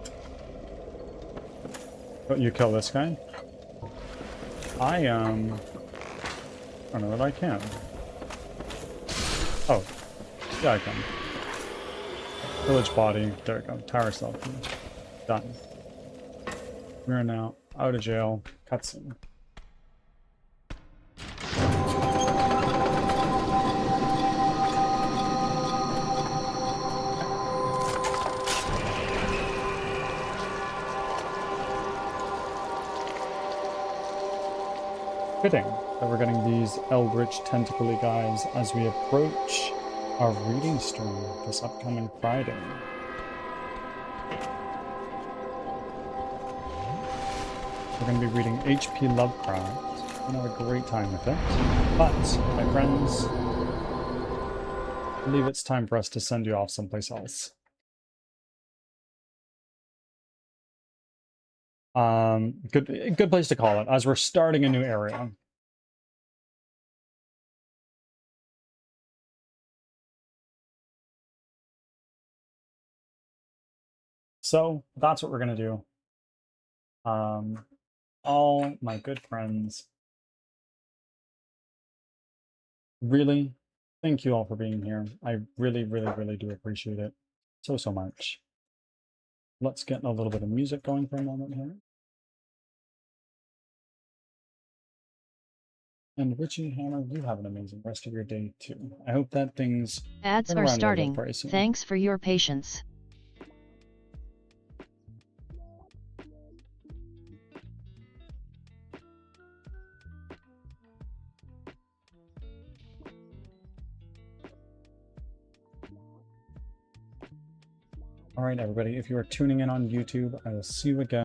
kill this guy? I don't know that I can. Oh. Yeah, I can. Village body. There we go. Tower self. Done. We are now out of jail. Cutscene. Fitting that we're getting these eldritch tentacly guys as we approach our reading stream this upcoming Friday. We're going to be reading H.P. Lovecraft. We're going to have a great time with it. But, my friends, I believe it's time for us to send you off someplace else. Good place to call it, as we're starting a new area. So, that's what we're going to do. All my good friends, really, thank you all for being here. I really, really, really do appreciate it so much. Let's get a little bit of music going for a moment here. And Witchy Hammer, you have an amazing rest of your day too. I hope that things Ads turn are around a little bit starting. very soon. Thanks for your patience. All right, everybody, if you are tuning in on YouTube, I will see you again.